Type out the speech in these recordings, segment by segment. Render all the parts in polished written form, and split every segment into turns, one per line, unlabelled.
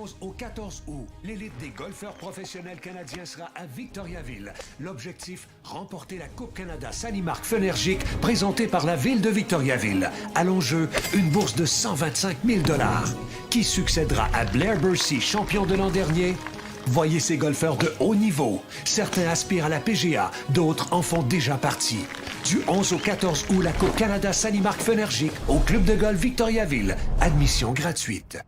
11 au 14 août, l'élite des golfeurs professionnels canadiens sera à Victoriaville. L'objectif, remporter la Coupe Canada Sani-Marc Fenergic présentée par la ville de Victoriaville. À l'enjeu, une bourse de 125 000 $. Qui succédera à Blair Bursey, champion de l'an dernier? Voyez ces golfeurs de haut niveau. Certains aspirent à la PGA, d'autres en font déjà partie. Du 11 au 14 août, la Coupe Canada Sani-Marc Fenergic au club de golf Victoriaville. Admission gratuite.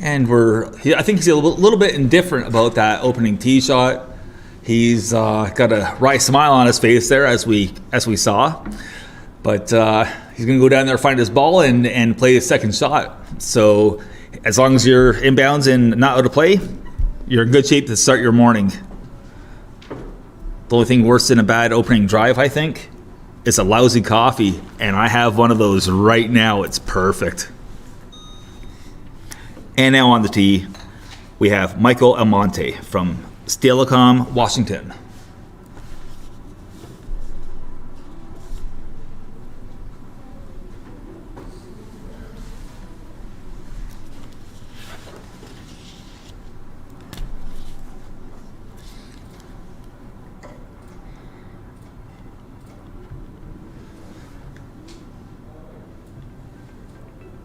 And I think he's a little bit indifferent about that opening tee shot. He's got a wry smile on his face there, as we saw. But he's going to go down there, find his ball, and play his second shot. So as long as you're inbounds and not out of play, you're in good shape to start your morning. The only thing worse than a bad opening drive, I think, is a lousy coffee. And I have one of those right now. It's perfect. And now on the tee, we have Michael Almonte from Steilacoom, Washington.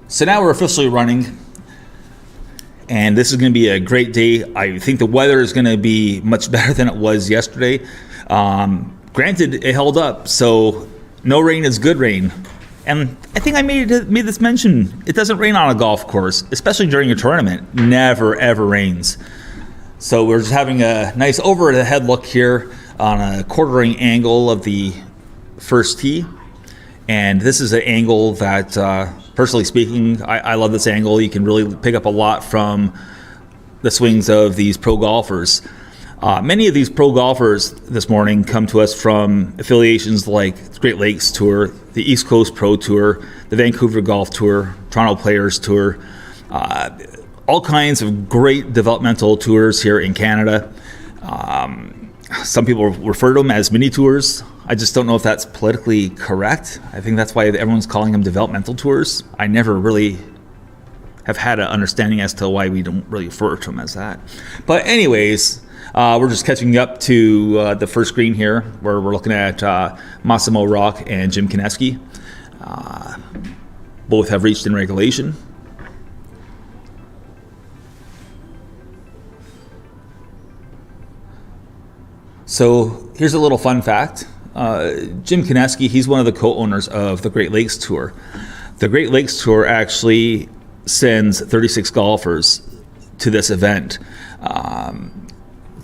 So now we're officially running. And this is going to be a great day. I think the weather is going to be much better than it was yesterday. Granted, it held up, so no rain is good rain. And I think I made this mention. It doesn't rain on a golf course, especially during a tournament. Never, ever rains. So we're just having a nice over-the-head look here on a quartering angle of the first tee. And this is an angle that, personally speaking, I love this angle. You can really pick up a lot from the swings of these pro golfers. Many of these pro golfers this morning come to us from affiliations like the Great Lakes Tour, the East Coast Pro Tour, the Vancouver Golf Tour, Toronto Players Tour, all kinds of great developmental tours here in Canada. Some people refer to them as mini tours. I just don't know if that's politically correct. I think that's why everyone's calling them developmental tours. I never really have had an understanding as to why we don't really refer to them as that. But anyways, we're just catching up to the first green here, where we're looking at Massimo Rock and Jim Kineski. Both have reached in regulation. So here's a little fun fact. Jim Kineski, he's one of the co-owners of the Great Lakes Tour. The Great Lakes Tour actually sends 36 golfers to this event.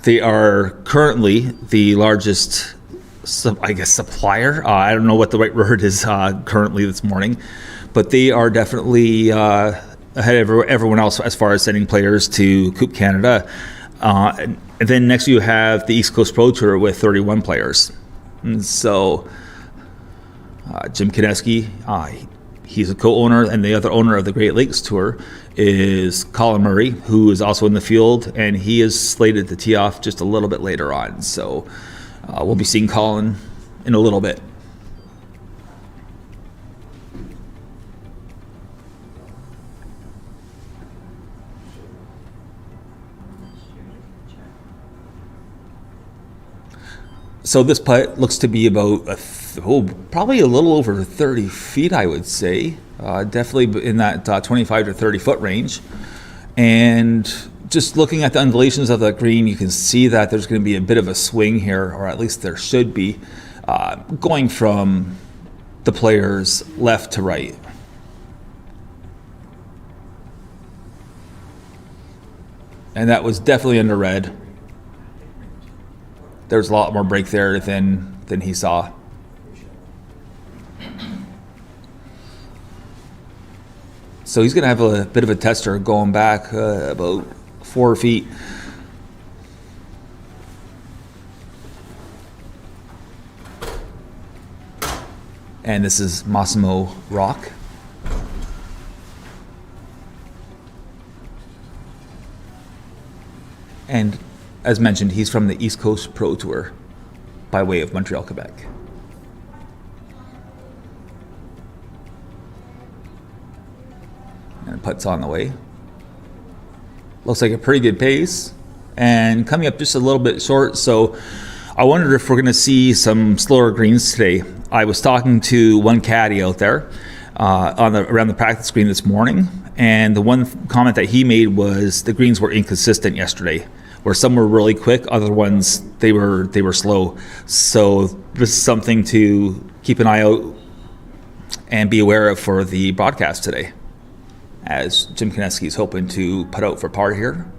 They are currently the largest, supplier. I don't know what the right word is currently this morning, but they are definitely ahead of everyone else as far as sending players to Coupe Canada. And then next you have the East Coast Pro Tour with 31 players. And so Jim Kineski, he's a co-owner, and the other owner of the Great Lakes Tour is Colin Murray, who is also in the field, and he is slated to tee off just a little bit later on. So we'll be seeing Colin in a little bit. So this putt looks to be about probably a little over 30 feet, I would say. Definitely in that 25 to 30 foot range. And just looking at the undulations of the green, you can see that there's going to be a bit of a swing here, or at least there should be, going from the players left to right. And that was definitely under red. There's a lot more break there than he saw. So he's going to have a bit of a tester going back about 4 feet. And this is Massimo Rock. And as mentioned, he's from the East Coast Pro Tour by way of Montreal, Quebec. And putt's on the way. Looks like a pretty good pace. And coming up just a little bit short, so I wondered if we're going to see some slower greens today. I was talking to one caddy out there around the practice green this morning, and the one comment that he made was the greens were inconsistent yesterday, where some were really quick, other ones they were slow. So this is something to keep an eye out and be aware of for the broadcast today. as Jim Konecki is hoping to put out for par here.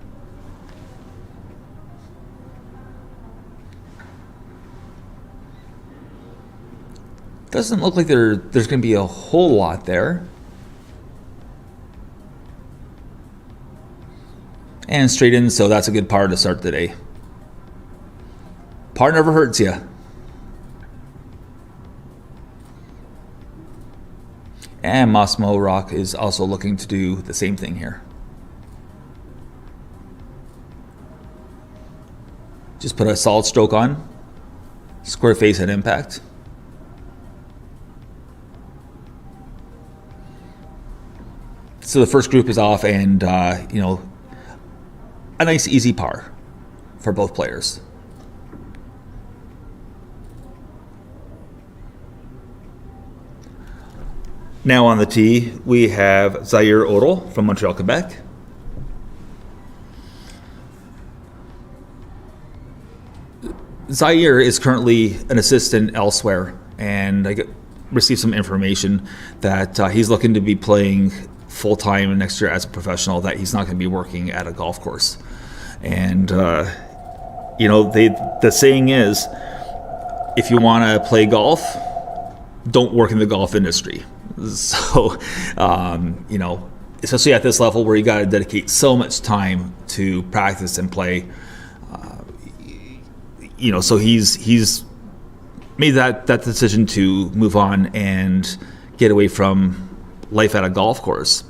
Doesn't look like there's going to be a whole lot there. And straight in, so that's a good par to start the day. Par never hurts you. And Massimo Rock is also looking to do the same thing here. Just put a solid stroke on. Square face at impact. So the first group is off, and a nice easy par for both players. Now on the tee, we have Zaire Odell from Montreal, Quebec. Zaire is currently an assistant elsewhere, and I received some information that he's looking to be playing full-time next year as a professional, that he's not going to be working at a golf course. And, the saying is, if you want to play golf, don't work in the golf industry. So, especially at this level where you got to dedicate so much time to practice and play, so he's made that decision to move on and get away from life at a golf course,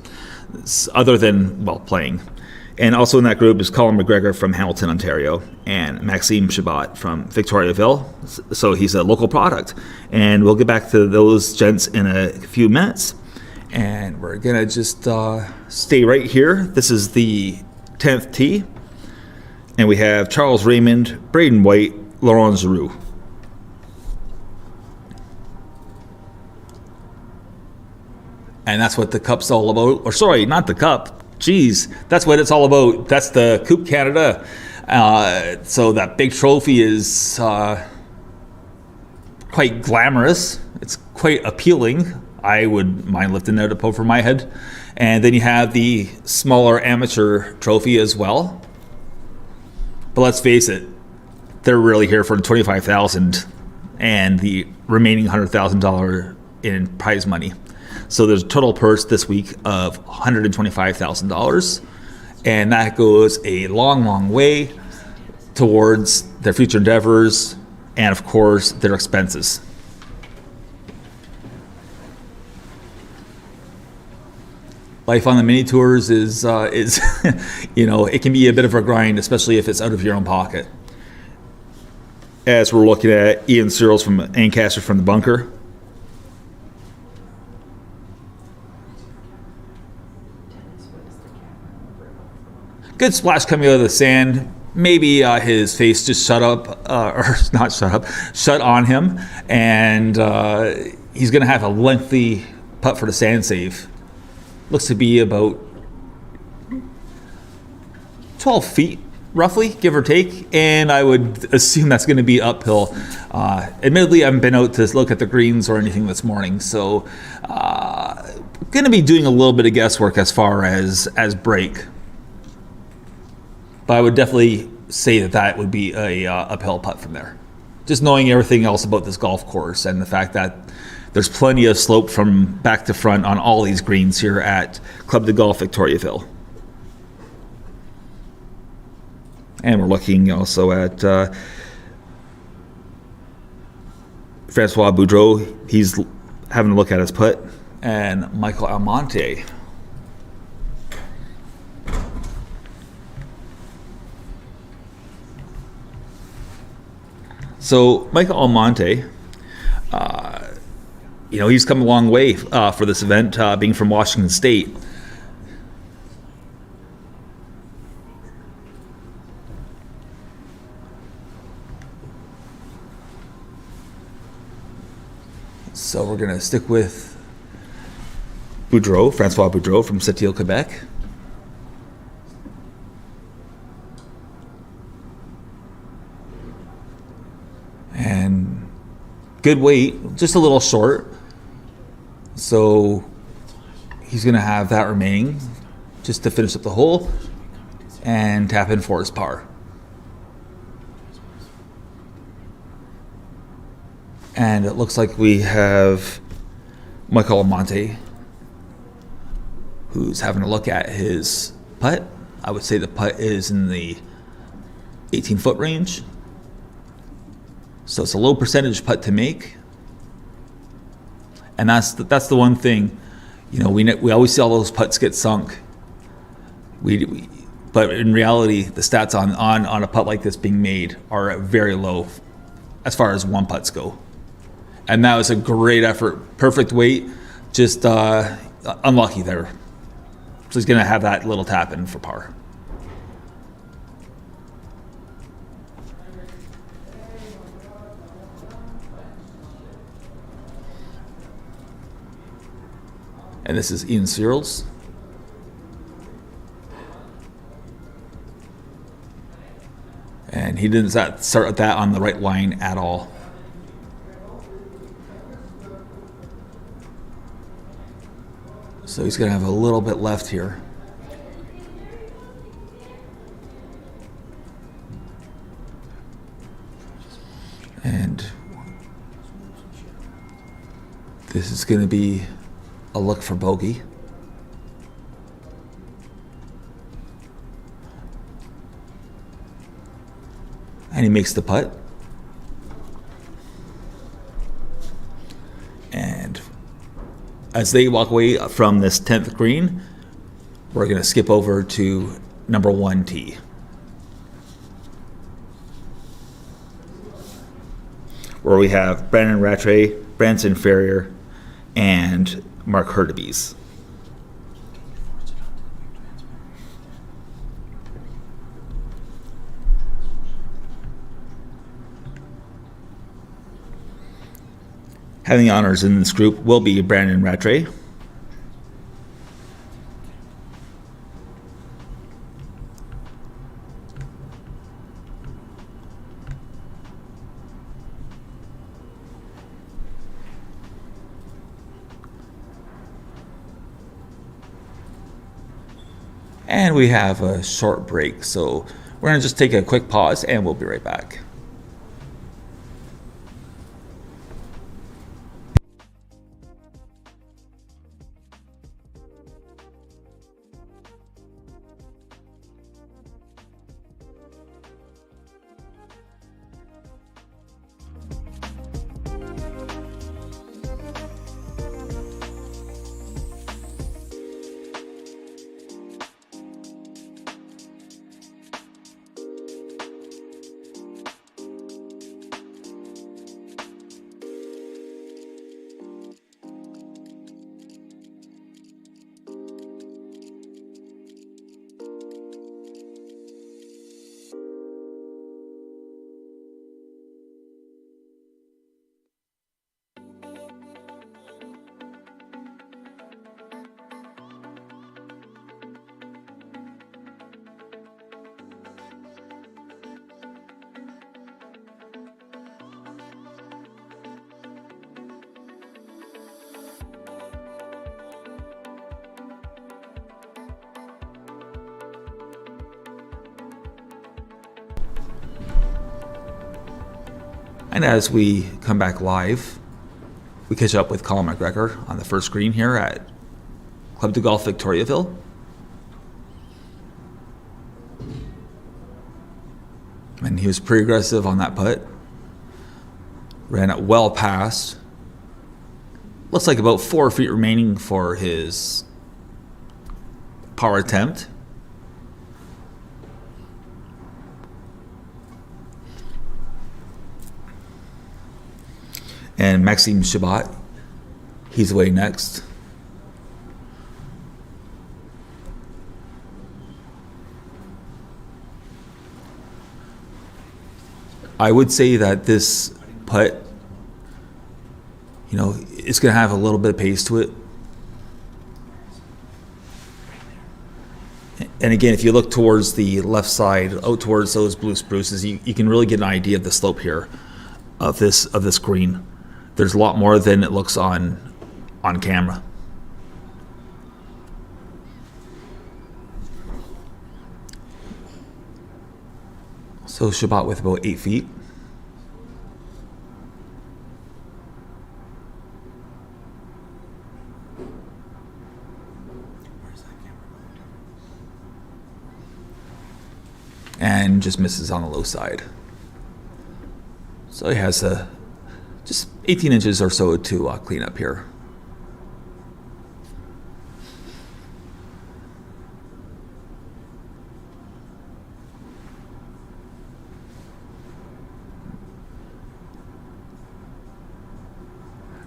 other than, playing. And also in that group is Colin McGregor from Hamilton, Ontario, and Maxime Chabot from Victoriaville. So he's a local product. And we'll get back to those gents in a few minutes. And we're going to just stay right here. This is the 10th tee. And we have Charles Raymond, Braden White, Laurent Giroux. And that's what the Cup's all about. Or sorry, not the Cup. Jeez, that's what it's all about. That's the Coupe Canada. So that big trophy is quite glamorous. It's quite appealing. I would mind lifting it up over my head. And then you have the smaller amateur trophy as well. But let's face it, they're really here for the $25,000 and the remaining $100,000 in prize money. So there's a total purse this week of $125,000, and that goes a long, long way towards their future endeavors and, of course, their expenses. Life on the mini tours is it can be a bit of a grind, especially if it's out of your own pocket. As we're looking at Ian Searles from Ancaster from the bunker. Good splash coming out of the sand. Maybe his face just shut on him, and he's going to have a lengthy putt for the sand save. Looks to be about 12 feet, roughly, give or take, and I would assume that's going to be uphill. Admittedly, I haven't been out to look at the greens or anything this morning, so going to be doing a little bit of guesswork as far as break. But I would definitely say that would be a uphill putt from there. Just knowing everything else about this golf course and the fact that there's plenty of slope from back to front on all these greens here at Club de Golf Victoriaville. And we're looking also at Francois Boudreau. He's having a look at his putt. And Michael Almonte. So Michael Almonte, he's come a long way for this event, being from Washington State. So we're going to stick with Francois Boudreau from Sept-Îles, Quebec. And good weight, just a little short. So he's going to have that remaining just to finish up the hole and tap in for his par. And it looks like we have Michael Amante, who's having a look at his putt. I would say the putt is in the 18-foot range. So it's a low percentage putt to make. And that's the one thing, we always see all those putts get sunk. But in reality, the stats on a putt like this being made are very low as far as one putts go. And that was a great effort, perfect weight, just unlucky there. So he's going to have that little tap in for par. And this is Ian Searles. And he didn't start that on the right line at all. So he's going to have a little bit left here. And this is going to be a look for bogey. And he makes the putt. And as they walk away from this 10th green, we're going to skip over to number 1 tee. Where we have Brandon Rattray, Branson Ferrier, and Mark Hurtubise. Having the honors in this group will be Brandon Rattray. And we have a short break, so we're going to just take a quick pause and we'll be right back. And as we come back live, we catch up with Colin McGregor on the first green here at Club de Golf Victoriaville. And he was pretty aggressive on that putt. Ran it well past. Looks like about 4 feet remaining for his par attempt. And Maxime Chabot, he's away next. I would say that this putt, it's going to have a little bit of pace to it. And again, if you look towards the left side, out towards those blue spruces, you can really get an idea of the slope here of this green. There's a lot more than it looks on camera. So Shabbat with about 8 feet. And just misses on the low side. So he has just 18 inches or so to clean up here.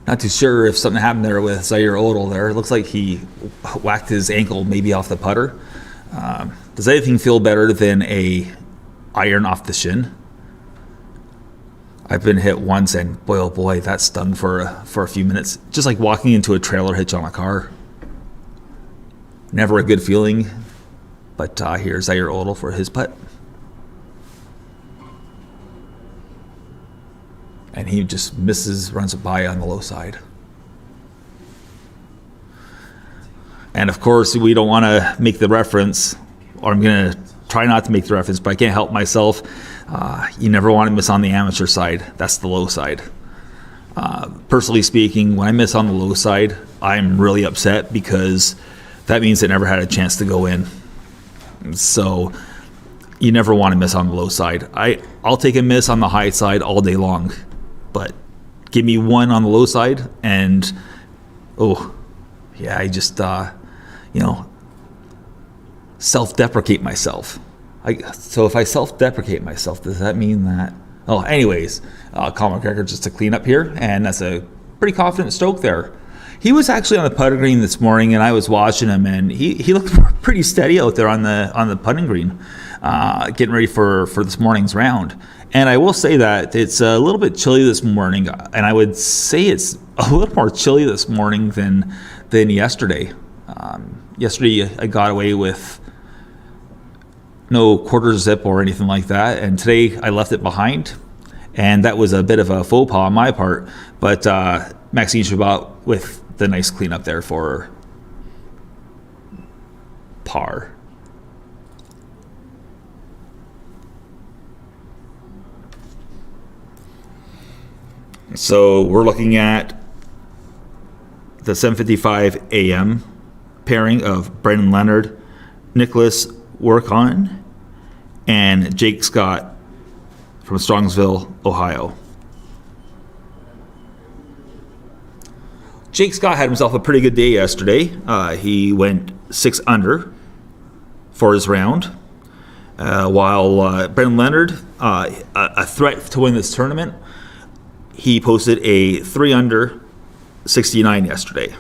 Not too sure if something happened there with Zaire Odell there. It looks like he whacked his ankle maybe off the putter. Does anything feel better than a iron off the shin? I've been hit once, and boy, oh boy, that stung for a few minutes. Just like walking into a trailer hitch on a car. Never a good feeling. But here's Zaire Odell for his putt. And he just misses, runs it by on the low side. And of course, we don't want to make the reference, or I'm going to try not to make the reference, but I can't help myself. You never want to miss on the amateur side. That's the low side. Personally speaking, when I miss on the low side, I'm really upset because that means it never had a chance to go in. So you never want to miss on the low side. I'll take a miss on the high side all day long, but give me one on the low side and, I just, self-deprecate myself. So if I self-deprecate myself, does that mean that... anyways, Colin McGregor just to clean up here, and that's a pretty confident stroke there. He was actually on the putting green this morning, and I was watching him, and he looked pretty steady out there on the putting green, getting ready for this morning's round. And I will say that it's a little bit chilly this morning, and I would say it's a little more chilly this morning than yesterday. Yesterday I got away with no quarter zip or anything like that, and today I left it behind, and that was a bit of a faux pas on my part, but Maxime Shabbat with the nice cleanup there for par. So we're looking at the 7:55 a.m. pairing of Brendan Leonard, Nicholas Workon, and Jake Scott from Strongsville, Ohio. Jake Scott had himself a pretty good day yesterday. He went 6 under for his round, while Brendan Leonard, a threat to win this tournament, he posted a 3 under 69 yesterday.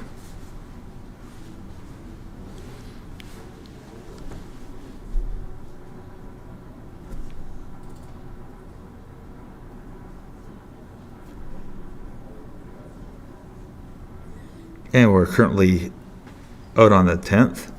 And we're currently out on the 10th.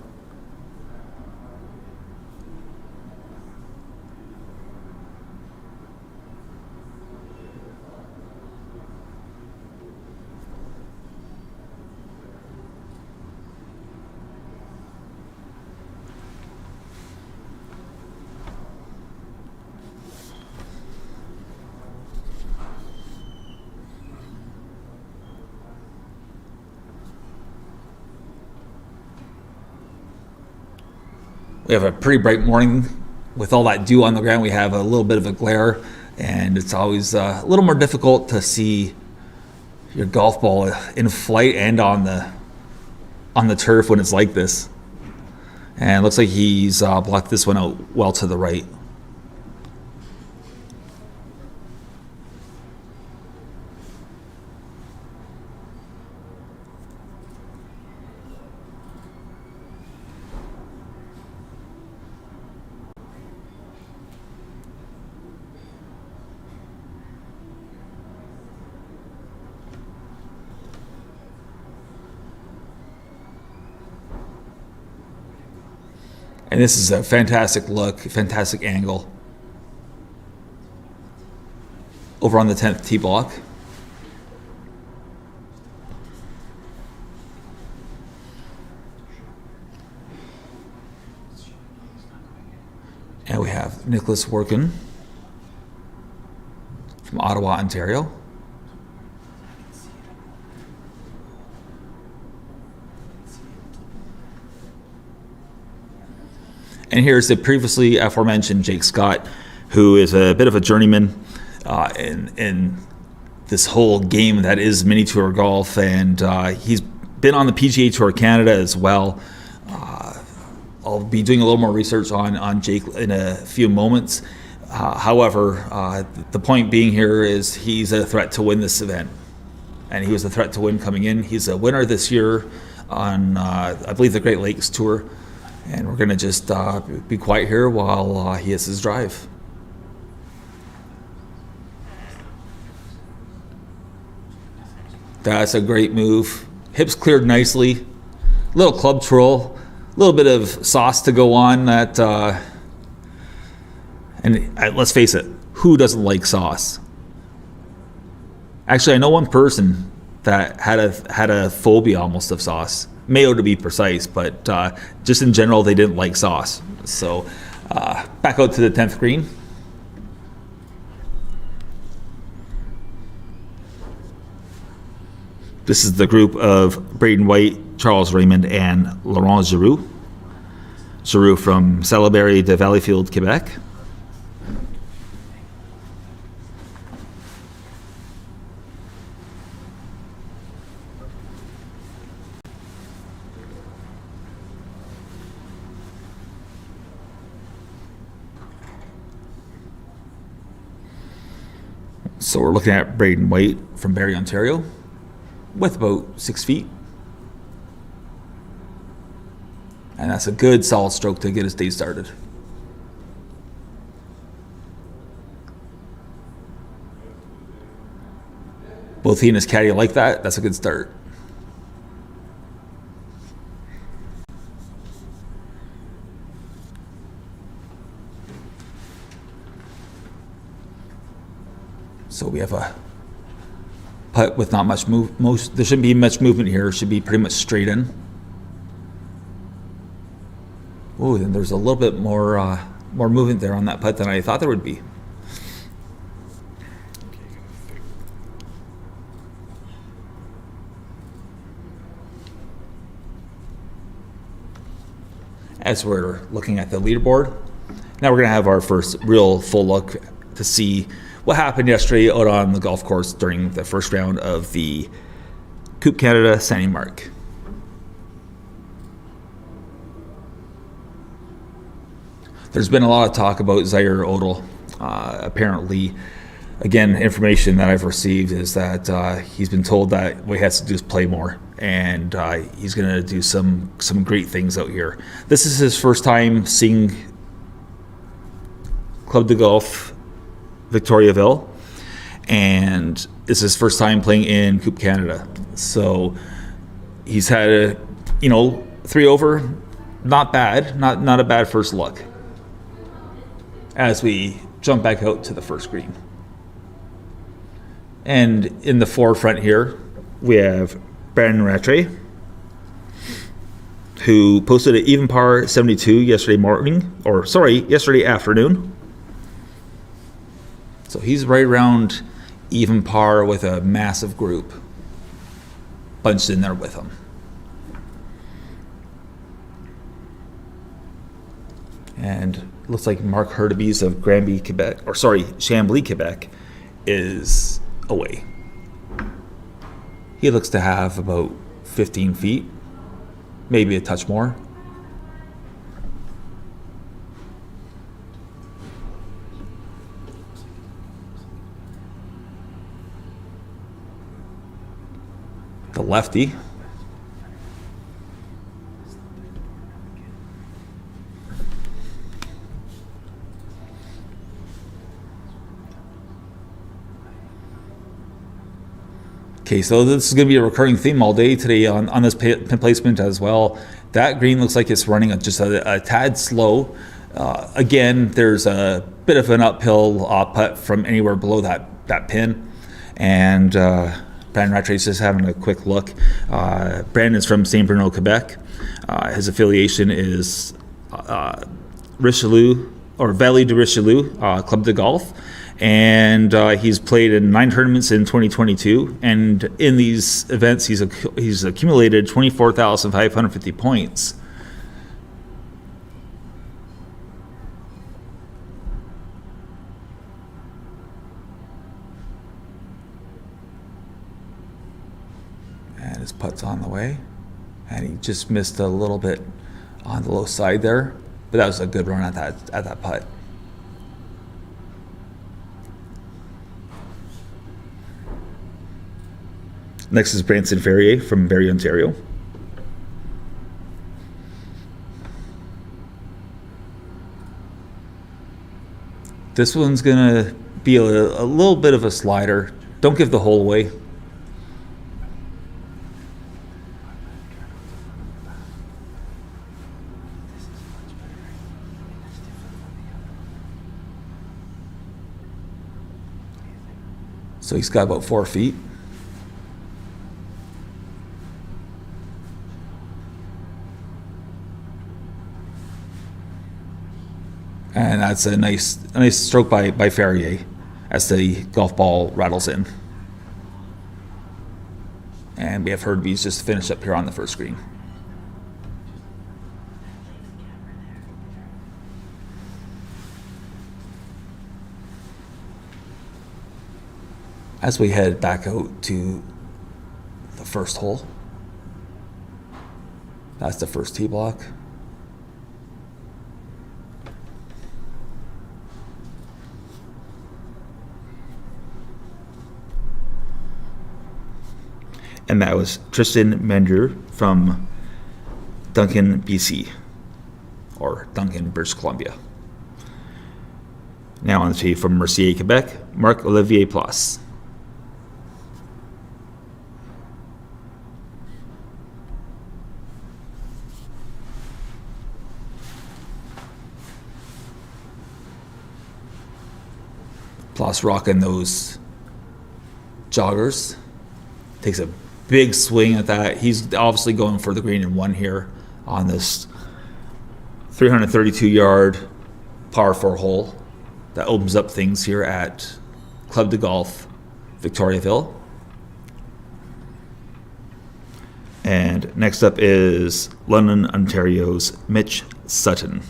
We have a pretty bright morning with all that dew on the ground. We have a little bit of a glare, and it's always a little more difficult to see your golf ball in flight and on the turf when it's like this. And it looks like he's blocked this one out well to the right. And this is a fantastic look, fantastic angle. Over on the 10th tee block. And we have Nicholas Workin from Ottawa, Ontario. And here's the previously aforementioned Jake Scott, who is a bit of a journeyman in this whole game that is mini tour golf, and he's been on the PGA Tour Canada as well. I'll be doing a little more research on Jake in a few moments. However, the point being here is he's a threat to win this event, and he was a threat to win coming in. He's a winner this year on, I believe, the Great Lakes Tour, and we're going to just be quiet here while he hits his drive. That's a great move. Hips cleared nicely. Little club twirl. A little bit of sauce to go on that. And let's face it, who doesn't like sauce? Actually, I know one person that had a phobia almost of sauce. Mayo to be precise, but just in general, they didn't like sauce. So back out to the 10th green. This is the group of Braden White, Charles Raymond, and Laurent Giroux. Giroux from Salaberry de Valleyfield, Quebec. So we're looking at Braden White from Barrie, Ontario, with about 6 feet. And that's a good solid stroke to get his day started. Both he and his caddy like that. That's a good start. So we have a putt with not much there shouldn't be much movement here. It should be pretty much straight in. Oh, then there's a little bit more movement there on that putt than I thought there would be. As we're looking at the leaderboard, now we're going to have our first real full look to see what happened yesterday out on the golf course during the first round of the Coupe Canada Sani-Marc. There's been a lot of talk about Zaire Odell. Apparently, again, information that I've received is that he's been told that what he has to do is play more, and he's going to do some great things out here. This is his first time seeing Club de Golf Victoriaville, and it's his first time playing in Coupe Canada. So he's had a 3 over, not bad, not a bad first look. As we jump back out to the first green, and in the forefront here we have Brandon Rattray, who posted an even par 72 yesterday afternoon. So he's right around even par with a massive group bunched in there with him. And looks like Mark Hurtubise of Chambly, Quebec, is away. He looks to have about 15 feet, maybe a touch more. The lefty. Okay, so this is going to be a recurring theme all day today on this pin placement as well. That green looks like it's running just a tad slow. Again, there's a bit of an uphill putt from anywhere below that pin. And Brandon Rattray's just having a quick look. Brandon's from St. Bruno, Quebec. His affiliation is Richelieu, or Valley de Richelieu Club de Golf. and he's played in 9 tournaments in 2022. And in these events, he's accumulated 24,550 points. And his putt's on the way. And he just missed a little bit on the low side there. But that was a good run at that putt. Next is Branson Ferrier from Barrie, Ontario. This one's gonna be a little bit of a slider. Don't give the hole away. So he's got about 4 feet. And that's a nice stroke by Ferrier as the golf ball rattles in. And we have Herdby's just finished up here on the first green. As we head back out to the first hole, that's the first tee block. And that was Tristan Mender from Duncan, BC, or Duncan, British Columbia. Now on the tee from Mercier, Quebec, Marc-Olivier Place. Place rocking those joggers. Takes a big swing at that. He's obviously going for the green in 1 here on this 332-yard par 4 hole that opens up things here at Club de Golf Victoriaville. And next up is London, Ontario's Mitch Sutton.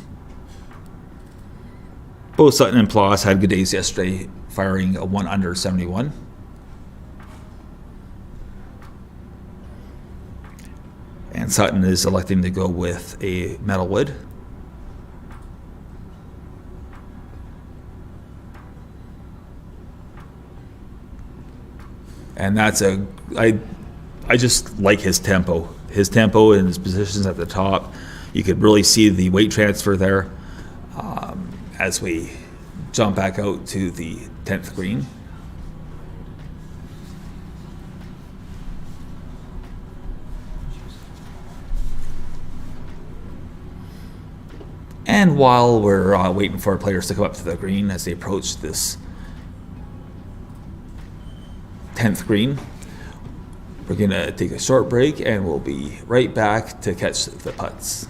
Both Sutton and Ploss had good days yesterday, firing a 1 under 71. And Sutton is electing to go with a metal wood. And that's I just like his tempo. His tempo and his positions at the top. You could really see the weight transfer there as we jump back out to the 10th green. And while we're waiting for players to come up to the green as they approach this 10th green, we're going to take a short break and we'll be right back to catch the putts.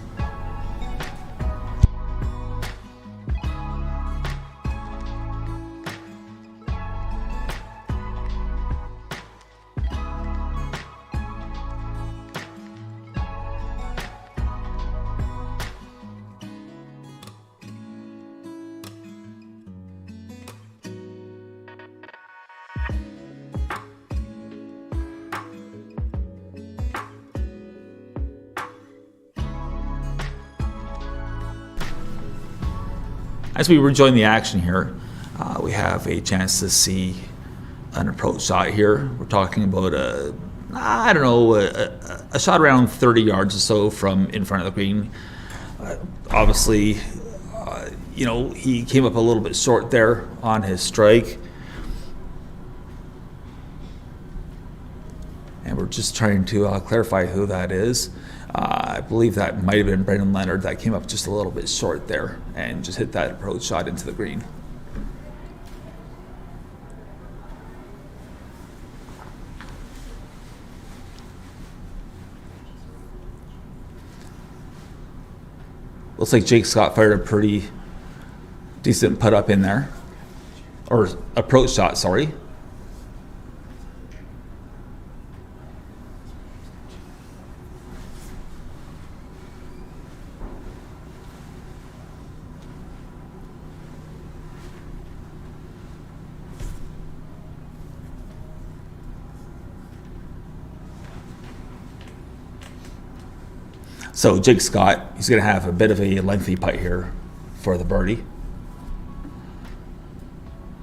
As we rejoin the action here, we have a chance to see an approach shot here. We're talking about a shot around 30 yards or so from in front of the green. Obviously, he came up a little bit short there on his strike. And we're just trying to clarify who that is. I believe that might have been Brendan Leonard that came up just a little bit short there and just hit that approach shot into the green. Looks like Jake Scott fired a pretty decent putt up in there. or approach shot, sorry. So Jake Scott, he's going to have a bit of a lengthy putt here for the birdie.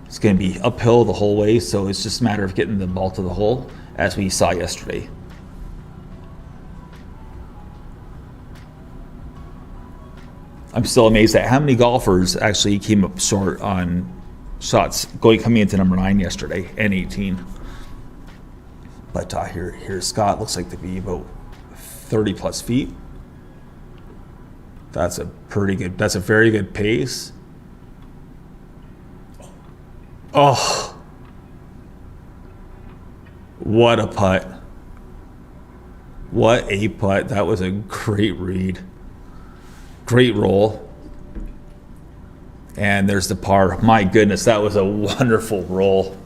It's going to be uphill the whole way, so it's just a matter of getting the ball to the hole, as we saw yesterday. I'm still amazed at how many golfers actually came up short on shots coming into number 9 yesterday and 18. But here's Scott. Looks like to be about 30 plus feet. That's a very good pace. Oh, what a putt. What a putt. That was a great read. Great roll. And there's the par. My goodness, that was a wonderful roll.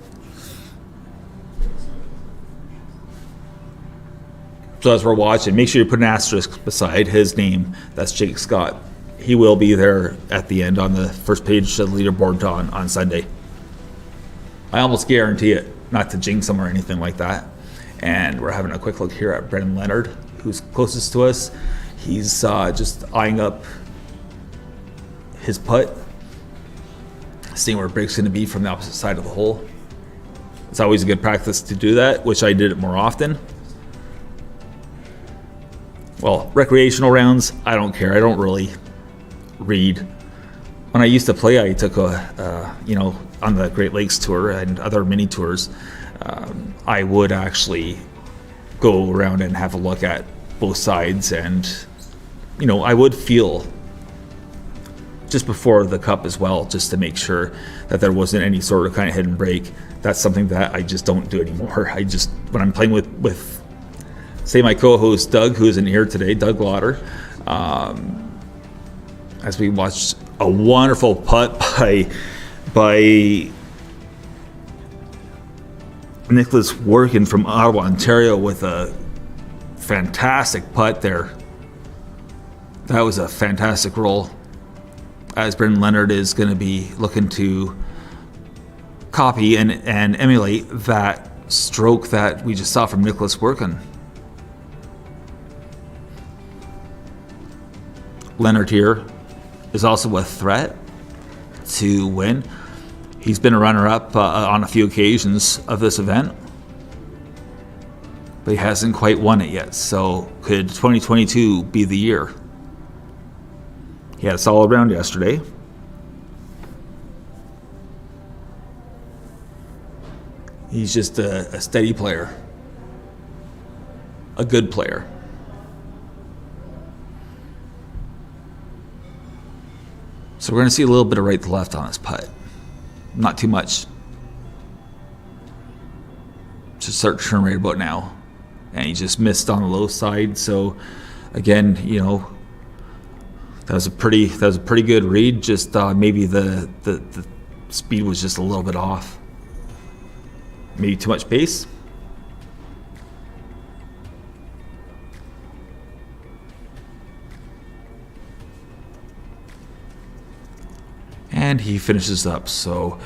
So as we're watching, make sure you put an asterisk beside his name. That's Jake Scott. He will be there at the end on the first page of the leaderboard on Sunday. I almost guarantee it, not to jinx him or anything like that. And we're having a quick look here at Brendan Leonard, who's closest to us. He's just eyeing up his putt, seeing where Break's going to be from the opposite side of the hole. It's always a good practice to do that, which I did it more often. Well, recreational rounds, I don't care. I don't really read. When I used to play, I took on the Great Lakes tour and other mini tours, I would actually go around and have a look at both sides, and I would feel just before the cup as well, just to make sure that there wasn't any sort of kind of hidden break. That's something that I just don't do anymore. When I'm playing with say my co-host Doug, who isn't here today, Doug Lauder, as we watched a wonderful putt by Nicholas Workin from Ottawa, Ontario, with a fantastic putt there. That was a fantastic roll, as Brendan Leonard is going to be looking to copy and emulate that stroke that we just saw from Nicholas Workin. Leonard here is also a threat to win. He's been a runner-up on a few occasions of this event, but he hasn't quite won it yet. So could 2022 be the year? He had a solid round yesterday. He's just a steady player, a good player. So we're going to see a little bit of right to left on this putt. Not too much. Should start turn right about now. And he just missed on the low side. So again, that was a pretty good read. Just maybe the speed was just a little bit off. Maybe too much pace. And he finishes up, so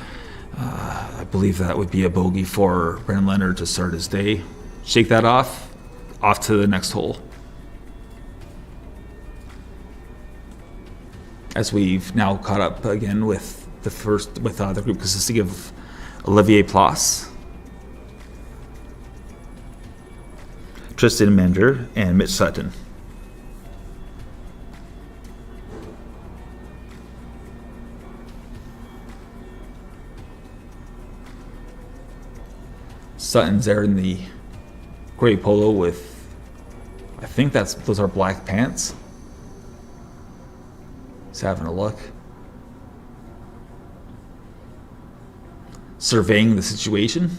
I believe that would be a bogey for Brendan Leonard to start his day. Shake that off to the next hole. As we've now caught up again with the group consisting of Olivier Plas, Tristan Mender, and Mitch Sutton. Sutton's there in the gray polo with, I think those are black pants. He's having a look. Surveying the situation.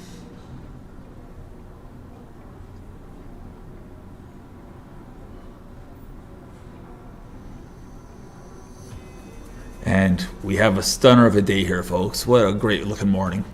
And we have a stunner of a day here, folks. What a great looking morning.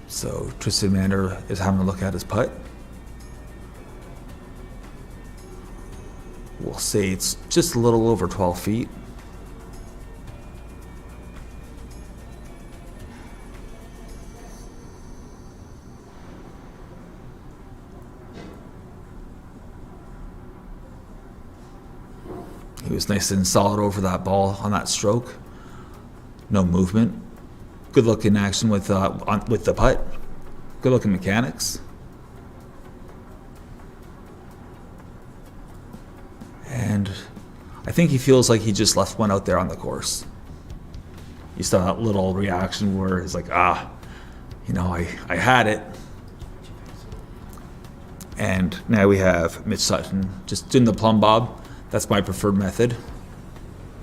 So Tristan Mander is having a look at his putt. We'll say it's just a little over 12 feet. He was nice and solid over that ball on that stroke. No movement. Good looking action with the putt. Good looking mechanics. And I think he feels like he just left one out there on the course. You saw that little reaction where he's like, I had it. And now we have Mitch Sutton just doing the plumb bob. That's my preferred method.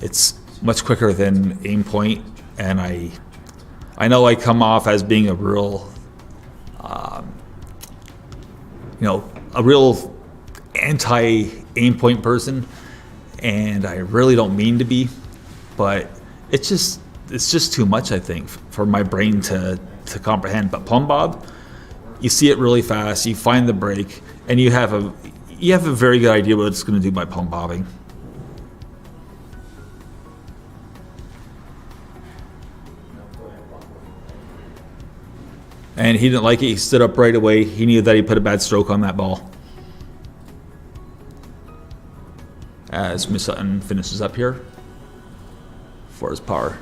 It's much quicker than aim point, and I know I come off as being a real, a real anti-aim point person, and I really don't mean to be, but it's just too much, I think, for my brain to comprehend. But plumb bob, you see it really fast, you find the break, and you have a very good idea what it's going to do by plumb bobbing. And he didn't like it. He stood up right away. He knew that he put a bad stroke on that ball. As Miss Sutton finishes up here for his par.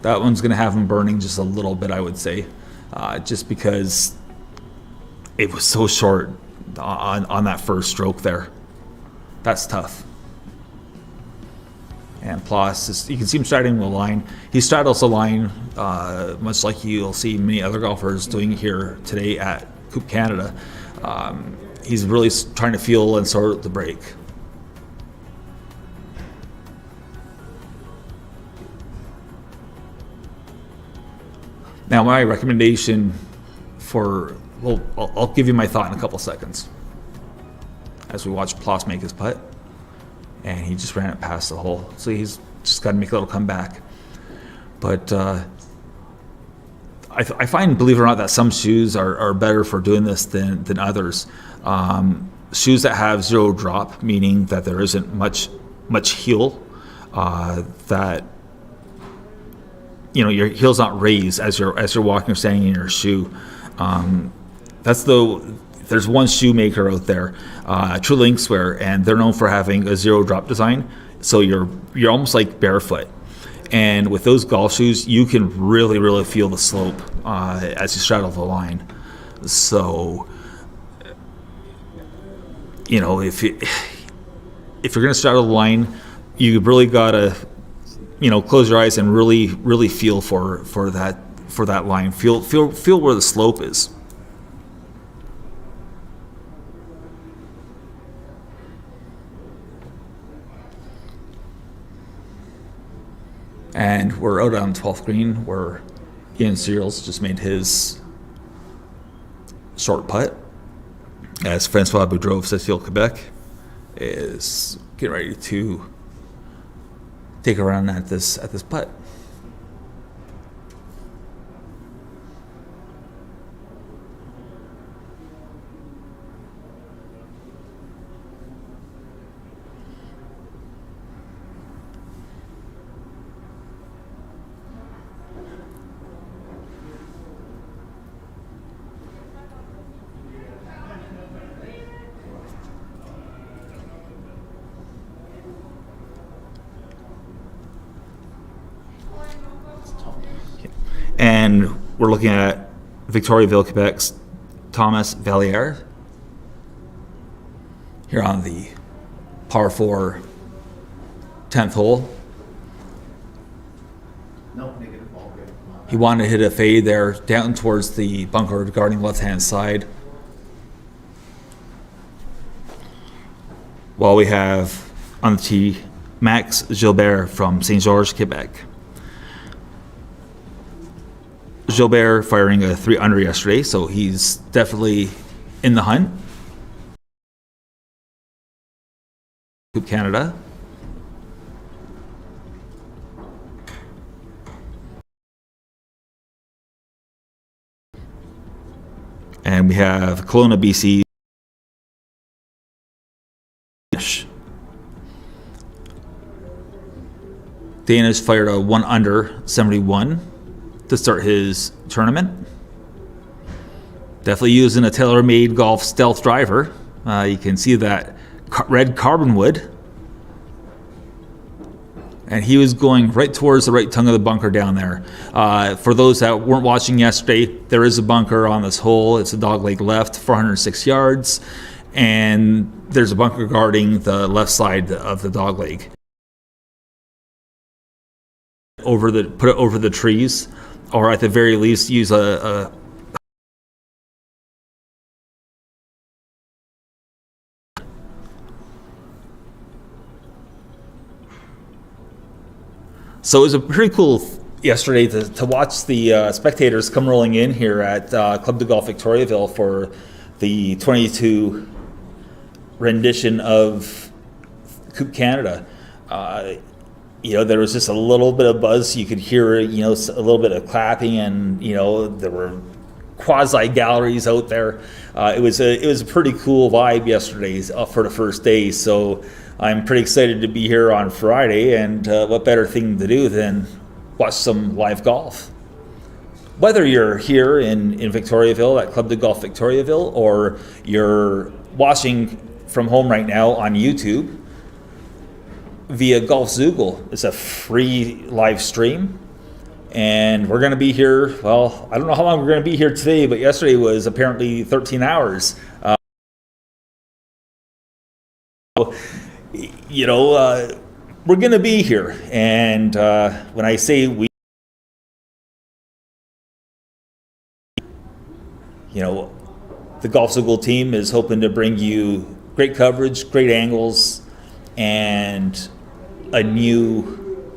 That one's going to have him burning just a little bit, I would say. Just because it was so short on that first stroke there. That's tough. And plus, you can see him straddling the line. He straddles the line, much like you'll see many other golfers doing here today at Coupe Canada. He's really trying to feel and sort the break. Now, my recommendation I'll give you my thought in a couple seconds. As we watch Ploss make his putt. And he just ran it past the hole. So he's just got to make a little comeback. But I find, believe it or not, that some shoes are better for doing this than others. Shoes that have zero drop, meaning that there isn't much heel, that your heel's not raised as you're walking or standing in your shoe. There's one shoemaker out there, True Linkswear, and they're known for having a zero drop design. So you're almost like barefoot. And with those golf shoes, you can really, really feel the slope as you straddle the line. So, if you're going to straddle the line, you really gotta, close your eyes and really, really feel for that line. Feel where the slope is. And we're out on 12th green where Ian Searles just made his short putt as Francois Boudreau of Cecil, Quebec is getting ready to take a run at this putt. And we're looking at Victoriaville, Quebec's Thomas Valliere here on the par 4 10th hole. He wanted to hit a fade there down towards the bunker regarding left-hand side. While we have on the tee Max Gilbert from St. Georges, Quebec. Gilbert firing a 3 under yesterday, so he's definitely in the hunt. Coupe Canada. And we have Kelowna, BC. Danish fired a 1 under 71 to start his tournament. Definitely using a TaylorMade Golf Stealth driver. You can see that red carbon wood. And he was going right towards the right tongue of the bunker down there. For those that weren't watching yesterday, there is a bunker on this hole. It's a dogleg left, 406 yards. And there's a bunker guarding the left side of the dogleg. Put it over the trees, or at the very least use a So it was a pretty cool yesterday to watch the spectators come rolling in here at Club de Golf Victoriaville for the 22 rendition of Coupe Canada. There was just a little bit of buzz. You could hear, a little bit of clapping, and there were quasi galleries out there. It was a pretty cool vibe yesterday for the first day. So I'm pretty excited to be here on Friday, and what better thing to do than watch some live golf. Whether you're here in Victoriaville at Club de Golf Victoriaville, or you're watching from home right now on YouTube via Golf Zoogle. It's a free live stream, and we're going to be here, well, I don't know how long we're going to be here today, but yesterday was apparently 13 hours. We're going to be here, and when I say we, the Golf Zoogle team is hoping to bring you great coverage, great angles, and a new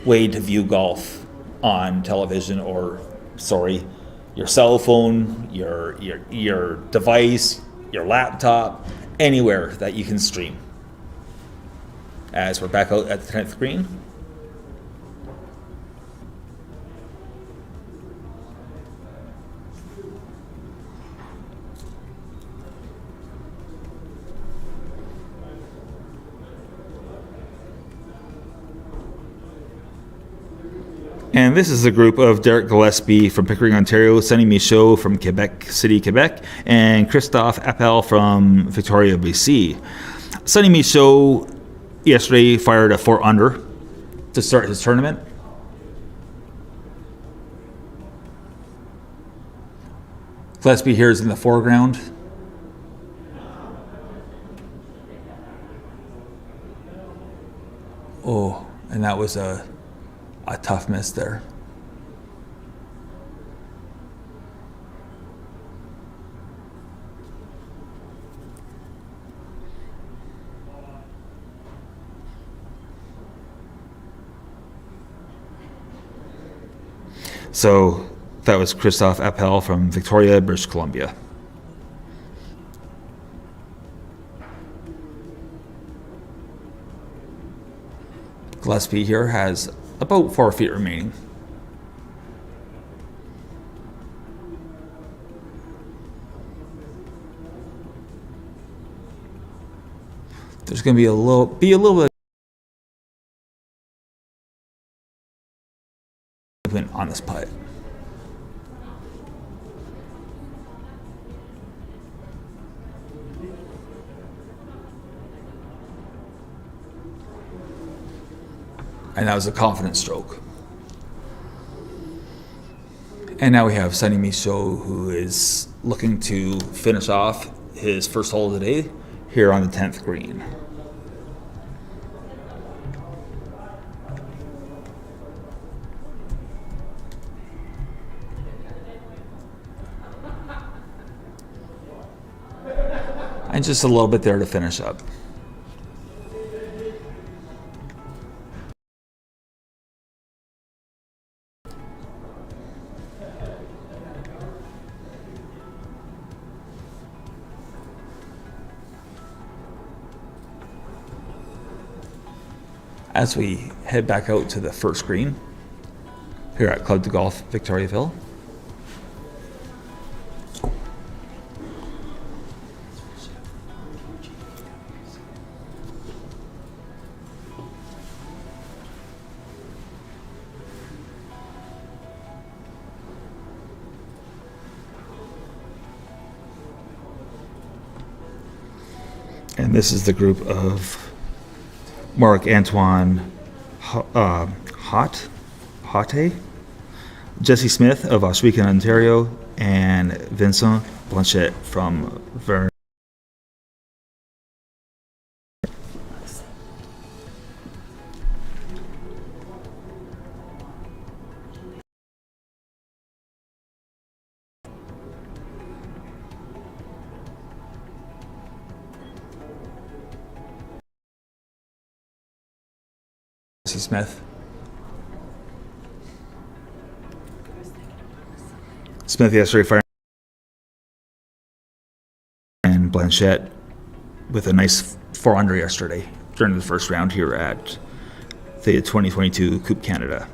way to view golf on television, or your cell phone, your device, your laptop, anywhere that you can stream. As we're back out at the 10th green. And this is a group of Derek Gillespie from Pickering, Ontario, Sani-Marc from Quebec City, Quebec, and Christophe Appel from Victoria, BC. Sani-Marc yesterday fired a 4 under to start his tournament. Gillespie here is in the foreground. Oh, and that was a tough miss there. So that was Christophe Appel from Victoria, British Columbia. Gillespie here has about 4 feet remaining. There's going to be a little bit on this putt. And that was a confident stroke. And now we have Sani-Marc, who is looking to finish off his first hole of the day here on the 10th green. And just a little bit there to finish up. as we head back out to the first green here at Club de Golf Victoriaville. And this is the group of Marc-Antoine Hotte, Jesse Smith of Oswego, Ontario, and Vincent Blanchette from Vernon. Jesse Smith. Smith yesterday firing, and Blanchette with a nice 4 under yesterday during the first round here at the 2022 Coupe Canada.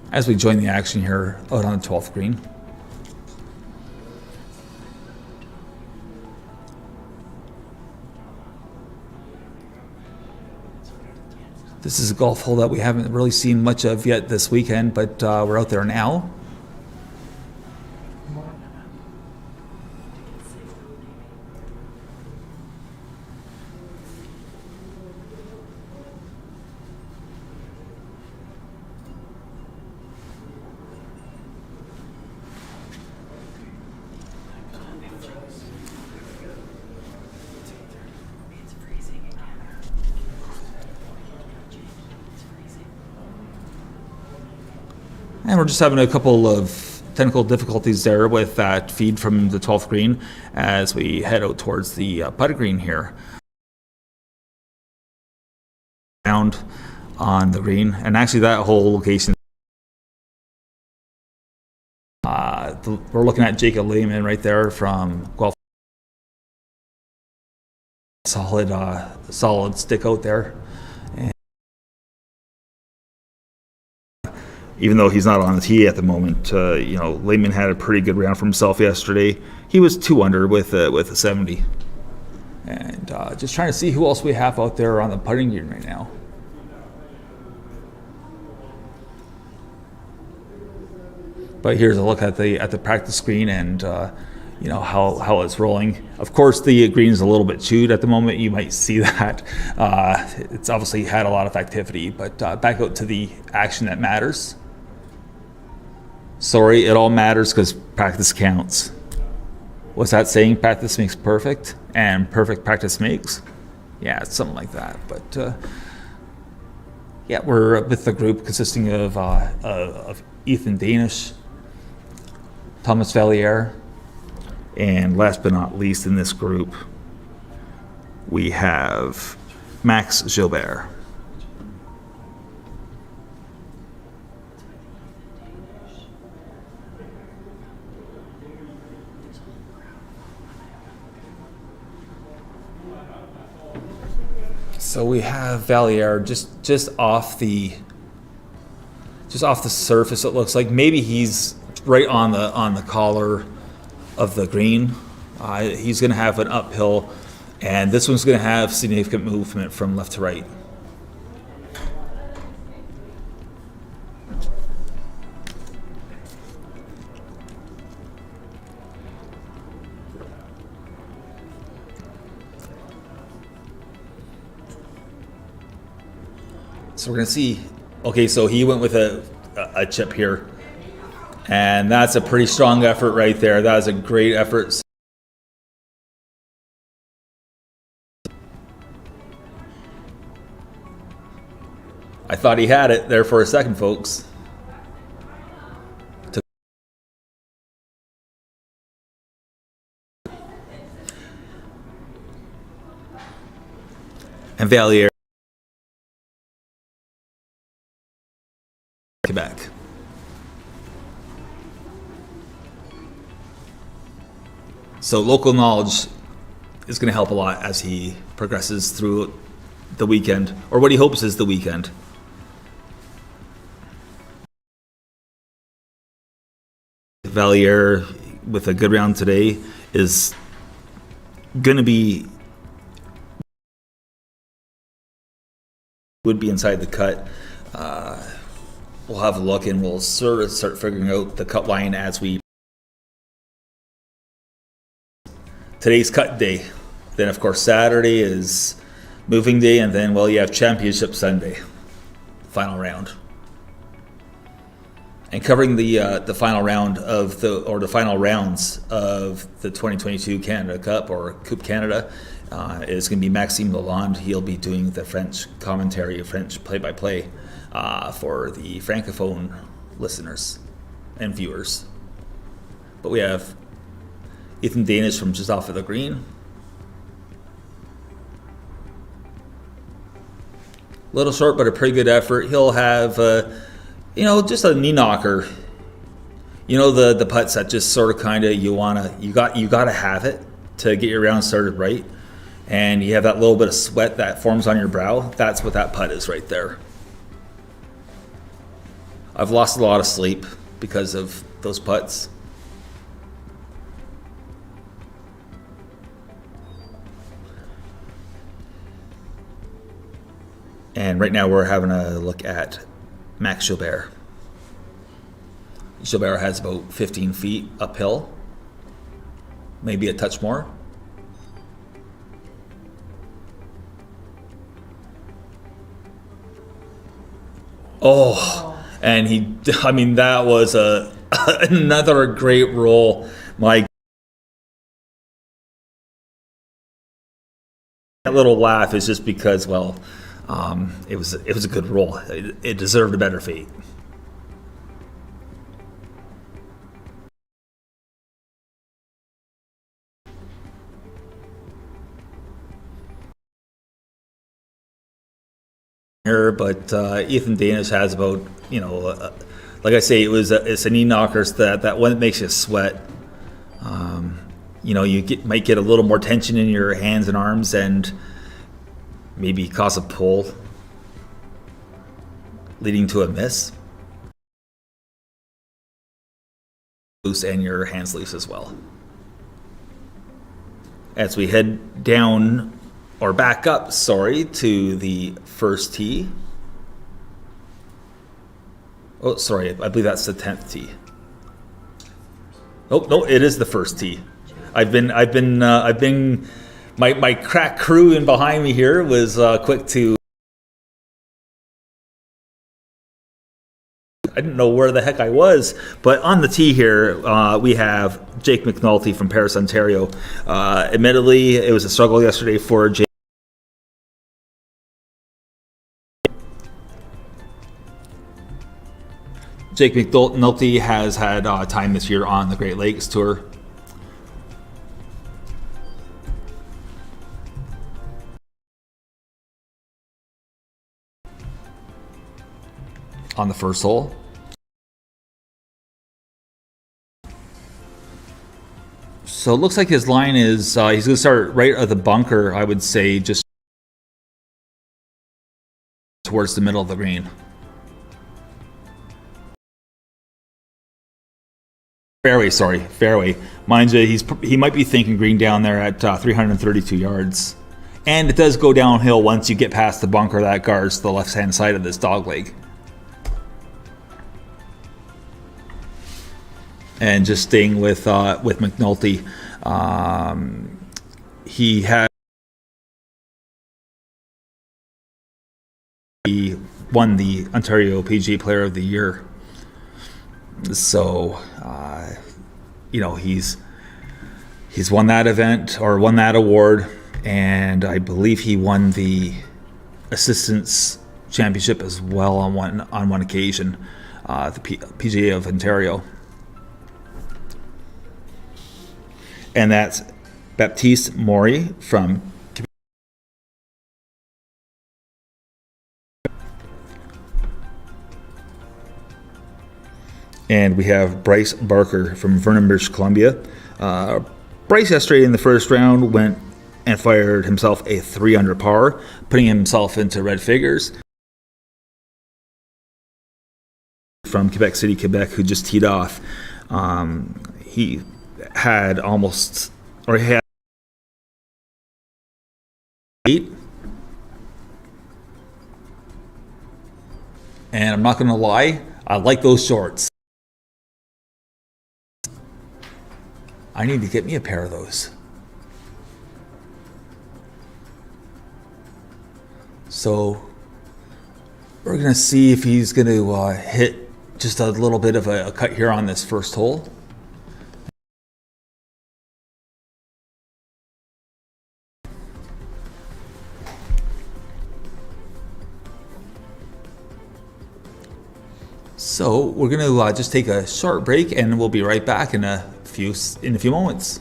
As we join the action here out on the 12th green. This is a golf hole that we haven't really seen much of yet this weekend, but we're out there now. And we're just having a couple of technical difficulties there with that feed from the 12th green as we head out towards the putting green here. Round on the green, and actually that whole location. We're looking at Jacob Lehman right there from Guelph. Solid stick out there. Even though he's not on the tee at the moment, Lehman had a pretty good round for himself yesterday. He was 2 under with a 70. And just trying to see who else we have out there on the putting green right now. But here's a look at the practice green and how it's rolling. Of course, the green is a little bit chewed at the moment. You might see that. It's obviously had a lot of activity, but back out to the action that matters. Sorry, it all matters because practice counts. What's that saying? Practice makes perfect, and perfect practice makes? Yeah, it's something like that. But yeah, we're with the group consisting of Ethan Danish, Thomas Valliere, and last but not least in this group, we have Max Gilbert. So we have Valliere just off the surface. It looks like maybe he's right on the collar of the green. He's going to have an uphill, and this one's going to have significant movement from left to right. So we're going to see, okay, so he went with a chip here. And that's a pretty strong effort right there. That is a great effort. I thought he had it there for a second, folks. and Valier, Quebec. So local knowledge is going to help a lot as he progresses through the weekend, or what he hopes is the weekend. Valier, with a good round today, is going to would be inside the cut. We'll have a look and we'll sort of start figuring out the cut line as we. Today's cut day. Then, of course, Saturday is moving day, and then, well, you have Championship Sunday, final round. And covering the final round of the final rounds of the 2022 Canada Cup, or Coupe Canada, is going to be Maxime Lalonde. He'll be doing the French commentary, French play-by-play for the Francophone listeners and viewers. But we have Ethan Danish from just off of the green. Little short, but a pretty good effort. He'll have, just a knee knocker. The putts that just sort of kind of you gotta have it to get your round started right, and you have that little bit of sweat that forms on your brow. That's what that putt is right there. I've lost a lot of sleep because of those putts. And right now we're having a look at Max Gilbert. Gilbert has about 15 feet uphill, maybe a touch more. Oh, and that was another great roll. My that little laugh is just because, well, it was a good roll. It deserved a better fate. But Ethan Danish has about, like I say, it's a knee knockers that one that makes you sweat. Might get a little more tension in your hands and arms, and maybe cause a pull, leading to a miss. Loose, and your hands loose as well. As we head down, or back up, to the first tee. Oh, sorry, I believe that's the 10th tee. Oh, no, it is the first tee. My crack crew in behind me here was quick to. I didn't know where the heck I was, but on the tee here we have Jake McNulty from Paris, Ontario. Admittedly, it was a struggle yesterday for Jake. Jake McNulty has had time this year on the Great Lakes Tour. On the first hole. So it looks like his line is he's going to start right at the bunker, I would say, just towards the middle of the green. Fairway. Mind you, he might be thinking green down there at 332 yards. And it does go downhill once you get past the bunker that guards the left-hand side of this dogleg. And just staying with McNulty, he won the Ontario PGA Player of the Year. So, he's won that event, or won that award, and I believe he won the Assistants Championship as well on one occasion, the PGA of Ontario. And that's Baptiste Maury from And we have Bryce Barker from Vernon, British Columbia. Bryce yesterday in the first round went and fired himself a 3 under par, putting himself into red figures. From Quebec City, Quebec, who just teed off. He had 8. And I'm not going to lie, I like those shorts. I need to get me a pair of those. So we're going to see if he's going to hit just a little bit of a cut here on this first hole. So we're going to just take a short break, and we'll be right back in a few moments.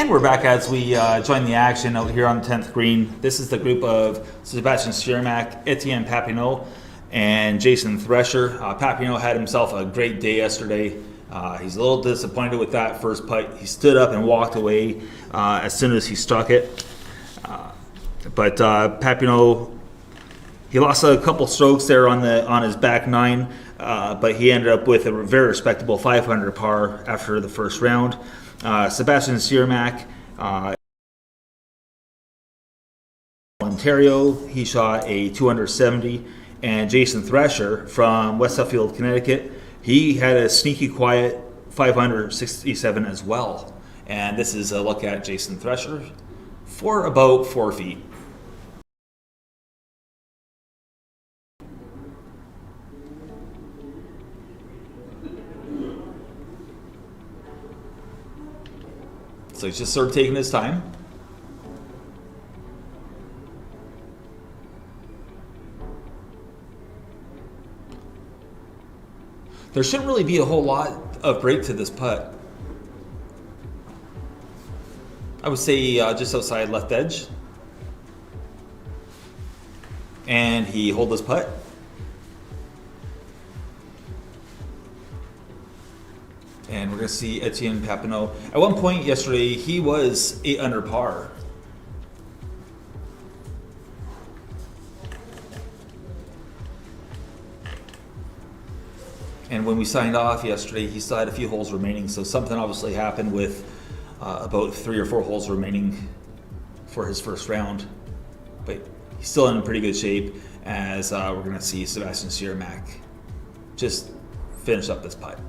And we're back as we join the action out here on the 10th green. This is the group of Sebastian Sani-Marc, Etienne Papineau, and Jason Thresher. Papineau had himself a great day yesterday. He's a little disappointed with that first putt. He stood up and walked away as soon as he struck it. But Papineau, he lost a couple strokes there on his back nine, but he ended up with a very respectable 500 par after the first round. Sebastian Sani-Marc, Ontario, he shot a 270, and Jason Thresher from West Suffield, Connecticut, he had a sneaky quiet 567 as well. And this is a look at Jason Thresher for about 4 feet. So he's just sort of taking his time. There shouldn't really be a whole lot of break to this putt. I would say just outside left edge. And he hold his putt. And we're going to see Etienne Papineau. At one point yesterday, he was 8 under par. And when we signed off yesterday, he still had a few holes remaining. So something obviously happened with about 3 or 4 holes remaining for his first round. But he's still in pretty good shape, as we're going to see Sebastian Sani-Marc just finish up this putt.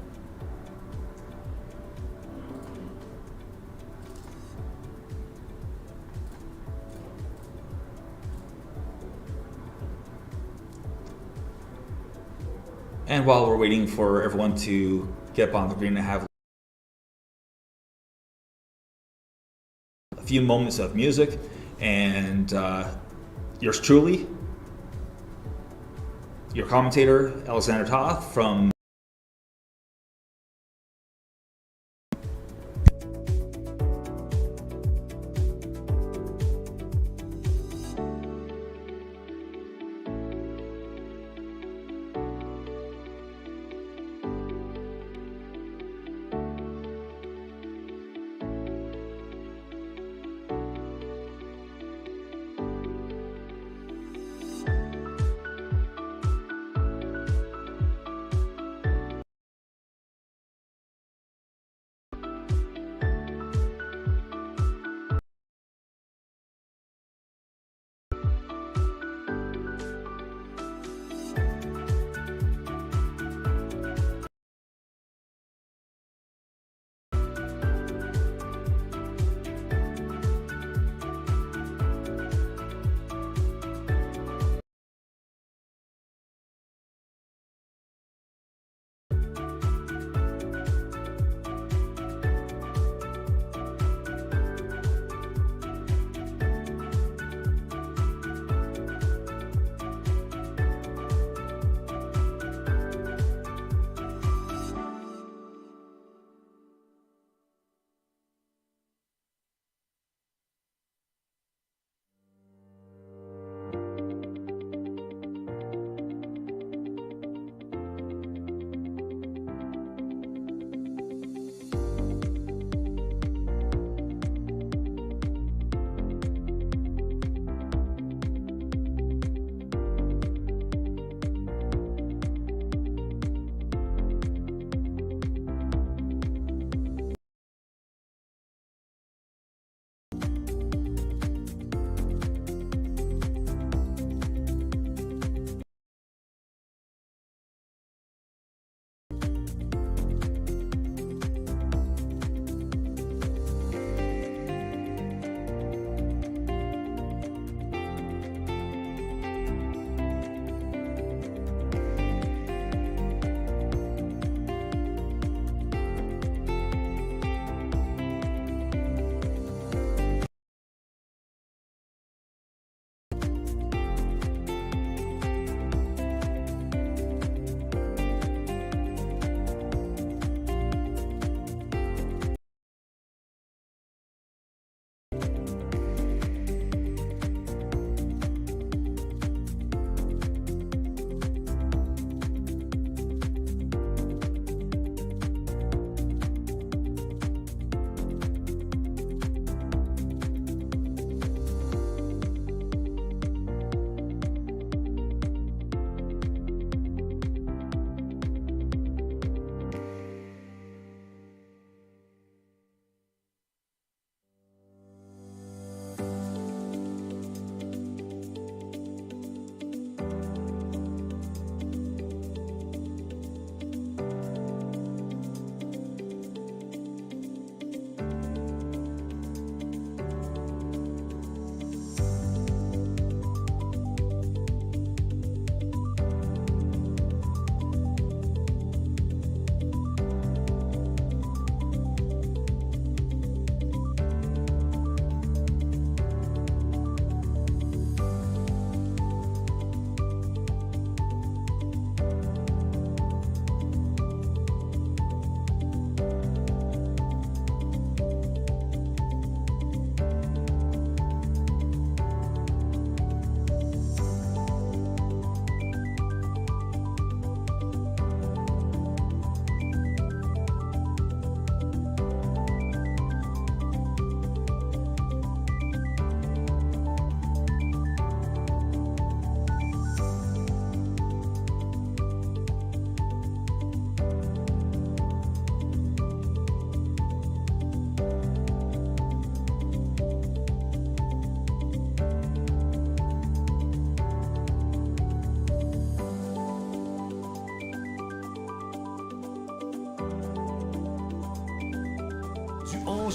And while we're waiting for everyone to get up on the green and have a few moments of music, and yours truly, your commentator, Alexander Toth from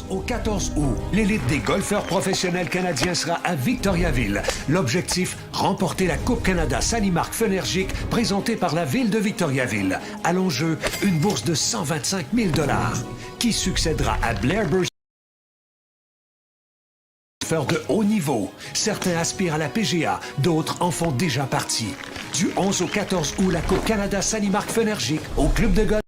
au 14 août, l'élite des golfeurs professionnels canadiens sera à Victoriaville. L'objectif, remporter la Coupe Canada Sani-Marc Fenergic présentée par la ville de Victoriaville. À l'enjeu, une bourse de 125 000 $. Qui succédera à Blair Burst de haut niveau. Certains aspirent à la PGA, d'autres en font déjà partie. Du 11 au 14 août, la Coupe Canada Sani-Marc Fenergic au club de golf.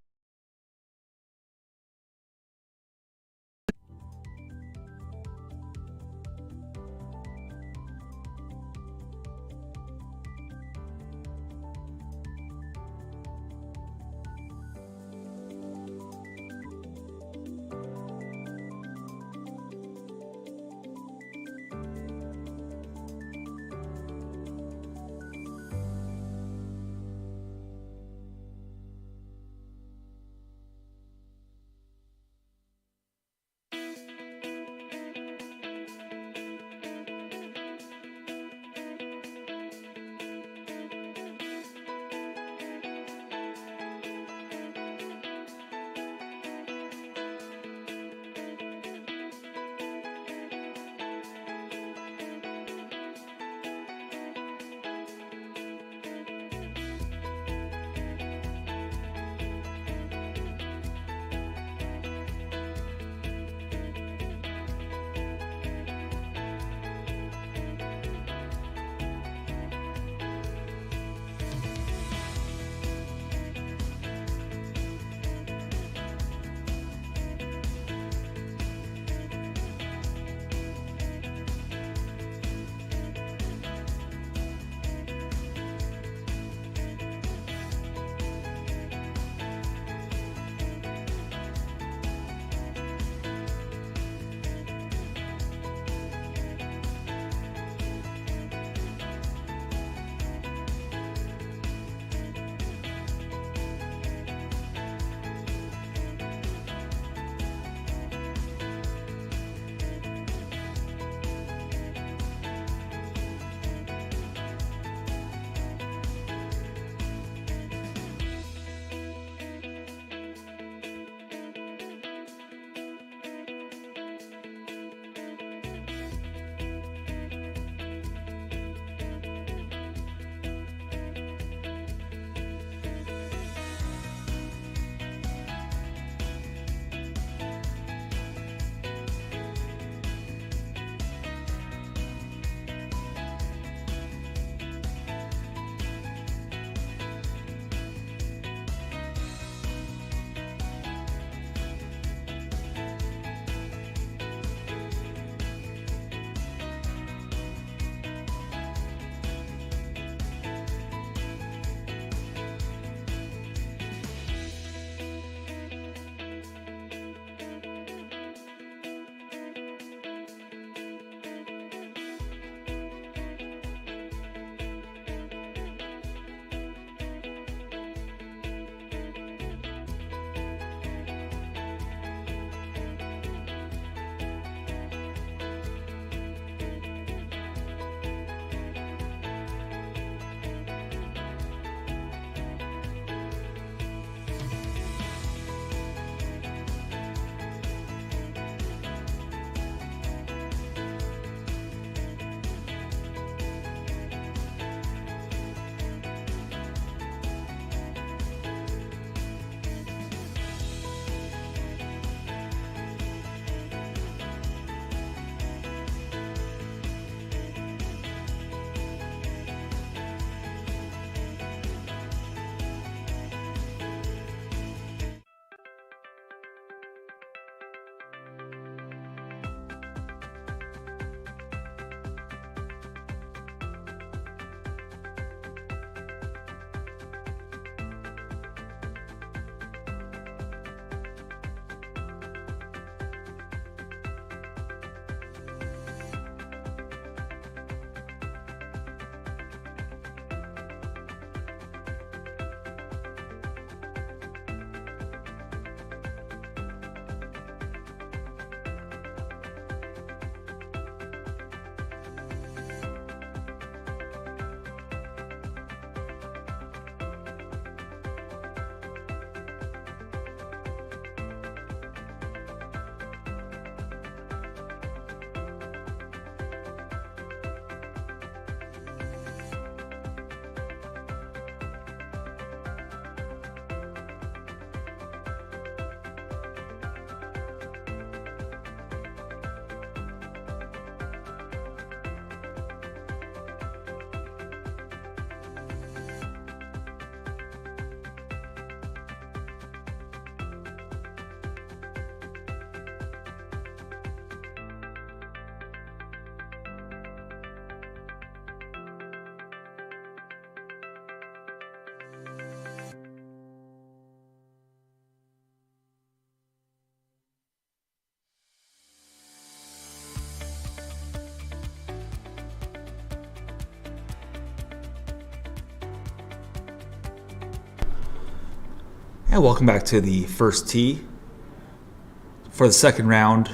And welcome back to the first tee for the second round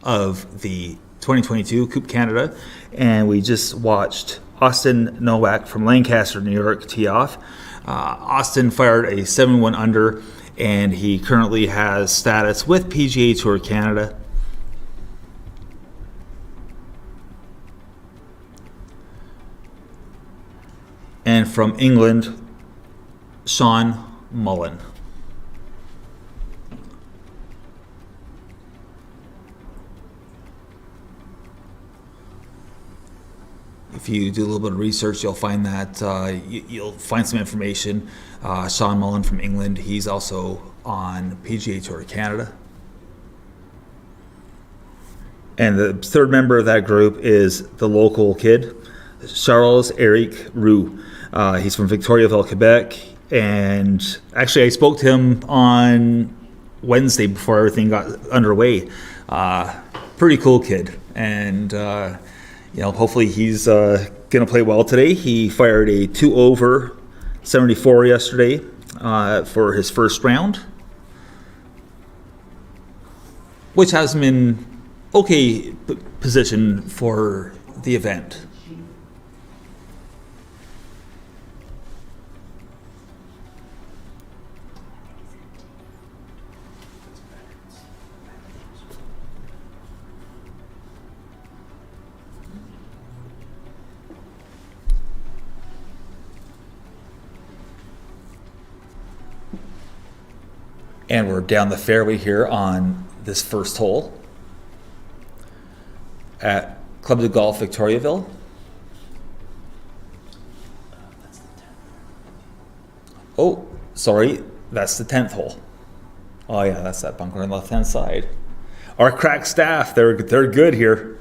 of the 2022 Coupe Canada. And we just watched Austin Nowak from Lancaster, New York, tee off. Austin fired a 7-1 under, and he currently has status with PGA Tour Canada. And from England, Sean Mullen. If you do a little bit of research, you'll find that you'll find some information. Sean Mullen from England, he's also on PGA Tour Canada. And the third member of that group is the local kid, Charles-Eric Roux. He's from Victoriaville, Quebec. And actually, I spoke to him on Wednesday before everything got underway. Pretty cool kid. And, hopefully he's going to play well today. He fired a 2-over 74 yesterday for his first round, which has him in okay position for the event. And we're down the fairway here on this first hole at Club de Golf Victoriaville. Oh, sorry, that's the 10th hole. Oh yeah, that's that bunker on the left-hand side. Our crack staff, they're good here.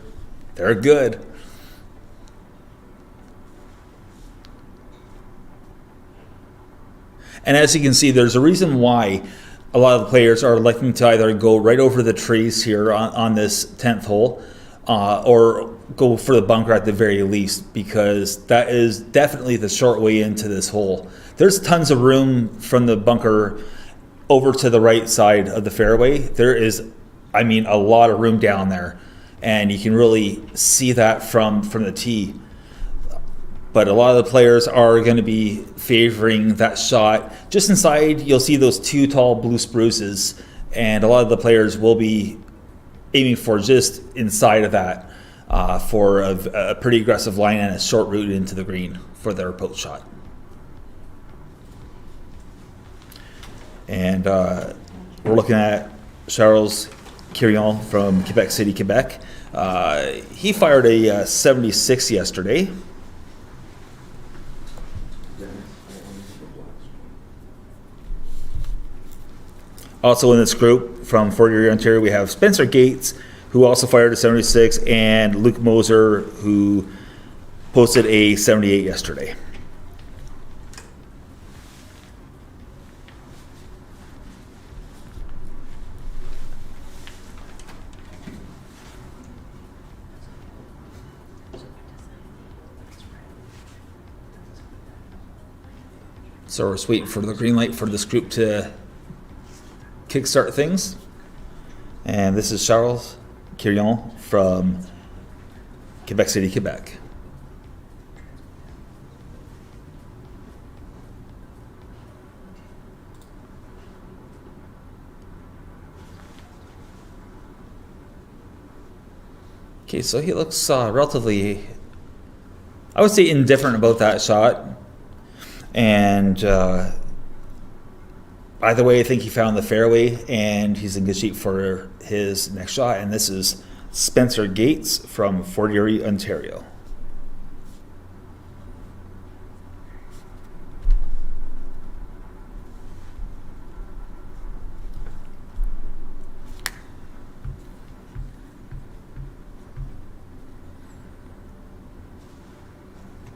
They're good. And as you can see, there's a reason why a lot of the players are electing to either go right over the trees here on this 10th hole or go for the bunker at the very least, because that is definitely the short way into this hole. There's tons of room from the bunker over to the right side of the fairway. There is, a lot of room down there, and you can really see that from the tee. But a lot of the players are going to be favoring that shot. Just inside, you'll see those two tall blue spruces, and a lot of the players will be aiming for just inside of that for a pretty aggressive line and a short route into the green for their approach shot. And we're looking at Charles Quirion from Quebec City, Quebec. He fired a 76 yesterday. Also in this group from Fort Erie, Ontario, we have Spencer Gates, who also fired a 76, and Luke Moser, who posted a 78 yesterday. So we're just waiting for the green light for this group to kickstart things. And this is Charles Quirion from Quebec City, Quebec. Okay, so he looks relatively, I would say, indifferent about that shot. And either way, I think he found the fairway, and he's in good shape for his next shot. And this is Spencer Gates from Fort Erie, Ontario.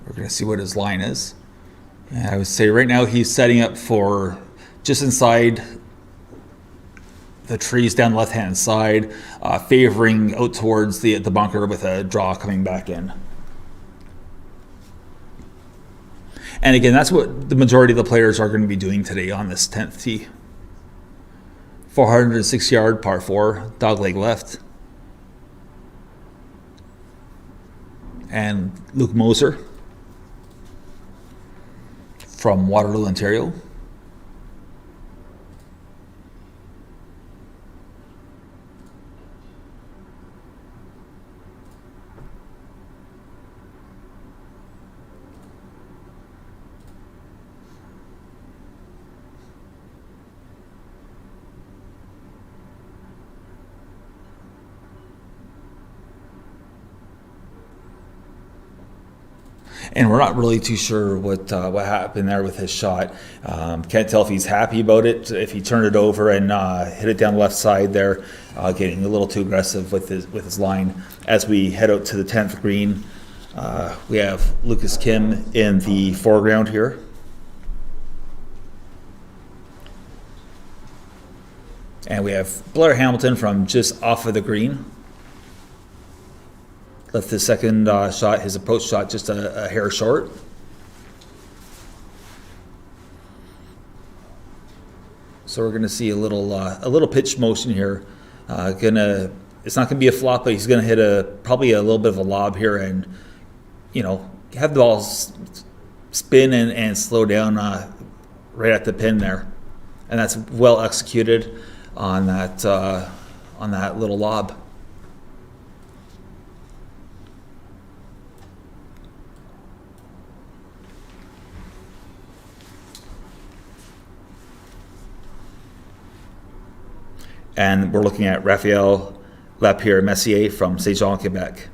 We're going to see what his line is. And I would say right now he's setting up for just inside the trees down the left-hand side, favoring out towards the bunker with a draw coming back in. And again, that's what the majority of the players are going to be doing today on this 10th tee. 406 yard par 4, dogleg left. And Luke Moser from Waterloo, Ontario. And we're not really too sure what happened there with his shot. Can't tell if he's happy about it, if he turned it over and hit it down the left side there, getting a little too aggressive with his line. As we head out to the 10th green, we have Lucas Kim in the foreground here. And we have Blair Hamilton from just off of the green. Left his second shot, his approach shot, just a hair short. So we're going to see a little pitch motion here. It's not going to be a flop, but he's going to hit probably a little bit of a lob here, and have the ball spin and slow down right at the pin there, and that's well executed on that little lob. And we're looking at Raphael Lapierre-Messier from Saint-Jean, Quebec.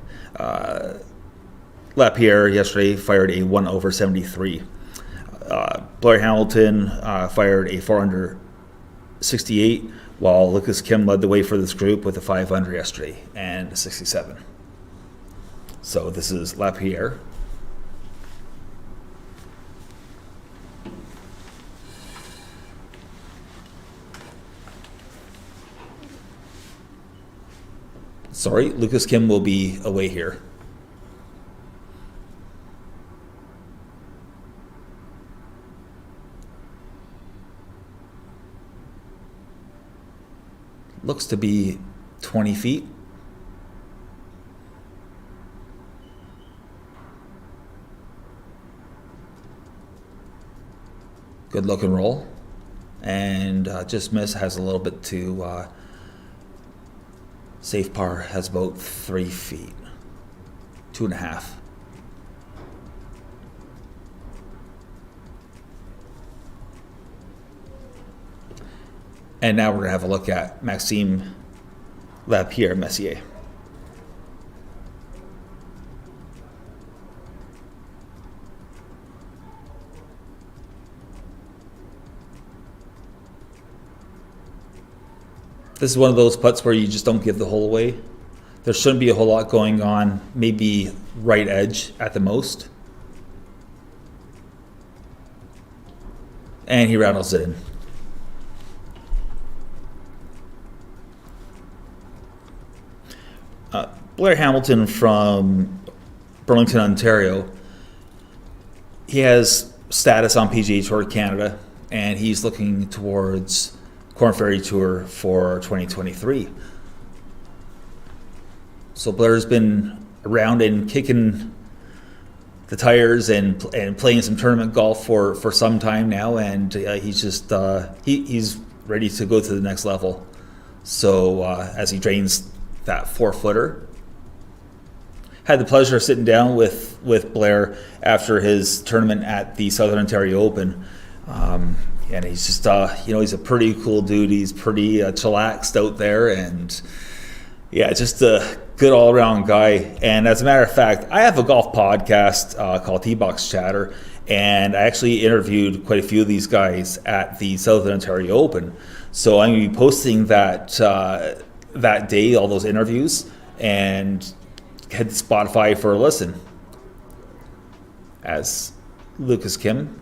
Lapierre yesterday fired a 1 over 73. Blair Hamilton fired a 4 under 68, while Lucas Kim led the way for this group with a 5 under yesterday and a 67. So this is Lapierre. Sorry, Lucas Kim will be away here. Looks to be 20 feet. Good look and roll. And just miss, has a little bit to safe par, has about 3 feet, 2.5. And now we're going to have a look at Maxime Lapierre-Messier. This is one of those putts where you just don't give the hole away. There shouldn't be a whole lot going on, maybe right edge at the most. And he rattles it in. Blair Hamilton from Burlington, Ontario. He has status on PGA Tour Canada, and he's looking towards Corn Ferry Tour for 2023. So Blair's been around and kicking the tires and playing some tournament golf for some time now, and he's just he's ready to go to the next level. So as he drains that 4-footer. Had the pleasure of sitting down with Blair after his tournament at the Southern Ontario Open. And he's just, he's a pretty cool dude. He's pretty chillaxed out there, and yeah, just a good all-around guy. And as a matter of fact, I have a golf podcast called T-Box Chatter, and I actually interviewed quite a few of these guys at the Southern Ontario Open. So I'm going to be posting that day, all those interviews, and head to Spotify for a listen. As Lucas Kim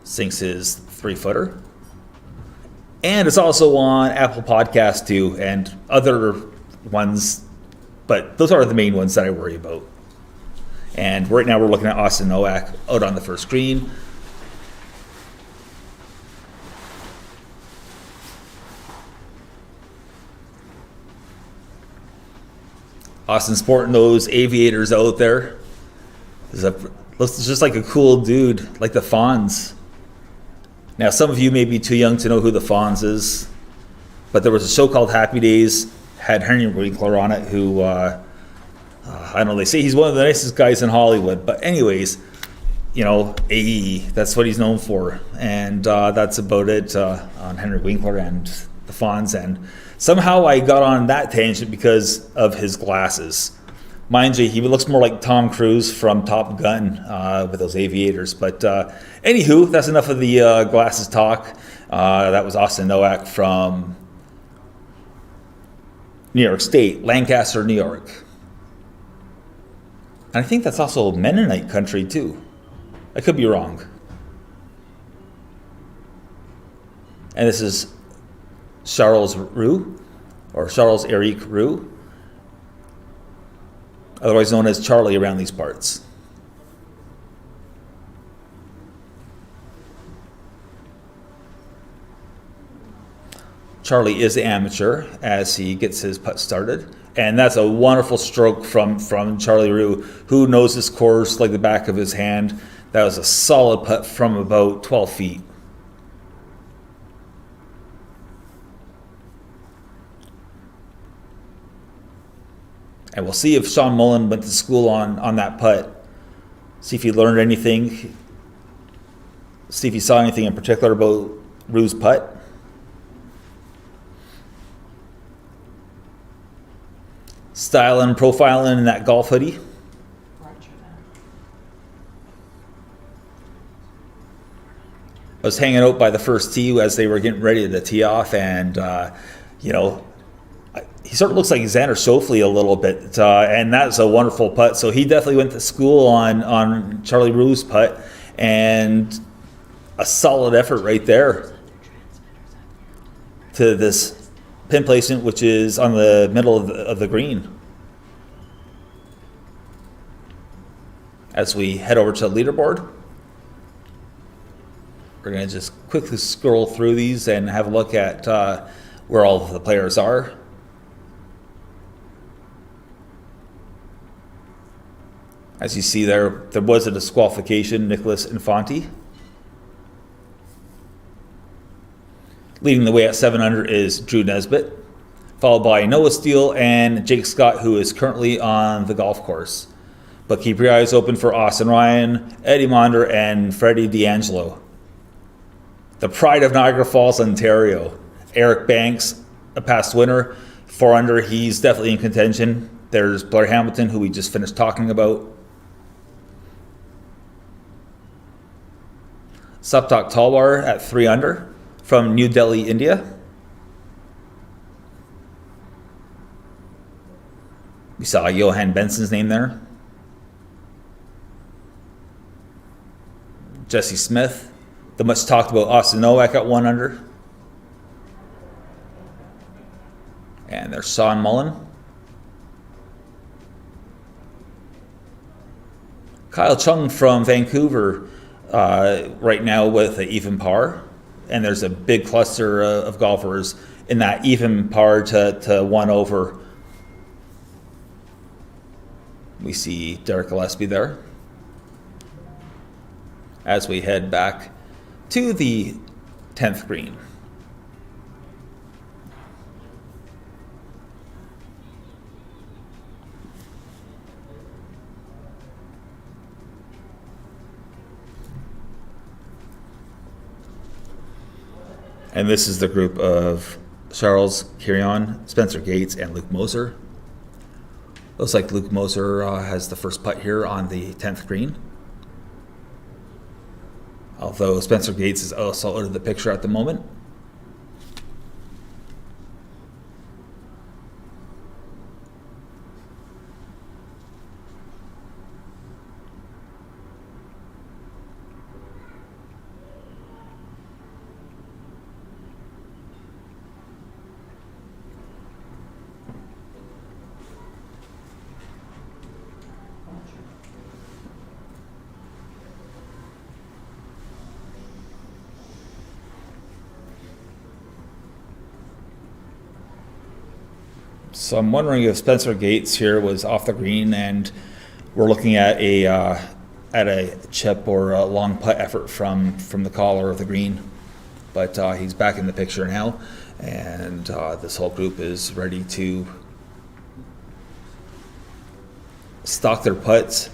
sinks his 3-footer. And it's also on Apple Podcasts too, and other ones, but those are the main ones that I worry about. And right now we're looking at Austin Nowak out on the first green. Austin sporting those aviators out there. Looks just like a cool dude, like the Fonz. Now, some of you may be too young to know who the Fonz is, but there was a show called Happy Days, had Henry Winkler on it, who, I don't know, they say he's one of the nicest guys in Hollywood. But anyways, you know, AE, that's what he's known for. And that's about it on Henry Winkler and the Fonz. And somehow I got on that tangent because of his glasses. Mind you, he looks more like Tom Cruise from Top Gun with those aviators. But anywho, that's enough of the glasses talk. That was Austin Nowak from New York State, Lancaster, New York. And I think that's also Mennonite country too. I could be wrong. And this is Charles Roux, or Charles Eric Roux, otherwise known as Charlie around these parts. Charlie is the amateur as he gets his putt started. And that's a wonderful stroke from Charlie Roux, who knows this course like the back of his hand. That was a solid putt from about 12 feet. And we'll see if Sean Mullen went to school on that putt. See if he learned anything. See if he saw anything in particular about Roux's putt. Styling and profiling in that golf hoodie. I was hanging out by the first tee as they were getting ready to tee off, and you know, he sort of looks like Xander Schauffele a little bit, and that's a wonderful putt. So he definitely went to school on Charlie Roux's putt, and a solid effort right there to this pin placement, which is on the middle of the green. As we head over to the leaderboard, we're going to just quickly scroll through these and have a look at where all of the players are. As you see there was a disqualification, Nicholas Infante. Leading the way at 7 under is Drew Nesbitt, followed by Noah Steele and Jake Scott, who is currently on the golf course. But keep your eyes open for Austin Ryan, Eddie Monder, and Freddie D'Angelo. The pride of Niagara Falls, Ontario. Eric Banks, a past winner, 4 under. He's definitely in contention. There's Blair Hamilton, who we just finished talking about. Saptak Talwar at 3 under from New Delhi, India. We saw Johan Benson's name there. Jesse Smith, the much talked about Austin Nowak at 1 under. And there's Sean Mullen. Kyle Chung from Vancouver right now with an even par. And there's a big cluster of golfers in that even par to 1 over. We see Derek Gillespie there. As we head back to the 10th green. And this is the group of Charles Kirion, Spencer Gates, and Luke Moser. Looks like Luke Moser has the first putt here on the 10th green. Although Spencer Gates is also out of the picture at the moment. So I'm wondering if Spencer Gates here was off the green and we're looking at a chip or a long putt effort from the caller of the green. But he's back in the picture now, and this whole group is ready to stalk their putts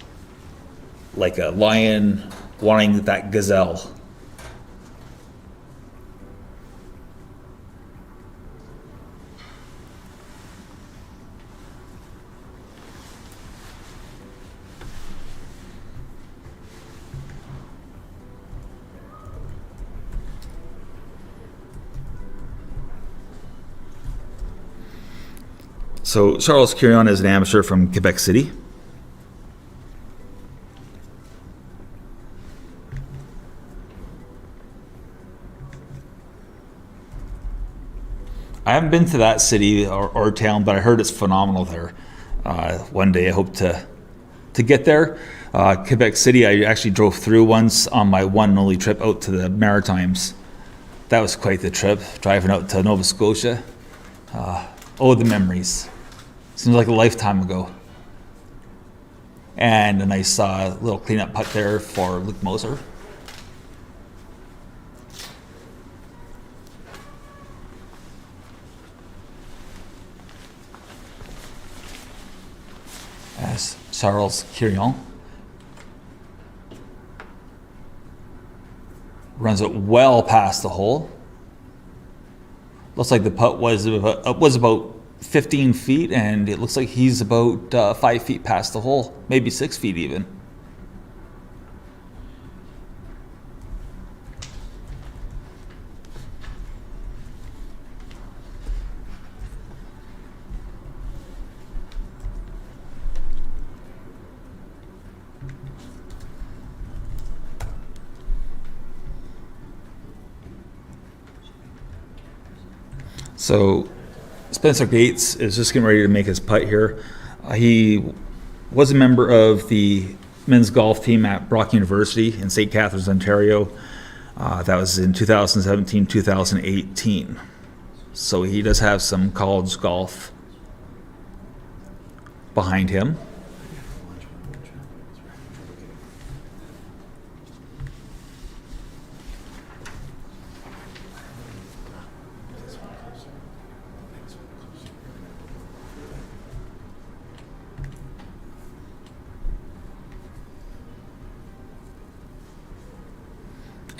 like a lion wanting that gazelle. So Charles Quirion is an amateur from Quebec City. I haven't been to that city or town, but I heard it's phenomenal there. One day I hope to get there. Quebec City, I actually drove through once on my one and only trip out to the Maritimes. That was quite the trip, driving out to Nova Scotia. The memories. Seems like a lifetime ago. And a nice little cleanup putt there for Luke Moser. As Charles Quirion runs it well past the hole. Looks like the putt was about 15 feet, and it looks like he's about 5 feet past the hole, maybe 6 feet even. So Spencer Gates is just getting ready to make his putt here. He was a member of the men's golf team at Brock University in St. Catharines, Ontario. That was in 2017, 2018. So he does have some college golf behind him.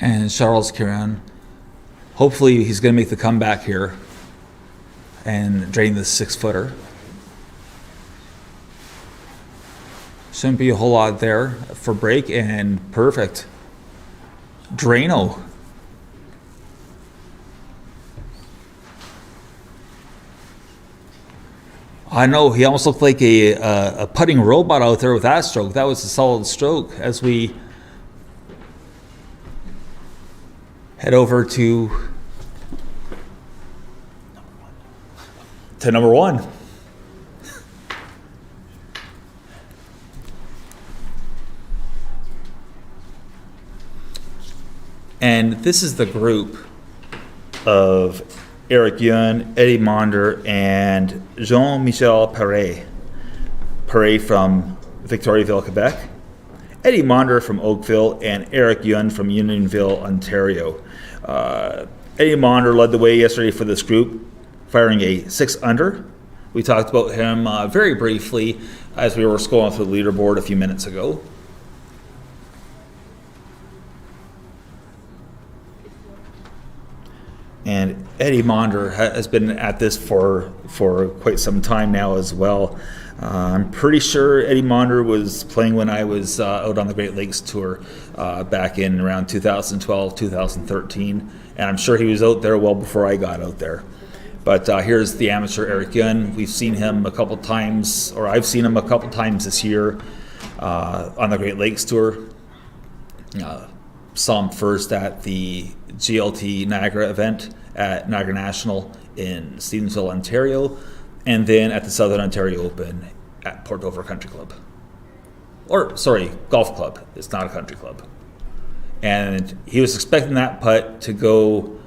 And Charles Quirion, hopefully he's going to make the comeback here and drain this 6-footer. Shouldn't be a whole lot there for break, and perfect. Drano. I know, he almost looked like a putting robot out there with that stroke. That was a solid stroke as we head over to number one. And this is the group of Eric Yun, Eddie Monder, and Jean-Michel Perret. Perret from Victoriaville, Quebec. Eddie Monder from Oakville, and Eric Yun from Unionville, Ontario. Eddie Monder led the way yesterday for this group, firing a 6 under. We talked about him very briefly as we were scrolling through the leaderboard a few minutes ago. And Eddie Monder has been at this for quite some time now as well. I'm pretty sure Eddie Monder was playing when I was out on the Great Lakes Tour back in around 2012, 2013. And I'm sure he was out there well before I got out there. But here's the amateur Eric Yun. We've seen him a couple times, or I've seen him a couple times this year on the Great Lakes Tour. Saw him first at the GLT Niagara event at Niagara National in Stevensville, Ontario, and then at the Southern Ontario Open at Port Dover Country Club. Golf Club. It's not a country club. And he was expecting that putt to go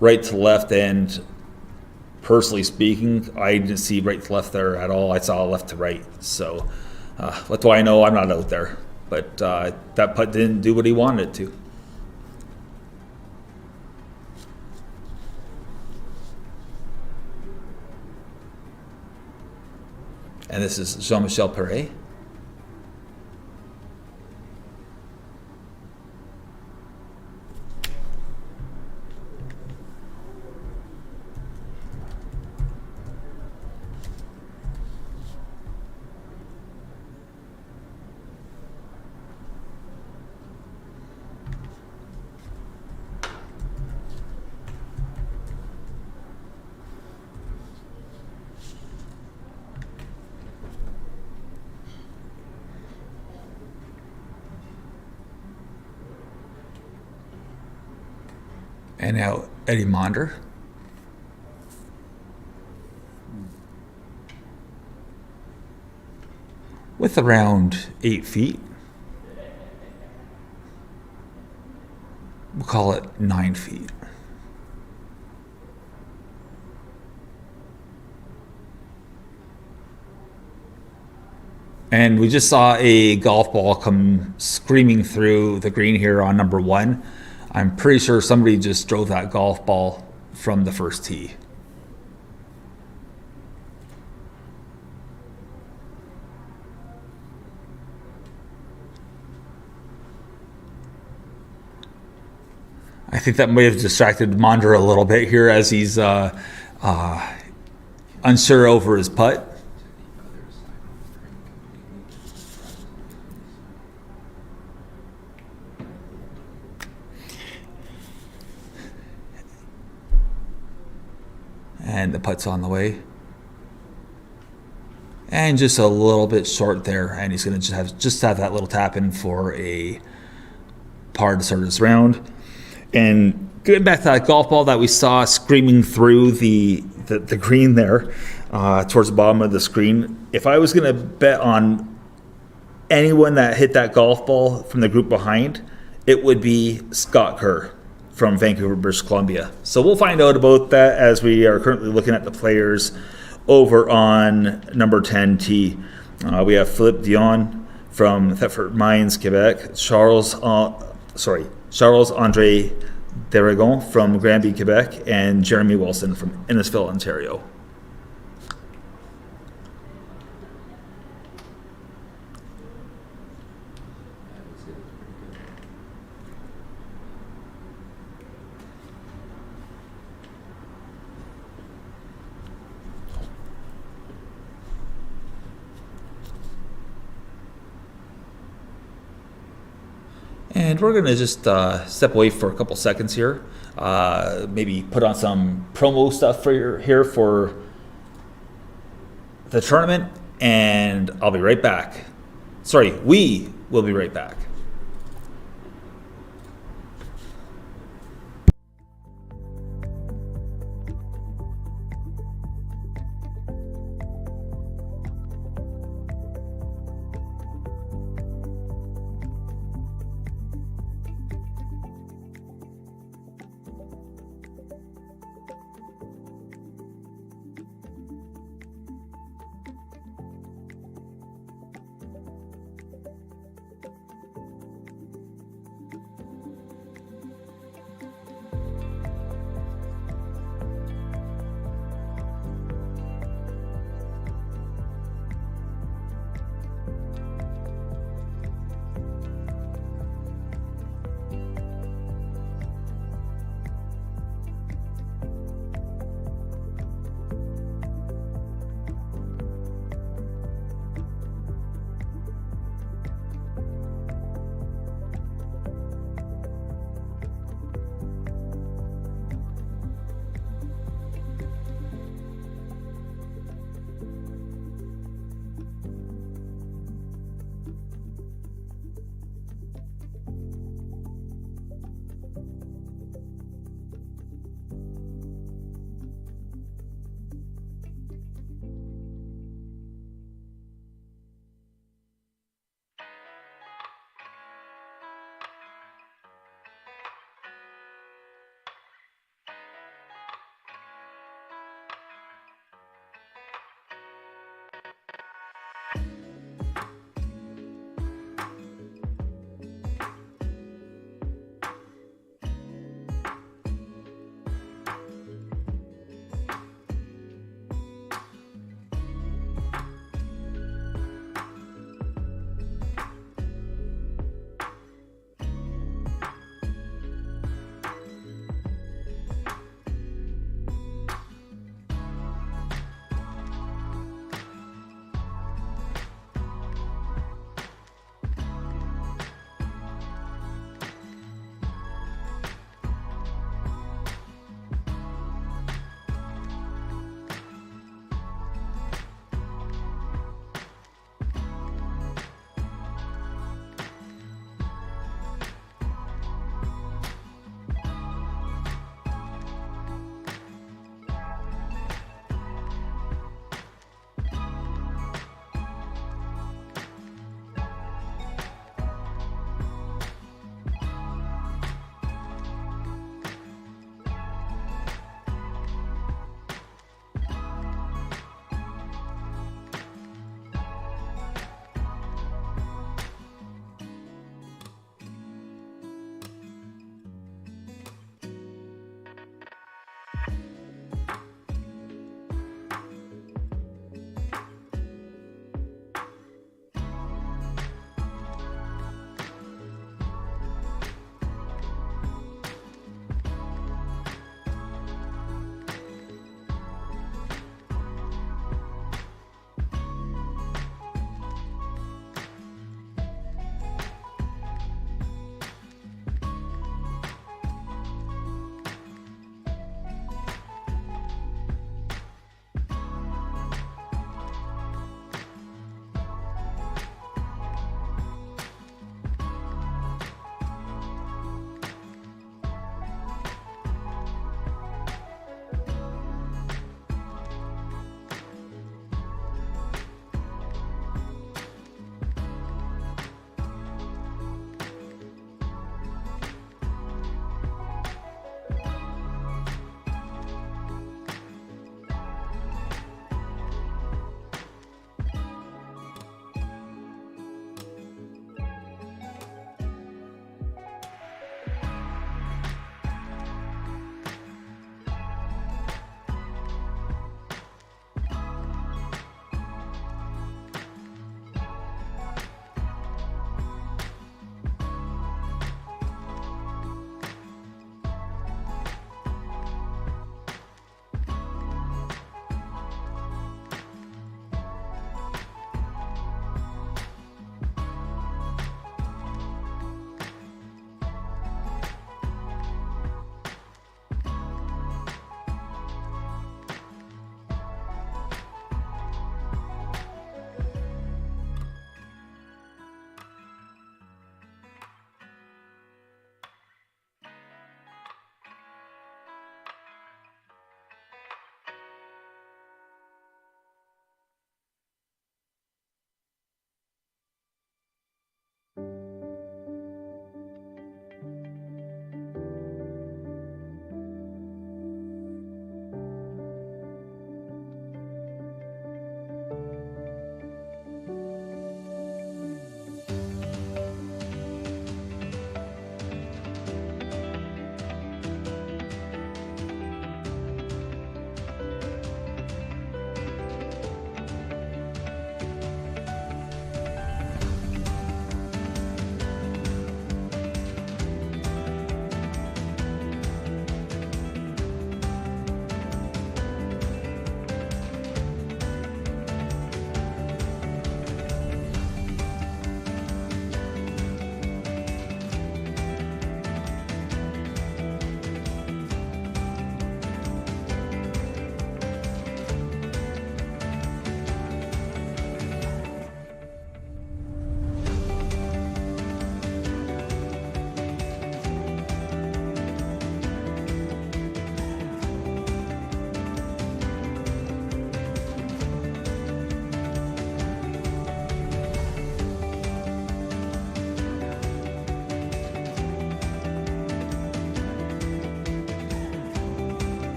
right to left and personally speaking, I didn't see right to left there at all. I saw left to right. So what do I know? I'm not out there. But that putt didn't do what he wanted it to. And this is Jean-Michel Perret. And now Eddie Monder. With around 8 feet. We'll call it 9 feet. And we just saw a golf ball come screaming through the green here on number 1. I'm pretty sure somebody just drove that golf ball from the first tee. I think that may have distracted Monder a little bit here as he's unsure over his putt. And the putt's on the way. And just a little bit short there. And he's going to just have that little tap in for a par to start this round. And getting back to that golf ball that we saw screaming through the green there towards the bottom of the screen. If I was going to bet on anyone that hit that golf ball from the group behind, it would be Scott Kerr from Vancouver, British Columbia. So we'll find out about that as we are currently looking at the players over on number 10 tee. We have Philippe Dion from Thetford Mines, Quebec. Charles-Andre Deragon from Granby, Quebec. And Jeremy Wilson from Innisfil, Ontario. And we're going to just step away for a couple seconds here. Maybe put on some promo stuff here for the tournament. And I'll be right back. Sorry, we will be right back.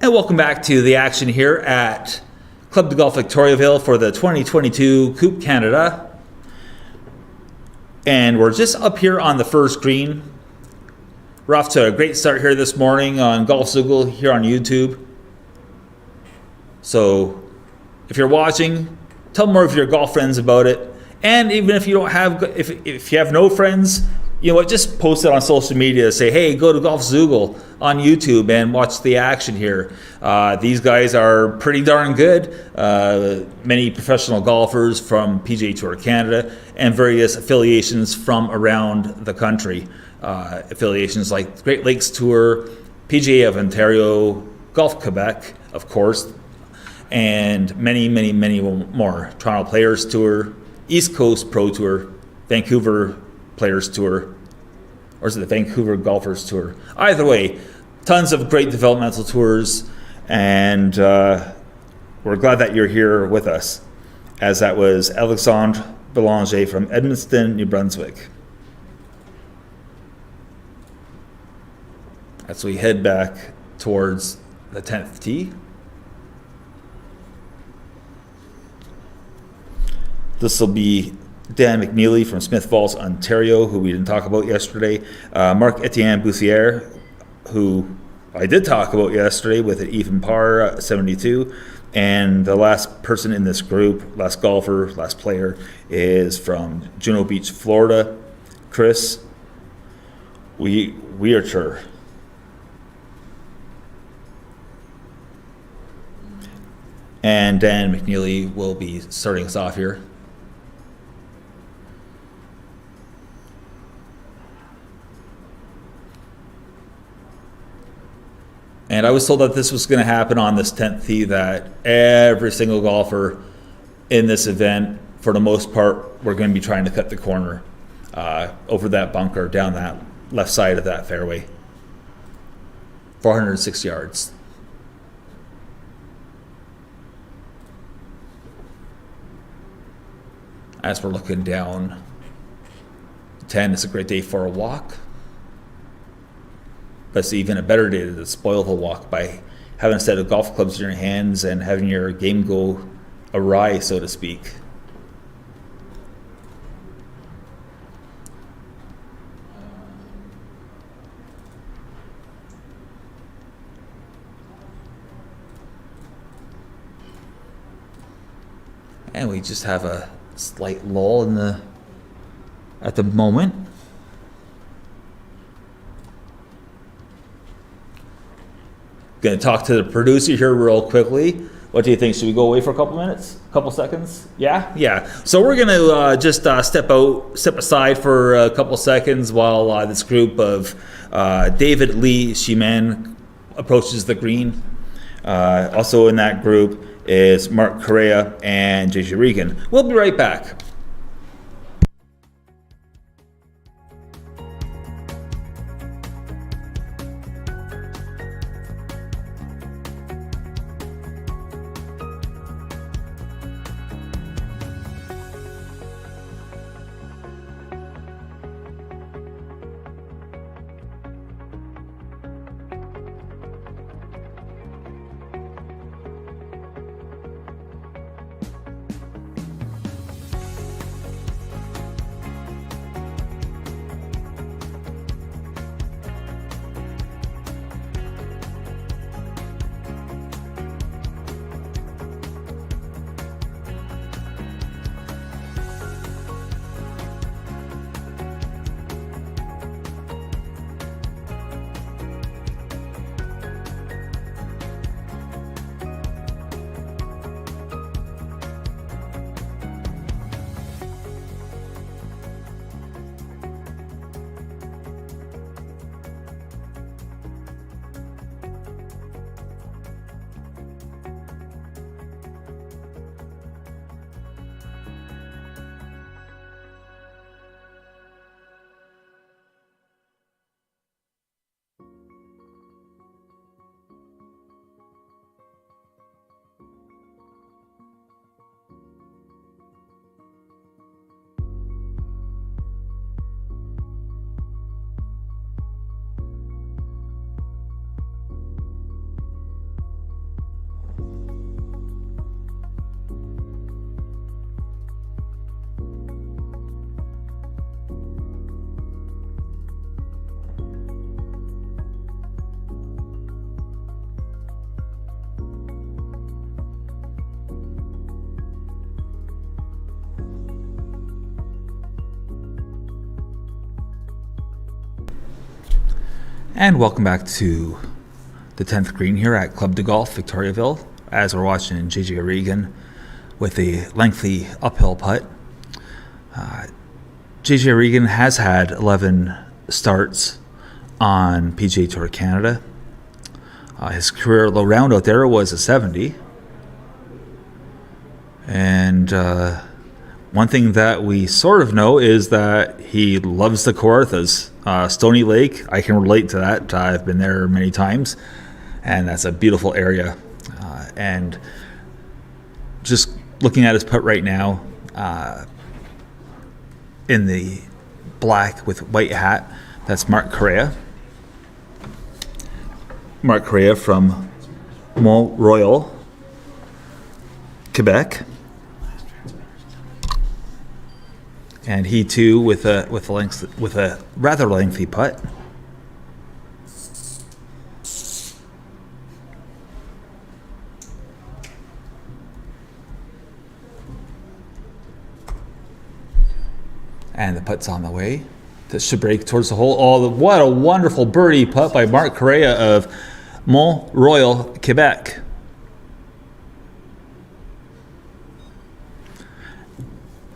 And welcome back to the action here at Club de Golf Victoriaville for the 2022 Coupe Canada. And we're just up here on the first green. We're off to a great start here this morning on Golfzoogle here on YouTube. So if you're watching, tell more of your golf friends about it. And even if you don't have, if you have no friends, you know what, just post it on social media. Say, hey, go to Golfzoogle on YouTube and watch the action here. These guys are pretty darn good. Many professional golfers from PGA Tour Canada and various affiliations from around the country. Affiliations like Great Lakes Tour, PGA of Ontario, Golf Quebec, of course, and many, many, many more. Toronto Players Tour, East Coast Pro Tour, Vancouver Players Tour, or is it the Vancouver Golfers Tour? Either way, tons of great developmental tours, and we're glad that you're here with us, as that was Alexandre Belanger from Edmundston, New Brunswick. As we head back towards the 10th tee. This will be Dan McNeely from Smith Falls, Ontario, who we didn't talk about yesterday. Marc-Etienne Boussière, who I did talk about yesterday with an even par 72. And the last person in this group, last golfer, last player, is from Juno Beach, Florida, Chris Weircher. And Dan McNeely will be starting us off here. And I was told that this was going to happen on this 10th tee, that every single golfer in this event, for the most part, we're going to be trying to cut the corner over that bunker, down that left side of that fairway. 406 yards. As we're looking down 10, it's a great day for a walk. But it's even a better day to spoil the walk by having a set of golf clubs in your hands and having your game go awry, so to speak. And we just have a slight lull at the moment. Going to talk to the producer here real quickly. What do you think? Should we go away for a couple minutes? A couple seconds? Yeah. So we're going to just step aside for a couple seconds while this group of David Lee Shiman approaches the green. Also in that group is Mark Correa and JJ Regan. We'll be right back. And welcome back to the 10th green here at Club de Golf, Victoriaville, as we're watching J.J. Regan with a lengthy uphill putt. J.J. Regan has had 11 starts on PGA Tour Canada. His career low round out there was a 70. And one thing that we sort of know is that he loves the Kawarthas. Stony Lake, I can relate to that. I've been there many times, and that's a beautiful area. And just looking at his putt right now, in the black with white hat, that's Marc Correa. Marc Correa from Mont Royal, Quebec. And he too with a rather lengthy putt. And the putt's on the way. This should break towards the hole. Oh, what a wonderful birdie putt by Marc Correa of Mont Royal, Quebec.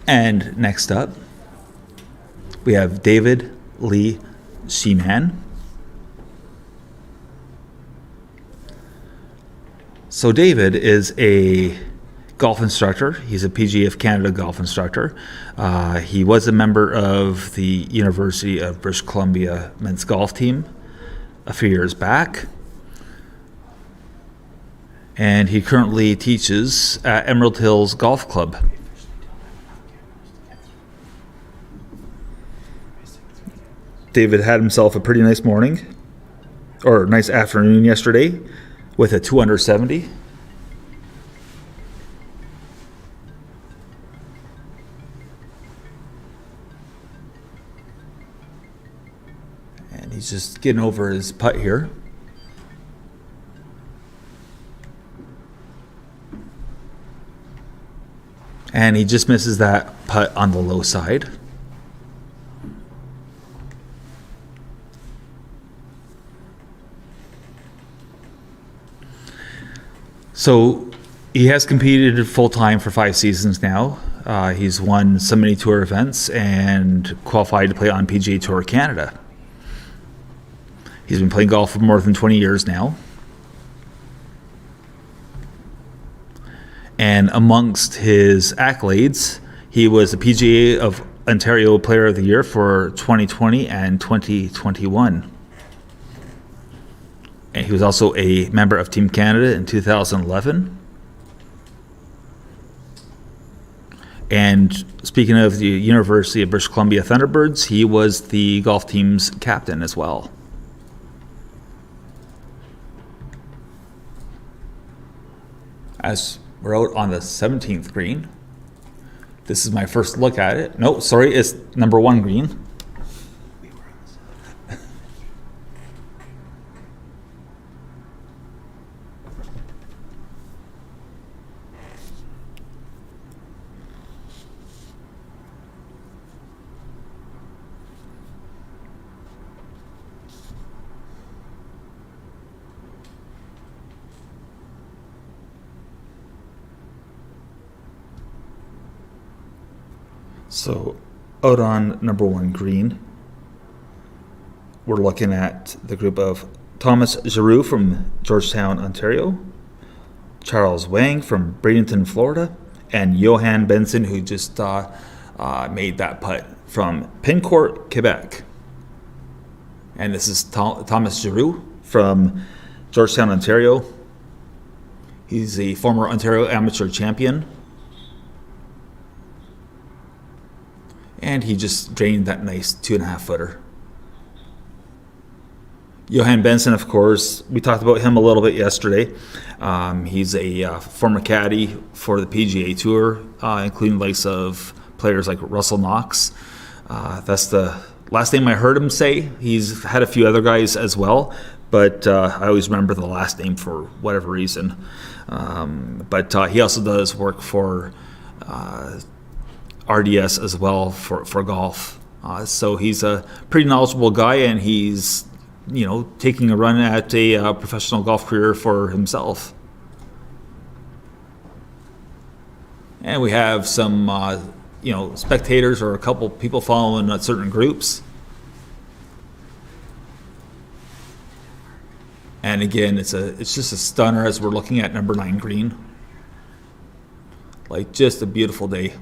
And next up, we have David Lee Sheeman. So David is a golf instructor. He's a PGA of Canada golf instructor. He was a member of the University of British Columbia men's golf team a few years back. And he currently teaches at Emerald Hills Golf Club. David had himself a pretty nice morning, or nice afternoon yesterday, with a 2 under 70. And he's just getting over his putt here. And he just misses that putt on the low side. So he has competed full-time for 5 seasons now. He's won so many tour events and qualified to play on PGA Tour Canada. He's been playing golf for more than 20 years now. And amongst his accolades, he was the PGA of Ontario Player of the Year for 2020 and 2021. And he was also a member of Team Canada in 2011. And speaking of the University of British Columbia Thunderbirds, he was the golf team's captain as well. As we're out on the 17th green, this is my first look at it. No, sorry, it's number 1 green. So out on number 1 green, we're looking at the group of Thomas Giroux from Georgetown, Ontario, Charles Wang from Bradenton, Florida, and Johan Benson, who just made that putt from Pincourt, Quebec. And this is Thomas Giroux from Georgetown, Ontario. He's a former Ontario amateur champion. And he just drained that nice 2.5 footer. Johan Benson, of course, we talked about him a little bit yesterday. He's a former caddy for the PGA Tour, including the likes of players like Russell Knox. That's the last name I heard him say. He's had a few other guys as well, but I always remember the last name for whatever reason. But he also does work for RDS as well for golf. So he's a pretty knowledgeable guy, and he's taking a run at a professional golf career for himself. And we have some, spectators or a couple people following certain groups. And again, it's just a stunner as we're looking at number 9 green. Like, just a beautiful day.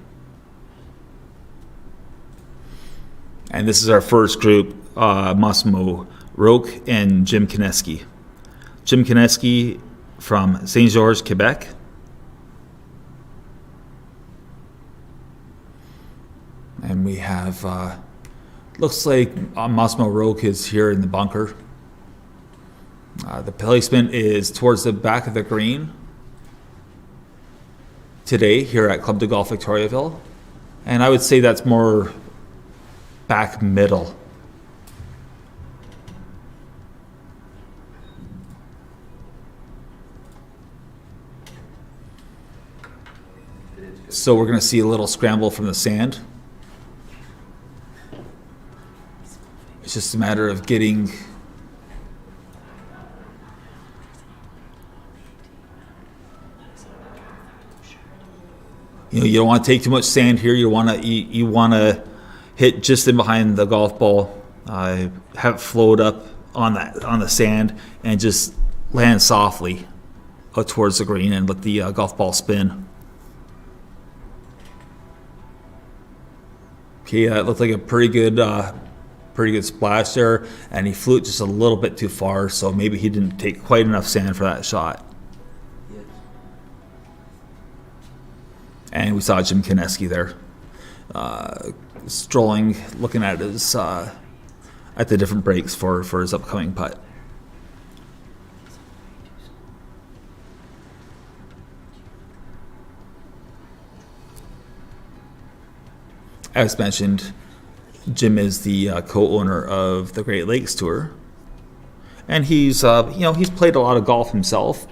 And this is our first group, Massimo Roque and Jim Kineski. Jim Kineski from St. Georges, Quebec. And we have, looks like Massimo Roque is here in the bunker. The placement is towards the back of the green today here at Club de Golf Victoriaville. And I would say that's more back middle. So we're going to see a little scramble from the sand. It's just a matter of getting you don't want to take too much sand here. You want to hit just in behind the golf ball, have it float up on the sand, and just land softly out towards the green and let the golf ball spin. Okay, that looked like a pretty good splash there, and he flew it just a little bit too far, so maybe he didn't take quite enough sand for that shot. And we saw Jim Kineski there, strolling, looking at his at the different breaks for his upcoming putt. As mentioned, Jim is the co-owner of the Great Lakes Tour, and he's played a lot of golf himself.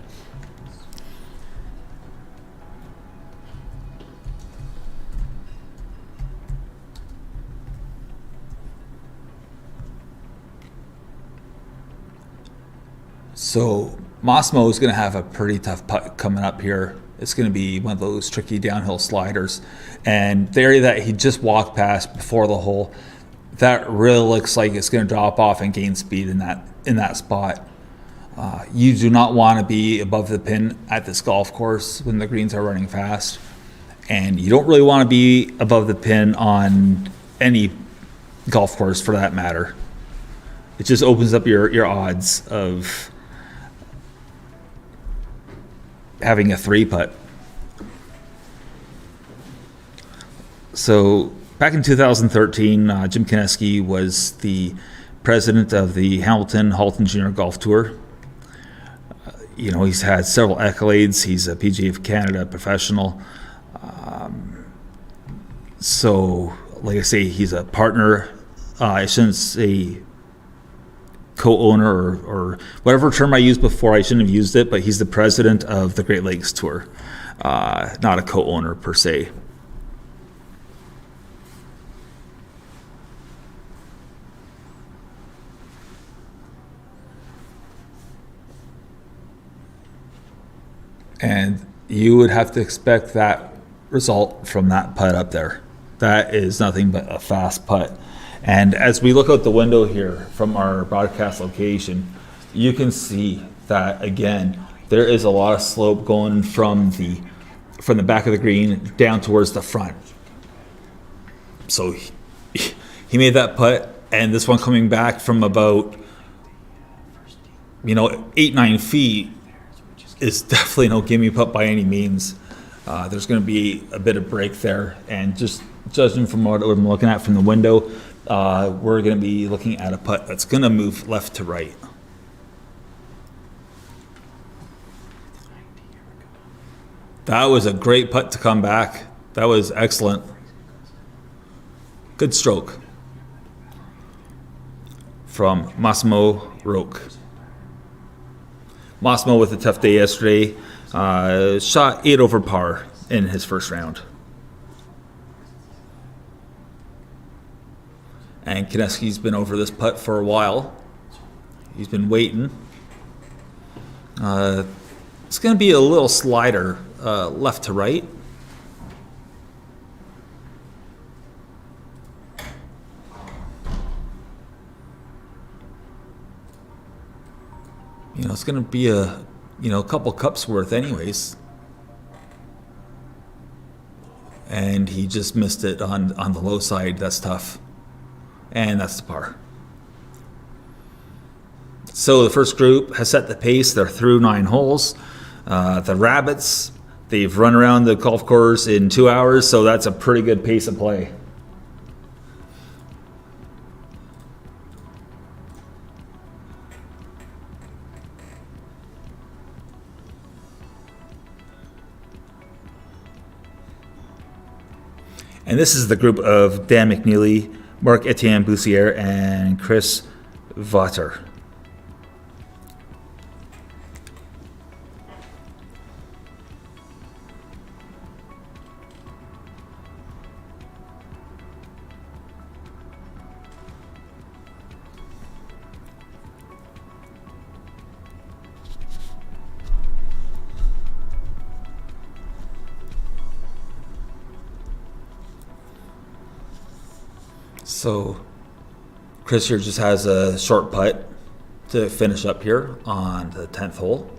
So Massimo is going to have a pretty tough putt coming up here. It's going to be one of those tricky downhill sliders. And the area that he just walked past before the hole, that really looks like it's going to drop off and gain speed in that spot. You do not want to be above the pin at this golf course when the greens are running fast. And you don't really want to be above the pin on any golf course for that matter. It just opens up your odds of having a 3-putt. So back in 2013, Jim Kineski was the president of the Hamilton Halton Junior Golf Tour. He's had several accolades. He's a PGA of Canada professional. So, like I say, he's a partner. I shouldn't say co-owner or whatever term I used before. I shouldn't have used it, but he's the president of the Great Lakes Tour, not a co-owner per se. And you would have to expect that result from that putt up there. That is nothing but a fast putt. And as we look out the window here from our broadcast location, you can see that, again, there is a lot of slope going from the back of the green down towards the front. So he made that putt, and this one coming back from about 8-9 feet is definitely no gimme putt by any means. There's going to be a bit of break there, and just judging from what I'm looking at from the window, we're going to be looking at a putt that's going to move left to right. That was a great putt to come back. That was excellent. Good stroke from Massimo Roque. Massimo with a tough day yesterday. Shot 8 over par in his first round. And Kineski's been over this putt for a while. He's been waiting. It's going to be a little slider left to right. You know, it's going to be a couple cups worth anyways. And he just missed it on the low side. That's tough. And that's the par. So the first group has set the pace. They're through 9 holes. The Rabbits, they've run around the golf course in 2 hours, so that's a pretty good pace of play. And this is the group of Dan McNeely, Marc-Etienne Boussier, and Chris Vater. So Chris here just has a short putt to finish up here on the 10th hole.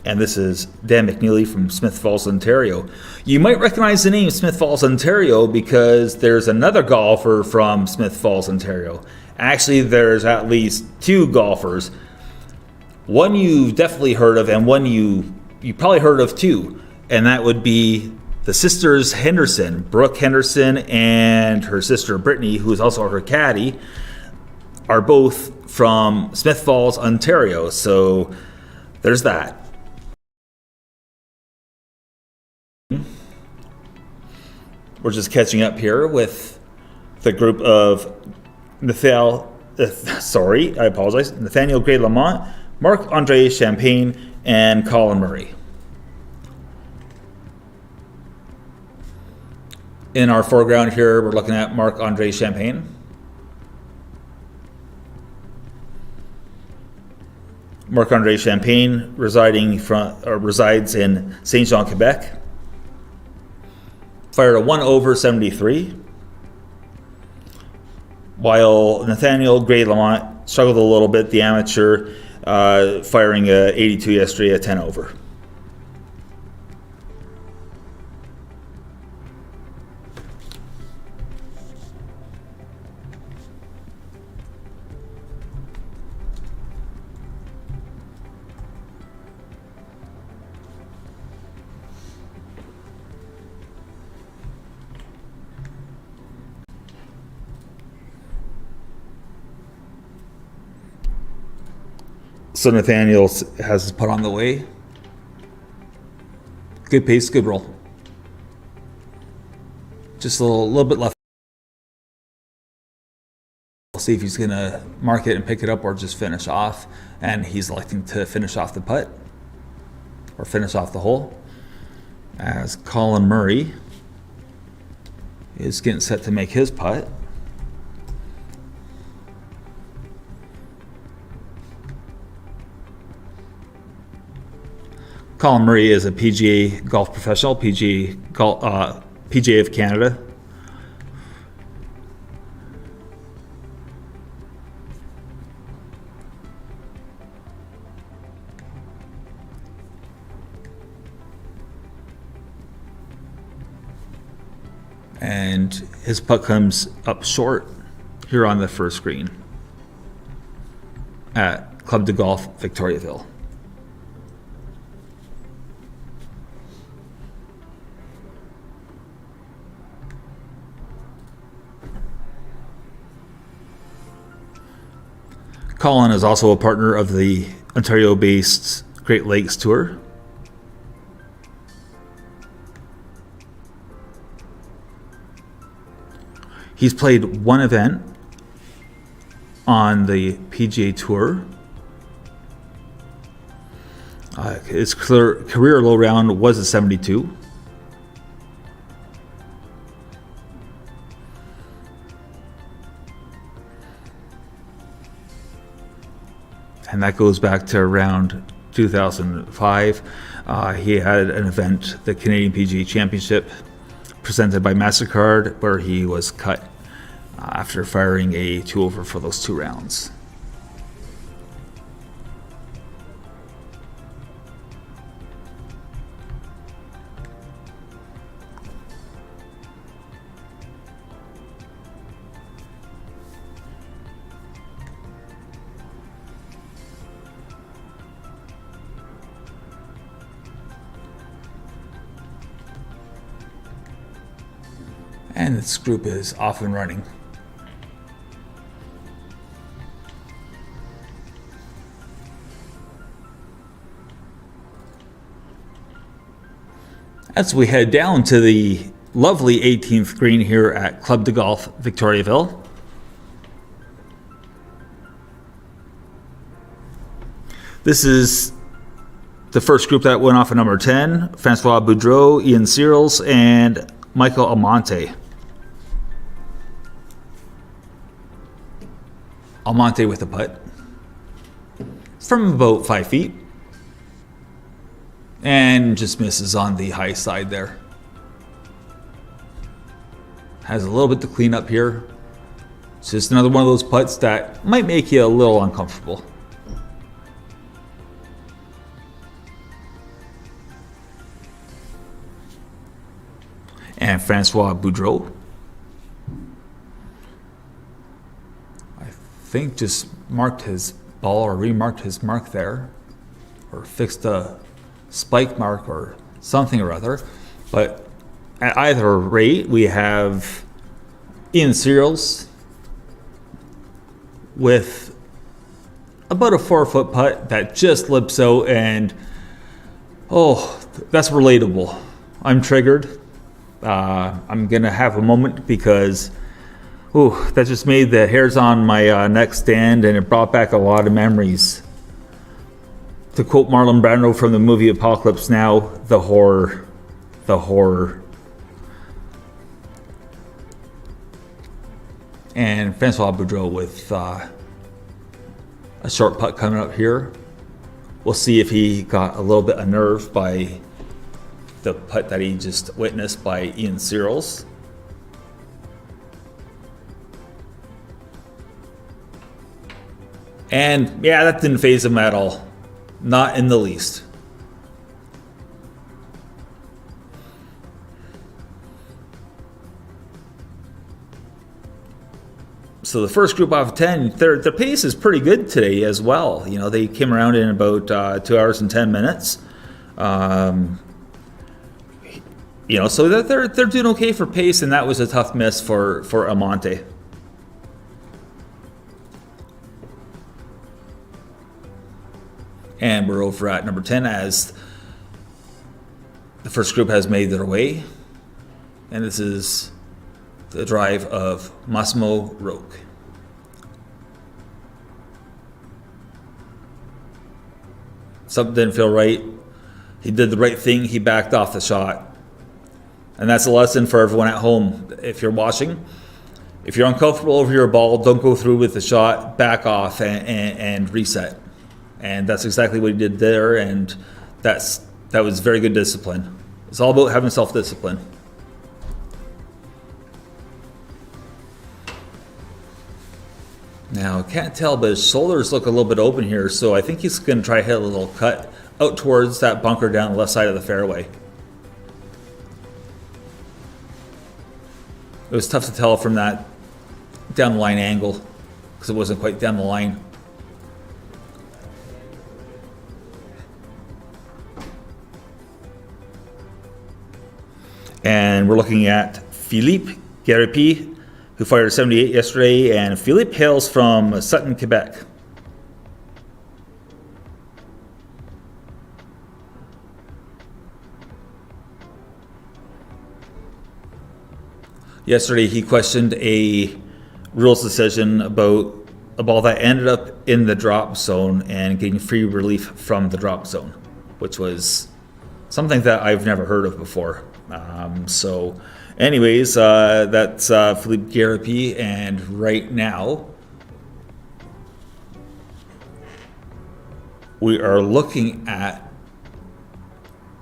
And this is Dan McNeely from Smith Falls, Ontario. You might recognize the name Smith Falls, Ontario, because there's another golfer from Smith Falls, Ontario. Actually, there's at least 2 golfers. One you've definitely heard of, and one you probably heard of too, and that would be the sisters Henderson, Brooke Henderson and her sister Brittany, who is also her caddy, are both from Smith Falls, Ontario. So there's that. We're just catching up here with the group of Nathaniel Gray Lamont, Marc-Andre Champagne, and Colin Murray. In our foreground here, we're looking at Marc-Andre Champagne. Marc-Andre Champagne resides in Saint Jean, Quebec. Fired a 1 over 73, while Nathaniel Gray Lamont struggled a little bit, the amateur, firing a 82 yesterday, a 10 over. So Nathaniel has his putt on the way. Good pace, good roll. Just a little bit left. We'll see if he's going to mark it and pick it up or just finish off. And he's electing to finish off the putt or finish off the hole. As Colin Murray is getting set to make his putt. Colin Murray is a PGA golf professional, PGA of Canada. And his putt comes up short here on the first green at Club de Golf Victoriaville. Colin is also a partner of the Ontario-based Great Lakes Tour. He's played one event on the PGA Tour. His career low round was a 72. and that goes back to around 2005. He had an event, the Canadian PGA Championship, presented by MasterCard, where he was cut after firing a 2-over for those 2 rounds. And this group is off and running. As we head down to the lovely 18th green here at Club de Golf Victoriaville. This is the first group that went off at number 10, Francois Boudreau, Ian Searles, and Michael Almonte. Almonte with a putt from about 5 feet and just misses on the high side there. Has a little bit to clean up here. It's just another one of those putts that might make you a little uncomfortable. And Francois Boudreau, I think, just marked his ball or remarked his mark there, or fixed a spike mark or something or other. But at either rate, we have Ian Searles with about a 4-foot putt that just lips out, and oh, that's relatable. I'm triggered. I'm gonna have a moment because that just made the hairs on my neck stand, and it brought back a lot of memories. To quote Marlon Brando from the movie Apocalypse Now, the horror. And Francois Boudreau with a short putt coming up here. We'll see if he got a little bit unnerved by the putt that he just witnessed by Ian Searles. And yeah, that didn't faze him at all. Not in the least. So the first group off of 10, their pace is pretty good today as well. You know, they came around in about 2 hours and 10 minutes. You know, so they're doing okay for pace, and that was a tough miss for Almonte. And we're over at number 10 as the first group has made their way. And this is the drive of Massimo Roque. Something didn't feel right. He did the right thing. He backed off the shot. And that's a lesson for everyone at home. If you're watching, if you're uncomfortable over your ball, don't go through with the shot. Back off and reset. And that's exactly what he did there. And that was very good discipline. It's all about having self-discipline. Now, I can't tell, but his shoulders look a little bit open here, so I think he's going to try to hit a little cut out towards that bunker down the left side of the fairway. It was tough to tell from that down the line angle because it wasn't quite down the line. And we're looking at Philippe Garipi, who fired a 78 yesterday, and Philippe hails from Sutton, Quebec. Yesterday, he questioned a rules decision about a ball that ended up in the drop zone and getting free relief from the drop zone, which was something that I've never heard of before. So anyways, that's Philippe Garipi, and right now we are looking at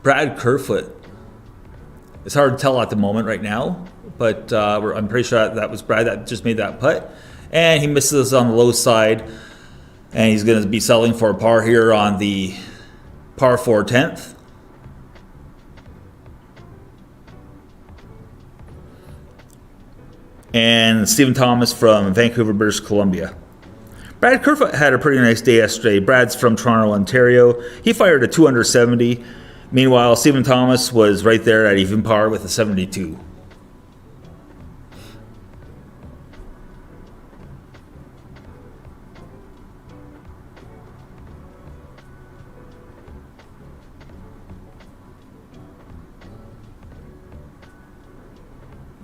Brad Kerfoot. It's hard to tell at the moment right now, but I'm pretty sure that was Brad that just made that putt. And he misses on the low side, and he's going to be settling for a par here on the par 4 10th. And Stephen Thomas from Vancouver, British Columbia. Brad Kerfoot had a pretty nice day yesterday. Brad's from Toronto, Ontario. He fired a 2 under 70. Meanwhile, Stephen Thomas was right there at even par with a 72.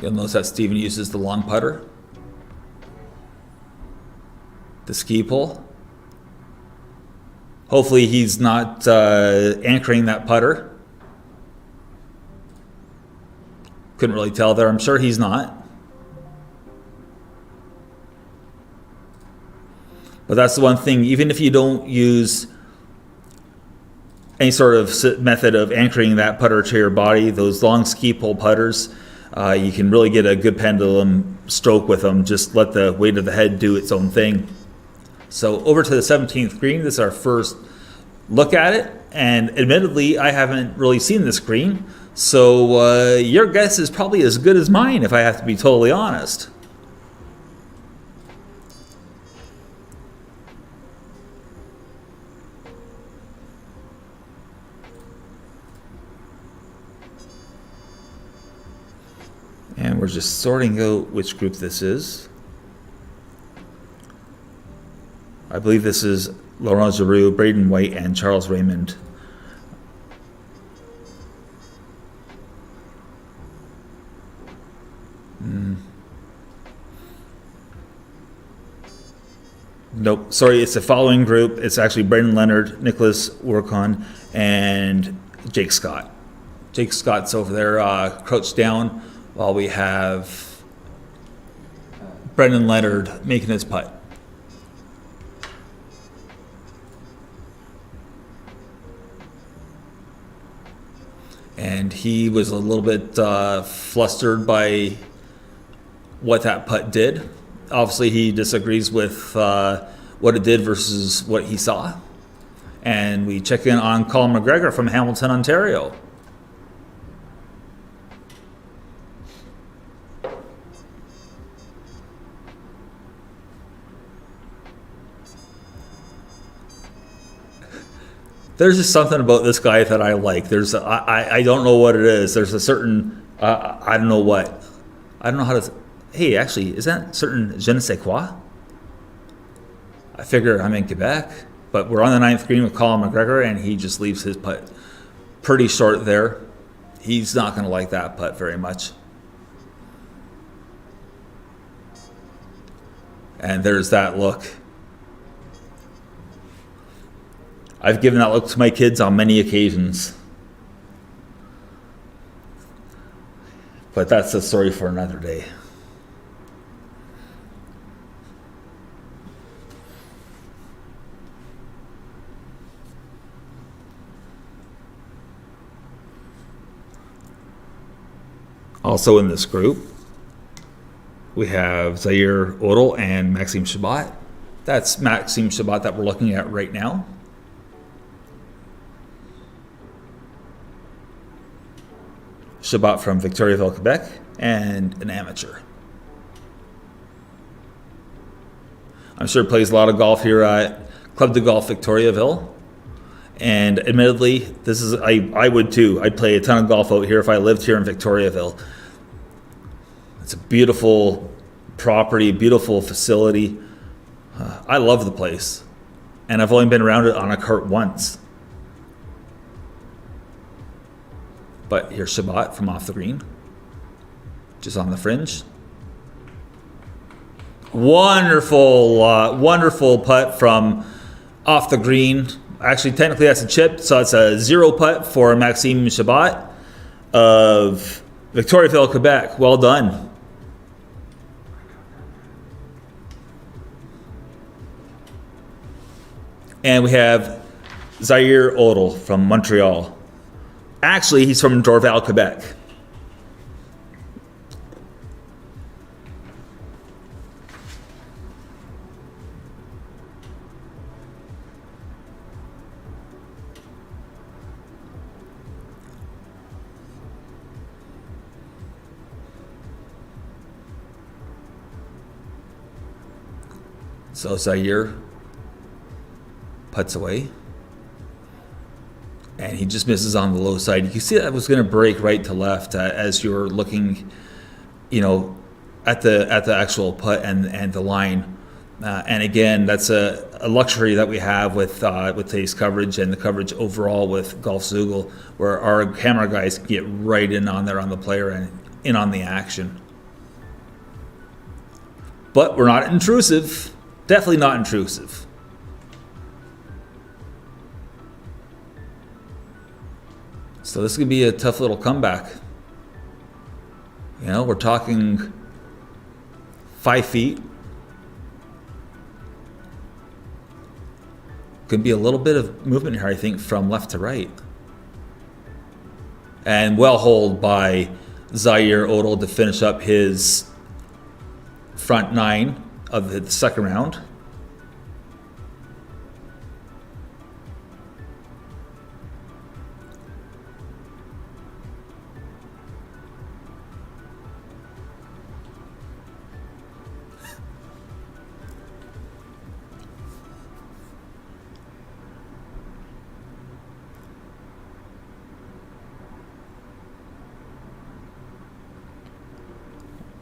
You'll notice that Stephen uses the long putter, the ski pole. Hopefully he's not anchoring that putter. Couldn't really tell there. I'm sure he's not. But that's the one thing, even if you don't use any sort of method of anchoring that putter to your body, those long ski pole putters, you can really get a good pendulum stroke with them. Just let the weight of the head do its own thing. So over to the 17th green. This is our first look at it. And admittedly, I haven't really seen this green. So your guess is probably as good as mine, if I have to be totally honest. And we're just sorting out which group this is. I believe this is Laurent Giroux, Braden White, and Charles Raymond. Nope, sorry, it's the following group. It's actually Brendan Leonard, Nicholas Workon, and Jake Scott. Jake Scott's over there, crouched down, while we have Brendan Leonard making his putt. And he was a little bit flustered by what that putt did. Obviously, he disagrees with what it did versus what he saw. And we check in on Colin McGregor from Hamilton, Ontario. There's just something about this guy that I like. I don't know what it is. There's a certain, I don't know what. I don't know how to, hey, actually, is that certain je ne sais quoi? I figure I'm in Quebec, but we're on the 9th green with Colin McGregor, and he just leaves his putt pretty short there. He's not going to like that putt very much. And there's that look. I've given that look to my kids on many occasions. But that's a story for another day. Also in this group, we have Zaire Odell and Maxime Chabot. That's Maxime Chabot that we're looking at right now. Chabot from Victoriaville, Quebec, and an amateur. I'm sure he plays a lot of golf here at Club de Golf Victoriaville. And admittedly, this is I would too. I'd play a ton of golf out here if I lived here in Victoriaville. It's a beautiful property, beautiful facility. I love the place. And I've only been around it on a cart once. But here's Chabot from off the green, just on the fringe. Wonderful, wonderful putt from off the green. Actually, technically that's a chip, so it's a 0 putt for Maxime Chabot of Victoriaville, Quebec. Well done. And we have Zaire Odell from Montreal. Actually, he's from Dorval, Quebec. So Zaire puts away. And he just misses on the low side. You can see that was going to break right to left as you're looking, at the actual putt and the line. And again, that's a luxury that we have with today's coverage and the coverage overall with Golf Zoogle, where our camera guys can get right in on there on the player and in on the action. But we're not intrusive. Definitely not intrusive. So this is going to be a tough little comeback. We're talking 5 feet. Could be a little bit of movement here, I think, from left to right. And well holed by Zaire Odell to finish up his front 9 of the second round.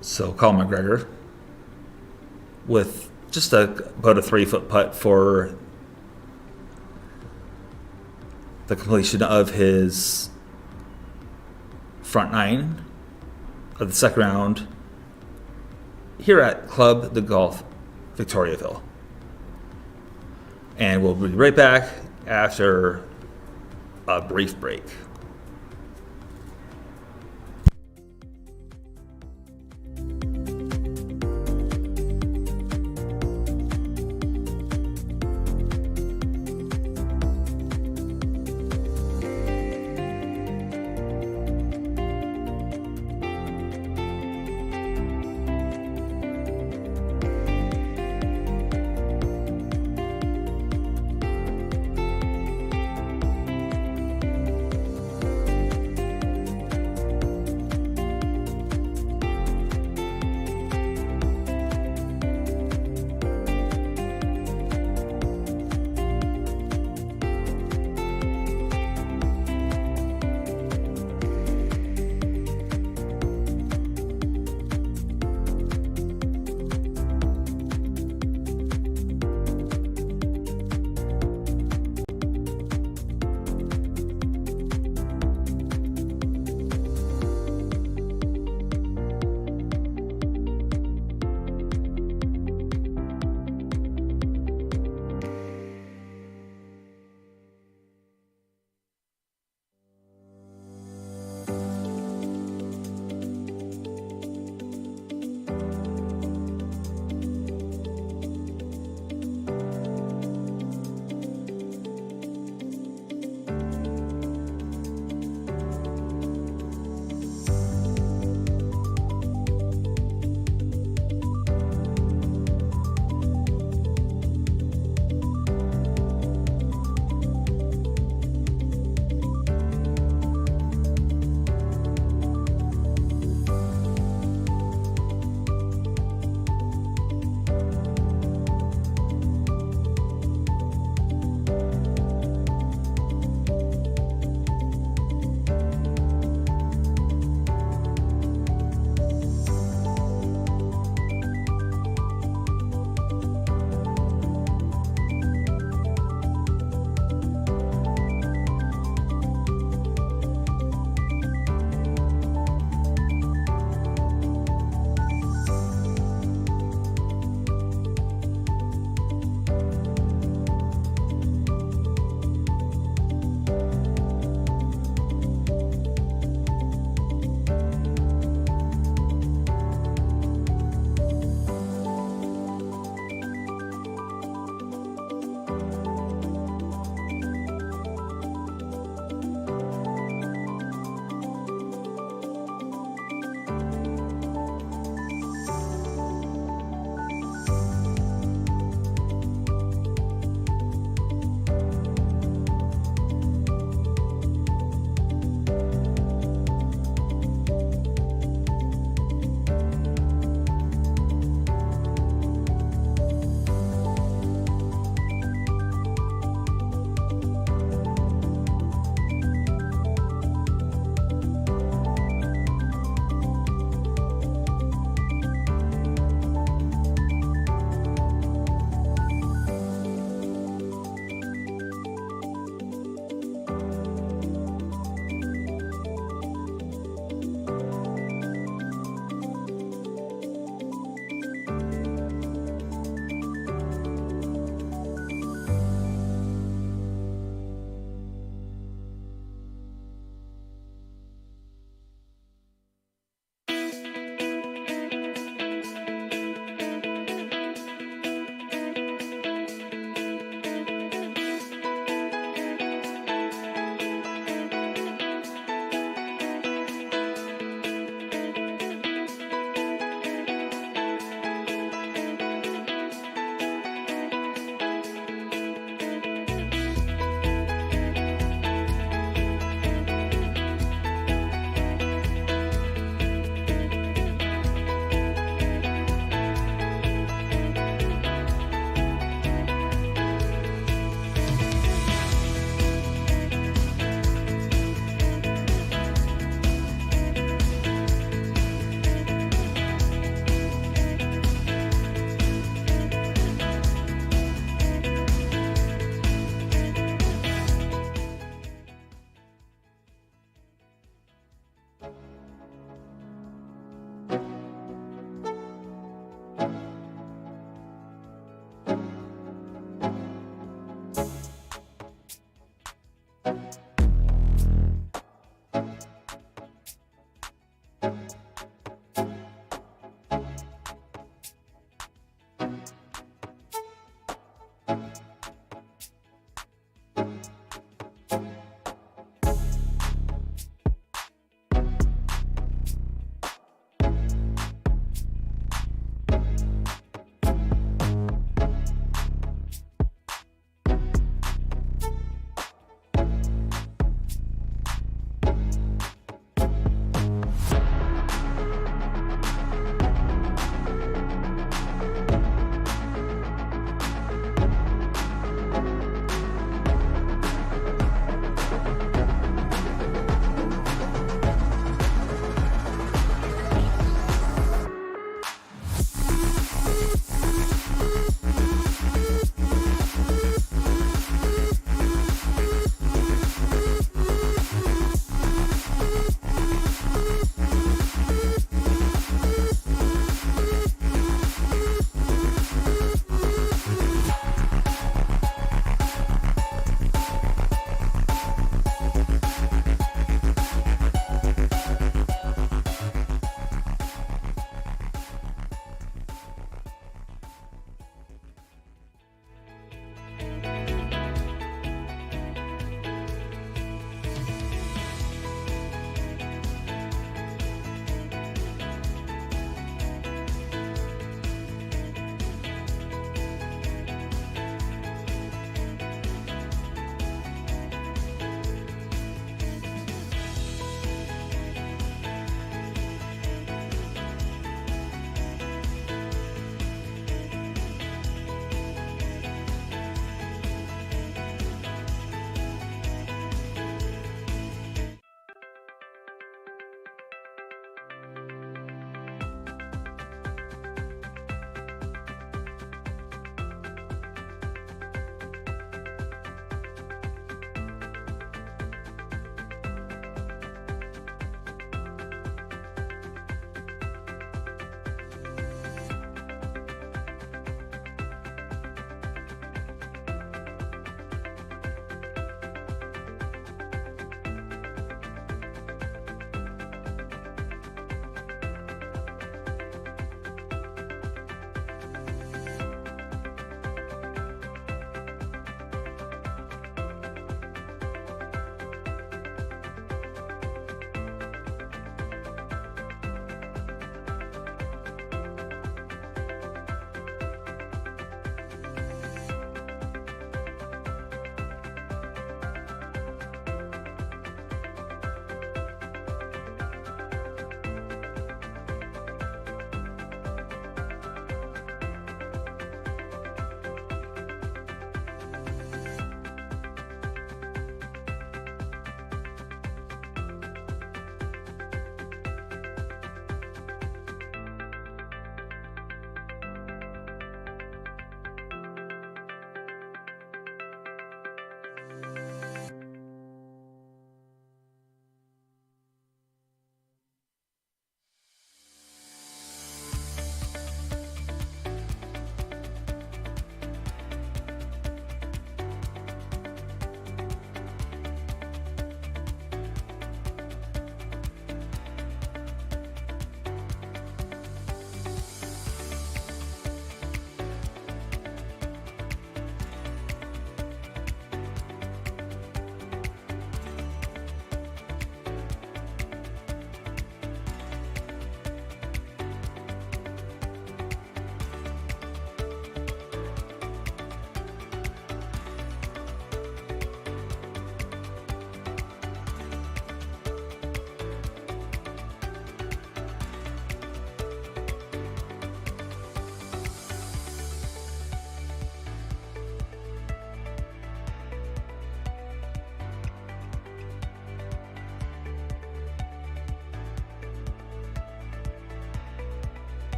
So Colin McGregor with just about a 3-foot putt for the completion of his front 9 of the second round here at Club de Golf Victoriaville. And we'll be right back after a brief break.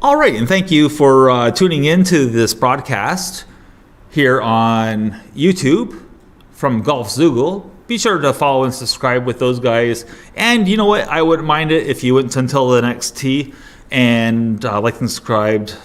All right, and thank you for tuning in to this broadcast here on YouTube from Golf Zoogle. Be sure to follow and subscribe with those guys. And you know what? I wouldn't mind it if you went until the next tee and like and subscribed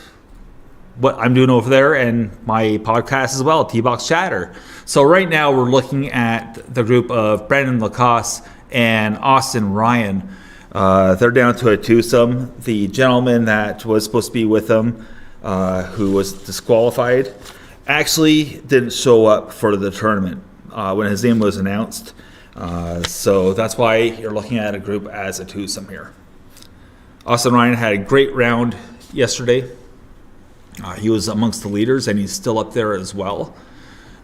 what I'm doing over there and my podcast as well, T-Box Chatter. So right now we're looking at the group of Brandon Lacoste and Austin Ryan. They're down to a twosome. The gentleman that was supposed to be with them, who was disqualified, actually didn't show up for the tournament when his name was announced. So that's why you're looking at a group as a twosome here. Austin Ryan had a great round yesterday. He was amongst the leaders, and he's still up there as well.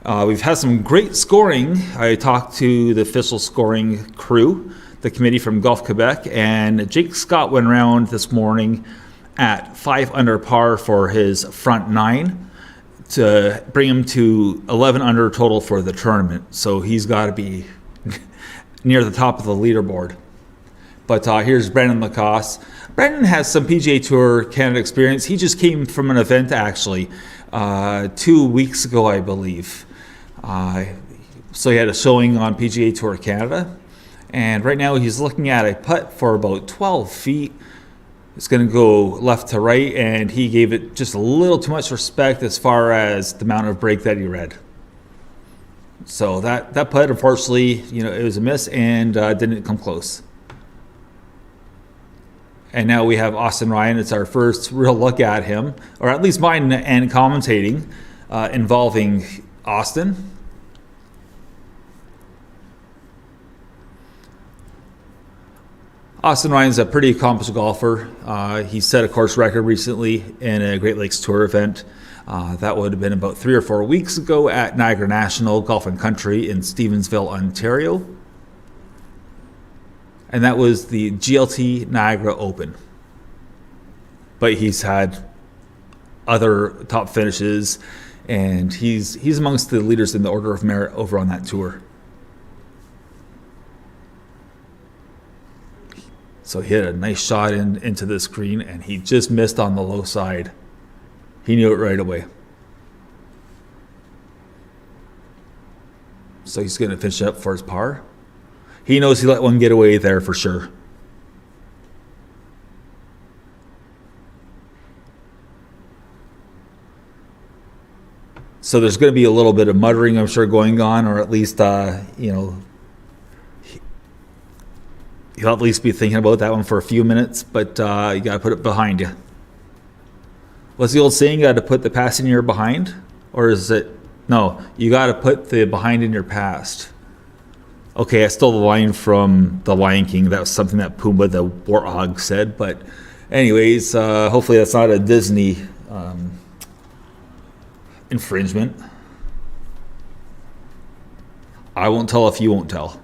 We've had some great scoring. I talked to the official scoring crew, the committee from Golf Quebec, and Jake Scott went around this morning at 5 under par for his front 9 to bring him to 11 under total for the tournament. So he's got to be near the top of the leaderboard. But here's Brandon Lacoste. Brandon has some PGA Tour Canada experience. He just came from an event, actually, 2 weeks ago, I believe. So he had a showing on PGA Tour Canada. And right now he's looking at a putt for about 12 feet. It's going to go left to right, and he gave it just a little too much respect as far as the amount of break that he read. So that putt, unfortunately, it was a miss and didn't come close. And now we have Austin Ryan. It's our first real look at him, or at least mine and commentating involving Austin. Austin Ryan's a pretty accomplished golfer. He set a course record recently in a Great Lakes Tour event. That would have been about 3 or 4 weeks ago at Niagara National Golf and Country in Stevensville, Ontario. And that was the GLT Niagara Open. But he's had other top finishes, and he's amongst the leaders in the order of merit over on that tour. So he hit a nice shot into this green, and he just missed on the low side. He knew it right away. So he's going to finish up for his par. He knows he let one get away there for sure. So there's going to be a little bit of muttering, I'm sure, going on, or at least, he'll at least be thinking about that one for a few minutes, but you got to put it behind you. What's the old saying? You got to put the past in your behind? Or is it, no, you got to put the behind in your past. Okay, I stole the line from The Lion King. That was something that Pumbaa the warthog said. But anyways, hopefully that's not a Disney infringement. I won't tell if you won't tell.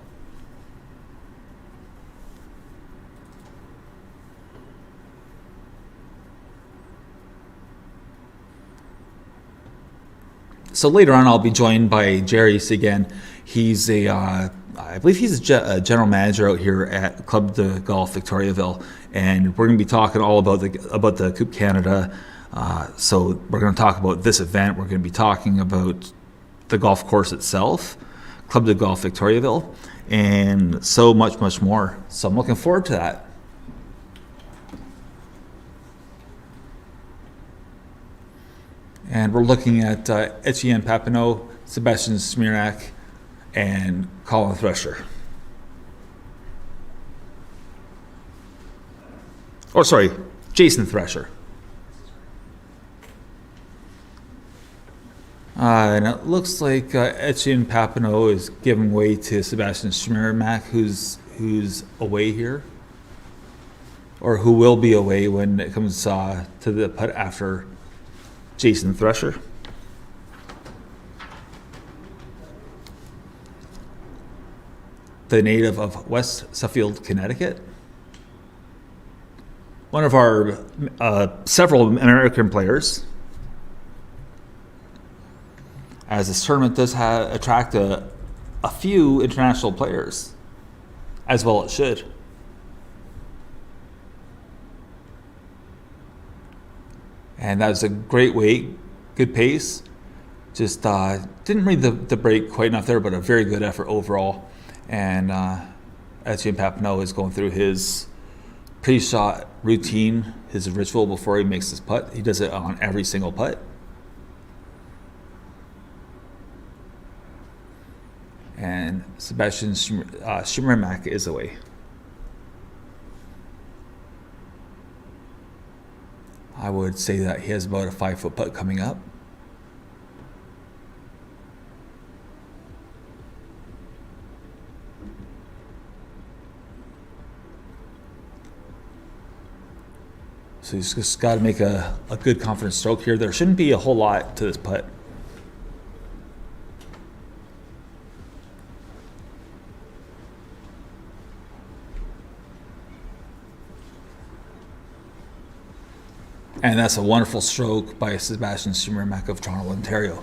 So later on, I'll be joined by Jerry's again. He's I believe he's a general manager out here at Club de Golf Victoriaville, and we're going to be talking all about the Coupe Canada. So we're going to talk about this event. We're going to be talking about the golf course itself, Club de Golf Victoriaville, and so much more. So I'm looking forward to that. And we're looking at Etienne Papineau, Sebastian Smirnak, and Colin Thresher. Or sorry, Jason Thresher. And it looks like Etienne Papineau is giving way to Sebastian Smirnak, who's away here, or who will be away when it comes to the putt after Jason Thresher. The native of West Suffield, Connecticut. One of our several American players, as this tournament does attract a few international players, as well it should. And that was a great weight, good pace. Just didn't read the break quite enough there, but a very good effort overall. And Etienne Papineau is going through his pre-shot routine, his ritual before he makes his putt. He does it on every single putt. And Sebastian Sani-Marc is away. I would say that he has about a 5-foot putt coming up. So he's just got to make a good confident stroke here. There shouldn't be a whole lot to this putt. And that's a wonderful stroke by Sebastian Sani-Marc of Toronto, Ontario.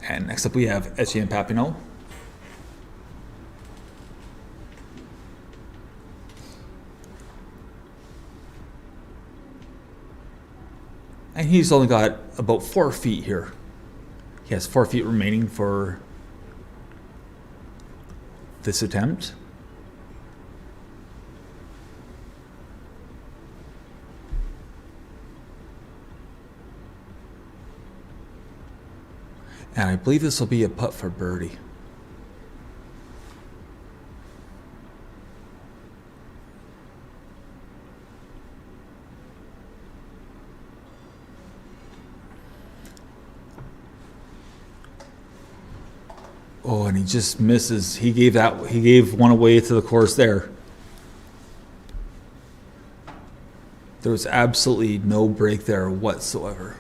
And next up we have Etienne Papineau. And he's only got about 4 feet here. He has 4 feet remaining for this attempt. And I believe this will be a putt for birdie. Oh, and he just misses. He gave one away to the course there. There was absolutely no break there whatsoever.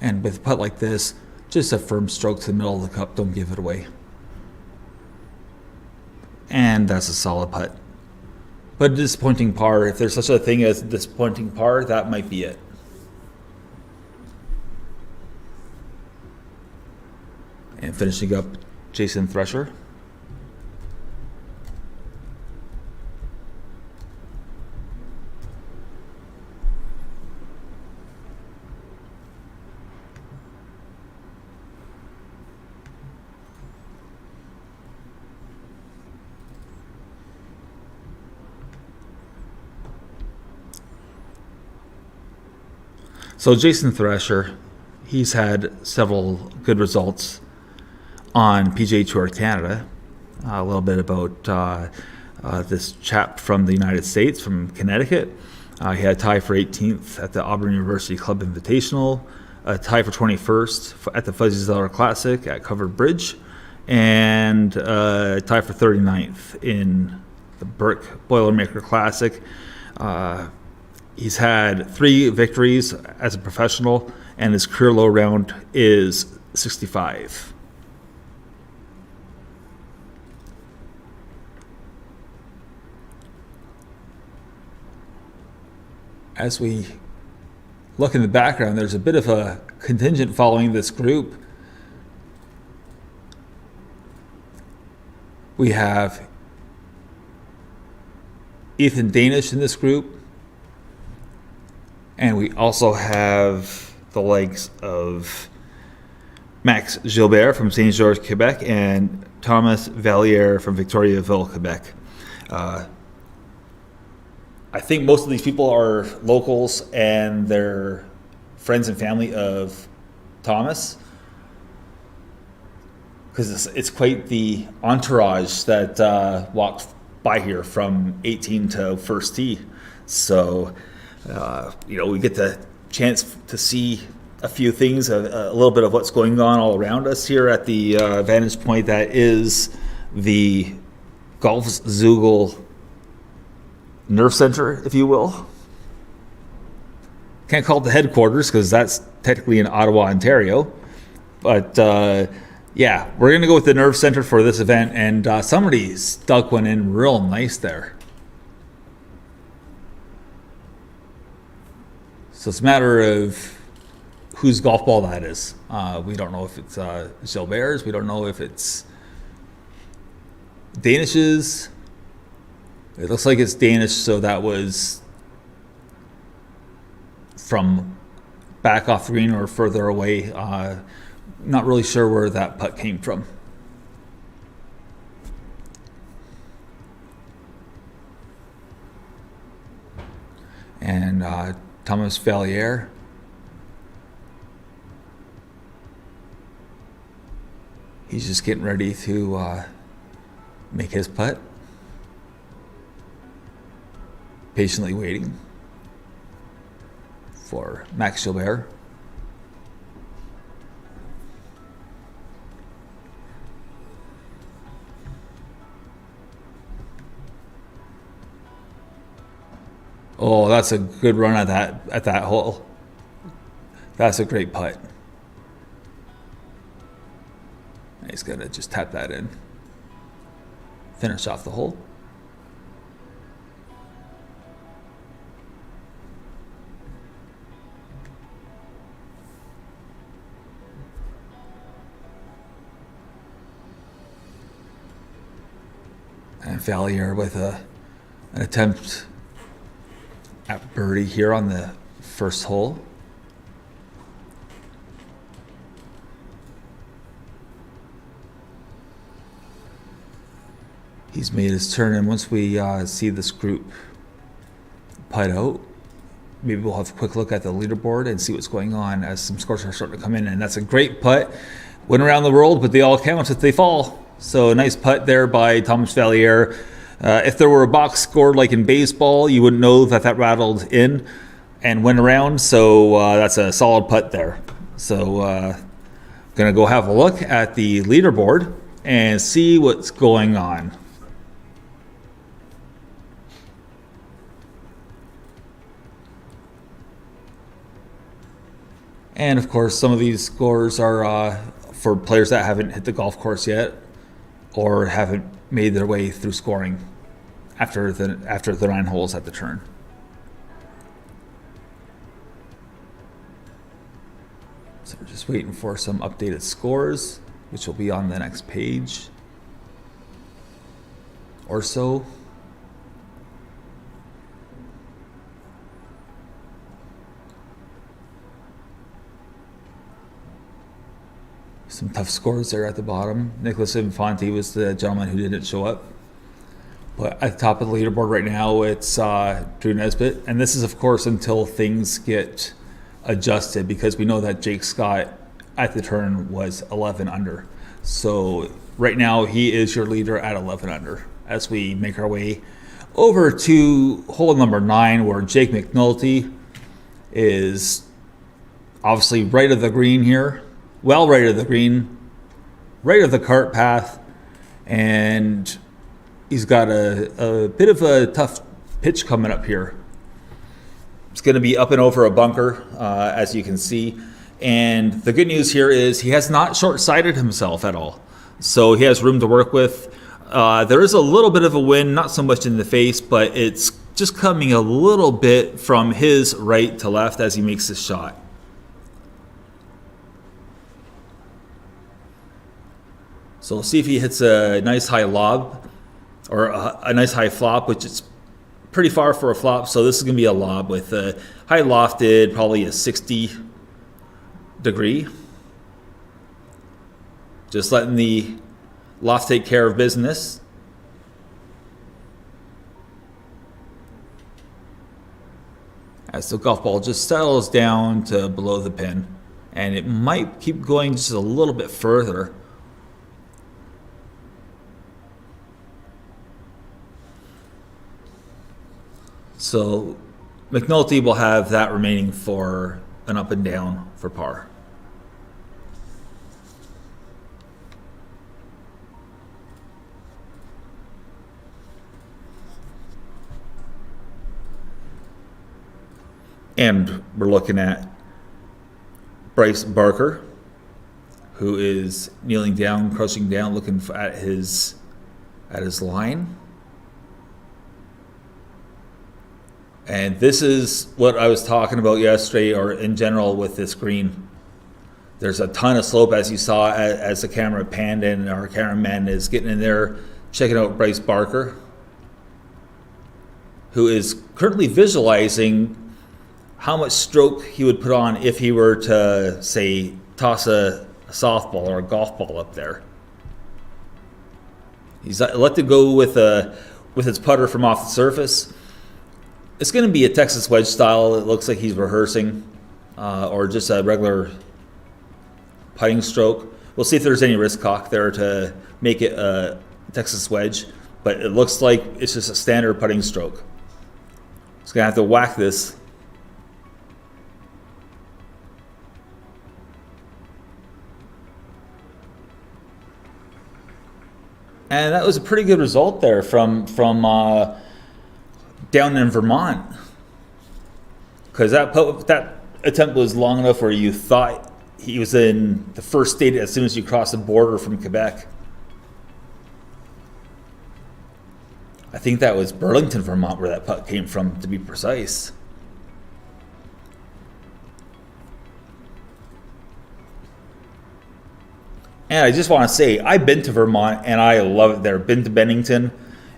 And with a putt like this, just a firm stroke to the middle of the cup. Don't give it away. And that's a solid putt. But a disappointing par. If there's such a thing as a disappointing par, that might be it. And finishing up, Jason Thresher. So Jason Thresher, he's had several good results on PGA Tour Canada. A little bit about this chap from the United States, from Connecticut. He had a tie for 18th at the Auburn University Club Invitational, a tie for 21st at the Fuzzy Zoeller Classic at Covered Bridge, and a tie for 39th in the Burke Boilermaker Classic. He's had 3 victories as a professional, and his career low round is 65. As we look in the background, there's a bit of a contingent following this group. We have Ethan Danish in this group. And we also have the likes of Max Gilbert from St. George, Quebec, and Thomas Valliere from Victoriaville, Quebec. I think most of these people are locals and they're friends and family of Thomas, because it's quite the entourage that walked by here from 18 to first tee. So we get the chance to see a few things, a little bit of what's going on all around us here at the vantage point that is the Golfzugel Nerve Center, if you will. Can't call it the headquarters because that's technically in Ottawa, Ontario. But we're going to go with the Nerve Center for this event, and somebody stuck one in real nice there. So it's a matter of whose golf ball that is. We don't know if it's Gilbert's. We don't know if it's Danish's. It looks like it's Danish, so that was from back off the green or further away. Not really sure where that putt came from. And Thomas Valliere. He's just getting ready to make his putt. Patiently waiting for Max Gilbert. Oh, that's a good run at that hole. That's a great putt. He's gonna just tap that in. Finish off the hole. And Valliere with an attempt at birdie here on the first hole. He's made his turn, and once we see this group putt out, maybe we'll have a quick look at the leaderboard and see what's going on as some scores are starting to come in. And that's a great putt. Went around the world, but they all count if they fall. So a nice putt there by Thomas Valliere. If there were a box scored like in baseball, you wouldn't know that rattled in and went around. So that's a solid putt there. So going to go have a look at the leaderboard and see what's going on. And of course, some of these scores are for players that haven't hit the golf course yet or haven't made their way through scoring after the 9 holes at the turn. So we're just waiting for some updated scores, which will be on the next page or so. Some tough scores there at the bottom. Nicholas Infante was the gentleman who didn't show up. But at the top of the leaderboard right now, it's Drew Nesbitt. And this is, of course, until things get adjusted, because we know that Jake Scott at the turn was 11 under. So right now, he is your leader at 11 under. As we make our way over to hole number 9, where Jake McNulty is obviously right of the green here. Well, right of the green, right of the cart path, and he's got a bit of a tough pitch coming up here. It's going to be up and over a bunker, as you can see. And the good news here is he has not short-sighted himself at all. So he has room to work with. There is a little bit of a wind, not so much in the face, but it's just coming a little bit from his right to left as he makes this shot. So we'll see if he hits a nice high lob or a nice high flop, which is pretty far for a flop. So this is going to be a lob with a high lofted, probably a 60 degree. Just letting the loft take care of business. As the golf ball just settles down to below the pin. And it might keep going just a little bit further. So McNulty will have that remaining for an up and down for par. And we're looking at Bryce Barker, who is kneeling down, crouching down, looking at his line. And this is what I was talking about yesterday, or in general with this green. There's a ton of slope, as you saw as the camera panned in. Our cameraman is getting in there, checking out Bryce Barker, who is currently visualizing how much stroke he would put on if he were to, say, toss a softball or a golf ball up there. He's let to go with his putter from off the surface. It's going to be a Texas wedge style. It looks like he's rehearsing, or just a regular putting stroke. We'll see if there's any wrist cock there to make it a Texas wedge, but it looks like it's just a standard putting stroke. He's going to have to whack this. And that was a pretty good result there from down in Vermont, because that attempt was long enough where you thought he was in the first state as soon as you cross the border from Quebec. I think that was Burlington, Vermont, where that putt came from, to be precise. And I just want to say, I've been to Vermont and I love it there. Been to Bennington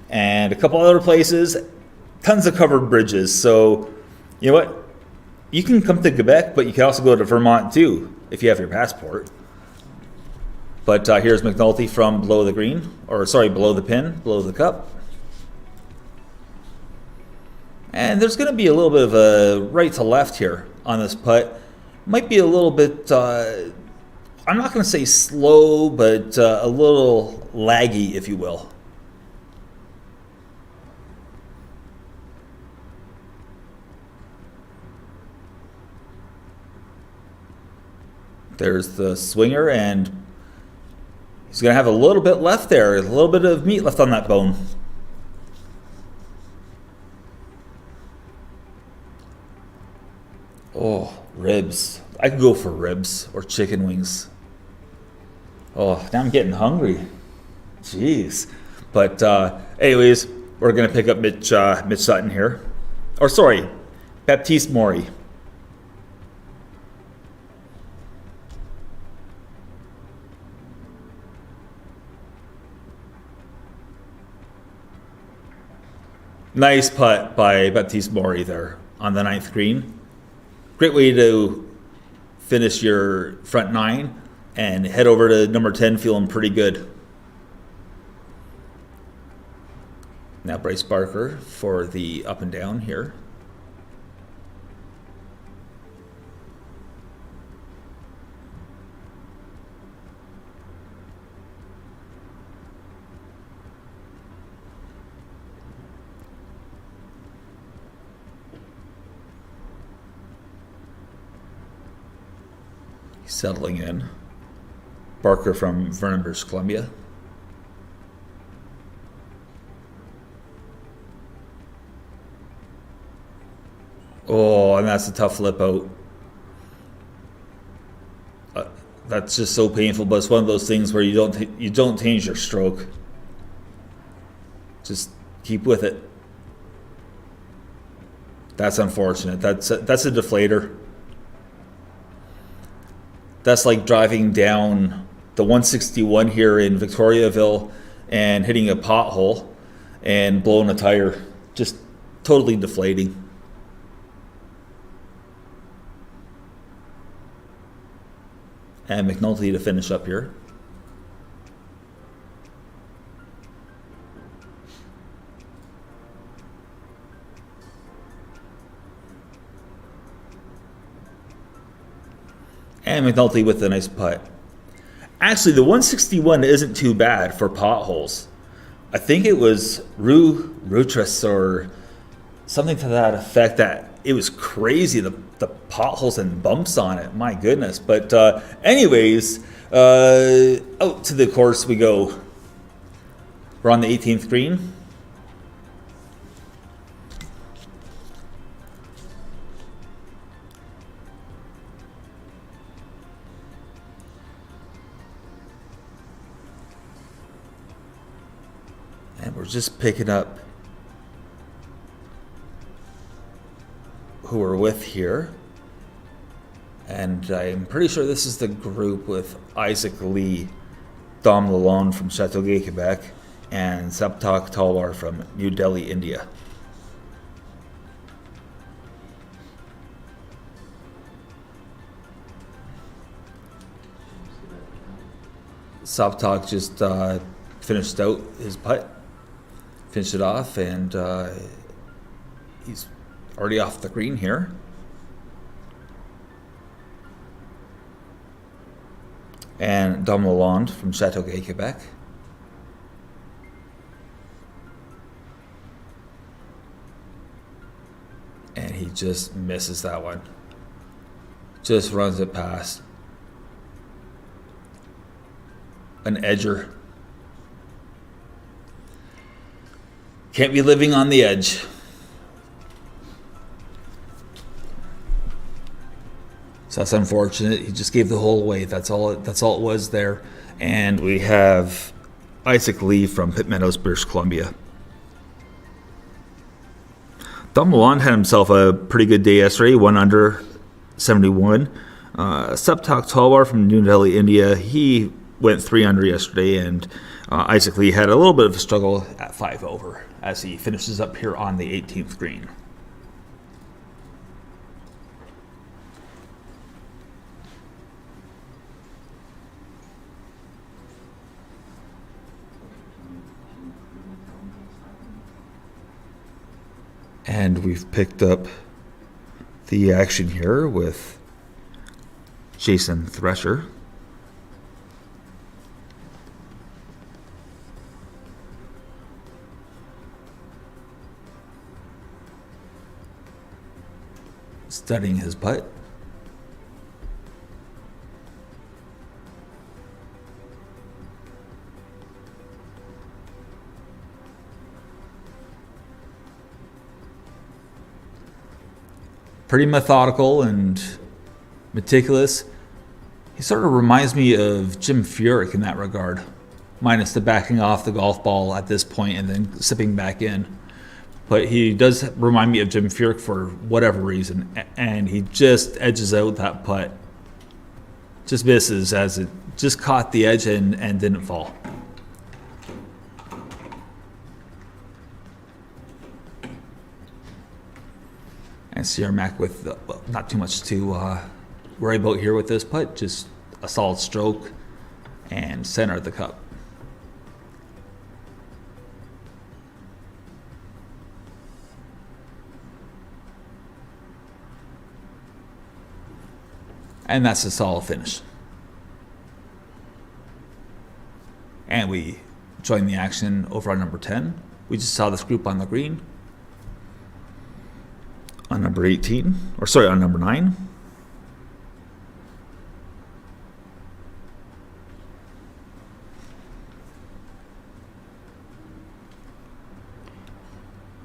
and a couple other places. Tons of covered bridges. So, you know what? You can come to Quebec, but you can also go to Vermont too, if you have your passport. But here's McNulty from below the green, or sorry, below the pin, below the cup. And there's going to be a little bit of a right to left here on this putt. Might be a little bit, I'm not going to say slow, but a little laggy, if you will. There's the swinger, and he's going to have a little bit left there, a little bit of meat left on that bone. Oh, ribs. I could go for ribs or chicken wings. Oh, now I'm getting hungry. Jeez. But anyways, we're going to pick up Mitch Sutton here. Or sorry, Baptiste Maury. Nice putt by Baptiste Maury there on the 9th green. Great way to finish your front 9 and head over to number 10 feeling pretty good. Now Bryce Barker for the up and down here. Settling in. Barker from Vernon, British Columbia. Oh, and that's a tough flip out. That's just so painful, but it's one of those things where you don't change your stroke. Just keep with it. That's unfortunate. That's a deflator. That's like driving down the 161 here in Victoriaville and hitting a pothole and blowing a tire. Just totally deflating. And McNulty to finish up here. And McNulty with a nice putt. Actually, the 161 isn't too bad for potholes. I think it was Rutris or something to that effect that it was crazy, the potholes and bumps on it. My goodness. But anyways, out to the course we go. We're on the 18th green. And we're just picking up who we're with here. And I'm pretty sure this is the group with Isaac Lee, Dom Lalonde from Chateauguay, Quebec, and Saptak Talwar from New Delhi, India. Saptak just finished out his putt, finished it off, and he's already off the green here. And Dom Lalonde from Chateauguay, Quebec. And he just misses that one. Just runs it past. An edger. Can't be living on the edge. So that's unfortunate. He just gave the hole away. That's all it was there. And we have Isaac Lee from Pitt Meadows, British Columbia. Dom Lalonde had himself a pretty good day yesterday, 1 under 71. Saptak Talwar from New Delhi, India, he went 3 under yesterday, and Isaac Lee had a little bit of a struggle at 5 over as he finishes up here on the 18th green. And we've picked up the action here with Jason Thresher. Studying his putt. Pretty methodical and meticulous. He sort of reminds me of Jim Furyk in that regard, minus the backing off the golf ball at this point and then sipping back in. But he does remind me of Jim Furyk for whatever reason, and he just edges out that putt. Just misses as it just caught the edge and didn't fall. And Sani-Marc with not too much to worry about here with this putt, just a solid stroke and center of the cup. And that's a solid finish. And we join the action over on number 10. We just saw this group on the green. On number 18, or sorry, on number 9.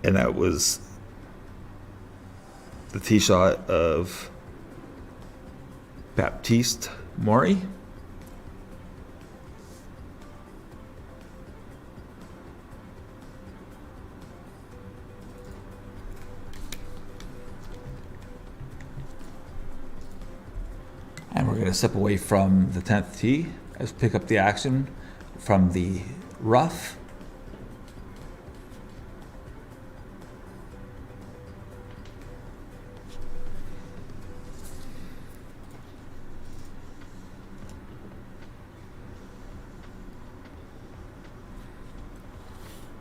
And that was the tee shot of Baptiste Maury. And we're going to step away from the 10th tee as we pick up the action from the rough.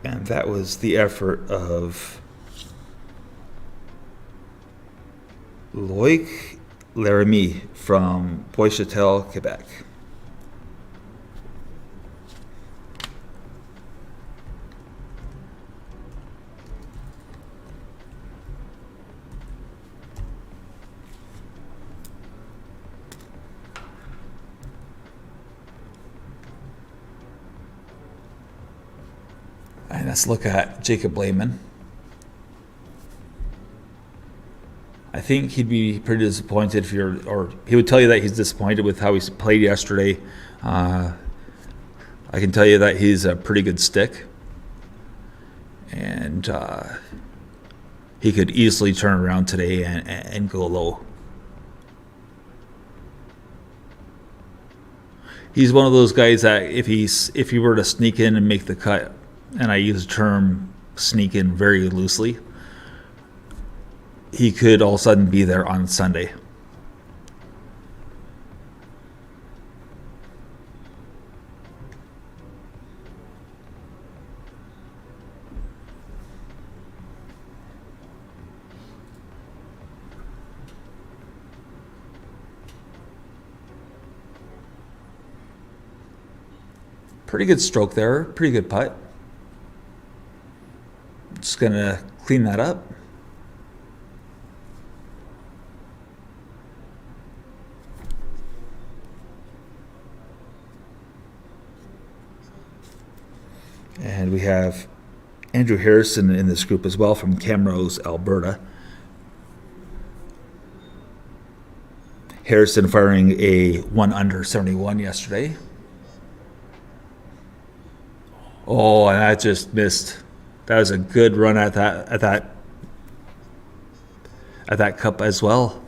And that was the effort of Loic Laramie from Bois-Chatel, Quebec. And let's look at Jacob Lehman. I think he'd be pretty disappointed if or he would tell you that he's disappointed with how he played yesterday. I can tell you that he's a pretty good stick. And he could easily turn around today and go low. He's one of those guys that if he were to sneak in and make the cut, and I use the term sneak in very loosely, he could all of a sudden be there on Sunday. Pretty good stroke there, pretty good putt. Just gonna clean that up. And we have Andrew Harrison in this group as well from Camrose, Alberta. Harrison firing a 1 under 71 yesterday. Oh, and that just missed. That was a good run at that cup as well.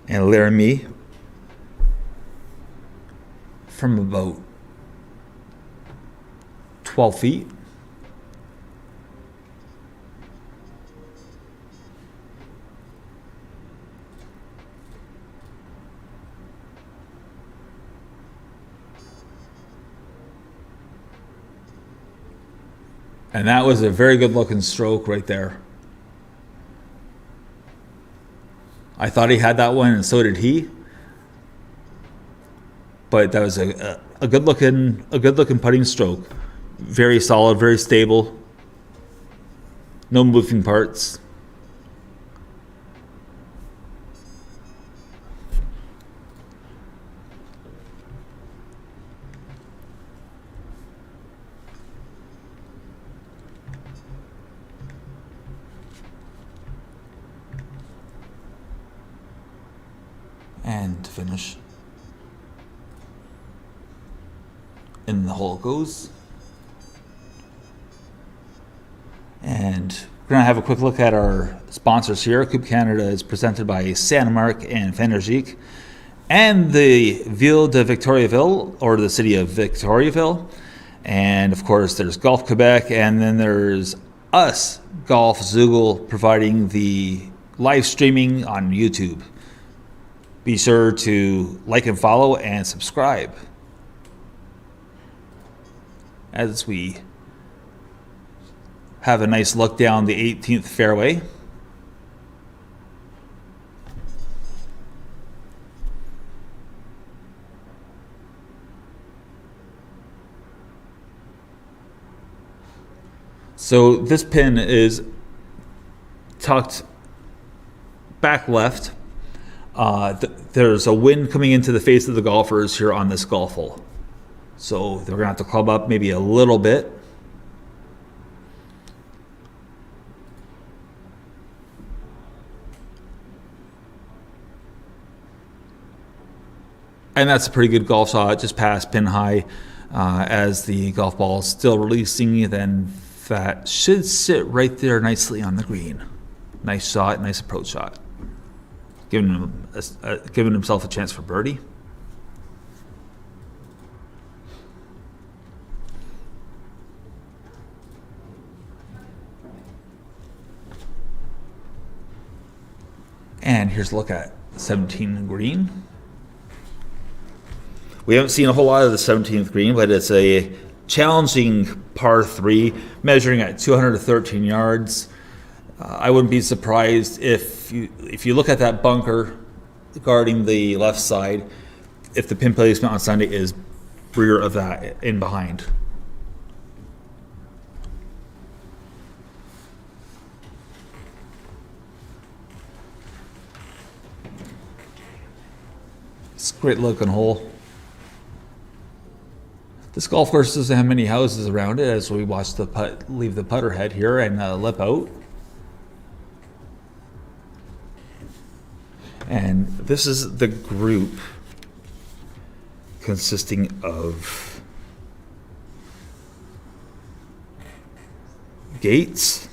And Laramie from about 12 feet. And that was a very good looking stroke right there. I thought he had that one, and so did he. But that was a good looking putting stroke. Very solid, very stable. No moving parts. And to finish, in the hole it goes. And we're going to have a quick look at our sponsors here. Coupe Canada is presented by Sani-Marc and Fenergic, and the Ville de Victoriaville, or the city of Victoriaville. And of course, there's Golf Quebec, and then there's us, Golf Zoogle, providing the live streaming on YouTube. Be sure to like and follow and subscribe as we have a nice look down the 18th fairway. So this pin is tucked back left. There's a wind coming into the face of the golfers here on this golf hole. So they're going to have to club up maybe a little bit. And that's a pretty good golf shot, just past pin high. As the golf ball is still releasing, then that should sit right there nicely on the green. Nice shot, nice approach shot. Giving himself a chance for birdie. And here's a look at 17 green. We haven't seen a whole lot of the 17th green, but it's a challenging par 3, measuring at 213 yards. I wouldn't be surprised if you look at that bunker guarding the left side, if the pin placement on Sunday is rear of that, in behind. It's a great looking hole. This golf course doesn't have many houses around it as we watch the putt leave the putter head here and lip out. this is the group consisting of Gates,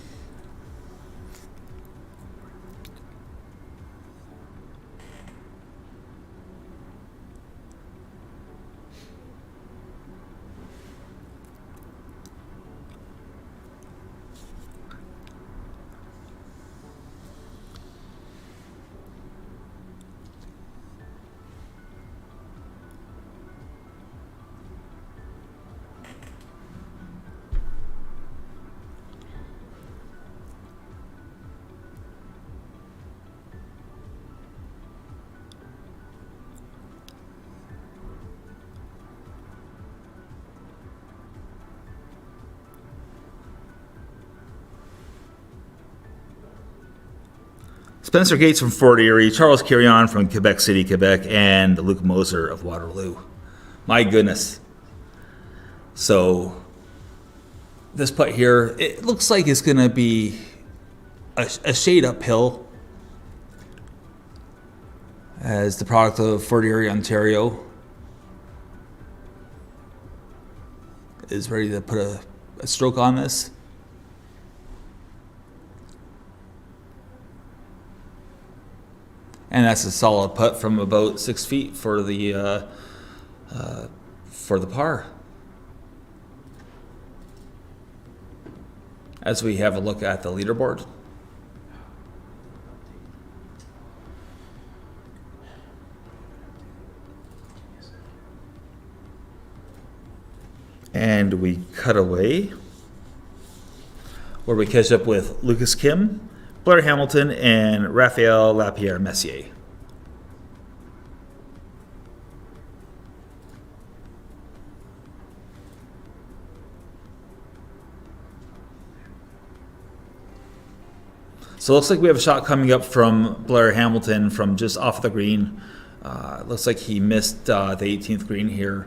Spencer Gates from Fort Erie, Charles Carrion from Quebec City, Quebec, and Luke Moser of Waterloo. My goodness. So this putt here, it looks like it's going to be a shade uphill as the product of Fort Erie, Ontario is ready to put a stroke on this. And that's a solid putt from about 6 feet for the par. As we have a look at the leaderboard. And we cut away where we catch up with Lucas Kim, Blair Hamilton, and Raphael Lapierre Messier. So it looks like we have a shot coming up from Blair Hamilton from just off the green. Looks like he missed the 18th green here.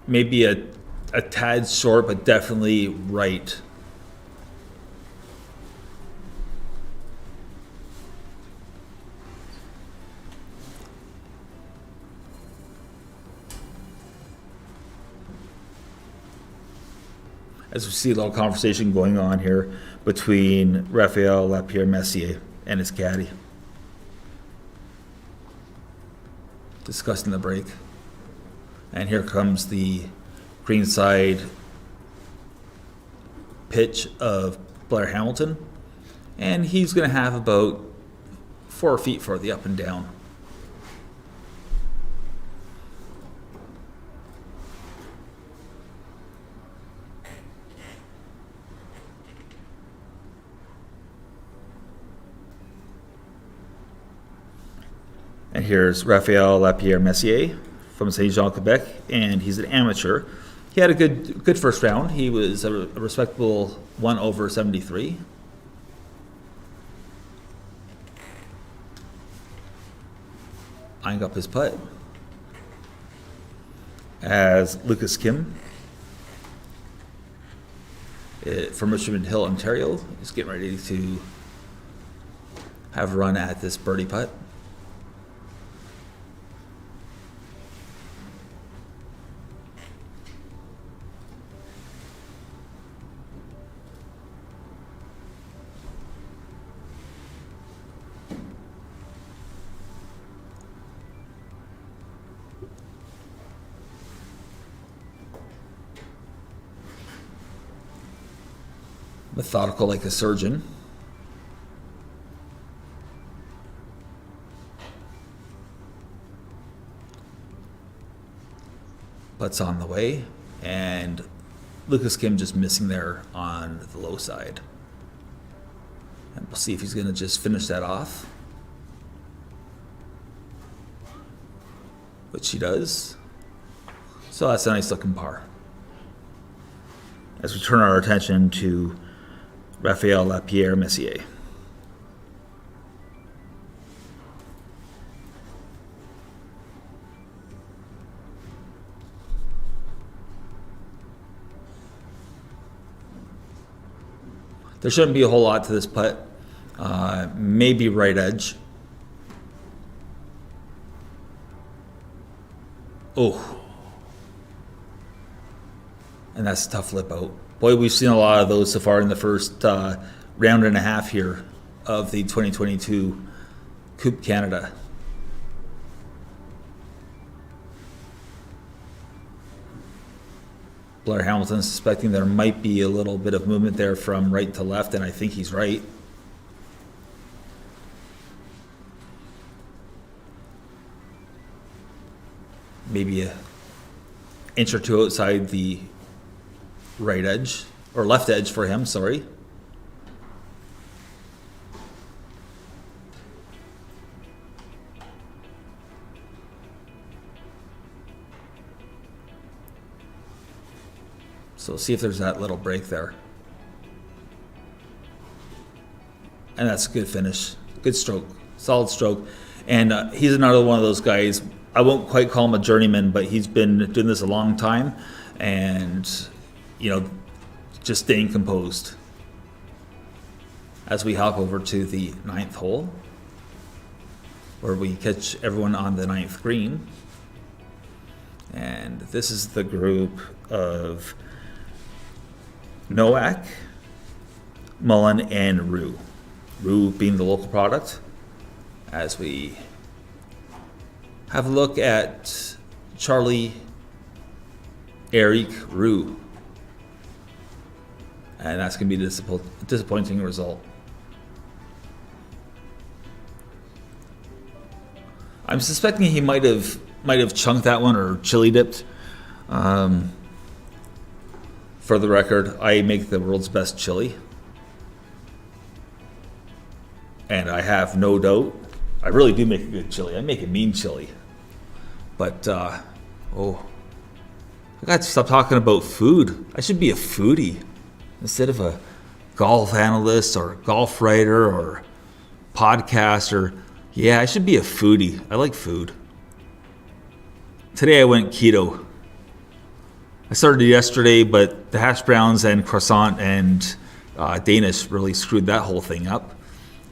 Maybe a tad short, but definitely right. As we see a little conversation going on here between Raphael Lapierre Messier and his caddy, discussing the break. And here comes the greenside pitch of Blair Hamilton, and he's going to have about 4 feet for the up and down. And here's Raphael Lapierre Messier from Saint Jean, Quebec, and he's an amateur. He had a good first round. He was a respectable 1 over 73. Eyeing up his putt. As Lucas Kim from Richmond Hill, Ontario, is getting ready to have a run at this birdie putt. Methodical like a surgeon. Putts on the way, and Lucas Kim just missing there on the low side. And we'll see if he's going to just finish that off, which he does. So that's a nice looking par. As we turn our attention to Raphael Lapierre Messier. There shouldn't be a whole lot to this putt. Maybe right edge. Oh. And that's a tough lip out. Boy, we've seen a lot of those so far in the first round and a half here of the 2022 Coupe Canada. Blair Hamilton suspecting there might be a little bit of movement there from right to left, and I think he's right. Maybe an inch or two outside the right edge, or left edge for him, sorry. So see if there's that little break there. And that's a good finish. Good stroke. Solid stroke. And he's another one of those guys. I won't quite call him a journeyman, but he's been doing this a long time. And, just staying composed. As we hop over to the 9th hole, where we catch everyone on the 9th green. And this is the group of Nowak, Mullen, and Rue. Rue being the local product. As we have a look at Charlie Eric Rue. And that's going to be a disappointing result. I'm suspecting he might have chunked that one or chili dipped. For the record, I make the world's best chili. And I have no doubt, I really do make a good chili. I make a mean chili. But, I got to stop talking about food. I should be a foodie instead of a golf analyst or golf writer or podcaster. Yeah, I should be a foodie. I like food. Today I went keto. I started yesterday, but the hash browns and croissant and Danish really screwed that whole thing up.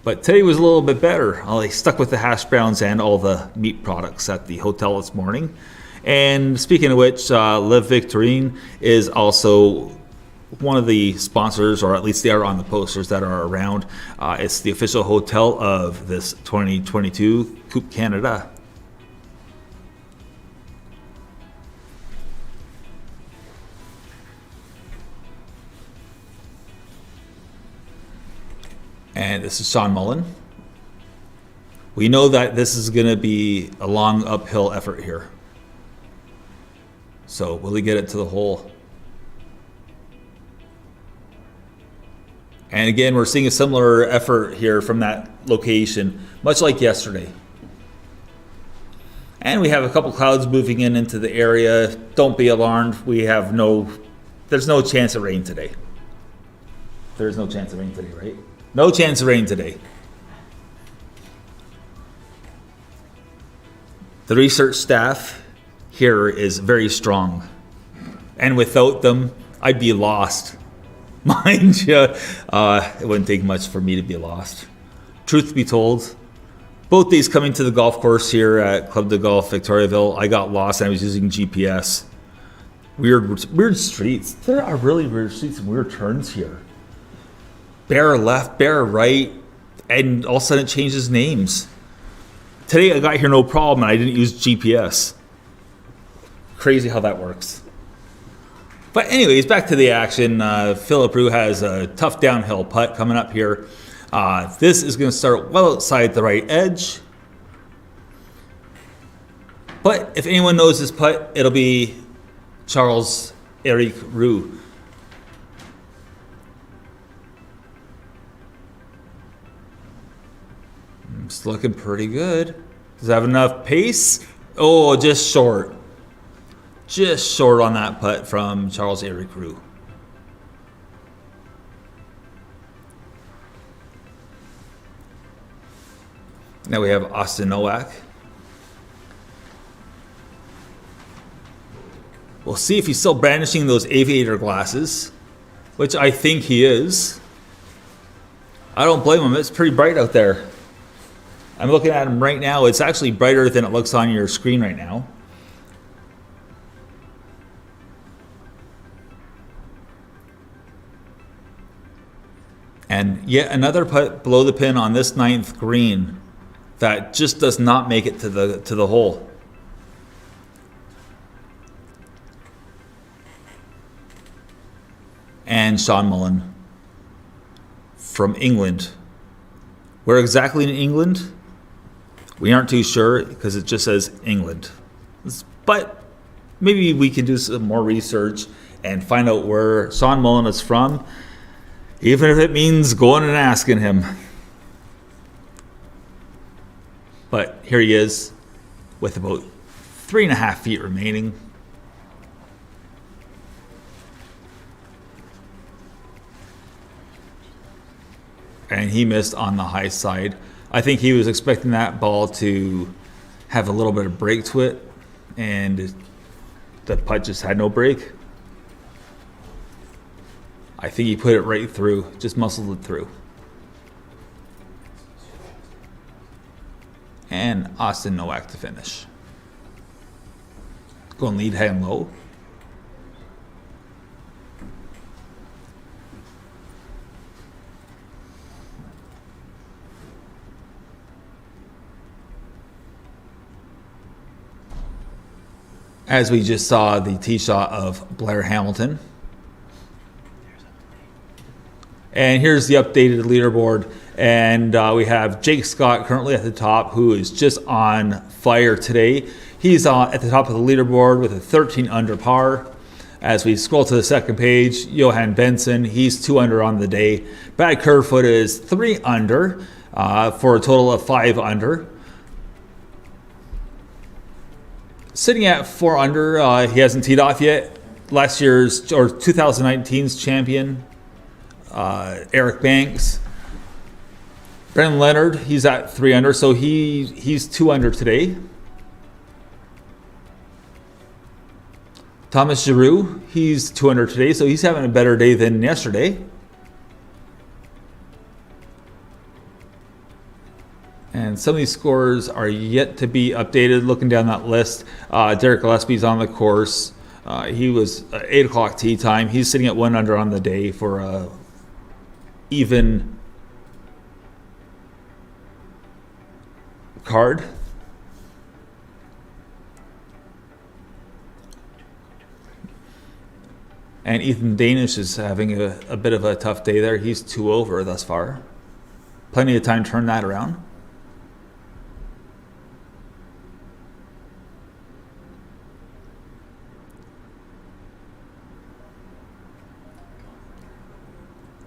But today was a little bit better. I stuck with the hash browns and all the meat products at the hotel this morning. And speaking of which, Live Victorine is also one of the sponsors, or at least they are on the posters that are around. It's the official hotel of this 2022 Coupe Canada. And this is Sean Mullen. We know that this is going to be a long uphill effort here. So will he get it to the hole? And again, we're seeing a similar effort here from that location, much like yesterday. And we have a couple clouds moving into the area. Don't be alarmed. There's no chance of rain today. There's no chance of rain today, right? No chance of rain today. The research staff here is very strong. And without them, I'd be lost. Mind you, it wouldn't take much for me to be lost. Truth be told, both days coming to the golf course here at Club de Golf Victoriaville, I got lost and I was using GPS. Weird streets. There are really weird streets and weird turns here. Bear left, bear right, and all of a sudden it changes names. Today I got here no problem and I didn't use GPS. Crazy how that works. But anyways, back to the action. Philip Rue has a tough downhill putt coming up here. This is going to start well outside the right edge. But if anyone knows this putt, it'll be Charles Eric Rue. It's looking pretty good. Does it have enough pace? Oh, just short. Just short on that putt from Charles Eric Rue. Now we have Austin Nowak. We'll see if he's still brandishing those aviator glasses, which I think he is. I don't blame him. It's pretty bright out there. I'm looking at him right now. It's actually brighter than it looks on your screen right now. And yet another putt below the pin on this 9th green that just does not make it to the hole. And Sean Mullen from England. Where exactly in England? We aren't too sure because it just says England. But maybe we can do some more research and find out where Sean Mullen is from, even if it means going and asking him. But here he is with about 3.5 feet remaining. And he missed on the high side. I think he was expecting that ball to have a little bit of break to it, and the putt just had no break. I think he put it right through, just muscled it through. And Austin Nowak to finish. Going lead high and low. As we just saw the tee shot of Blair Hamilton. And here's the updated leaderboard. And we have Jake Scott currently at the top, who is just on fire today. He's at the top of the leaderboard with a 13 under par. As we scroll to the second page, Johan Benson, he's 2 under on the day. Brad Kerfoot is 3 under for a total of 5 under. Sitting at 4 under, he hasn't teed off yet. Last year's or 2019's champion, Eric Banks. Brendan Leonard, he's at 3 under, so he's 2 under today. Thomas Giroux, he's 2 under today, so he's having a better day than yesterday. And some of these scores are yet to be updated. Looking down that list, Derek Gillespie's on the course. He was 8 o'clock tee time. He's sitting at 1 under on the day for a even card. And Ethan Danish is having a bit of a tough day there. He's 2 over thus far. Plenty of time to turn that around.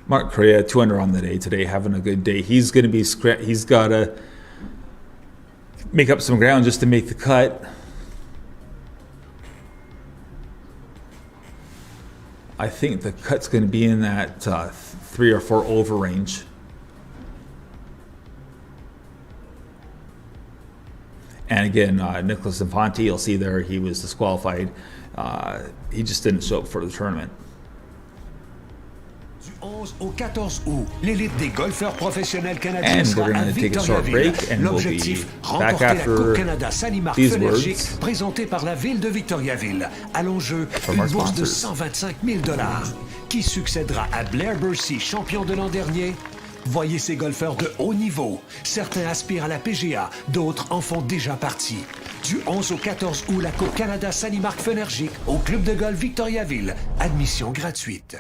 Mark Correa, 2 under on the day today, having a good day. He's going to be he's got to make up some ground just to make the cut. I think the cut's going to be in that 3 or 4 over range. And again, Nicholas Infante, you'll see there, he was disqualified. He just didn't show up for the tournament.
Du 11 au 14 août, l'élite des golfeurs professionnels canadiens
And
sera
we're
à
going to take a short
Victoriaville.
break, and we'll be
L'objectif,
back
remporter la Coupe
after
Canada Sani-Marc
these
Fenergic,
words
présentée par la ville de Victoriaville. À l'enjeu,
from
une
our
bourse de
sponsors.
125 000 $. Qui succédera à Blair Bursey, champion de l'an dernier? Voyez ces golfeurs de haut niveau. Certains aspirent à la PGA, d'autres en font déjà partie. Du 11 au 14 août, la Coupe Canada Sani-Marc Fenergic au club de golf Victoriaville. Admission gratuite.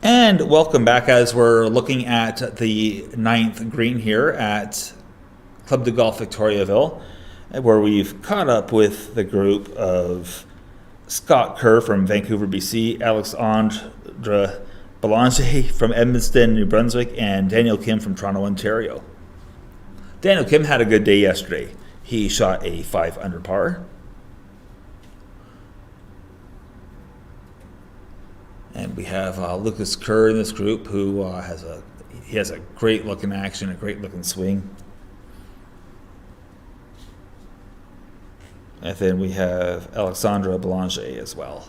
And welcome back as we're looking at the 9th green here at Club de Golf Victoriaville, where we've caught up with the group of Scott Kerr from Vancouver, BC, Alexandre Belanger from Edmundston, New Brunswick, and Daniel Kim from Toronto, Ontario. Daniel Kim had a good day yesterday. He shot a 5 under par. And we have Lucas Kerr in this group, who has a great looking action, a great looking swing. And then we have Alexandre Belanger as well.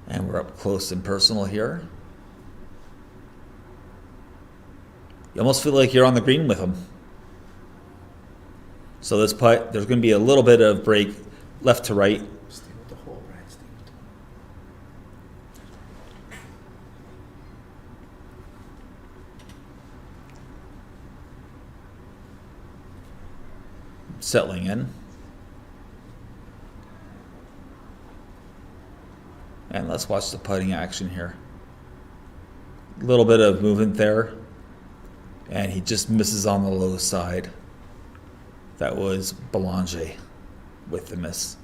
And we're up close and personal here. You almost feel like you're on the green with them. So this putt, there's going to be a little bit of break left to right.
Stay with the hole, Brad. Stay with the hole.
Settling in. And let's watch the putting action here. A little bit of movement there. And he just misses on the low side. That was Belanger with the miss.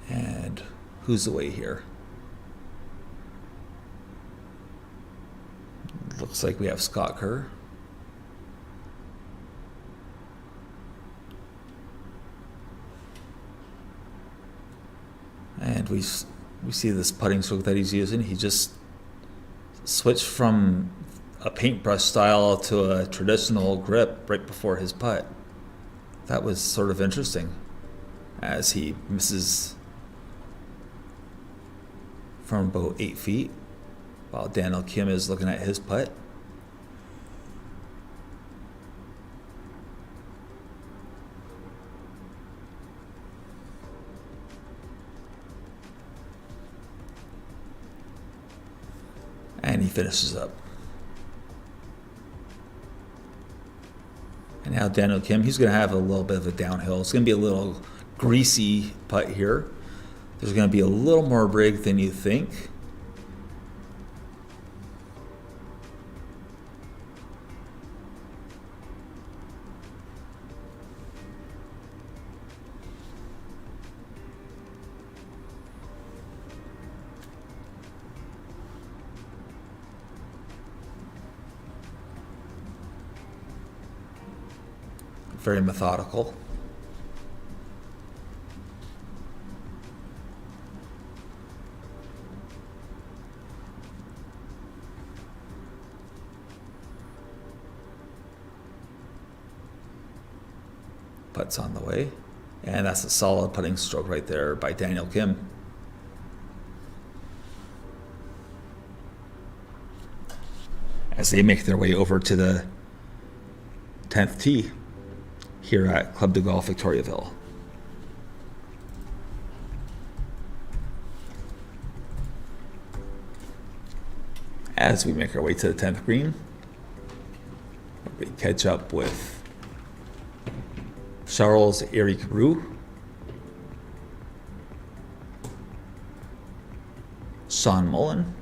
And who's away here? Looks like we have Scott Kerr. And we see this putting stroke that he's using. He just switched from a paintbrush style to a traditional grip right before his putt. That was sort of interesting, as he misses from about 8 feet. While Daniel Kim is looking at his putt. And he finishes up. And now Daniel Kim, he's going to have a little bit of a downhill. It's going to be a little greasy putt here. There's going to be a little more break than you think. Very methodical. Putt's on the way. And that's a solid putting stroke right there by Daniel Kim. As they make their way over to the 10th tee here at Club de Golf Victoriaville. As we make our way to the 10th green, we catch up with Charles-Eric Roux, Sean Mullen,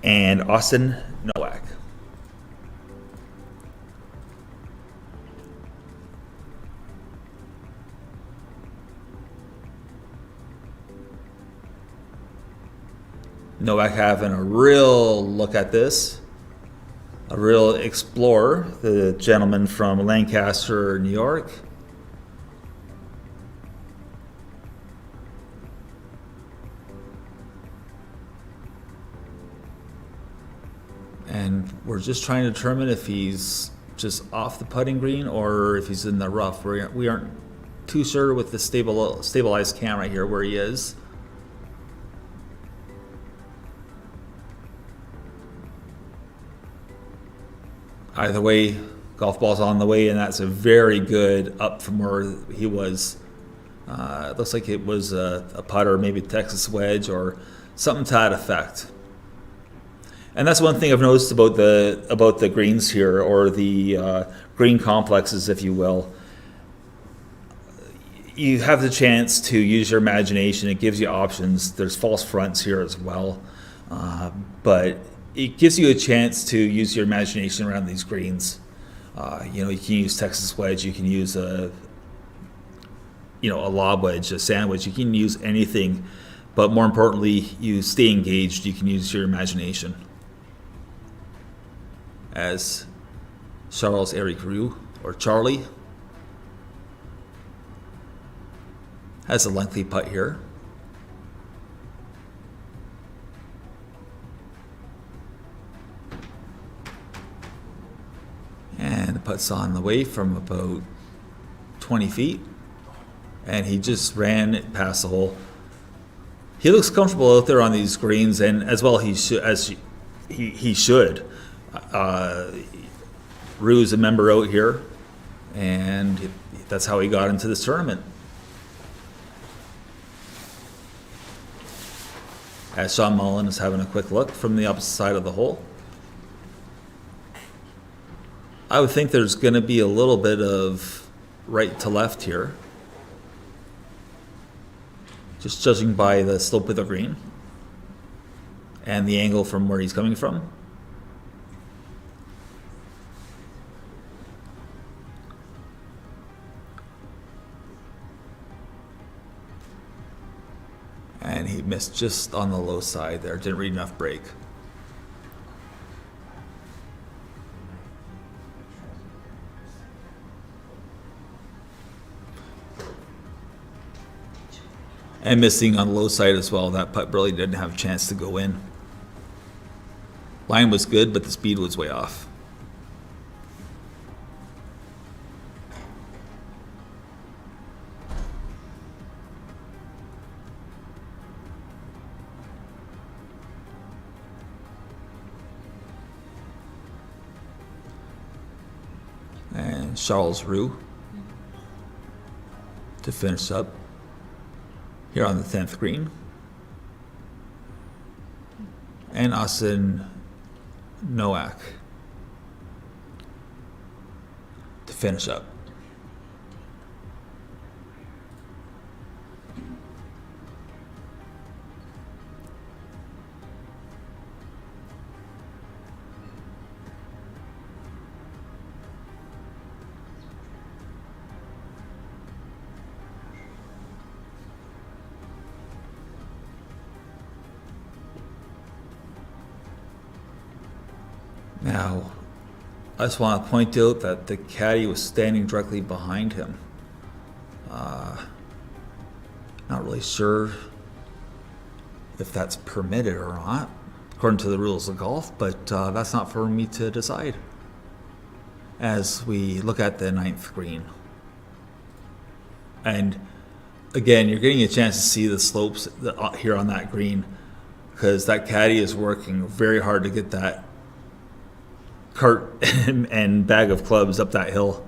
and Austin Nowak. Nowak having a real look at this, a real explorer, the gentleman from Lancaster, New York. And we're just trying to determine if he's just off the putting green or if he's in the rough. We aren't too sure with the stabilized cam right here where he is. Either way, golf ball's on the way, and that's a very good up from where he was. It looks like it was a putter, maybe Texas wedge or something to that effect. And that's one thing I've noticed about the greens here, or the green complexes, if you will. You have the chance to use your imagination. It gives you options. There's false fronts here as well, but it gives you a chance to use your imagination around these greens. You can use Texas wedge. You can use a lob wedge, a sand wedge. You can use anything, but more importantly, you stay engaged. You can use your imagination. As Charles-Eric Roux, or Charlie, has a lengthy putt here. And the putt's on the way from about 20 feet. And he just ran it past the hole. He looks comfortable out there on these greens, and as well he should. Rue's a member out here, and that's how he got into this tournament. As Sean Mullen is having a quick look from the opposite side of the hole. I would think there's going to be a little bit of right to left here, just judging by the slope of the green and the angle from where he's coming from. And he missed just on the low side there. Didn't read enough break. And missing on the low side as well. That putt really didn't have a chance to go in. Line was good, but the speed was way off. And Charles Roux to finish up here on the 10th green. And Austin Nowak to finish up. Now, I just want to point out that the caddy was standing directly behind him. Not really sure if that's permitted or not, according to the rules of golf, but that's not for me to decide. As we look at the 9th green. And again, you're getting a chance to see the slopes here on that green, because that caddy is working very hard to get that cart and bag of clubs up that hill.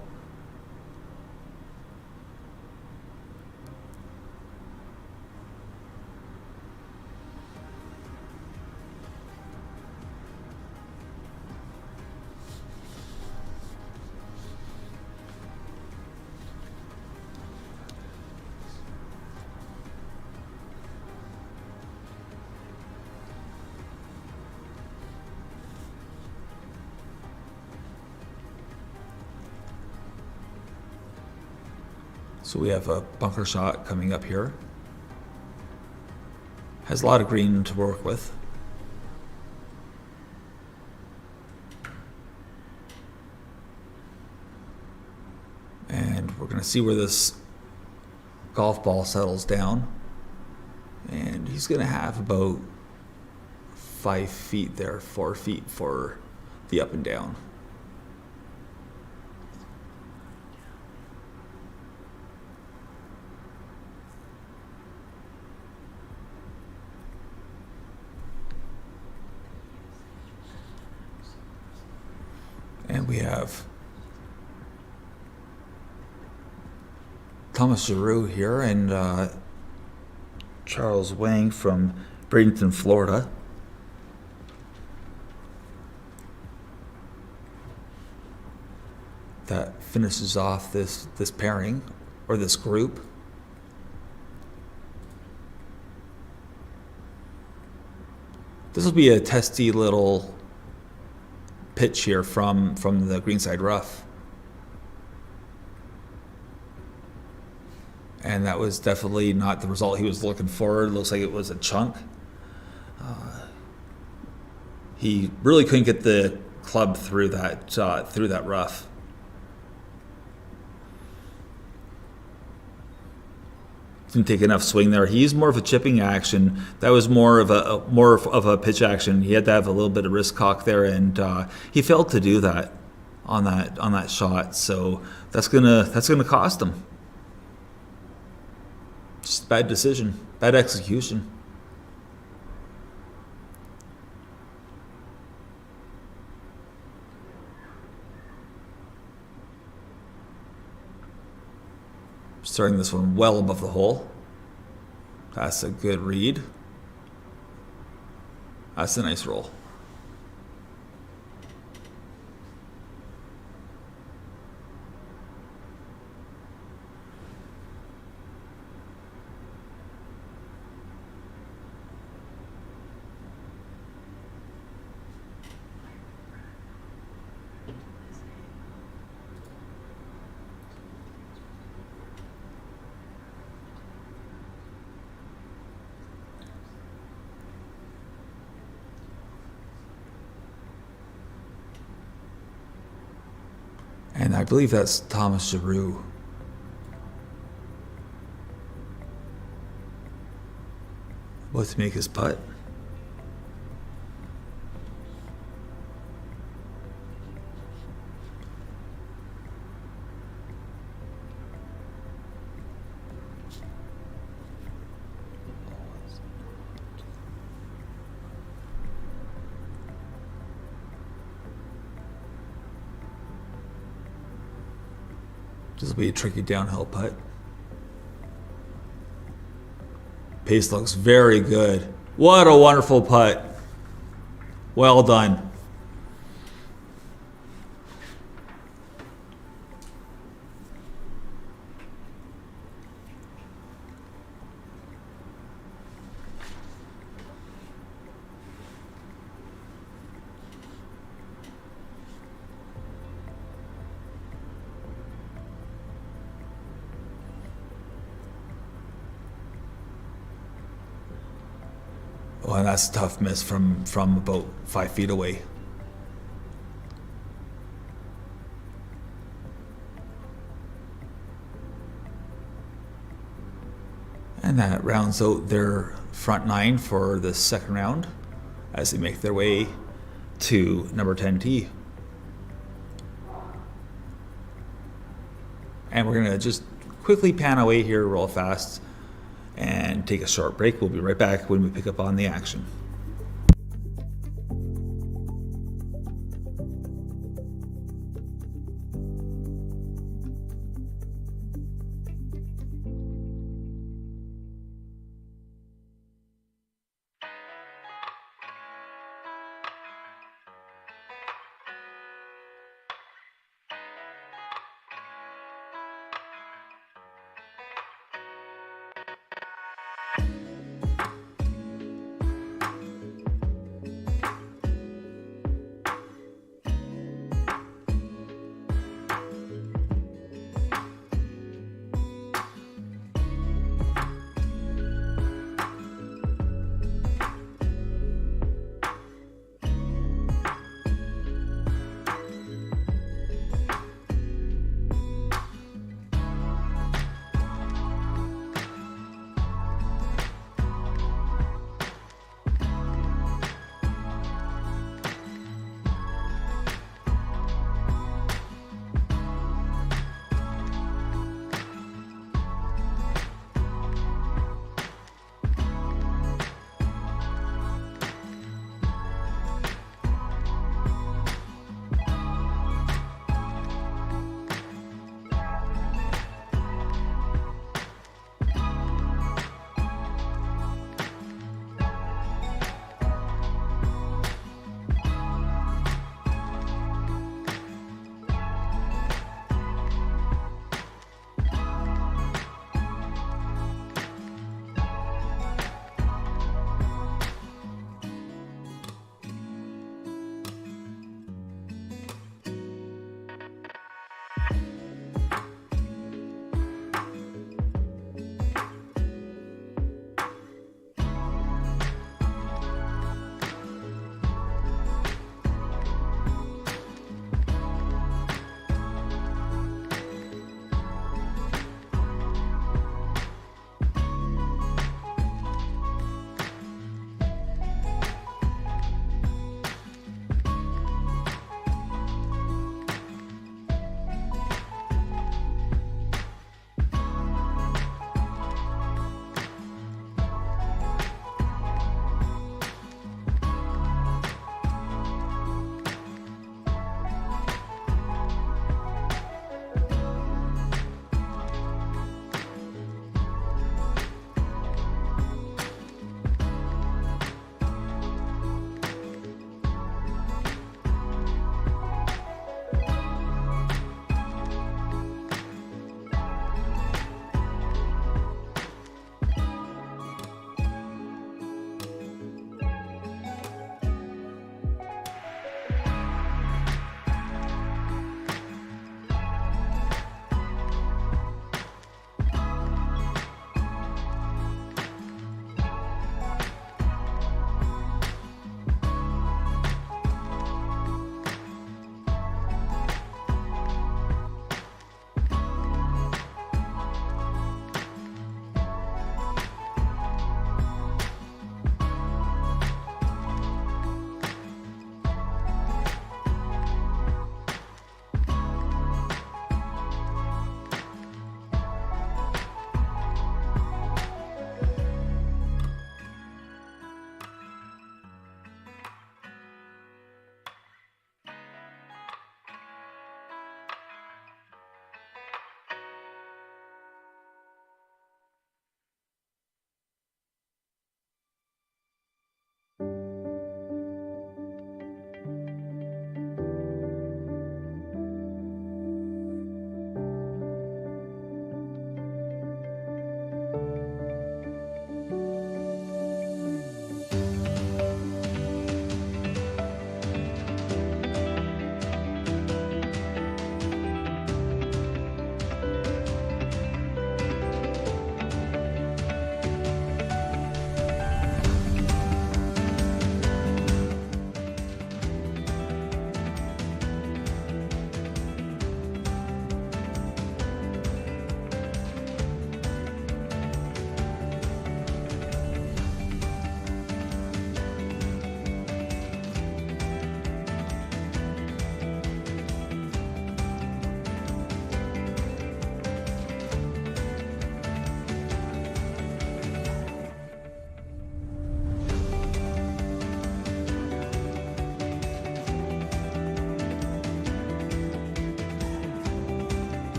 So we have a bunker shot coming up here. Has a lot of green to work with. And we're going to see where this golf ball settles down. And he's going to have about 5 feet there, 4 feet for the up and down. And And we have Thomas Giroux here and Charles Wang from Bradenton, Florida. That finishes off this pairing or this group. This will be a testy little pitch here from the greenside rough. And that was definitely not the result he was looking for. It looks like it was a chunk. He really couldn't get the club through that rough. Didn't take enough swing there. He used more of a chipping action. That was more of a pitch action. He had to have a little bit of wrist cock there, and he failed to do that on that shot. So that's gonna cost him. Just bad decision, bad execution. Starting this one well above the hole. That's a good read. That's a nice roll. And I believe that's Thomas Giroux. About to make his putt. This will be a tricky downhill putt. Pace looks very good. What a wonderful putt. Well done. Oh, and that's a tough miss from about 5 feet away. And that rounds out their front nine for the second round as they make their way to number 10 tee. And we're going to just quickly pan away here real fast and take a short break. We'll be right back when we pick up on the action.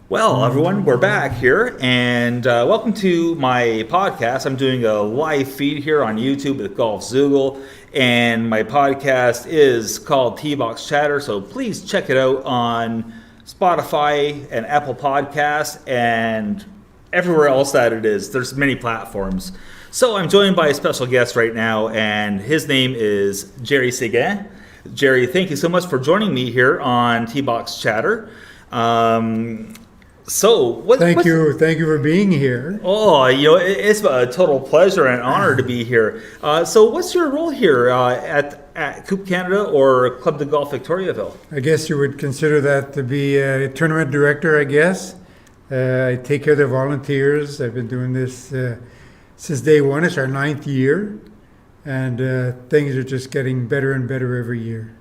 Well, everyone, we're back here, and welcome to my podcast. I'm doing a live feed here on YouTube with Golf Zoogle, and my podcast is called T-Box Chatter, so please check it out on Spotify and Apple Podcasts and everywhere else that it is. There's many platforms. So I'm joined by a special guest right now, and his name is Jerry Seguin. Jerry, thank you so much for joining me here on T-Box Chatter.
Thank you for being here.
Oh, it's a total pleasure and honor to be here. So what's your role here at Coupe Canada or Club de Golf Victoriaville?
I guess you would consider that to be a tournament director, I guess. I take care of the volunteers. I've been doing this since day one. It's our 9th year, and things are just getting better and better every year.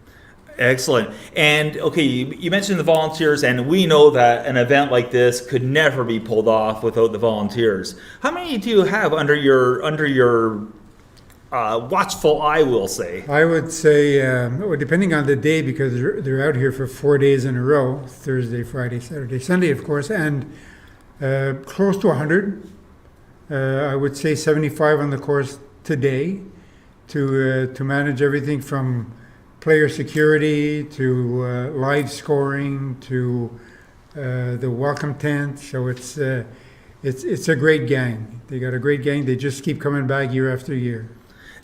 Excellent. And okay, you mentioned the volunteers, and we know that an event like this could never be pulled off without the volunteers. How many do you have under your watchful eye, we'll say?
I would say, depending on the day, because they're out here for 4 days in a row, Thursday, Friday, Saturday, Sunday, of course, and close to 100. I would say 75 on the course today to manage everything from player security to live scoring to the welcome tent. So it's a great gang. They got a great gang. They just keep coming back year after year.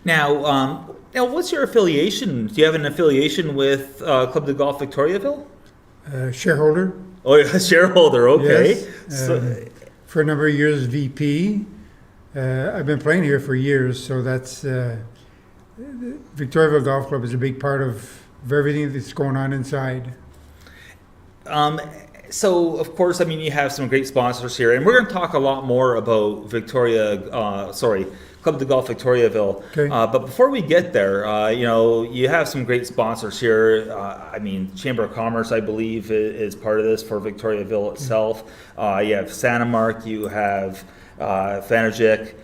Now, what's your affiliation? Do you have an affiliation with Club de Golf Victoriaville?
Shareholder.
Oh, a shareholder. Okay.
Yes. For a number of years, VP. I've been playing here for years, so that's. Victoriaville Golf Club is a big part of everything that's going on inside.
So, of course, you have some great sponsors here, and we're going to talk a lot more about Club de Golf Victoriaville.
Okay.
But before we get there, you have some great sponsors here. Chamber of Commerce, I believe, is part of this for Victoriaville itself. You have Sani-Marc, you have Fenergic.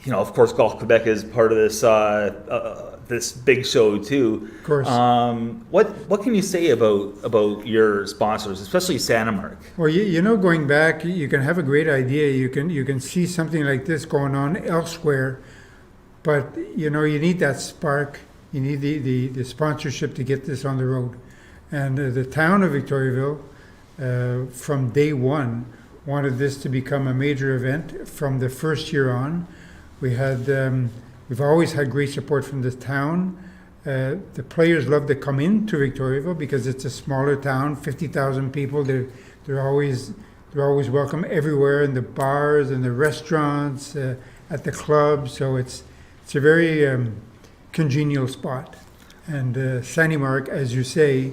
Of course, Golf Quebec is part of this this big show too.
Of course.
What can you say about your sponsors, especially Sani-Marc?
Well, going back, you can have a great idea. You can see something like this going on elsewhere, but you need that spark. You need the sponsorship to get this on the road. And the town of Victoriaville, from day one, wanted this to become a major event from the first year on. We've always had great support from the town. The players love to come into Victoriaville because it's a smaller town, 50,000 people. They're always welcome everywhere in the bars and the restaurants, at the club. So it's a very congenial spot. And Sani-Marc, as you say,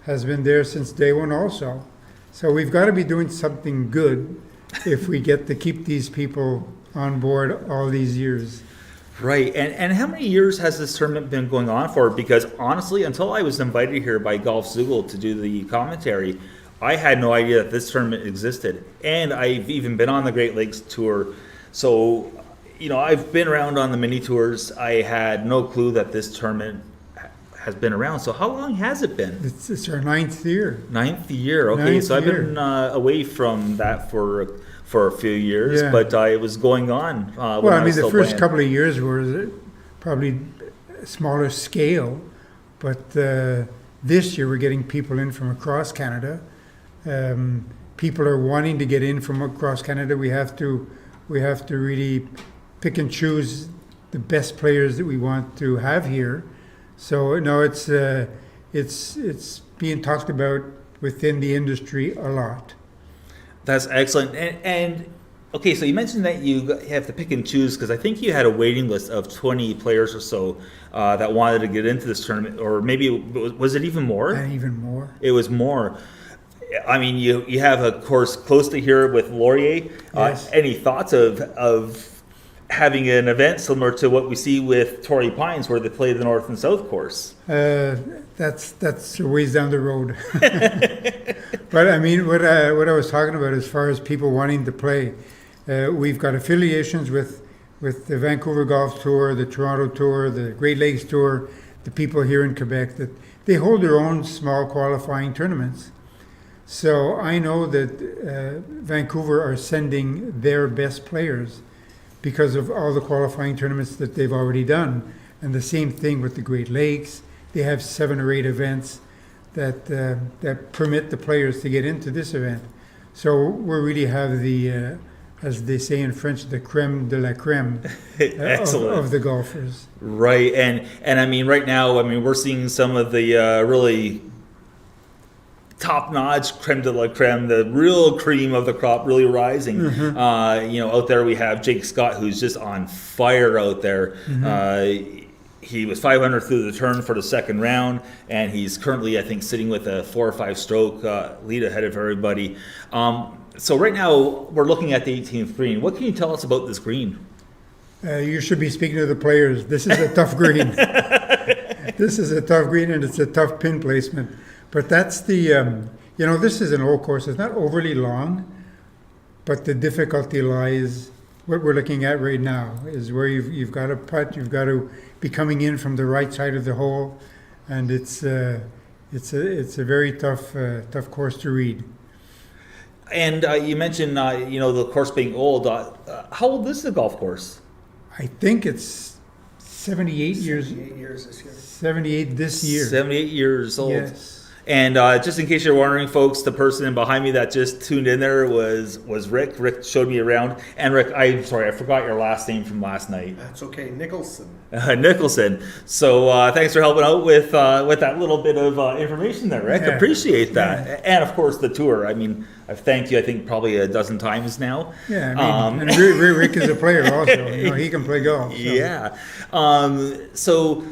has been there since day one also. So we've got to be doing something good if we get to keep these people on board all these years.
Right. And how many years has this tournament been going on for? Because honestly, until I was invited here by Golf Zoogle to do the commentary, I had no idea that this tournament existed. And I've even been on the Great Lakes Tour. So, I've been around on the mini tours. I had no clue that this tournament has been around. So how long has it been?
It's our 9th year.
9th year. Okay. So I've been away from that for a few years, but it was going on.
The first couple of years were probably smaller scale, but this year we're getting people in from across Canada. People are wanting to get in from across Canada. We have to really pick and choose the best players that we want to have here. So no, it's being talked about within the industry a lot.
That's excellent. And okay, so you mentioned that you have to pick and choose, because I think you had a waiting list of 20 players or so that wanted to get into this tournament, or maybe was it even more?
Even more.
It was more. You have a course close to here with Laurier.
Yes.
Any thoughts of having an event similar to what we see with Torrey Pines, where they play the North and South course?
That's a ways down the road. But what I was talking about as far as people wanting to play, we've got affiliations with the Vancouver Golf Tour, the Toronto Tour, the Great Lakes Tour, the people here in Quebec, that they hold their own small qualifying tournaments. So I know that Vancouver are sending their best players because of all the qualifying tournaments that they've already done. And the same thing with the Great Lakes. They have 7 or 8 events that permit the players to get into this event. So we really have the, as they say in French, the creme de la creme of the golfers.
Right, and I mean, right now, I mean, we're seeing some of the really top-notch creme de la creme, the real cream of the crop, really rising. You know, out there we have Jake Scott, who's just on fire out there. He was 500 through the turn for the second round, and he's currently, I think, sitting with a 4 or 5 stroke lead ahead of everybody. So right now, we're looking at the 18th green. What can you tell us about this green?
You should be speaking to the players. This is a tough green. This is a tough green, and it's a tough pin placement. But that's the, you know, this is an old course. It's not overly long, but the difficulty lies, what we're looking at right now, is where you've got to putt, you've got to be coming in from the right side of the hole, and it's a very tough course to read.
And you mentioned, you know, the course being old. How old is the golf course?
I think it's 78 years.
78 years this year.
78 this year.
78 years old.
Yes.
And just in case you're wondering, folks, the person behind me that just tuned in there was Rick. Rick showed me around. And Rick, I'm sorry, I forgot your last name from last night.
That's okay, Nicholson.
Nicholson. So thanks for helping out with that little bit of information there, Rick.
Yeah.
Appreciate that. Yeah. And of course, the tour. I mean, I've thanked you, I think, probably a dozen times now.
Yeah, I mean, and Rick is a player also. You know, he can play golf. So.
Yeah. So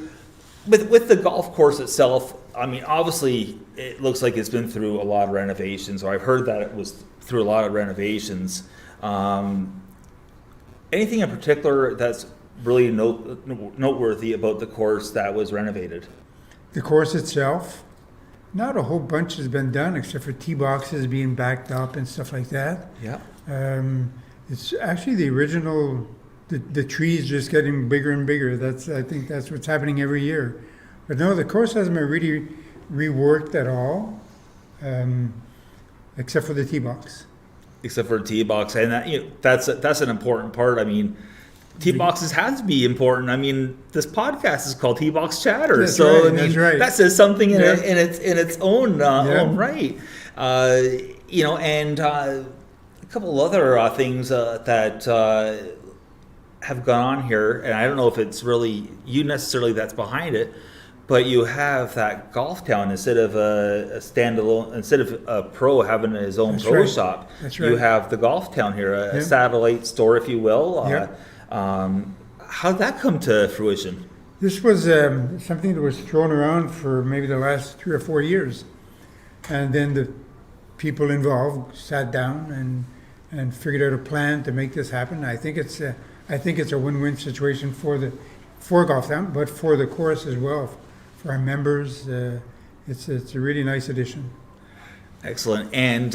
with the golf course itself, I mean, obviously, it looks like it's been through a lot of renovations, or I've heard that it was through a lot of renovations. Anything in particular that's really noteworthy about the course that was renovated?
The course itself, not a whole bunch has been done except for tee boxes being backed up and stuff like that.
Yeah.
It's actually the original, the trees just getting bigger and bigger. I think that's what's happening every year. But no, the course hasn't been really reworked at all, except for the tee box.
Except for the tee box, and that, you know, that's an important part. I mean, tee boxes has to be important. I mean, this podcast is called Tee Box Chatter,
that's
so
right,
I mean,
that's right.
That says something in
Yeah.
its own right. You know, and a couple other things that have gone on here, and I don't know if it's really you necessarily that's behind it. But you have that golf town instead of a standalone, instead of a pro having his own
That's
pro
right.
shop.
That's right.
You have the golf town here, a
Yeah.
satellite store, if you will.
Yeah.
How'd that come to fruition?
This was something that was thrown around for maybe the last 3 or 4 years. And then the people involved sat down and figured out a plan to make this happen. I think it's a win-win situation for Golf Town, but for the course as well. For our members, it's a really nice addition.
Excellent. And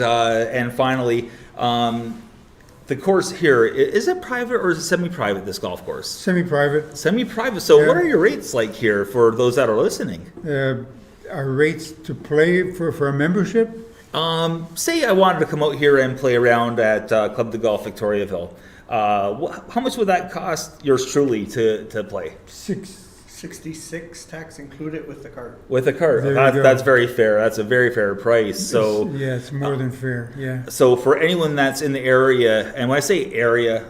finally, the course here, is it private or is it semi-private, this golf course?
Semi-private.
Semi-private. So
Yeah.
what are your rates like here for those that are listening?
Our rates to play for a membership,
Say I wanted to come out here and play around at Club de Golf Victoriaville. How much would that cost yours truly to play?
66 tax included with the cart.
With a cart.
There you go.
That's very fair. That's a very fair price. So
it's more than fair. Yeah.
So for anyone that's in the area, and when I say area,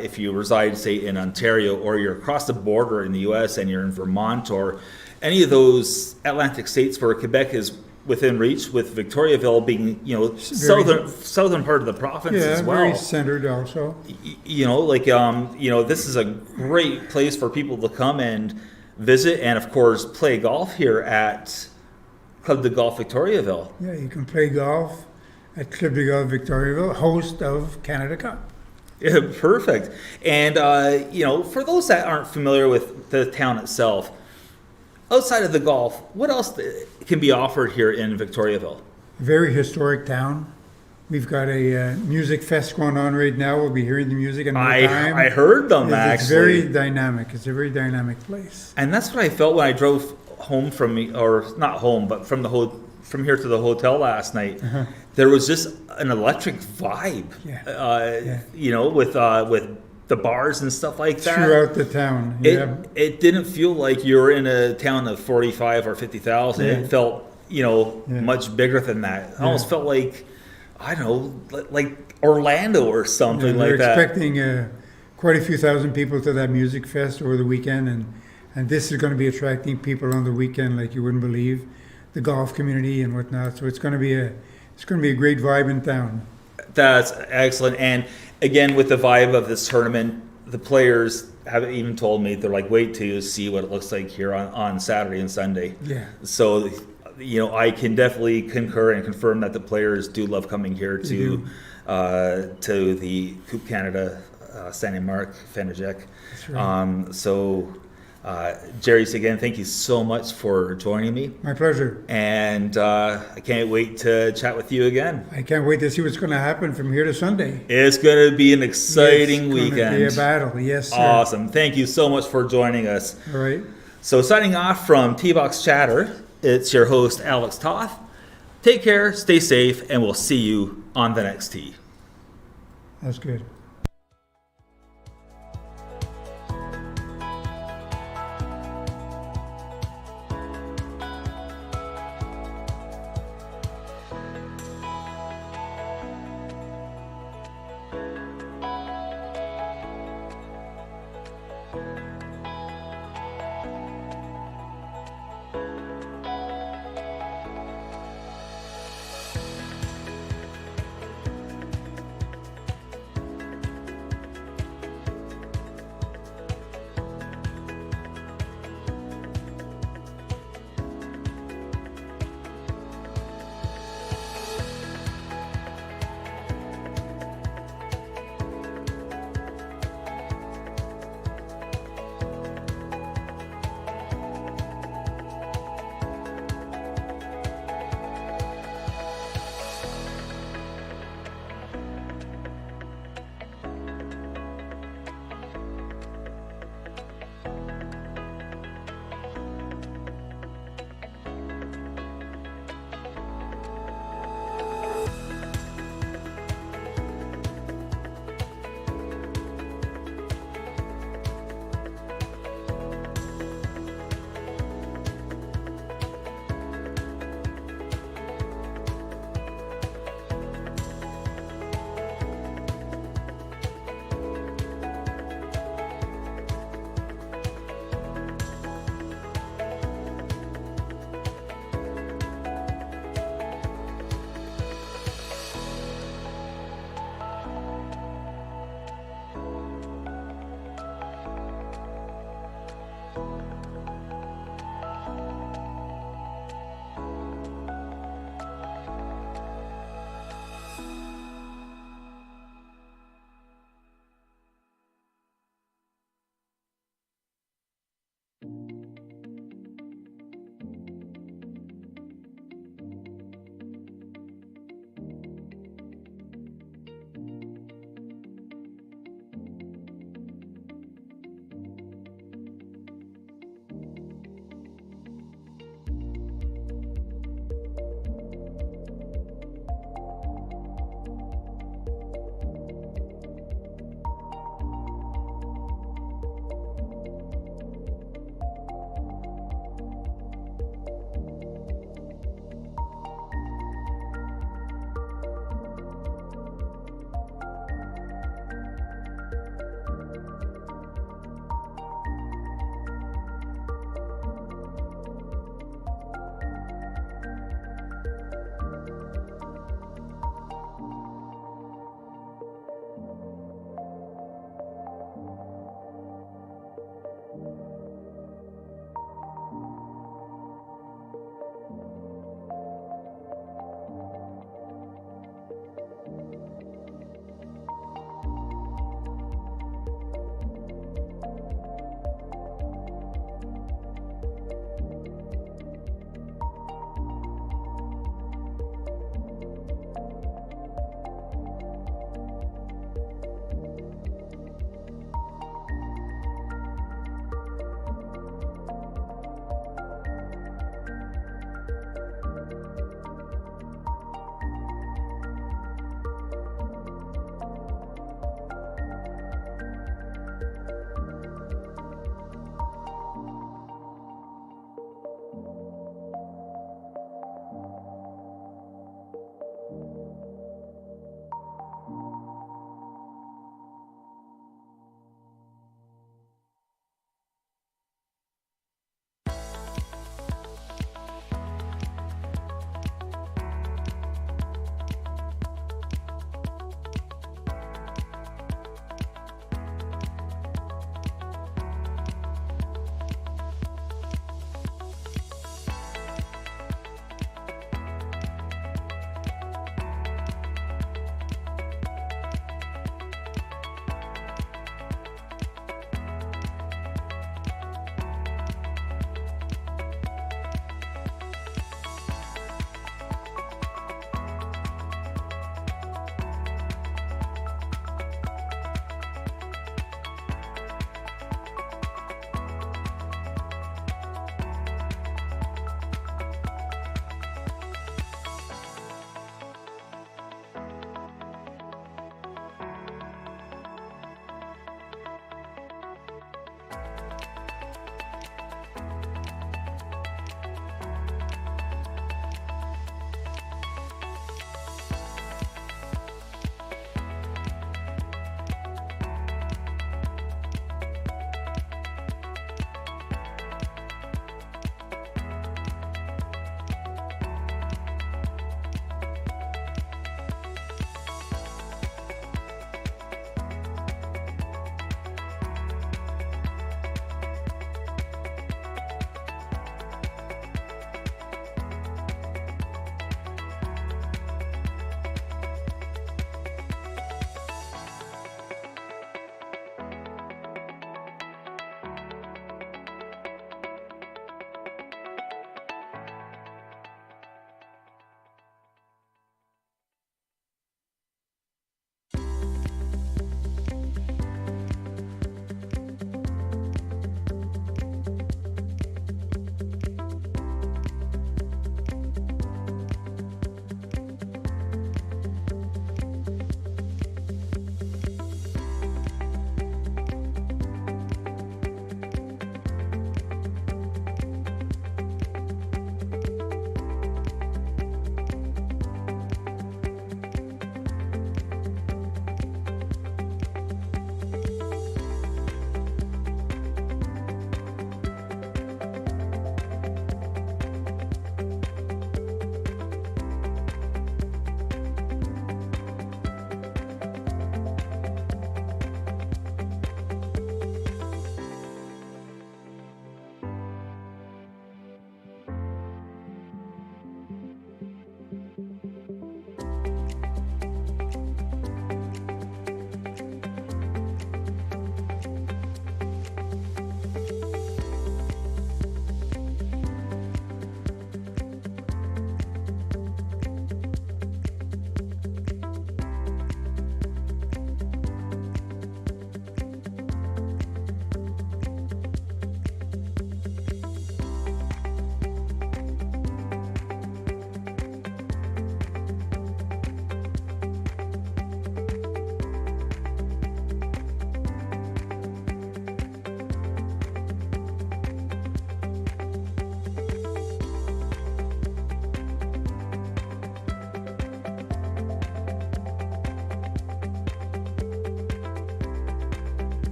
if you reside, say, in Ontario, or you're across the border in the U.S. and you're in Vermont, or any of those Atlantic states where Quebec is within reach, with Victoriaville being, you know, southern part of the province
Yeah,
as well.
very centered also.
You know, like, you know, this is a great place for people to come and visit and, of course, play golf here at Club de Golf Victoriaville.
Yeah, you can play golf at Club de Golf Victoriaville, host of Canada Cup.
Yeah, perfect. And, you know, for those that aren't familiar with the town itself, outside of the golf, what else can be offered here in Victoriaville?
Very historic town. We've got a music fest going on right now. We'll be hearing the music in no time.
I heard them,
It's
actually.
very dynamic. It's a very dynamic place.
And that's what I felt when I drove home from me, or not home, but from the from here to the hotel last night, there was just an electric vibe. With the bars and stuff like that
throughout the town.
It didn't feel like you were in a town of 45 or 50,000. It felt much bigger than that. It almost felt like, I don't know, like Orlando or something like that.
We're expecting quite a few thousand people to that music fest over the weekend, and this is going to be attracting people on the weekend like you wouldn't believe, the golf community and whatnot. So it's going to be a great vibe in town.
That's excellent. And again, with the vibe of this tournament, the players have even told me, they're like, wait till you see what it looks like here on Saturday and Sunday.
Yeah.
So, I can definitely concur and confirm that the players do love coming here to the Coupe Canada, Sani-Marc, Fenergic.
That's right.
Jerry, again, thank you so much for joining me.
My pleasure.
And I can't wait to chat with you again.
I can't wait to see what's going to happen from here to Sunday.
It's going to be an exciting weekend.
It's going to be a battle, yes, sir.
Awesome. Thank you so much for joining us.
All right.
So signing off from T-Box Chatter, it's your host, Alex Toth. Take care, stay safe, and we'll see you on the next tee.
That's good.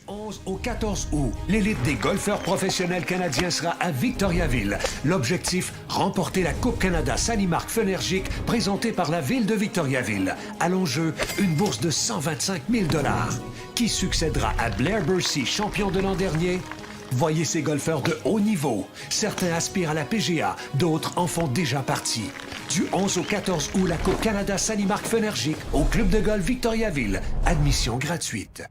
11 au 14 août, l'élite des golfeurs professionnels canadiens sera à Victoriaville. L'objectif, remporter la Coupe Canada Sani-Marc Fenergic présentée par la ville de Victoriaville. À l'enjeu, une bourse de 125 000 $. Qui succédera à Blair Bursey, champion de l'an dernier? Voyez ces golfeurs de haut niveau. Certains aspirent à la PGA, d'autres en font déjà partie. Du 11 au 14 août, la Coupe Canada Sani-Marc Fenergic au club de golf Victoriaville. Admission gratuite.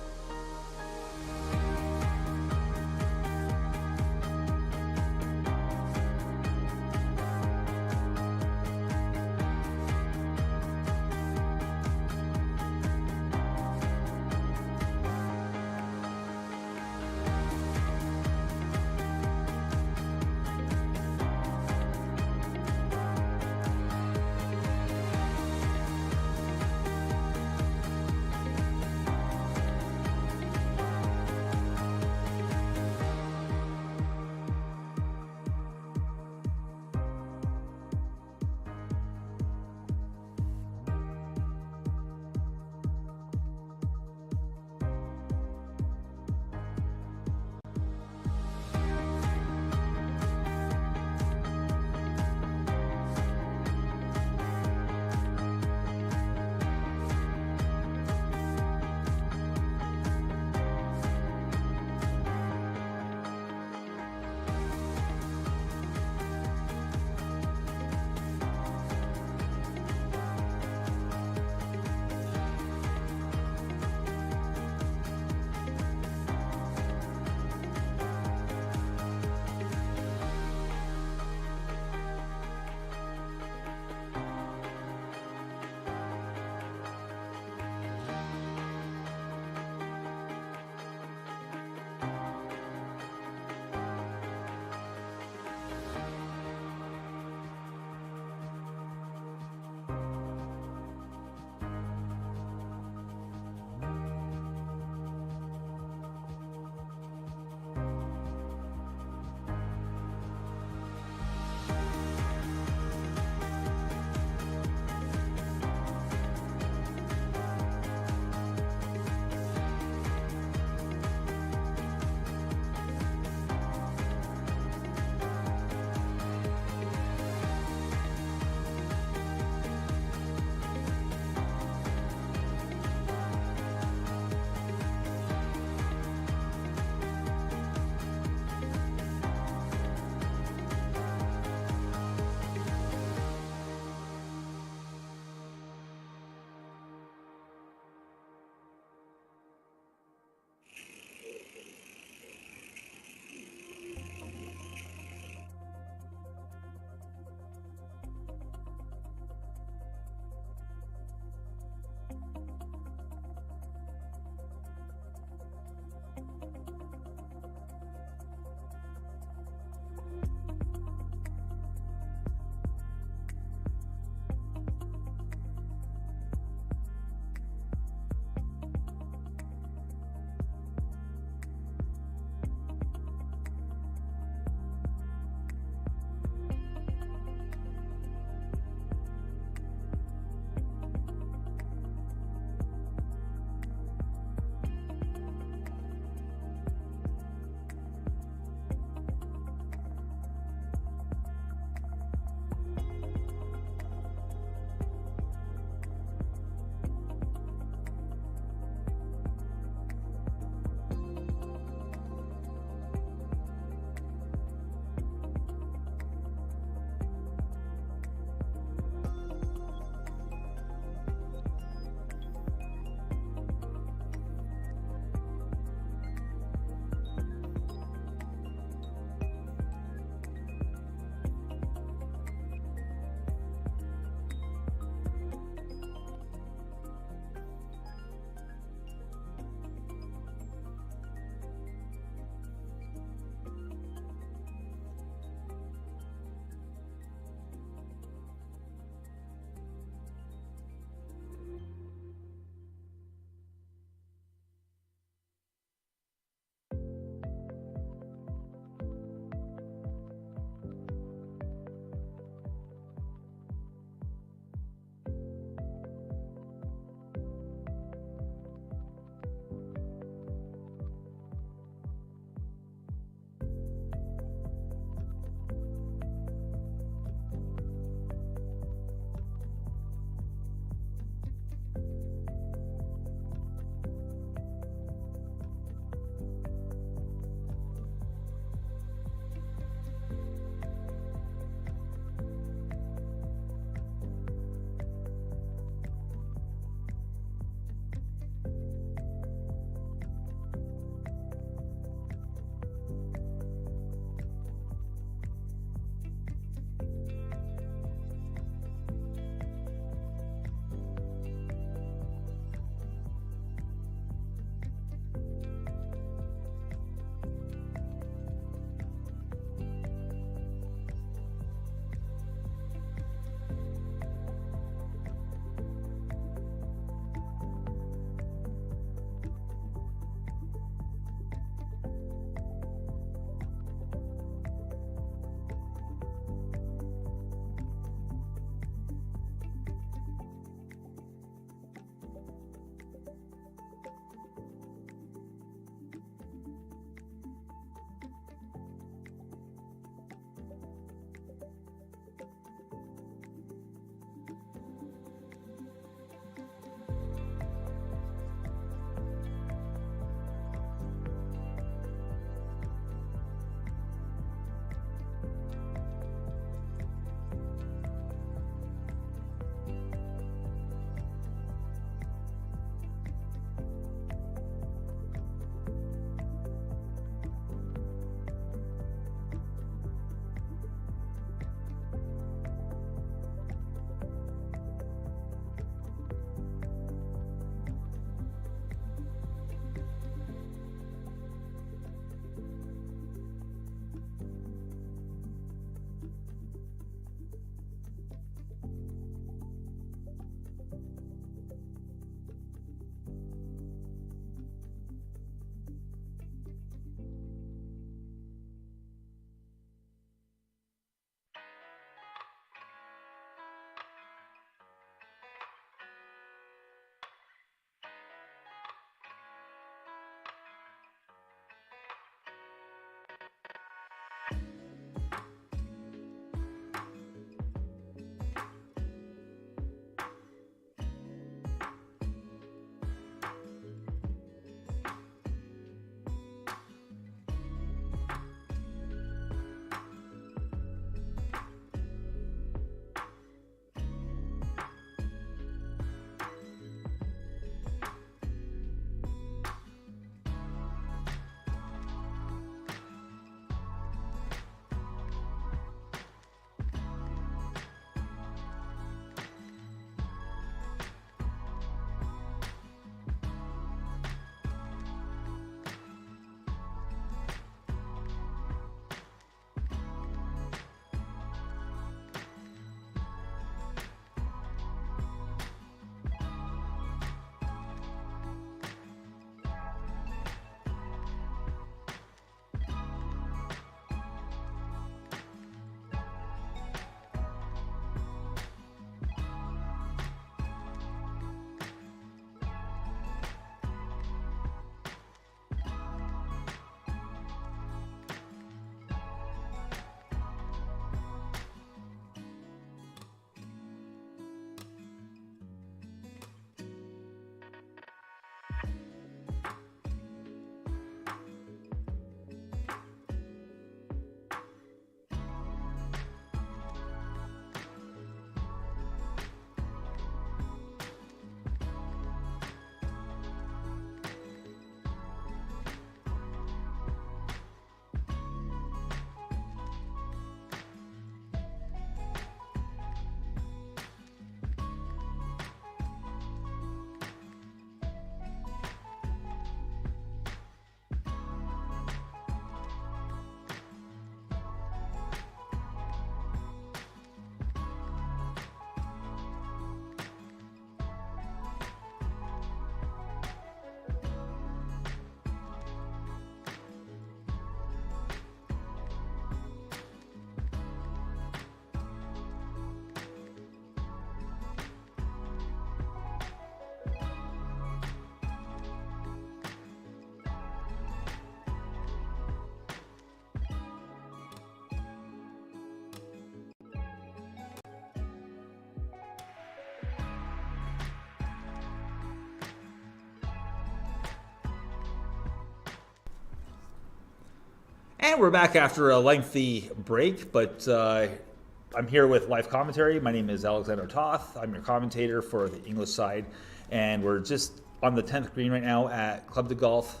And we're back after a lengthy break, but I'm here with live commentary. My name is Alexander Toth. I'm your commentator for the English side, and we're just on the 10th green right now at Club de Golf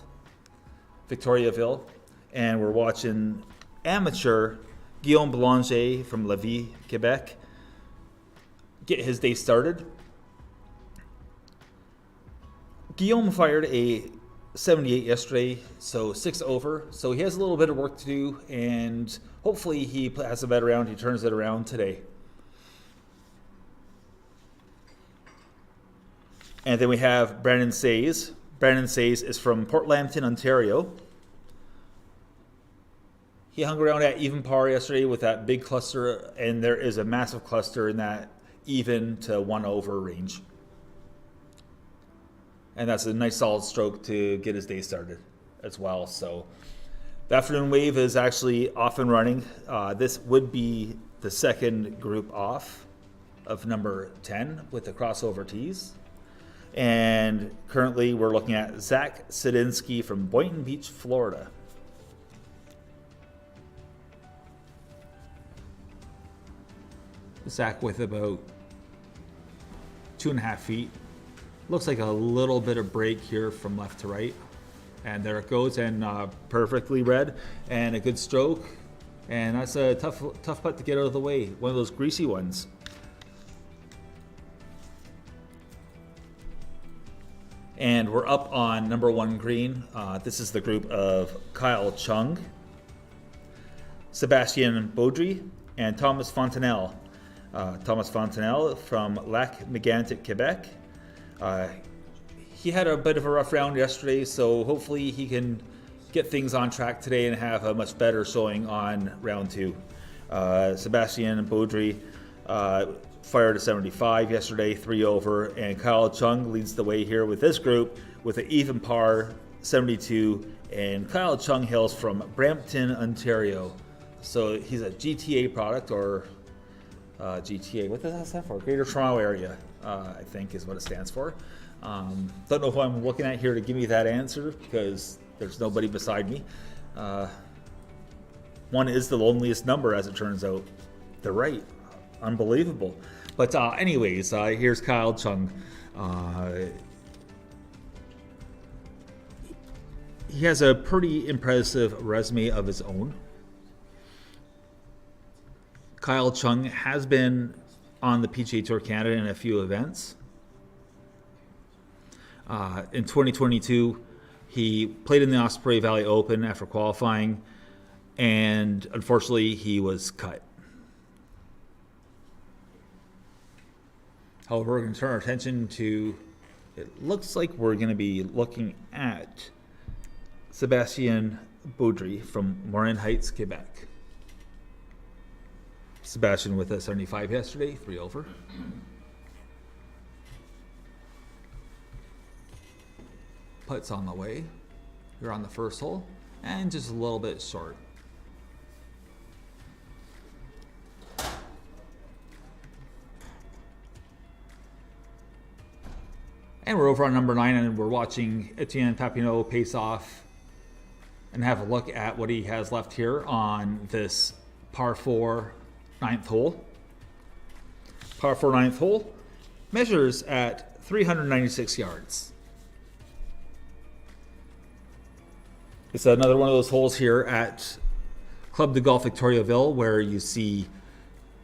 Victoriaville, and we're watching amateur Guillaume Boulanger from Lévis, Quebec, get his day started. Guillaume fired a 78 yesterday, so 6 over. So he has a little bit of work to do, and hopefully he has a better round. He turns it around today. And then we have Brandon Says. Brandon Says is from Port Lambton, Ontario. He hung around at even par yesterday with that big cluster, and there is a massive cluster in that even to 1 over range. And that's a nice solid stroke to get his day started as well. So the afternoon wave is actually off and running. This would be the second group off of number 10 with the crossover tees. And currently we're looking at Zach Sidinsky from Boynton Beach, Florida. Zach with about 2.5 feet. Looks like a little bit of break here from left to right. And there it goes, and perfectly read, and a good stroke. And that's a tough putt to get out of the way. One of those greasy ones. And we're up on number 1 green. This is the group of Kyle Chung, Sebastian Baudry, and Thomas Fontenelle. Thomas Fontenelle from Lac-Mégantic, Quebec. He had a bit of a rough round yesterday, so hopefully he can get things on track today and have a much better showing on round 2. Sebastian Baudry fired a 75 yesterday, 3 over, and Kyle Chung leads the way here with this group with an even par 72, and Kyle Chung hails from Brampton, Ontario. So he's a GTA product, or GTA, what does that stand for? Greater Toronto Area, I think is what it stands for. Don't know who I'm looking at here to give me that answer, because there's nobody beside me. 1 is the loneliest number, as it turns out. They're right. Unbelievable. But anyways, here's Kyle Chung. He has a pretty impressive resume of his own. Kyle Chung has been on the PGA Tour Canada in a few events. In 2022, he played in the Osprey Valley Open after qualifying, and unfortunately, he was cut. However, we're going to turn our attention to, it looks like we're going to be looking at Sebastian Baudry from Morin Heights, Quebec. Sebastian with a 75 yesterday, 3 over. Putt's on the way. You're on the first hole, and just a little bit short. And we're over on number 9, and we're watching Etienne Papineau pace off and have a look at what he has left here on this par 4 9th hole. Par 4 9th hole measures at 396 yards. It's another one of those holes here at Club de Golf Victoriaville where you see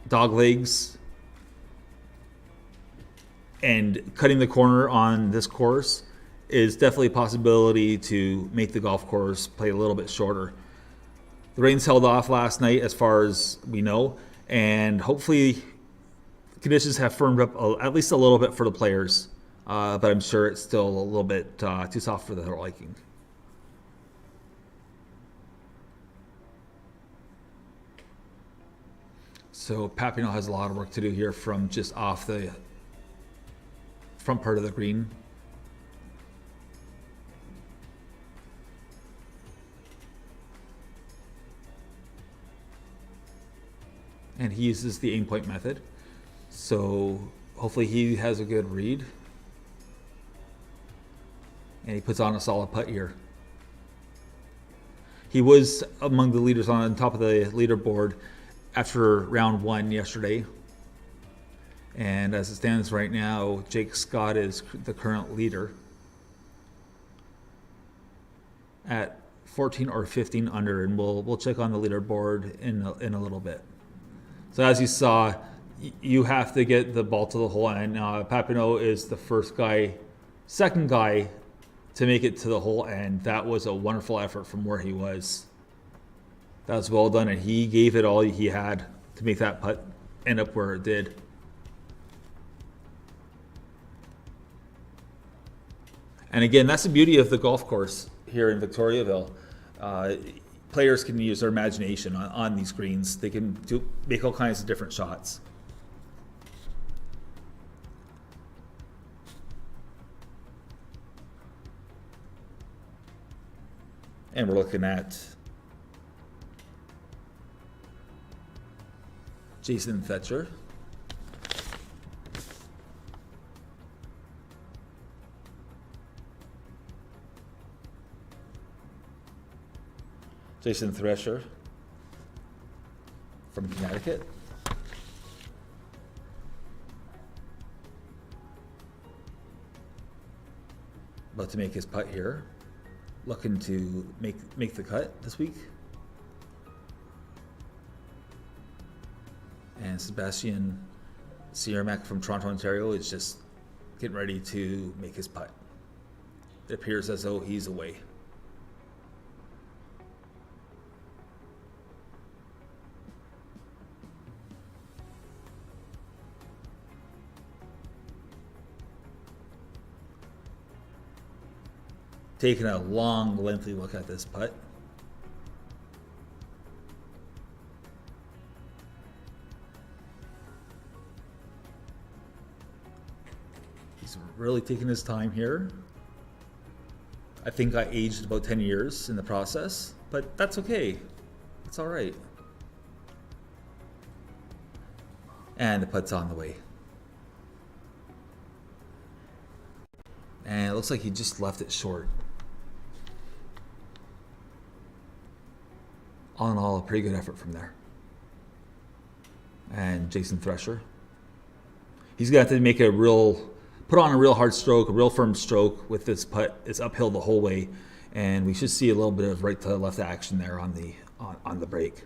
dog legs, and cutting the corner on this course is definitely a possibility to make the golf course play a little bit shorter. The rains held off last night as far as we know, and hopefully conditions have firmed up at least a little bit for the players, but I'm sure it's still a little bit too soft for their liking. So Papineau has a lot of work to do here from just off the front part of the green. And he uses the aim point method. So hopefully he has a good read. And he puts on a solid putt here. He was among the leaders on top of the leaderboard after round 1 yesterday. And as it stands right now, Jake Scott is the current leader at 14 or 15 under, and we'll check on the leaderboard in a little bit. So as you saw, you have to get the ball to the hole, and Papineau is the second guy to make it to the hole, and that was a wonderful effort from where he was. That was well done, and he gave it all he had to make that putt end up where it did. And again, that's the beauty of the golf course here in Victoriaville. Players can use their imagination on these greens. They can make all kinds of different shots. And we're looking at Jason Fetcher. Jason Thresher from Connecticut. About to make his putt here. Looking to make the cut this week. And Sebastian Sani-Marc from Toronto, Ontario is just getting ready to make his putt. It appears as though he's away. Taking a long, lengthy look at this putt. He's really taking his time here. I think I aged about 10 years in the process, but that's okay. It's all right. And the putt's on the way. And it looks like he just left it short. All in all, a pretty good effort from there. And Jason Thresher. He's going to have to put on a real hard stroke, a real firm stroke with this putt. It's uphill the whole way. And we should see a little bit of right to left action there on the break.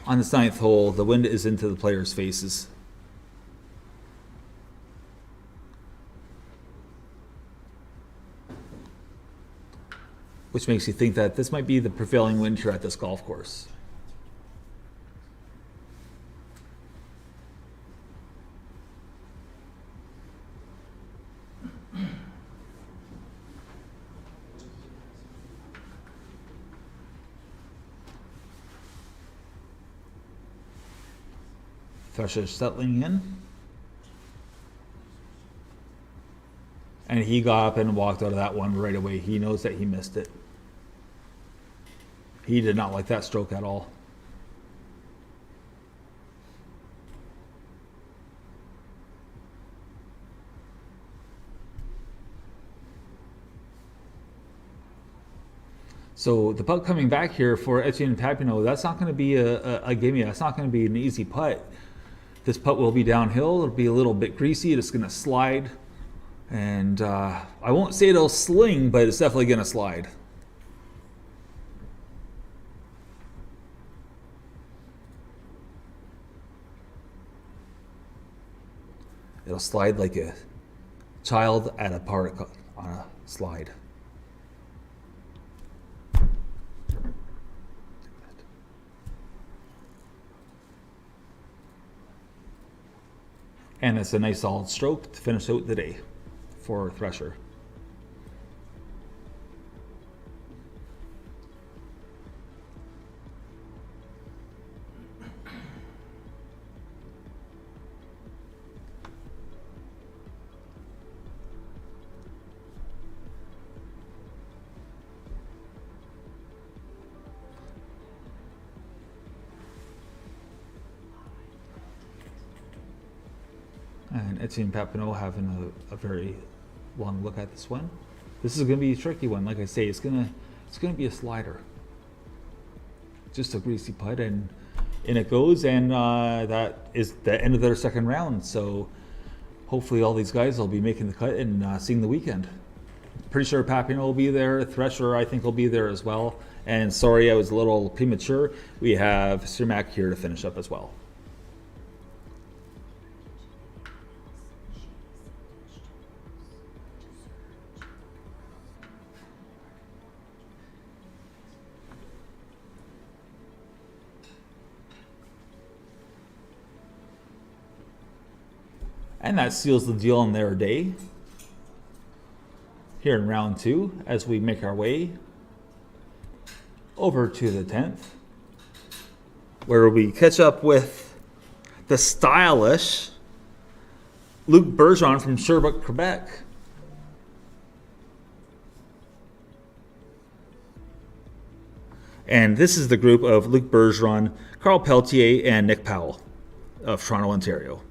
On this 9th hole, the wind is into the players' faces. Which makes you think that this might be the prevailing wind here at this golf course. Thresher settling in. And he got up and walked out of that one right away. He knows that he missed it. He did not like that stroke at all. So the putt coming back here for Etienne Papineau, that's not going to be a gimme. That's not going to be an easy putt. This putt will be downhill. It'll be a little bit greasy. It's going to slide. And I won't say it'll sling, but it's definitely going to slide. It'll slide like a child at a park on a slide. And it's a nice solid stroke to finish out the day for Thresher. And Etienne Papineau having a very long look at this one. This is going to be a tricky one. Like I say, it's gonna be a slider. Just a greasy putt, and in it goes, and that is the end of their second round. So hopefully all these guys will be making the cut and seeing the weekend. Pretty sure Papineau will be there. Thresher, I think, will be there as well. And sorry, I was a little premature. We have Sani-Marc here to finish up as well. And that seals the deal on their day here in round 2 as we make our way over to the 10th, where we catch up with the stylish Luc Bergeron from Sherbrooke, Quebec. And this is the group of Luc Bergeron, Carl Pelletier, and Nick Powell of Toronto, Ontario.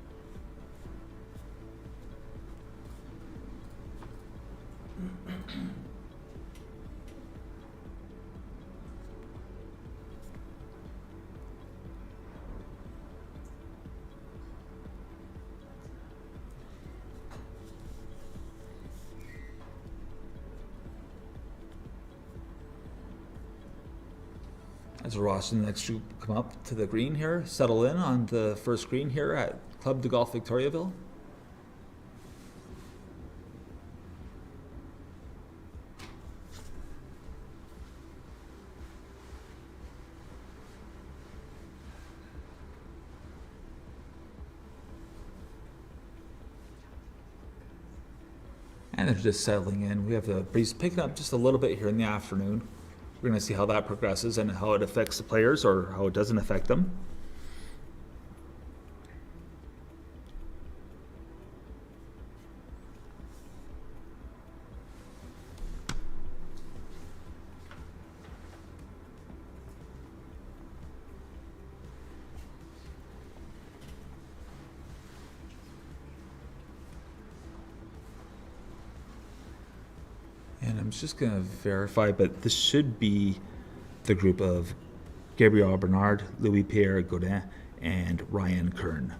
As Ross and the next group come up to the green here, settle in on the first green here at Club de Golf Victoriaville. And they're just settling in. We have the breeze picking up just a little bit here in the afternoon. We're going to see how that progresses and how it affects the players or how it doesn't affect them. And I'm just going to verify, but this should be the group of Gabriel Bernard, Louis-Pierre Gaudin, and Ryan Kern.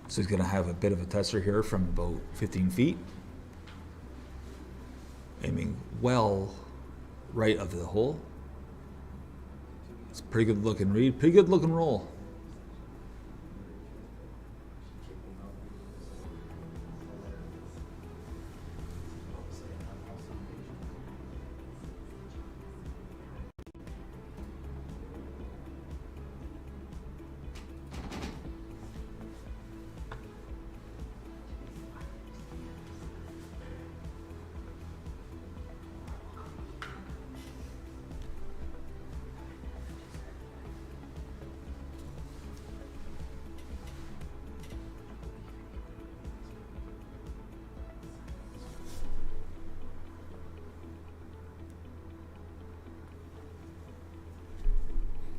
So he's going to have a bit of a tester here from about 15 feet. Aiming well right of the hole. It's a pretty good looking read, pretty good looking roll.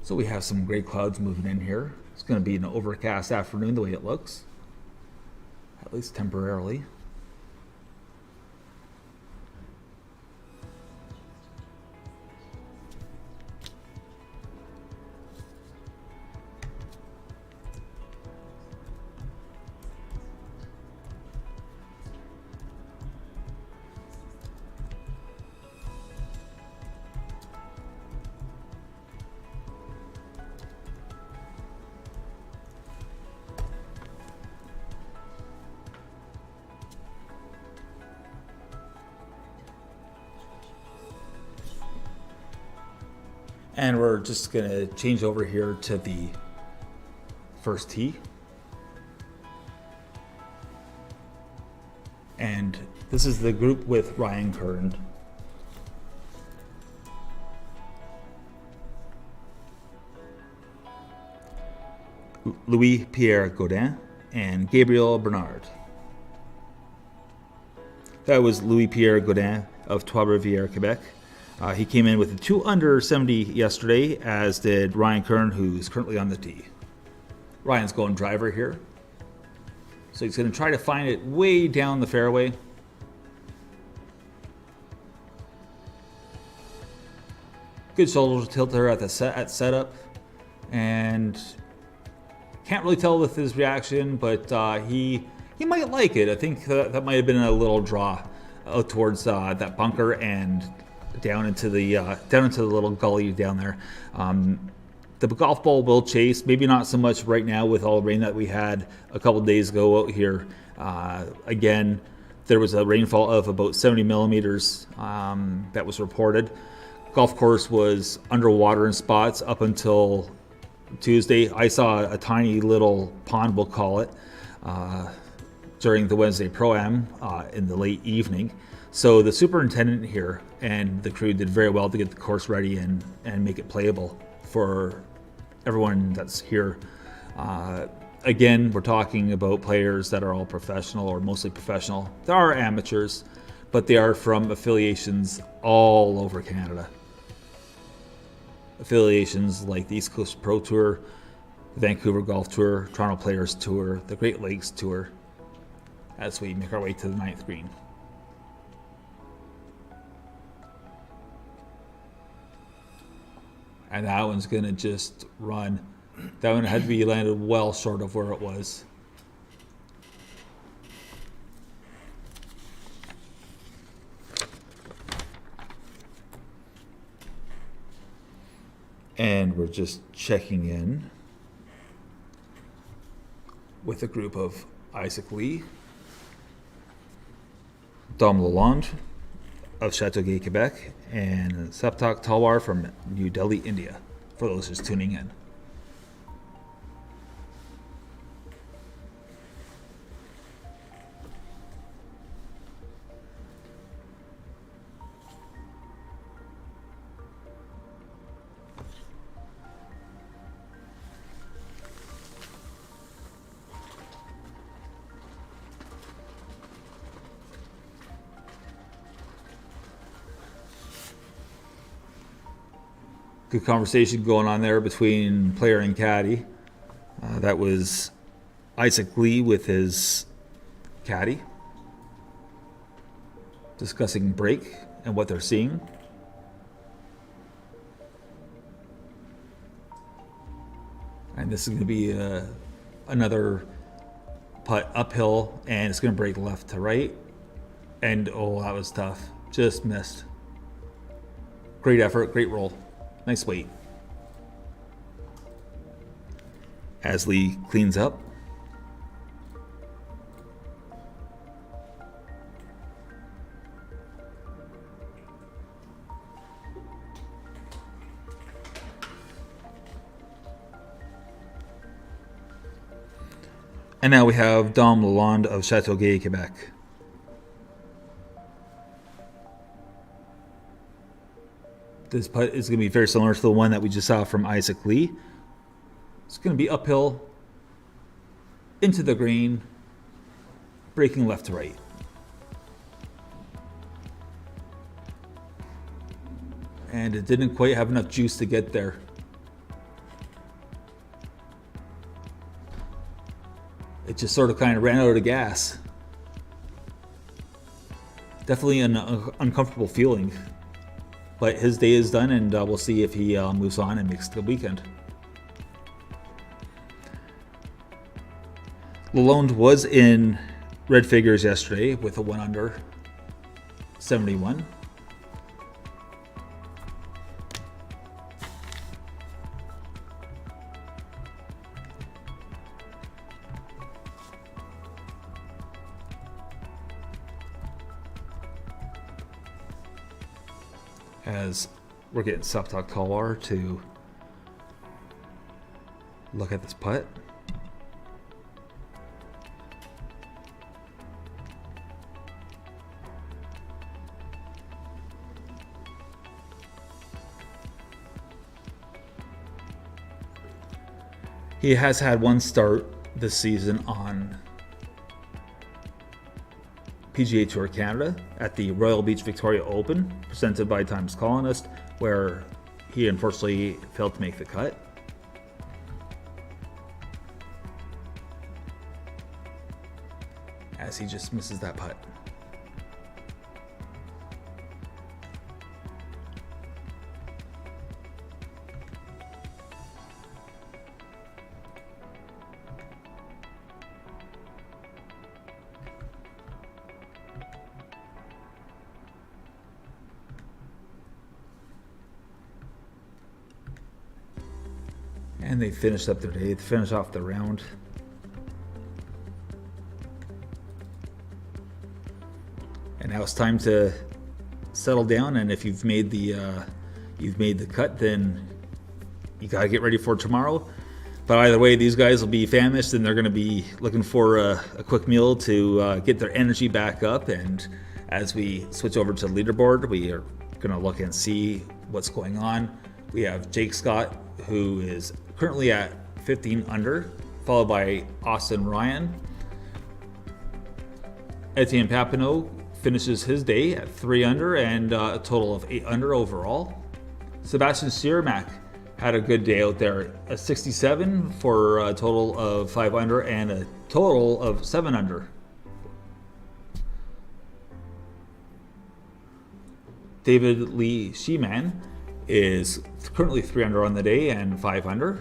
So we have some gray clouds moving in here. It's going to be an overcast afternoon the way it looks, at least temporarily. And we're just going to change over here to the first tee. And this is the group with Ryan Kern. Louis-Pierre Godin and Gabriel Bernard. That was Louis-Pierre Godin of Trois-Rivières, Quebec. He came in with a 2 under 70 yesterday, as did Ryan Kern, who's currently on the tee. Ryan's going driver here. So he's going to try to find it way down the fairway. Good shoulder tilter at the setup. And can't really tell with his reaction, but he might like it. I think that might have been a little draw out towards that bunker and down into the little gully down there. The golf ball will chase, maybe not so much right now with all the rain that we had a couple days ago out here. Again, there was a rainfall of about 70 millimeters that was reported. Golf course was underwater in spots up until Tuesday. I saw a tiny little pond, we'll call it, during the Wednesday Pro-Am in the late evening. So the superintendent here and the crew did very well to get the course ready and make it playable for everyone that's here. Again, we're talking about players that are all professional or mostly professional. There are amateurs, but they are from affiliations all over Canada. Affiliations like the East Coast Pro Tour, the Vancouver Golf Tour, Toronto Players Tour, the Great Lakes Tour, as we make our way to the 9th green. And that one's going to just run. That one had to be landed well short of where it was. And we're just checking in with a group of Isaac Lee, Dom Lalonde of Châteauguay, Quebec, and Saptak Talwar from New Delhi, India, for those just tuning in. Good conversation going on there between player and caddy. That was Isaac Lee with his caddy, discussing break and what they're seeing. And this is going to be another putt uphill, and it's going to break left to right. And oh, that was tough. Just missed. Great effort, great roll. Nice weight. As Lee cleans up. And now we have Dom Lalonde of Châteauguay, Quebec. This putt is going to be very similar to the one that we just saw from Isaac Lee. It's going to be uphill, into the green, breaking left to right. And it didn't quite have enough juice to get there. It just sort of kind of ran out of gas. Definitely an uncomfortable feeling. But his day is done, and we'll see if he moves on and makes the weekend. Lalonde was in red figures yesterday with a 1 under 71. As we're getting Saptak Talwar to look at this putt. He has had one start this season on PGA Tour Canada at the Royal Beach Victoria Open, presented by Times Colonist, where he unfortunately failed to make the cut. As he just misses that putt. And they finished up their day, they finished off the round. And now it's time to settle down, and if you've made the cut, then you gotta get ready for tomorrow. But either way, these guys will be famished, and they're gonna be looking for a quick meal to get their energy back up. And as we switch over to the leaderboard, we are gonna look and see what's going on. We have Jake Scott, who is currently at 15 under, followed by Austin Ryan. Etienne Papineau finishes his day at 3 under and a total of 8 under overall. Sebastian Sani-Marc had a good day out there, a 67 for a total of 5 under and a total of 7 under. David Lee Sheeman is currently 3 under on the day and 5 under.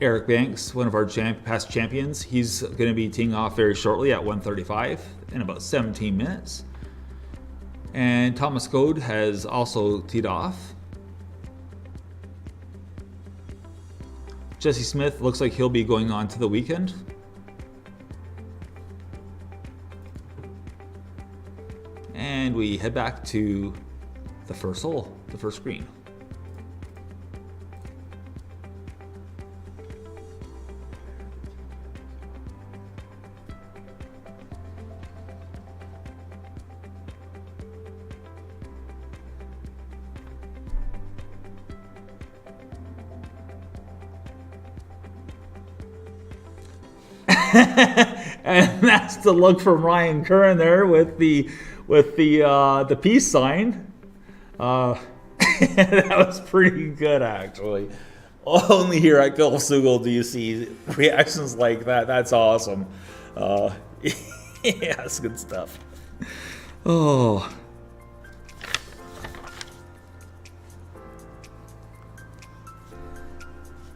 Eric Banks, one of our past champions, he's going to be teeing off very shortly at 1:35 in about 17 minutes. And Thomas Goad has also teed off. Jesse Smith looks like he'll be going on to the weekend. And we head back to the first hole, the first green. And that's the look from Ryan Curran there with the peace sign. That was pretty good, actually. Only here at Golf Sugal do you see reactions like that. That's awesome. Yeah, that's good stuff. Oh.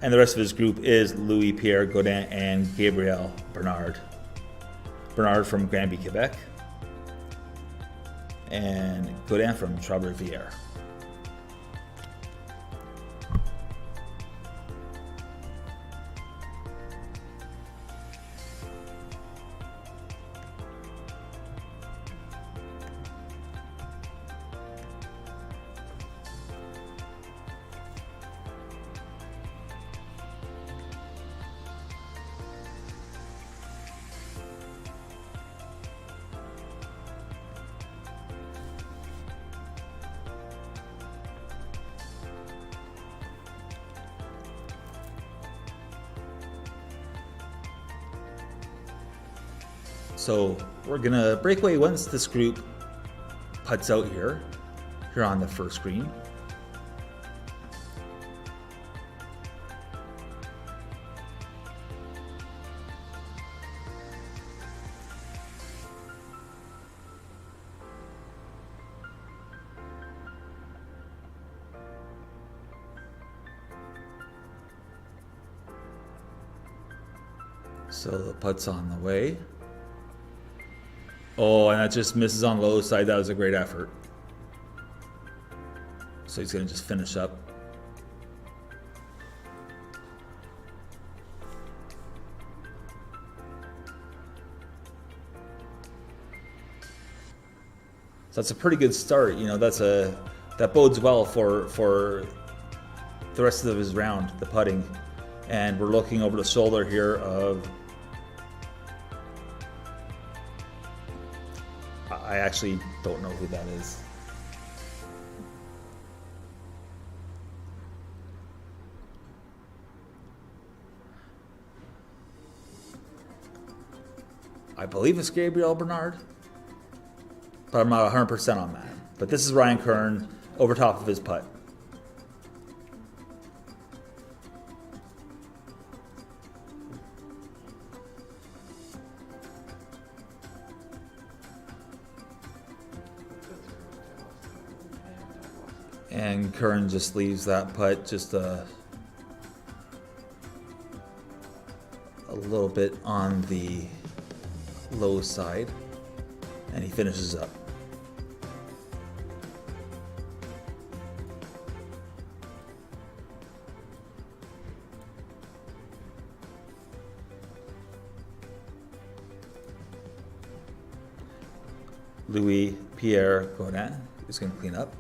And the rest of his group is Louis-Pierre Godin and Gabriel Bernard. Bernard from Granby, Quebec. And Godin from Trois-Rivières. So we're gonna break away once this group putts out here on the first green. So the putt's on the way. Oh, and that just misses on the low side. That was a great effort. So he's going to just finish up. So that's a pretty good start. You know, that bodes well for the rest of his round, the putting. And we're looking over the shoulder here of, I actually don't know who that is. I believe it's Gabriel Bernard, but I'm not 100% on that. But this is Ryan Kern over top of his putt. And Kern just leaves that putt just a little bit on the low side, and he finishes up. Louis Pierre Godin is going to clean up.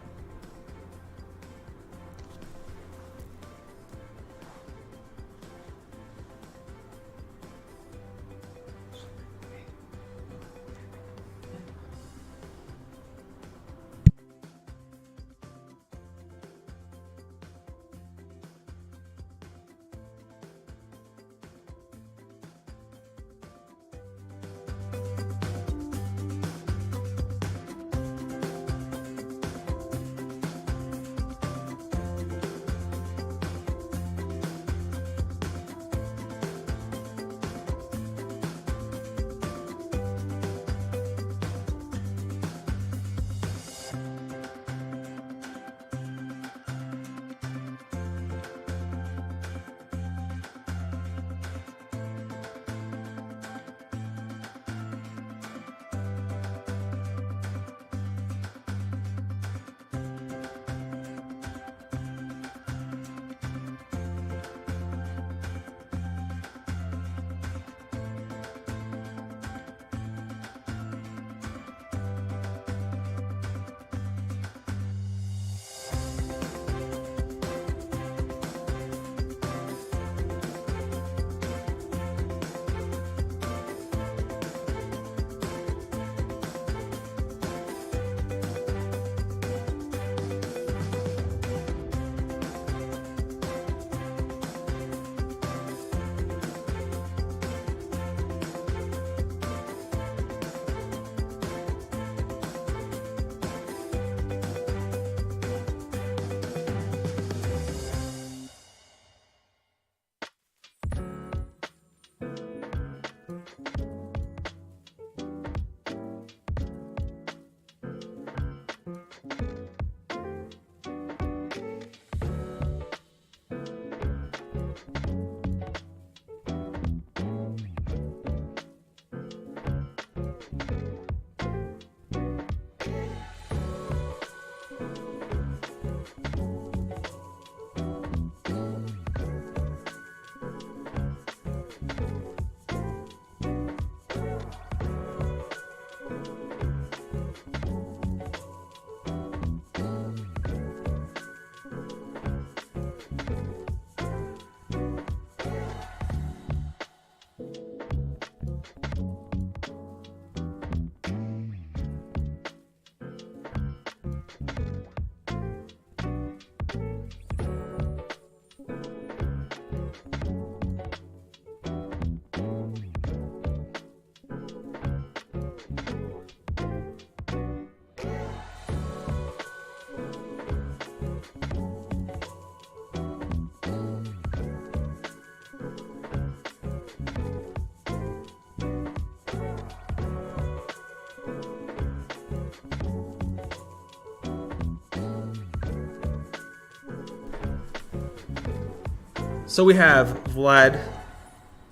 So we have Vlad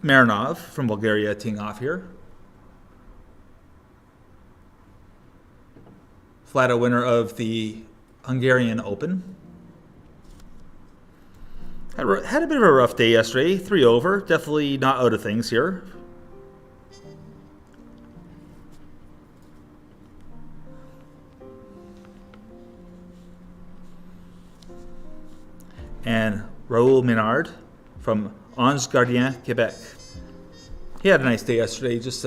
Marinov from Bulgaria teeing off here. Vlad, a winner of the Hungarian Open. Had a bit of a rough day yesterday, 3 over. Definitely not out of things here. And Raoul Menard from Ange Gardien, Quebec. He had a nice day yesterday, just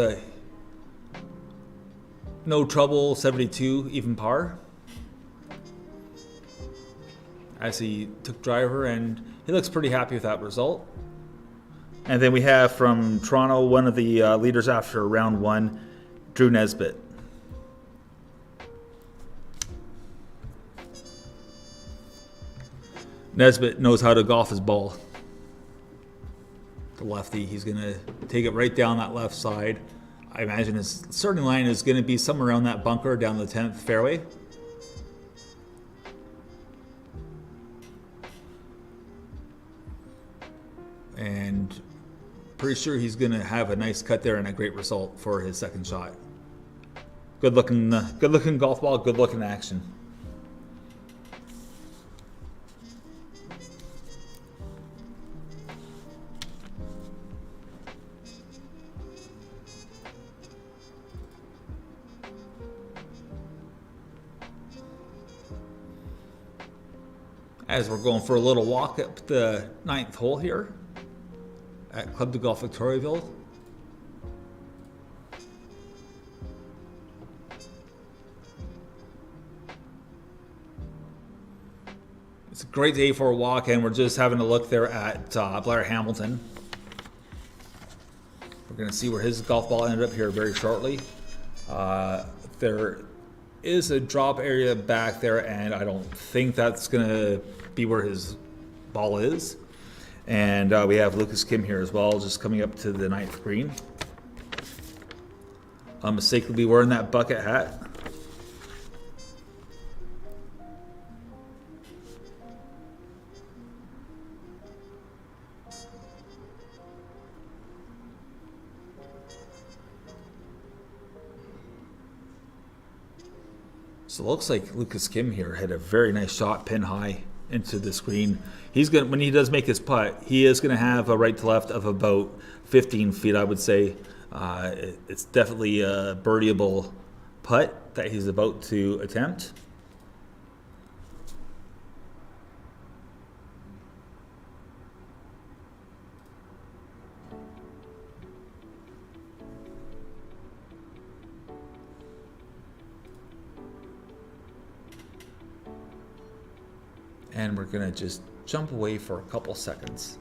no trouble, 72, even par. As he took driver, and he looks pretty happy with that result. And then we have from Toronto, one of the leaders after round one, Drew Nesbitt. Nesbitt knows how to golf his ball. The lefty, he's going to take it right down that left side. I imagine his starting line is going to be somewhere around that bunker down the 10th fairway. And pretty sure he's going to have a nice cut there and a great result for his second shot. Good looking golf ball, good looking action. As we're going for a little walk up the 9th hole here at Club de Golf Victoriaville. It's a great day for a walk, and we're just having a look there at Blair Hamilton. We're going to see where his golf ball ended up here very shortly. There is a drop area back there, and I don't think that's going to be where his ball is. And we have Lucas Kim here as well, just coming up to the 9th green. Unmistakably wearing that bucket hat. So it looks like Lucas Kim here had a very nice shot, pin high into the screen. He's gonna, when he does make his putt, he is gonna have a right to left of about 15 feet, I would say. It's definitely a birdieable putt that he's about to attempt. And we're gonna just jump away for a couple seconds.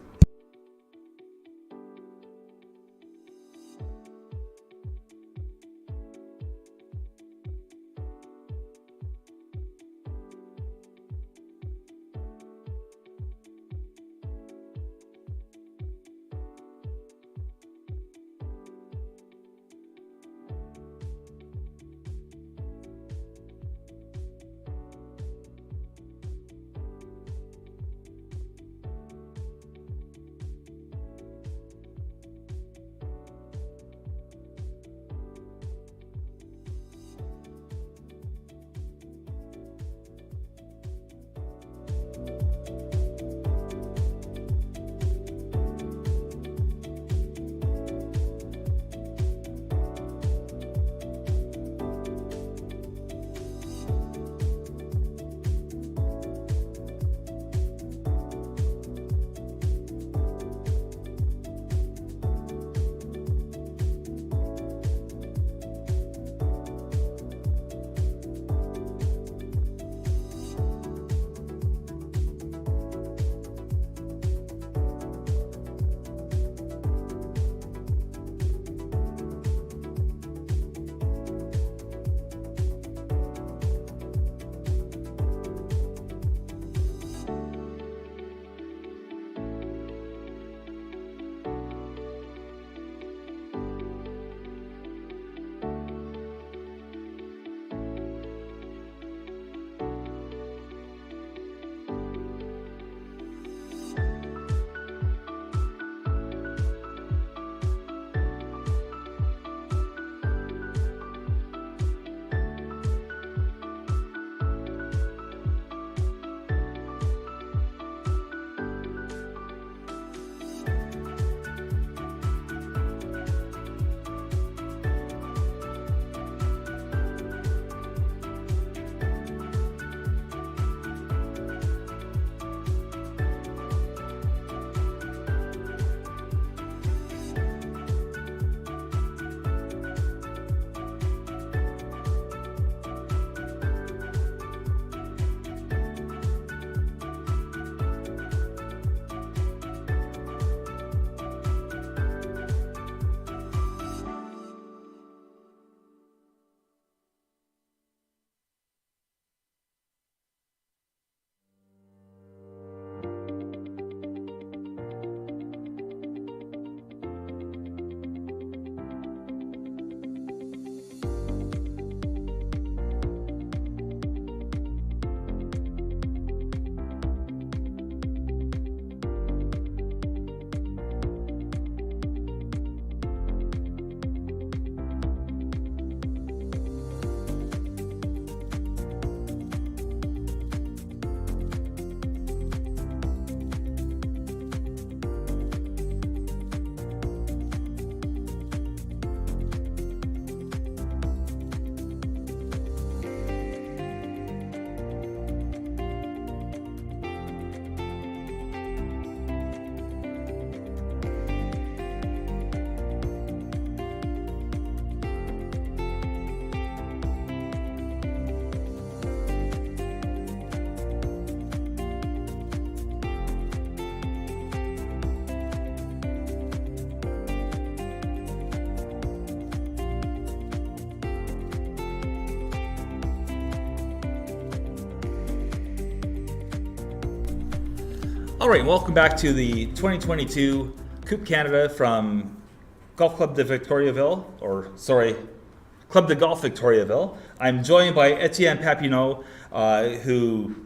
All right, welcome back to the 2022 Coupe Canada from Golf Club de Victoriaville, Club de Golf Victoriaville. I'm joined by Etienne Papineau, who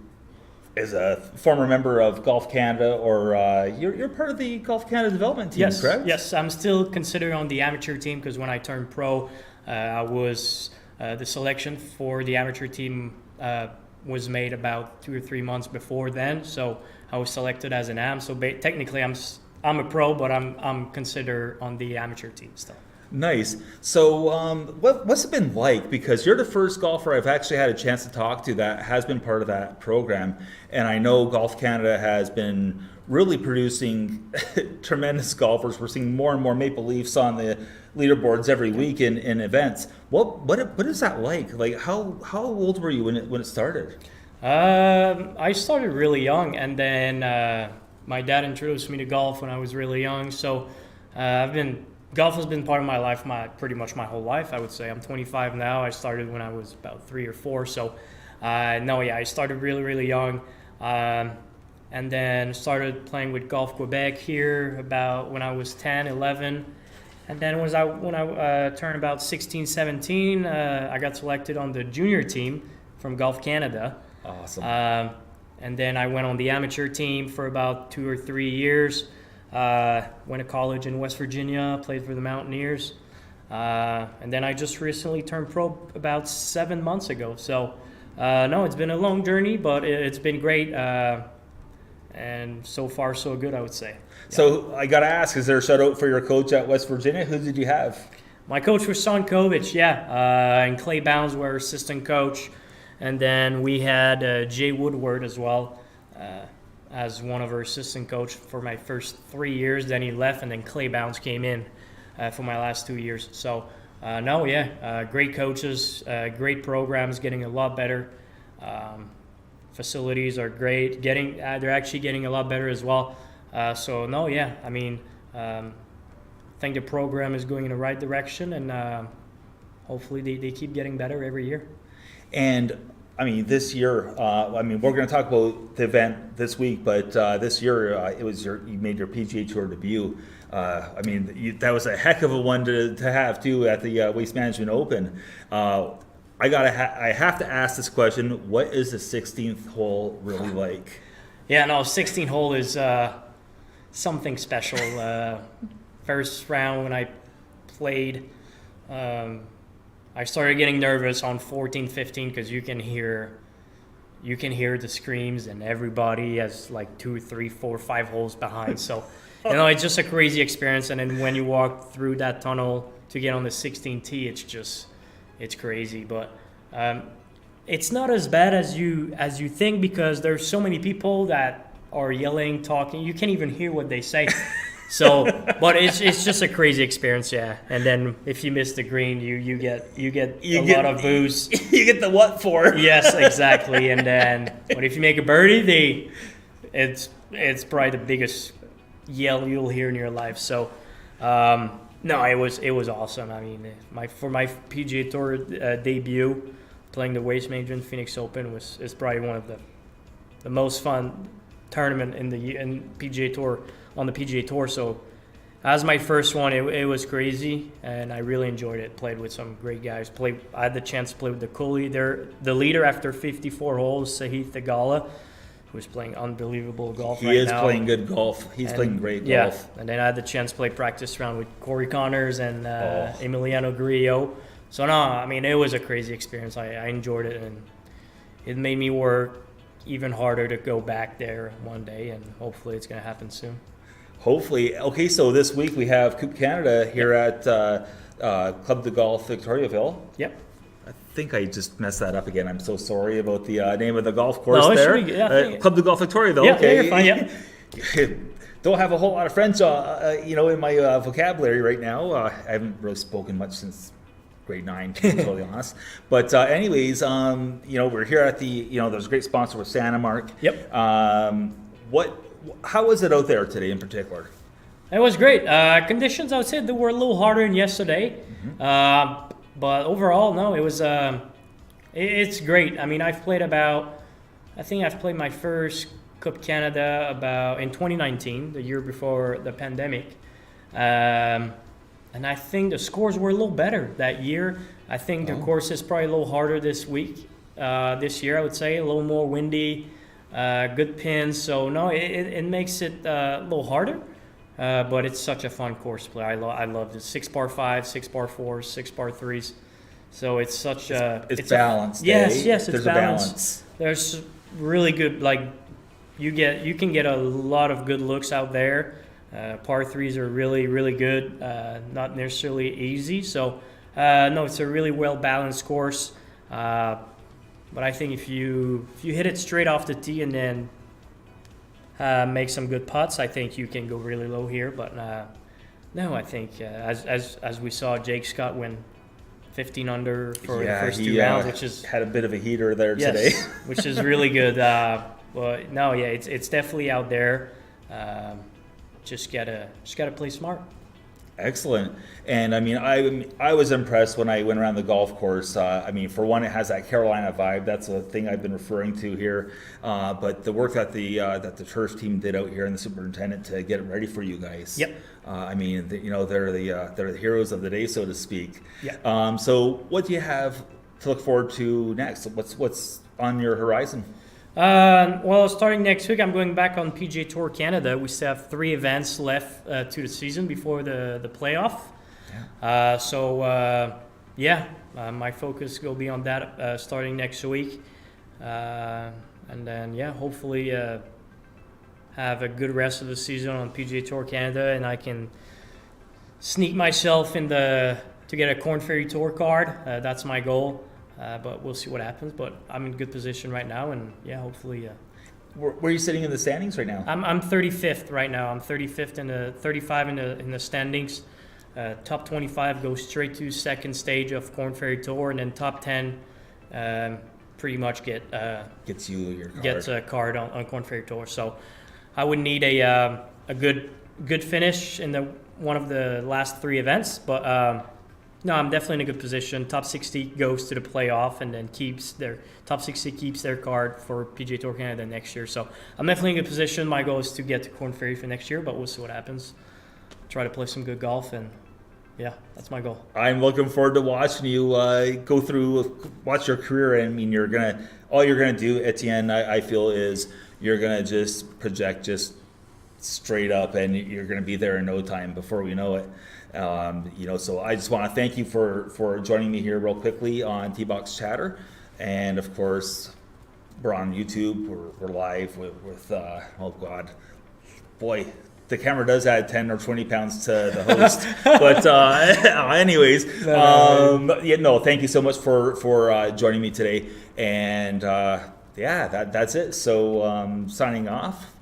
is a former member of Golf Canada, or you're part of the Golf Canada development team,
Yes,
correct?
yes. I'm still considered on the amateur team because when I turned pro, I was the selection for the amateur team was made about 2 or 3 months before then. So I was selected as an am. So technically, I'm a pro, but I'm considered on the amateur team still.
Nice. So what's it been like? Because you're the first golfer I've actually had a chance to talk to that has been part of that program. And I know Golf Canada has been really producing tremendous golfers. We're seeing more and more Maple Leafs on the leaderboards every week in events. What is that like? Like how old were you when it started?
I started really young, and then my dad introduced me to golf when I was really young. So golf has been part of my life, pretty much my whole life, I would say. I'm 25 now. I started when I was about 3 or 4. So, I started really, really young. And then started playing with Golf Quebec here about when I was 10, 11. And then when I turned about 16, 17, I got selected on the junior team from Golf Canada.
Awesome.
And then I went on the amateur team for about 2 or 3 years. Went to college in West Virginia, played for the Mountaineers. And then I just recently turned pro about 7 months ago. So, no, it's been a long journey, but it's been great. And so far, so good, I would say. Yeah.
So I got to ask, is there a shout out for your coach at West Virginia? Who did you have?
My coach was Sankovic, and Clay Bounds were assistant coach. And then we had Jay Woodward as well as one of our assistant coach for my first 3 years. Then he left, and then Clay Bounds came in for my last 2 years. So, great coaches, great programs, getting a lot better. Facilities are great. They're actually getting a lot better as well. I think the program is going in the right direction, and hopefully they keep getting better every year.
And I mean, this year, we're going to talk about the event this week, but this year you made your PGA Tour debut. That was a heck of a one to have too at the Waste Management Open. I have to ask this question: what is the 16th hole really like?
Yeah, no, 16th hole is something special. First round when I played, I started getting nervous on 14, 15 because you can hear the screams, and everybody has like 2, 3, 4, 5 holes behind. So, it's just a crazy experience. And then when you walk through that tunnel to get on the 16th tee, it's crazy. But it's not as bad as you think, because there's so many people that are yelling, talking. You can't even hear what they say. So, but it's just a crazy experience, yeah. And then if you miss the green, you get a lot of boos.
You get the what for?
Yes, exactly. And then, but if you make a birdie, it's probably the biggest yell you'll hear in your life. So, no, it was awesome. I mean, for my PGA Tour debut, playing the Waste Management Phoenix Open is probably one of the most fun tournament in PGA Tour. On the PGA Tour, so as my first one, it was crazy, and I really enjoyed it. Played with some great guys. I had the chance to play with the leader after 54 holes, Sahith Theegala, who's playing unbelievable golf right now.
He is playing good golf. He's playing great golf.
Yeah, and then I had the chance to play practice round with Corey Connors and Emiliano Grillo. So no, I mean, it was a crazy experience. I enjoyed it, and it made me work even harder to go back there one day, and hopefully it's going to happen soon.
Hopefully. Okay, so this week we have Coupe Canada here at Club de Golf Victoriaville.
Yep.
I think I just messed that up again. I'm so sorry about the name of the golf course there. Club de Golf Victoriaville.
Yeah,
okay.
You're fine, yeah.
Don't have a whole lot of French, in my vocabulary right now. I haven't really spoken much since grade 9, to be totally honest. But anyways, we're here at there's a great sponsor with Sani-Marc.
Yep.
How was it out there today in particular?
It was great. Conditions, I would say, they were a little harder than yesterday. Mm-hmm. But overall, no, it was. It's great. I mean, I've played my first Coupe Canada in 2019, the year before the pandemic. And I think the scores were a little better that year. I think the course is probably a little harder this year, I would say. A little more windy, good pins. So, no, it makes it a little harder. But it's such a fun course to play. I love it. 6 par 5, 6 par 4, 6 par 3s. So it's such a...
It's balanced.
Yes, it's
There's
balanced.
a balance.
There's really good, like, you can get a lot of good looks out there. Par 3s are really, really good. Not necessarily easy. So, no, it's a really well-balanced course. But I think if you hit it straight off the tee and then make some good putts, I think you can go really low here. But no, I think as we saw Jake Scott win 15 under for the first 2 rounds, which is
had a bit of a heater there today,
which is really good. Well, no, yeah, it's definitely out there. Just gotta play smart.
Excellent. And I mean, I was impressed when I went around the golf course. I mean, for one, it has that Carolina vibe. That's a thing I've been referring to here. But the work that the turf team did out here and the superintendent to get it ready for you guys.
Yep.
I mean, they're the heroes of the day, so to speak.
Yeah.
So what do you have to look forward to next? What's on your horizon?
Well, starting next week, I'm going back on PGA Tour Canada. We still have 3 events left to the season before the playoff. Yeah. My focus will be on that starting next week. And then, hopefully have a good rest of the season on PGA Tour Canada, and I can sneak myself to get a Korn Ferry Tour card. That's my goal. But we'll see what happens. But I'm in good position right now, and hopefully.
Where are you sitting in the standings right now?
I'm 35th right now. I'm 35th in the 35 in the standings. Top 25 goes straight to second stage of Korn Ferry Tour, and then top 10 pretty much
Gets you your card.
Gets a card on Korn Ferry Tour. So I would need a good finish in one of the last 3 events, but. No, I'm definitely in a good position. Top 60 goes to the playoff, and then top 60 keeps their card for PGA Tour Canada next year. So I'm definitely in a good position. My goal is to get to Korn Ferry for next year, but we'll see what happens. Try to play some good golf, and that's my goal.
I'm looking forward to watching you watch your career. I mean, all you're gonna do, Etienne, I feel, is you're gonna just project just straight up, and you're gonna be there in no time before we know it. So I just want to thank you for joining me here real quickly on T-Box Chatter. And of course, we're on YouTube. We're live with oh God, boy, the camera does add 10 or 20 pounds to the host. But anyways, thank you so much for joining me today. And that's it. So signing off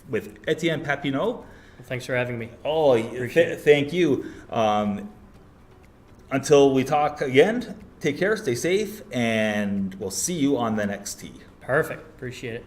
with Etienne Papineau.
Thanks for having me.
Oh, thank you. Until we talk again, take care, stay safe, and we'll see you on the next tee.
Perfect. Appreciate it.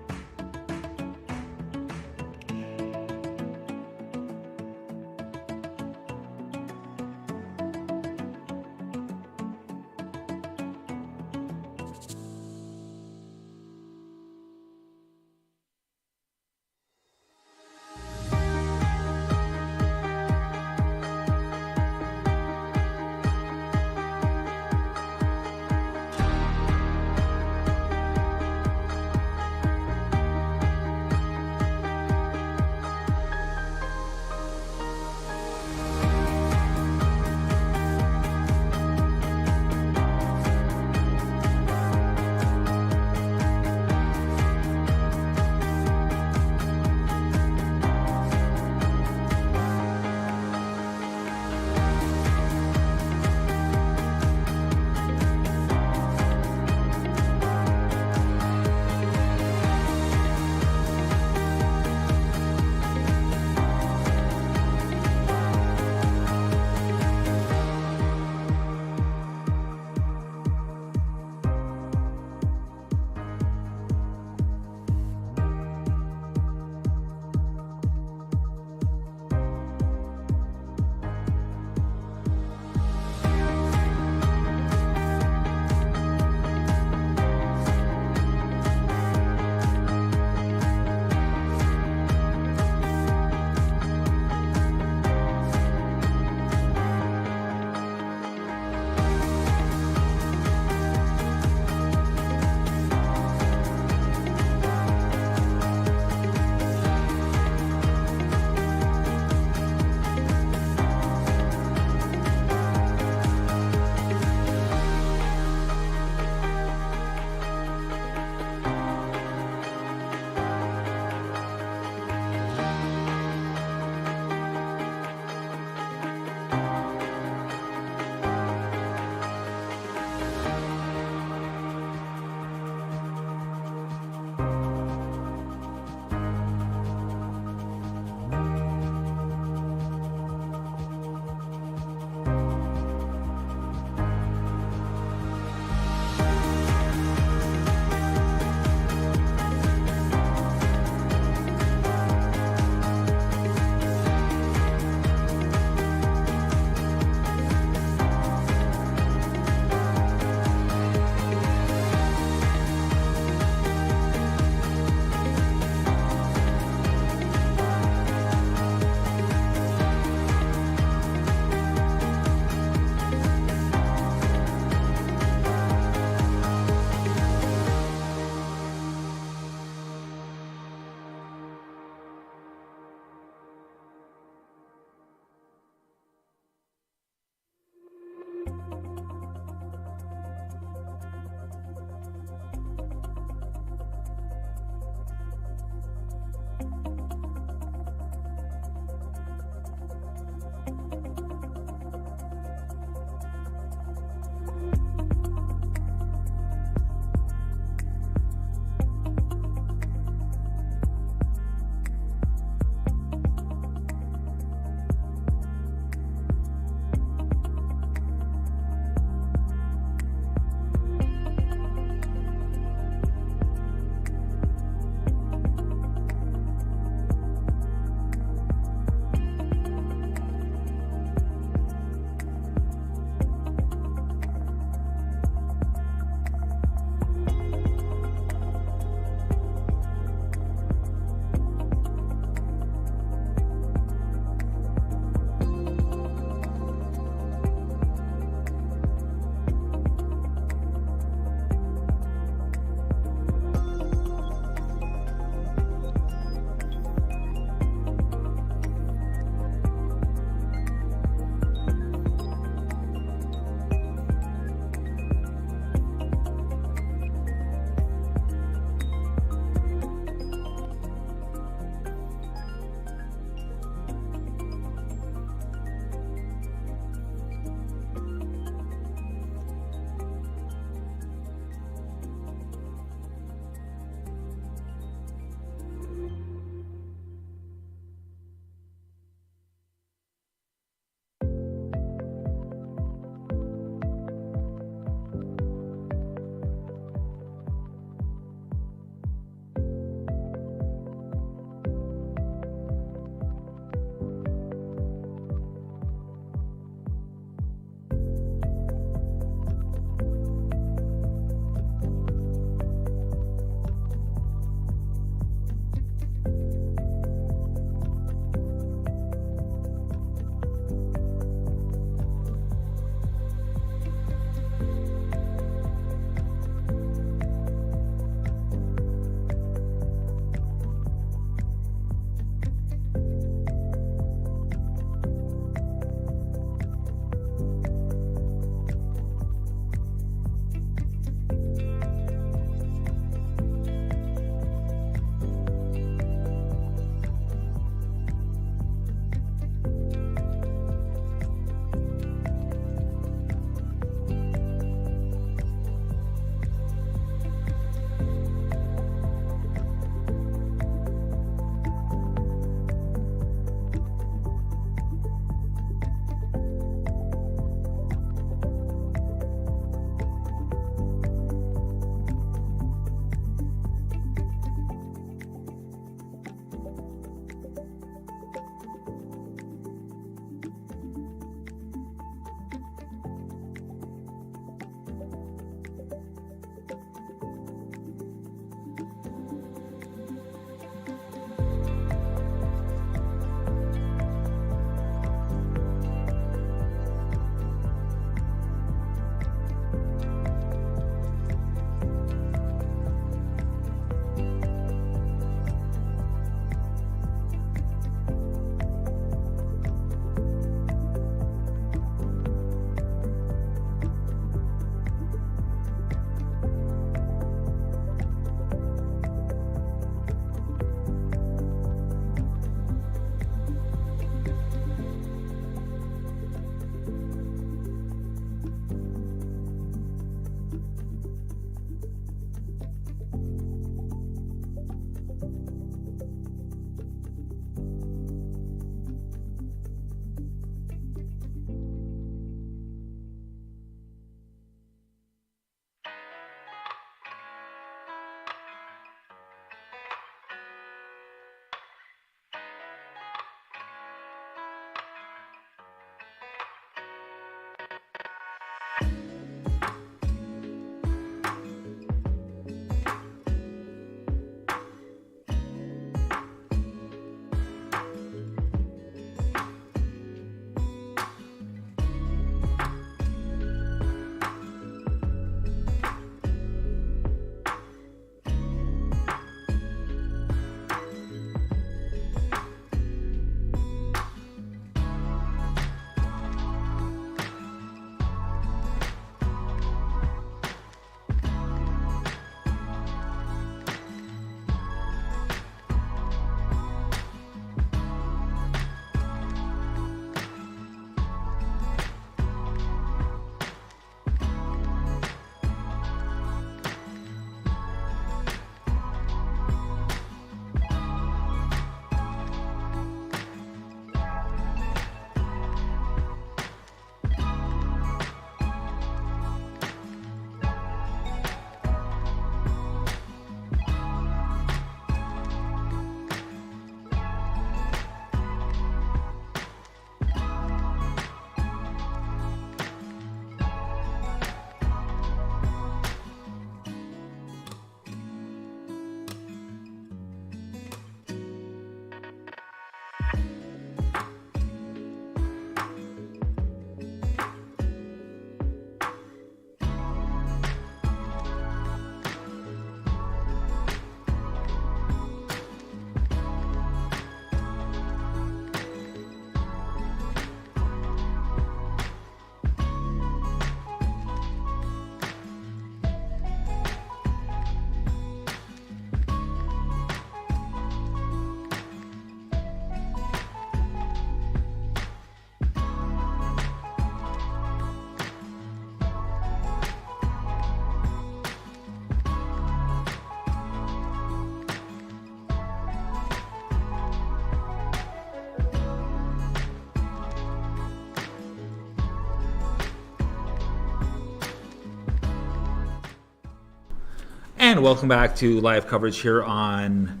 And welcome back to live coverage here on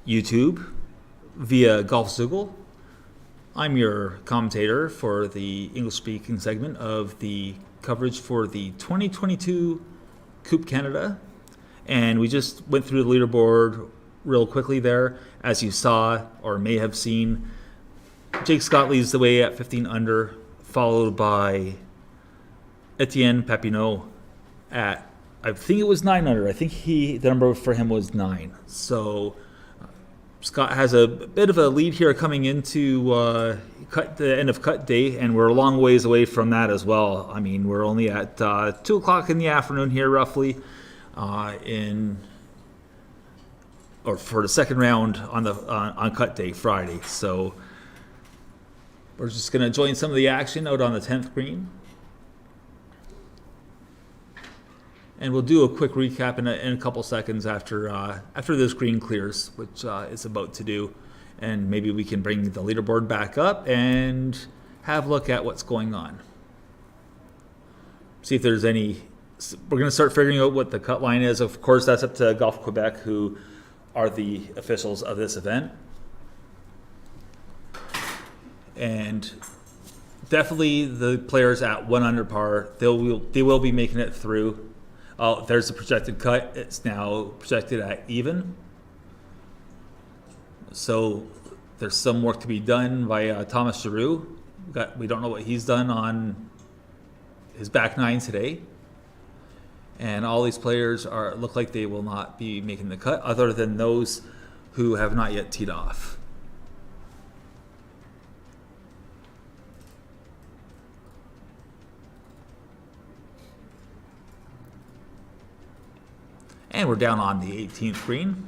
YouTube via Golf Zoogle. I'm your commentator for the English-speaking segment of the coverage for the 2022 Coupe Canada. And we just went through the leaderboard real quickly there. As you saw or may have seen, Jake Scott leads the way at 15 under, followed by Etienne Papineau at, I think it was 9 under. I think the number for him was 9. So Scott has a bit of a lead here coming into the end of cut day, and we're a long ways away from that as well. I mean, we're only at 2 o'clock in the afternoon here, roughly, for the second round on cut day, Friday. So we're just going to join some of the action out on the 10th green. And we'll do a quick recap in a couple seconds after this green clears, which it's about to do. And maybe we can bring the leaderboard back up and have a look at what's going on. See if there's any... We're going to start figuring out what the cut line is. Of course, that's up to Golf Quebec, who are the officials of this event. And definitely the players at 1 under par, they will be making it through. Oh, there's the projected cut. It's now projected at even. So there's some work to be done by Thomas Giroux. We don't know what he's done on his back nine today. And all these players look like they will not be making the cut, other than those who have not yet teed off. And we're down on the 18th green.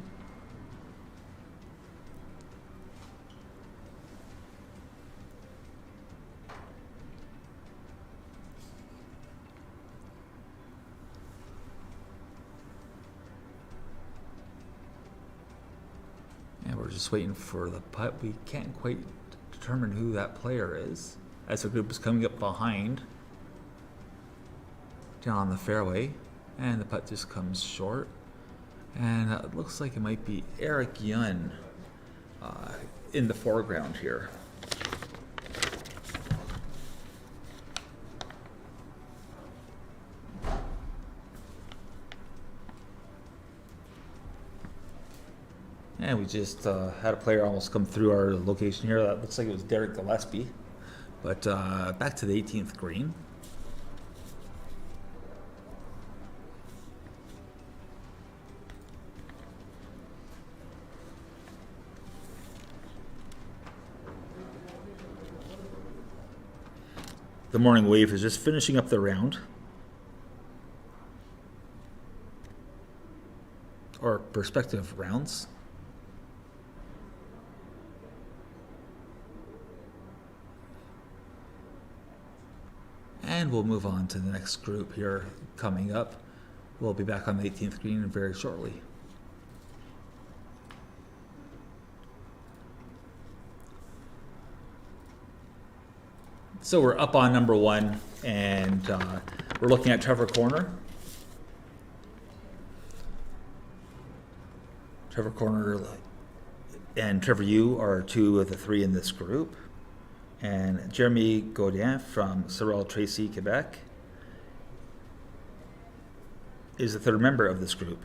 And we're just waiting for the putt. We can't quite determine who that player is, as the group is coming up behind down on the fairway. And the putt just comes short. And it looks like it might be Eric Yun in the foreground here. And we just had a player almost come through our location here. That looks like it was Derek Gillespie. But back to the 18th green. The morning wave is just finishing up the round, or perspective rounds. And we'll move on to the next group here coming up. We'll be back on the 18th green very shortly. So we're up on number 1, and we're looking at Trevor Corner. Trevor Corner and Trevor Yu are 2 of the 3 in this group. And Jeremy Gaudin from Sorel Tracy, Quebec, is the 3rd member of this group.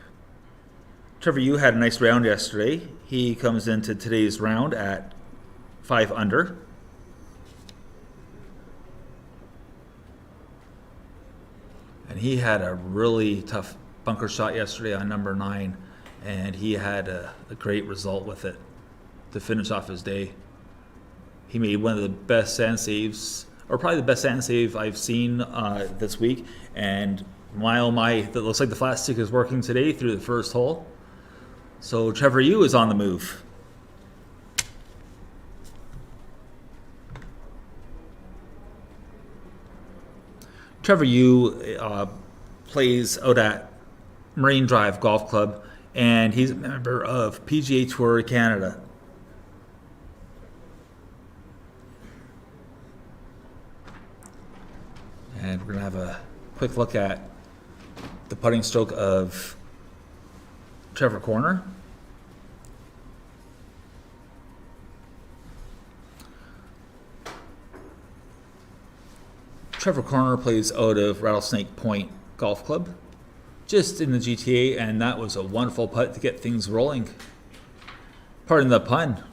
Trevor Yu had a nice round yesterday. He comes into today's round at 5 under. And he had a really tough bunker shot yesterday on number 9, and he had a great result with it to finish off his day. He made one of the best sand saves, or probably the best sand save I've seen this week. And my oh my, that looks like the flat stick is working today through the first hole. So Trevor Yu is on the move. Trevor Yu plays out at Marine Drive Golf Club, and he's a member of PGA Tour Canada. And we're going to have a quick look at the putting stroke of Trevor Corner. Trevor Corner plays out of Rattlesnake Point Golf Club, just in the GTA, and that was a wonderful putt to get things rolling. Pardon the pun.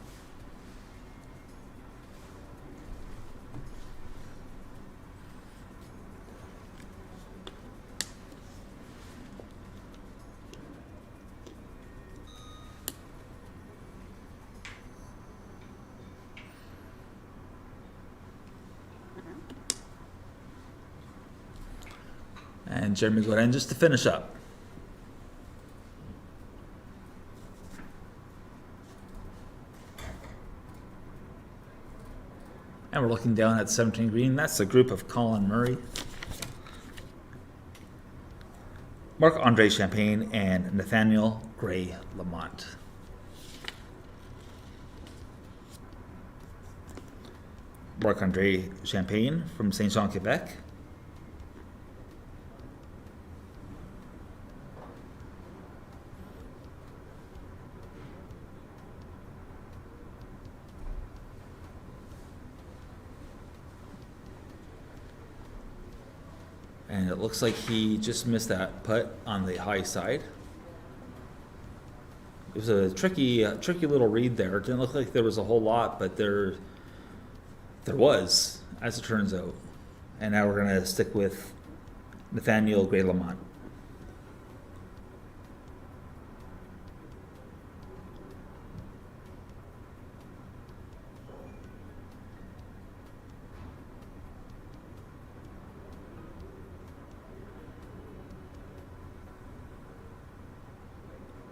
And Jeremy Godin just to finish up. And we're looking down at 17 green. That's the group of Colin Murray, Marc-Andre Champagne, and Nathaniel Gray Lamont. Marc-Andre Champagne from Saint Jean, Quebec. And it looks like he just missed that putt on the high side. It was a tricky little read there. It didn't look like there was a whole lot, but there was, as it turns out. And now we're going to stick with Nathaniel Gray Lamont.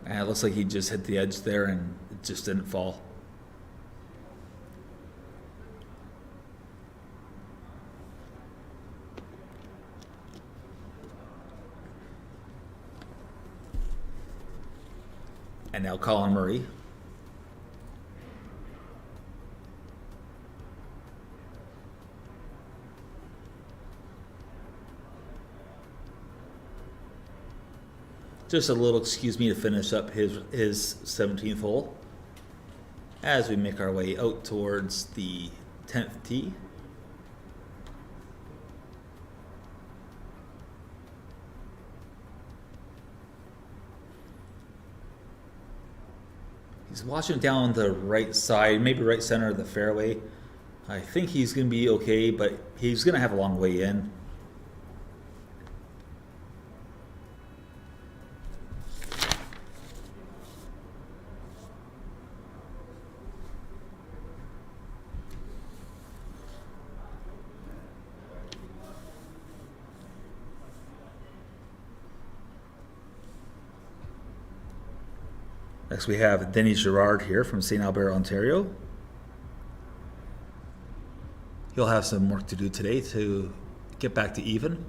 And it looks like he just hit the edge there and it just didn't fall. And now Colin Murray. Just a little excuse me to finish up his 17th hole as we make our way out towards the 10th tee. He's watching down the right side, maybe right center of the fairway. I think he's going to be okay, but he's going to have a long way in. Next we have Denny Girard here from St. Albert, Ontario. He'll have some work to do today to get back to even.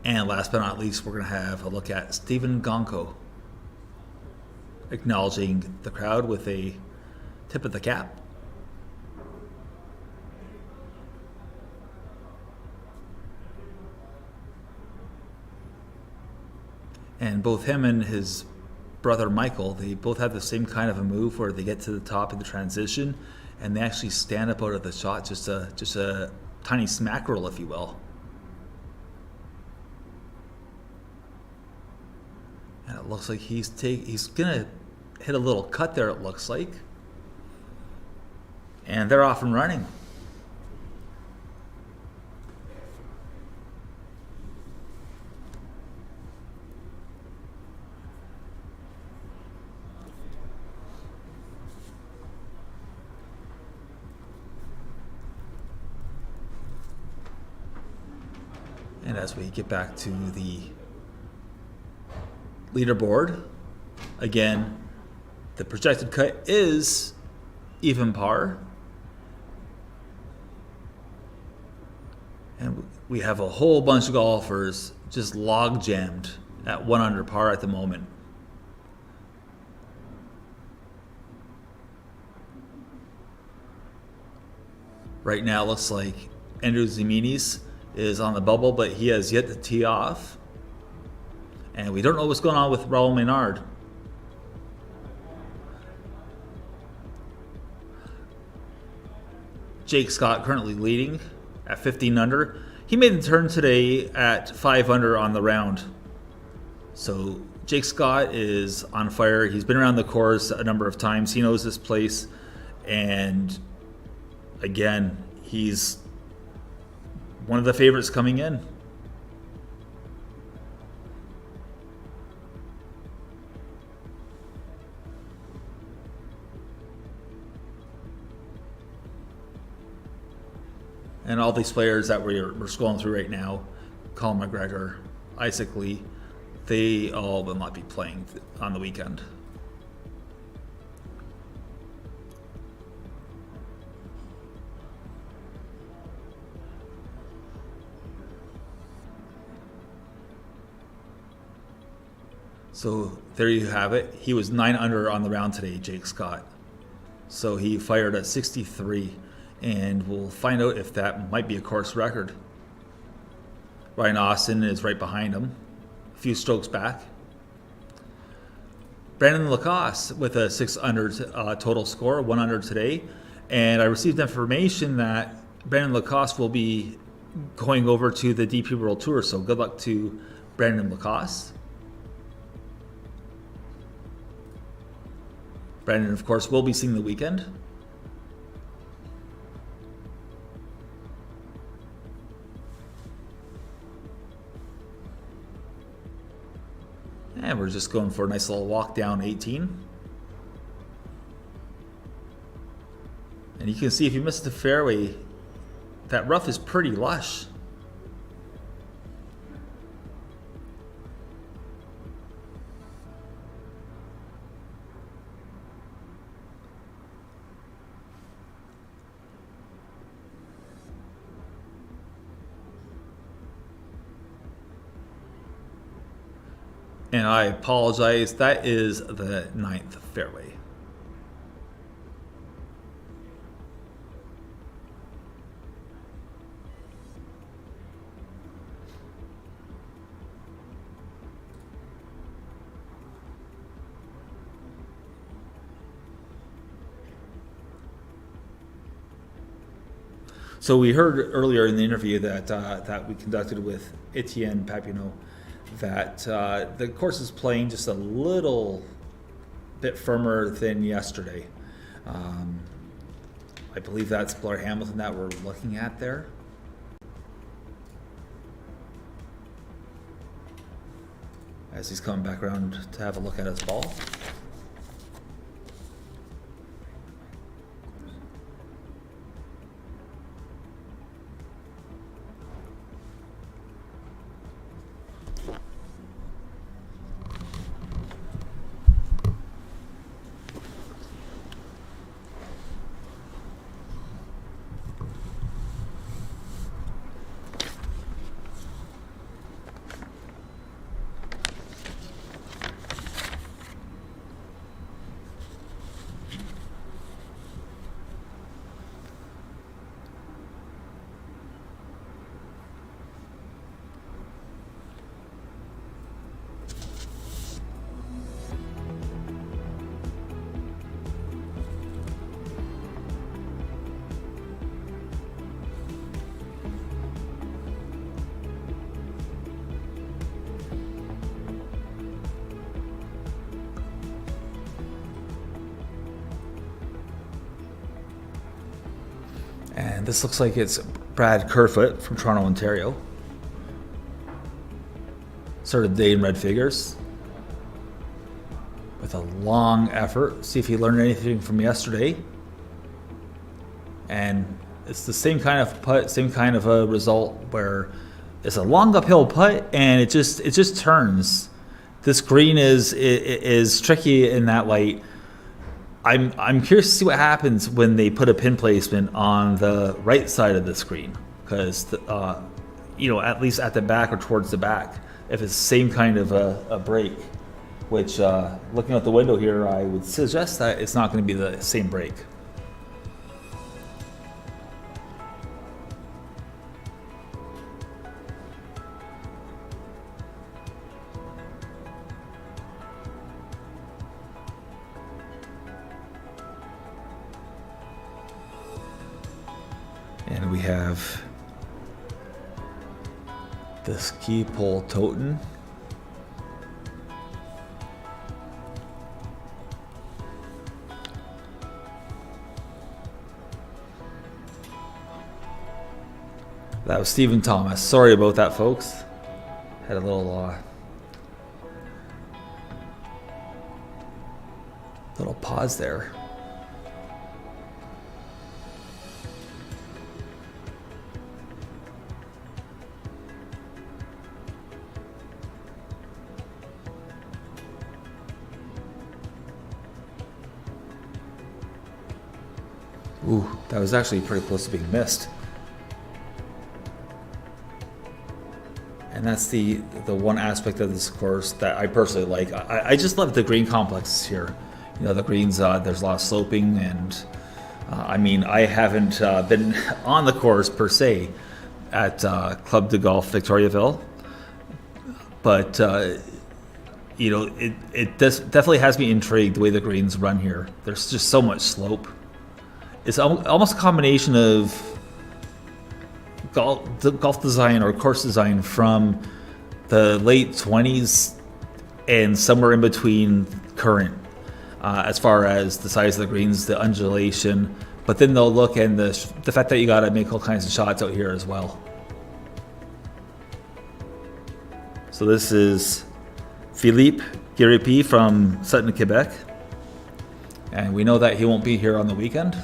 And last but not least, we're going to have a look at Stephen Gonko, acknowledging the crowd with a tip of the cap. And both him and his brother Michael, they both have the same kind of a move where they get to the top of the transition and they actually stand up out of the shot, just a tiny smack roll, if you will. And it looks like he's gonna hit a little cut there, it looks like. And they're off and running. And as we get back to the leaderboard, again, the projected cut is even par. And we have a whole bunch of golfers just log jammed at 1 under par at the moment. Right now it looks like Andrew Zimini's is on the bubble, but he has yet to tee off. And we don't know what's going on with Raul Menard. Jake Scott currently leading at 15 under. He made the turn today at 5 under on the round. So Jake Scott is on fire. He's been around the course a number of times. He knows this place. And again, he's one of the favorites coming in. And all these players that we're scrolling through right now, Colin McGregor, Isaac Lee, they all will not be playing on the weekend. So there you have it. He was 9 under on the round today, Jake Scott. So he fired at 63. And we'll find out if that might be a course record. Ryan Austin is right behind him, a few strokes back. Brandon Lacoste with a 6 under total score, 1 under today. And I received information that Brandon Lacoste will be going over to the DP World Tour. So good luck to Brandon Lacoste. Brandon, of course, will be seeing the weekend. And we're just going for a nice little walk down 18. And you can see if you miss the fairway, that rough is pretty lush. And I apologize, that is the 9th fairway. So we heard earlier in the interview that we conducted with Etienne Papineau that the course is playing just a little bit firmer than yesterday. I believe that's Blair Hamilton that we're looking at there. As he's coming back around to have a look at his ball. And this looks like it's Brad Kerfoot from Toronto, Ontario. Started the day in red figures with a long effort. See if he learned anything from yesterday. And it's the same kind of putt, same kind of a result where it's a long uphill putt and it just turns. This green is tricky in that light. I'm curious to see what happens when they put a pin placement on the right side of the screen, because at least at the back or towards the back, if it's the same kind of a break, which looking out the window here, I would suggest that it's not going to be the same break. And we have the ski pole totem. That was Stephen Thomas. Sorry about that, folks. Had a little pause there. Ooh, that was actually pretty close to being missed. And that's the one aspect of this course that I personally like. I just love the green complexes here. You know, the greens, there's a lot of sloping, and I mean, I haven't been on the course per se at Club de Golf Victoriaville, but you know, it definitely has me intrigued the way the greens run here. There's just so much slope. It's almost a combination of golf design or course design from the late 20s and somewhere in between current, as far as the size of the greens, the undulation, but then they'll look and the fact that you got to make all kinds of shots out here as well. So this is Philippe Guéripi from Sutton, Quebec, and we know that he won't be here on the weekend.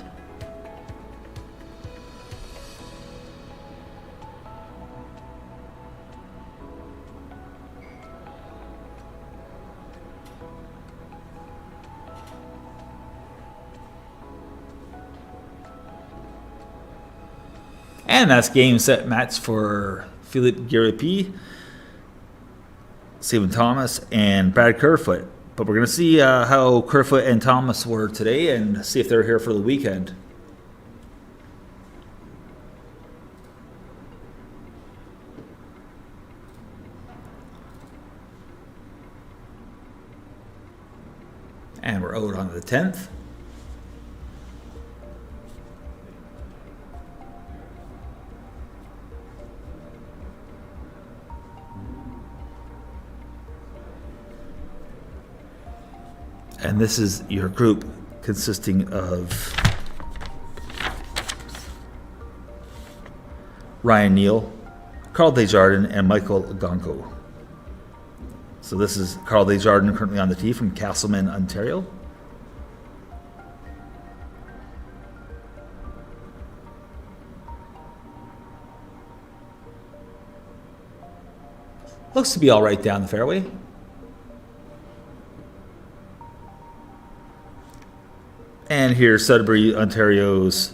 And that's game, set, match for Philippe Guéripi, Stephen Thomas, and Brad Kerfoot. But we're going to see how Kerfoot and Thomas were today and see if they're here for the weekend. And we're out on the 10th. And this is your group consisting of Ryan Neal, Carl Desjardins, and Michael Gonko. So this is Carl Desjardins currently on the tee from Castleman, Ontario. Looks to be all right down the fairway. And here's Sudbury, Ontario's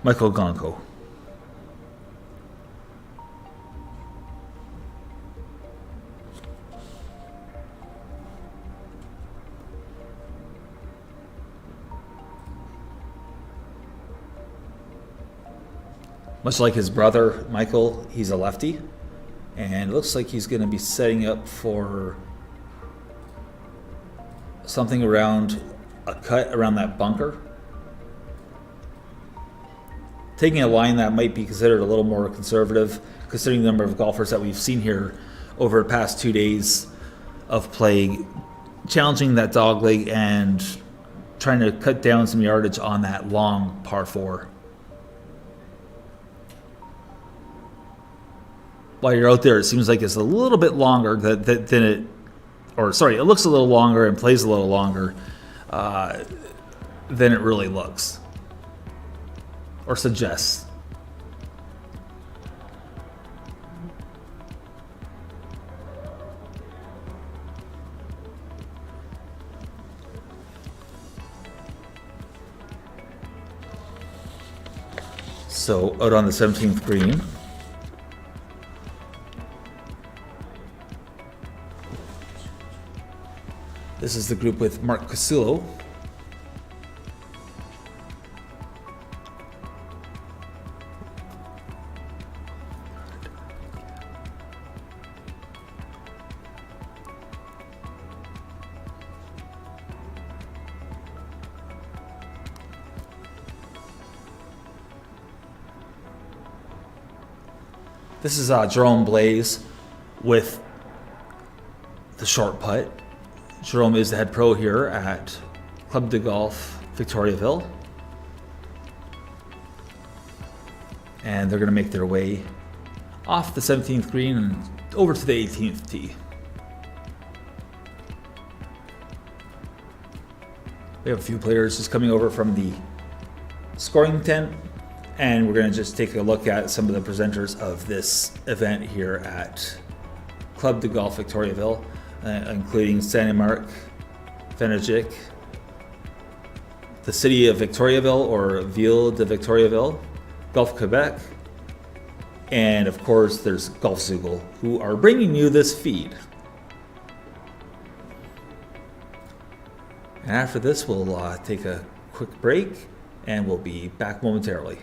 Michael Gonko. Much like his brother, Michael, he's a lefty. And it looks like he's going to be setting up for something around a cut around that bunker. Taking a line that might be considered a little more conservative, considering the number of golfers that we've seen here over the past 2 days of play, challenging that dog leg and trying to cut down some yardage on that long par 4. While you're out there, it seems like it's a little bit longer than it, or sorry, it looks a little longer and plays a little longer than it really looks or suggests. So out on the 17th green, this is the group with Mark Casillo. This is Jerome Blaze with the short putt. Jerome is the head pro here at Club de Golf Victoriaville. And they're going to make their way off the 17th green and over to the 18th tee. We have a few players just coming over from the scoring tent, and we're going to just take a look at some of the presenters of this event here at Club de Golf Victoriaville, including Sani-Marc, Fenergic, the city of Victoriaville or Ville de Victoriaville, Golf Quebec, and of course there's Golf Zoogle, who are bringing you this feed. And after this, we'll take a quick break, and we'll be back momentarily.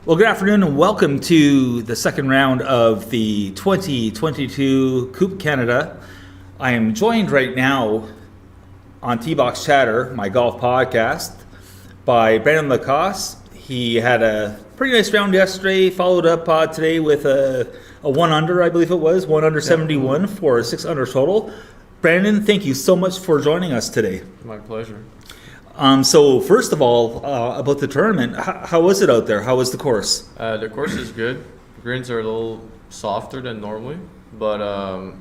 Well, good afternoon and welcome to the second round of the 2022 Coupe Canada. I am joined right now on T-Box Chatter, my golf podcast, by Brandon Lacoste. He had a pretty nice round yesterday, followed up today with a 1 under, I believe it was, 1 under 71 for a 6 under total. Brandon, thank you so much for joining us today.
My pleasure.
So first of all, about the tournament, how was it out there? How was the course?
The course is good. Greens are a little softer than normally, but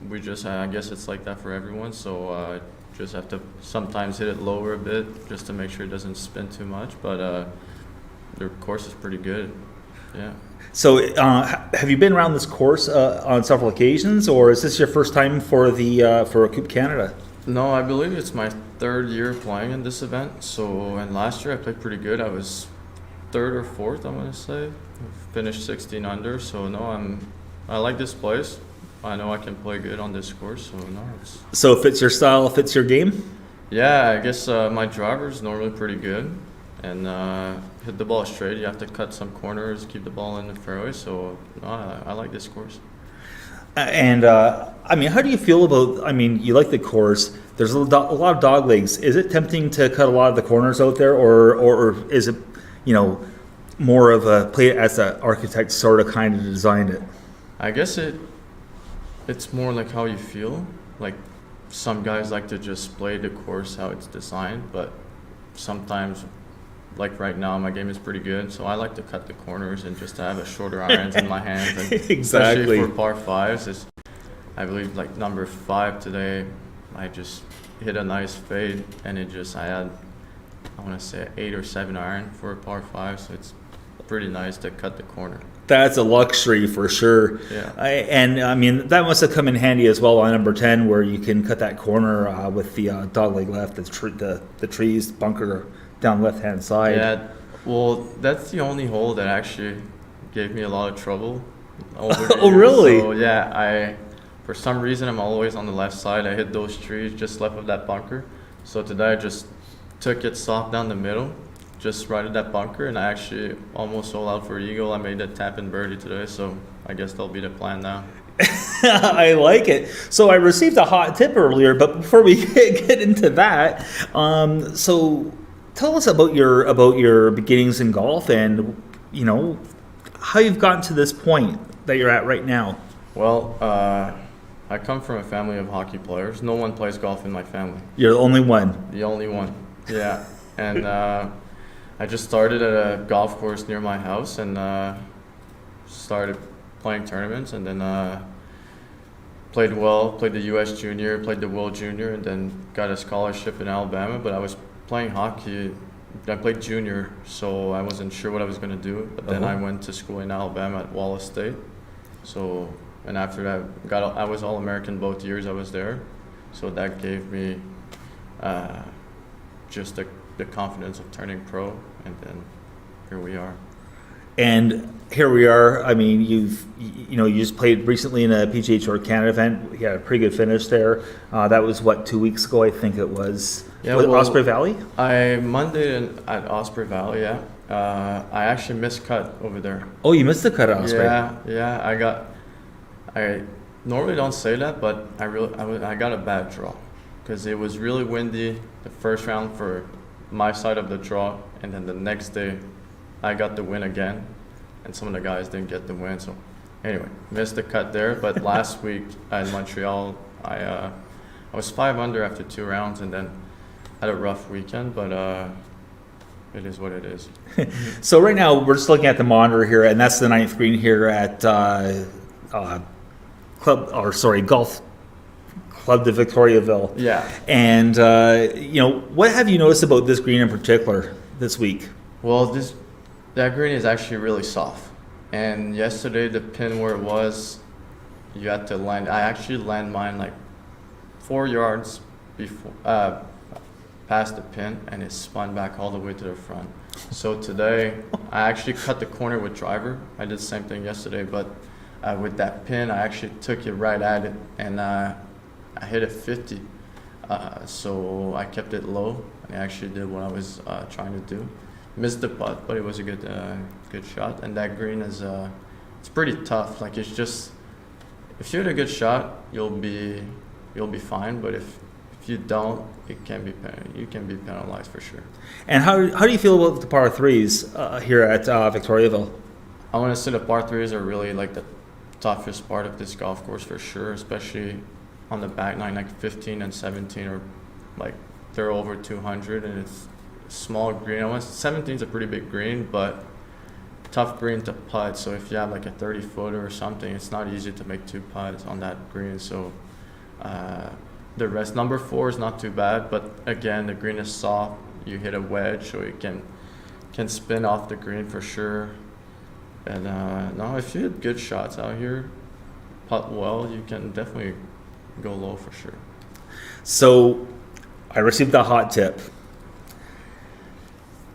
we just, I guess it's like that for everyone, so just have to sometimes hit it lower a bit just to make sure it doesn't spin too much, but the course is pretty good, yeah.
So have you been around this course on several occasions, or is this your first time for the for Coupe Canada?
No, I believe it's my third year playing in this event. So, and last year I played pretty good. I was third or fourth, I want to say. Finished 16 under. So no, I like this place. I know I can play good on this course. So no,
So it fits your style, fits your game.
yeah. I guess my driver is normally pretty good, and hit the ball straight. You have to cut some corners, keep the ball in the fairway. So no, I like this course.
And I mean, how do you feel about? I mean, you like the course. There's a lot of dog legs. Is it tempting to cut a lot of the corners out there, or is it, more of a play it as the architect sort of kind of designed it?
I guess it's more like how you feel. Like some guys like to just play the course how it's designed, but sometimes, like right now, my game is pretty good, so I like to cut the corners and just to have a shorter irons in my hands. And
Exactly.
especially for par fives, I believe like number 5 today, I just hit a nice fade, and I had, I want to say, 8 or 7 iron for a par 5, so it's pretty nice to cut the corner.
That's a luxury for sure.
Yeah.
I mean, that must have come in handy as well on number 10, where you can cut that corner with the dogleg left, the trees bunker down left-hand side.
Yeah, well, that's the only hole that actually gave me a lot of trouble over the
Oh,
years.
really?
So yeah, for some reason I'm always on the left side. I hit those trees just left of that bunker. So today I just took it soft down the middle, just right at that bunker, and I actually almost sold out for eagle. I made that tap in birdie today, so I guess that'll be the plan now.
I like it. So I received a hot tip earlier, but before we get into that, so tell us about your beginnings in golf, and how you've gotten to this point that you're at right now.
Well, I come from a family of hockey players. No one plays golf in my family.
You're the only one.
The only one, yeah. And I just started at a golf course near my house and started playing tournaments, and then played the U.S. Junior, played the World Junior, and then got a scholarship in Alabama. But I was playing hockey. I played junior, so I wasn't sure what I was going to do. But then I went to school in Alabama at Wallace State. So, and after that, I was All-American both years I was there. So that gave me just the confidence of turning pro, and then here we are.
And here we are. I mean, you just played recently in a PGA Tour Canada event. You had a pretty good finish there. That was 2 weeks ago, I think it was.
Yeah,
Was it
well,
Osprey Valley?
I Monday at Osprey Valley, yeah. I actually missed cut over there.
Oh, you missed the cut at Osprey.
Yeah. I normally don't say that, but I got a bad draw because it was really windy the first round for my side of the draw, and then the next day I got the win again, and some of the guys didn't get the win. So anyway, missed the cut there. But last week in Montreal, I was 5 under after 2 rounds, and then had a rough weekend, but it is what it is.
So right now we're just looking at the monitor here, and that's the 9th green here at Golf Club de Victoriaville.
Yeah.
And what have you noticed about this green in particular this week?
Well, that green is actually really soft. And yesterday, the pin where it was, you had to land. I actually land mine like 4 yards before past the pin, and it spun back all the way to the front. So today, I actually cut the corner with driver. I did the same thing yesterday, but with that pin, I actually took it right at it, and I hit a 50. So I kept it low, and I actually did what I was trying to do. missed the putt, but it was a good shot. And that green is it's pretty tough. Like it's just if you hit a good shot, you'll be fine. But if you don't, you can be penalized for sure.
And how do you feel about the par threes here at Victoriaville?
I want to say the par threes are really like the toughest part of this golf course for sure, especially on the back nine, like 15 and 17 are like they're over 200 and it's a small green. 17 is a pretty big green, but tough green to putt. So if you have like a 30-footer or something, it's not easy to make 2 putts on that green. So the rest, number 4 is not too bad, but again, the green is soft. You hit a wedge, so it can spin off the green for sure. And no, if you hit good shots out here, putt well, you can definitely go low for sure.
So I received a hot tip.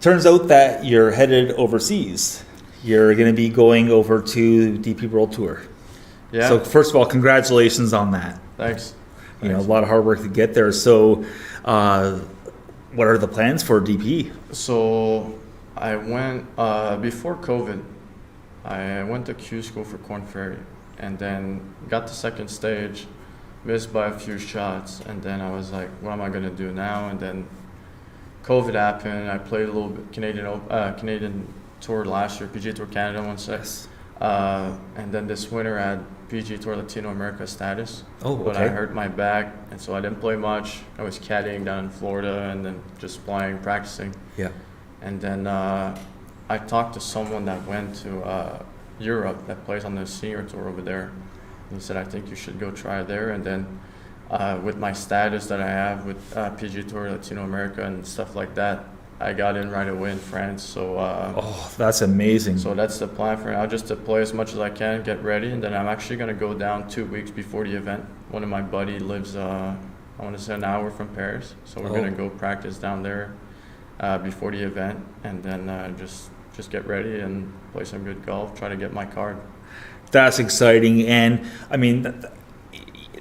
Turns out that you're headed overseas. You're going to be going over to DP World Tour.
Yeah.
So first of all, congratulations on that.
Thanks.
You know, a lot of hard work to get there. So what are the plans for DP?
So I went, before COVID, I went to Q school for Corn Ferry and then got to second stage, missed by a few shots, and then I was like, what am I going to do now? And then COVID happened. I played a little bit Canadian Tour last year, PGA Tour Canada one set.
Yes.
And then this winter I had PGA Tour Latino America status.
Oh, okay.
But I hurt my back, and so I didn't play much. I was caddying down in Florida and then just playing, practicing.
Yeah.
And then I talked to someone that went to Europe that plays on the senior tour over there. And he said, I think you should go try there. And then with my status that I have with PGA Tour Latino America and stuff like that, I got in right away in France. So
Oh, that's amazing.
so that's the plan for now, just to play as much as I can, get ready, and then I'm actually going to go down 2 weeks before the event. One of my buddies lives, I want to say an hour from Paris, so we're going to go practice down there before the event, and then just get ready and play some good golf, try to get my card.
That's exciting. And I mean,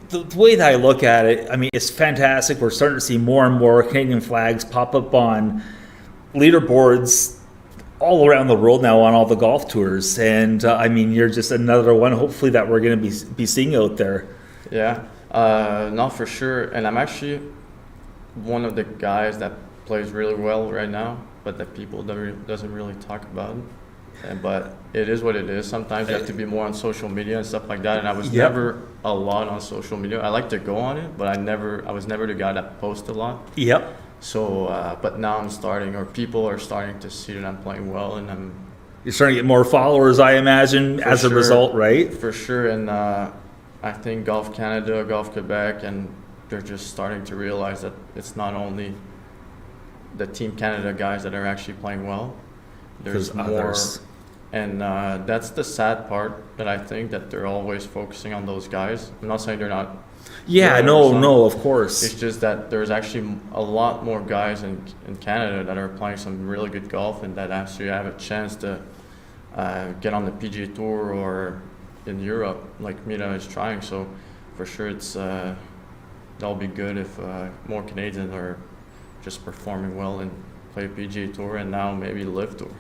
the way that I look at it, I mean, it's fantastic. We're starting to see more and more Canadian flags pop up on leaderboards all around the world now on all the golf tours. And I mean, you're just another one, hopefully, that we're going to be seeing out there.
Yeah, not for sure. And I'm actually one of the guys that plays really well right now, but that people doesn't really talk about. But it is what it is. Sometimes you have to be more on social media and stuff like that. And I was never a lot on social media. I like to go on it, but I was never the guy that posts a lot.
Yep.
So, but now I'm starting, or people are starting to see that I'm playing well, and
You're starting to get more followers, I imagine, as a result, right?
For sure. And I think Golf Canada, Golf Quebec, and they're just starting to realize that it's not only the Team Canada guys that are actually playing well. There's more.
Others.
And that's the sad part, that I think that they're always focusing on those guys. I'm not saying they're not.
Yeah, no, of course.
It's just that there's actually a lot more guys in Canada that are playing some really good golf and that actually have a chance to get on the PGA Tour or in Europe, like Mira is trying. So for sure, that'll be good if more Canadians are just performing well and play PGA Tour and now maybe Live Tour.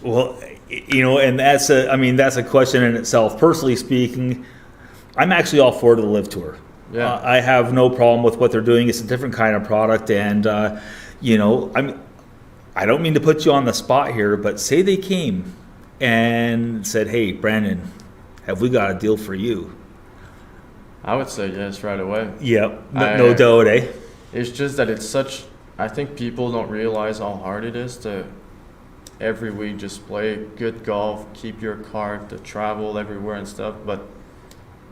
Well, you know, and that's a question in itself. Personally speaking, I'm actually all for the Live Tour.
Yeah.
I have no problem with what they're doing. It's a different kind of product, and you know, I don't mean to put you on the spot here, but say they came and said, "Hey, Brandon, have we got a deal for you?"
I would say yes right away.
Yep, no doubt, eh?
It's just that I think people don't realize how hard it is to every week just play good golf, keep your card, to travel everywhere and stuff.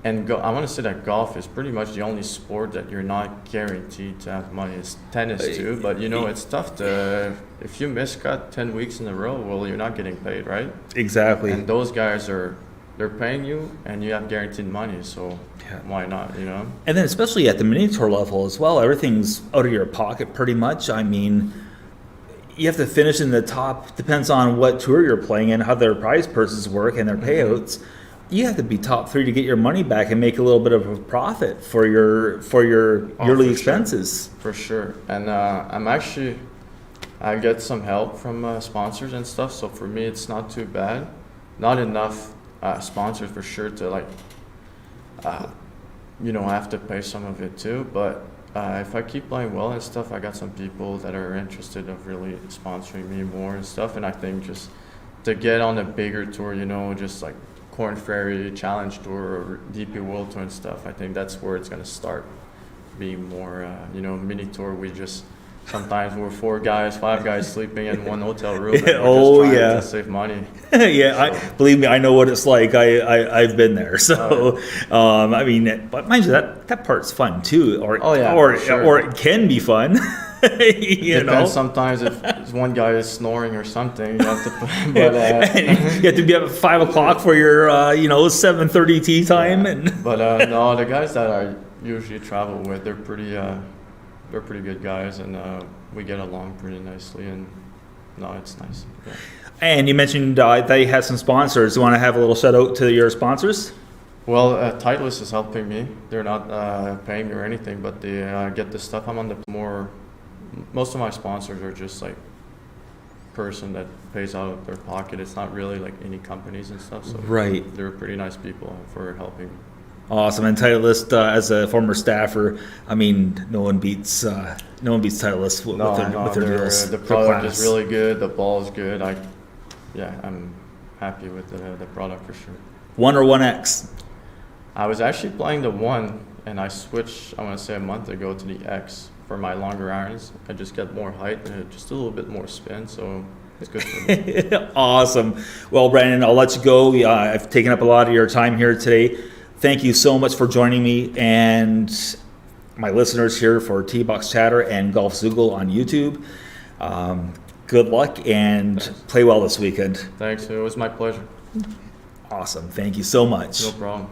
I want to say that golf is pretty much the only sport that you're not guaranteed to have money. It's tennis too, but you know, it's tough to, if you miscut 10 weeks in a row, well, you're not getting paid, right?
Exactly.
And those guys they're paying you and you have guaranteed money, so why not, you know?
And then especially at the mini tour level as well, everything's out of your pocket pretty much. I mean, you have to finish in the top, depends on what tour you're playing and how their prize purses work and their payouts. You have to be top 3 to get your money back and make a little bit of a profit for your yearly expenses.
For sure. And I'm actually I get some help from sponsors and stuff. So for me, it's not too bad. Not enough sponsors for sure to like, I have to pay some of it too. But if I keep playing well and stuff, I got some people that are interested of really sponsoring me more and stuff. And I think just to get on a bigger tour, just like Corn Ferry Challenge Tour or DP World Tour and stuff, I think that's where it's gonna start being more, mini tour. Sometimes we're 4 guys, 5 guys sleeping in one hotel room. And we're just trying to save money.
Believe me, I know what it's like. I've been there. So, but mind you, that part's fun too, or it can be fun.
Depends sometimes if one guy is snoring or something. You have to,
you have to be up at 5 o'clock for your 7:30 tea time.
No, the guys that I usually travel with, they're pretty good guys, and we get along pretty nicely, and no, it's nice. Yeah.
And you mentioned they have some sponsors. You want to have a little shout out to your sponsors?
Well, Titleist is helping me. They're not paying me or anything, but they get the stuff. I'm on the more. Most of my sponsors are just like person that pays out of their pocket. It's not really like any companies and stuff. So
right,
they're pretty nice people for helping.
Awesome. And Titleist, as a former staffer, no one beats Titleist with their deals.
The product is really good. The ball is good. I'm happy with the product for sure.
1 or 1X?
I was actually playing the 1, and I switched, I want to say a month ago, to the X for my longer irons. I just get more height and just a little bit more spin, so it's good for me.
Awesome. Well, Brandon, I'll let you go. I've taken up a lot of your time here today. Thank you so much for joining me and my listeners here for T-Box Chatter and Golf Zoogle on YouTube. Good luck and play well this weekend.
Thanks. It was my pleasure.
Awesome. Thank you so much.
No problem.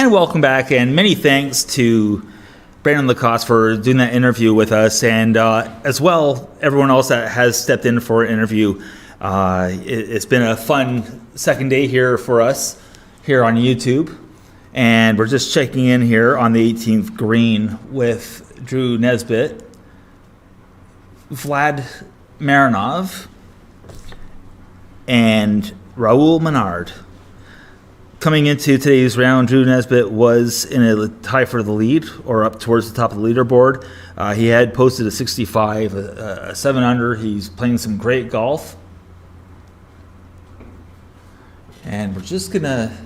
And welcome back, and many thanks to Brandon Lacoste for doing that interview with us, and as well, everyone else that has stepped in for an interview. It's been a fun second day here for us here on YouTube, and we're just checking in here on the 18th green with Drew Nesbitt, Vlad Marinov, and Raul Menard. Coming into today's round, Drew Nesbitt was in a tie for the lead, or up towards the top of the leaderboard. He had posted a 65, a 7 under. He's playing some great golf. And we're just going to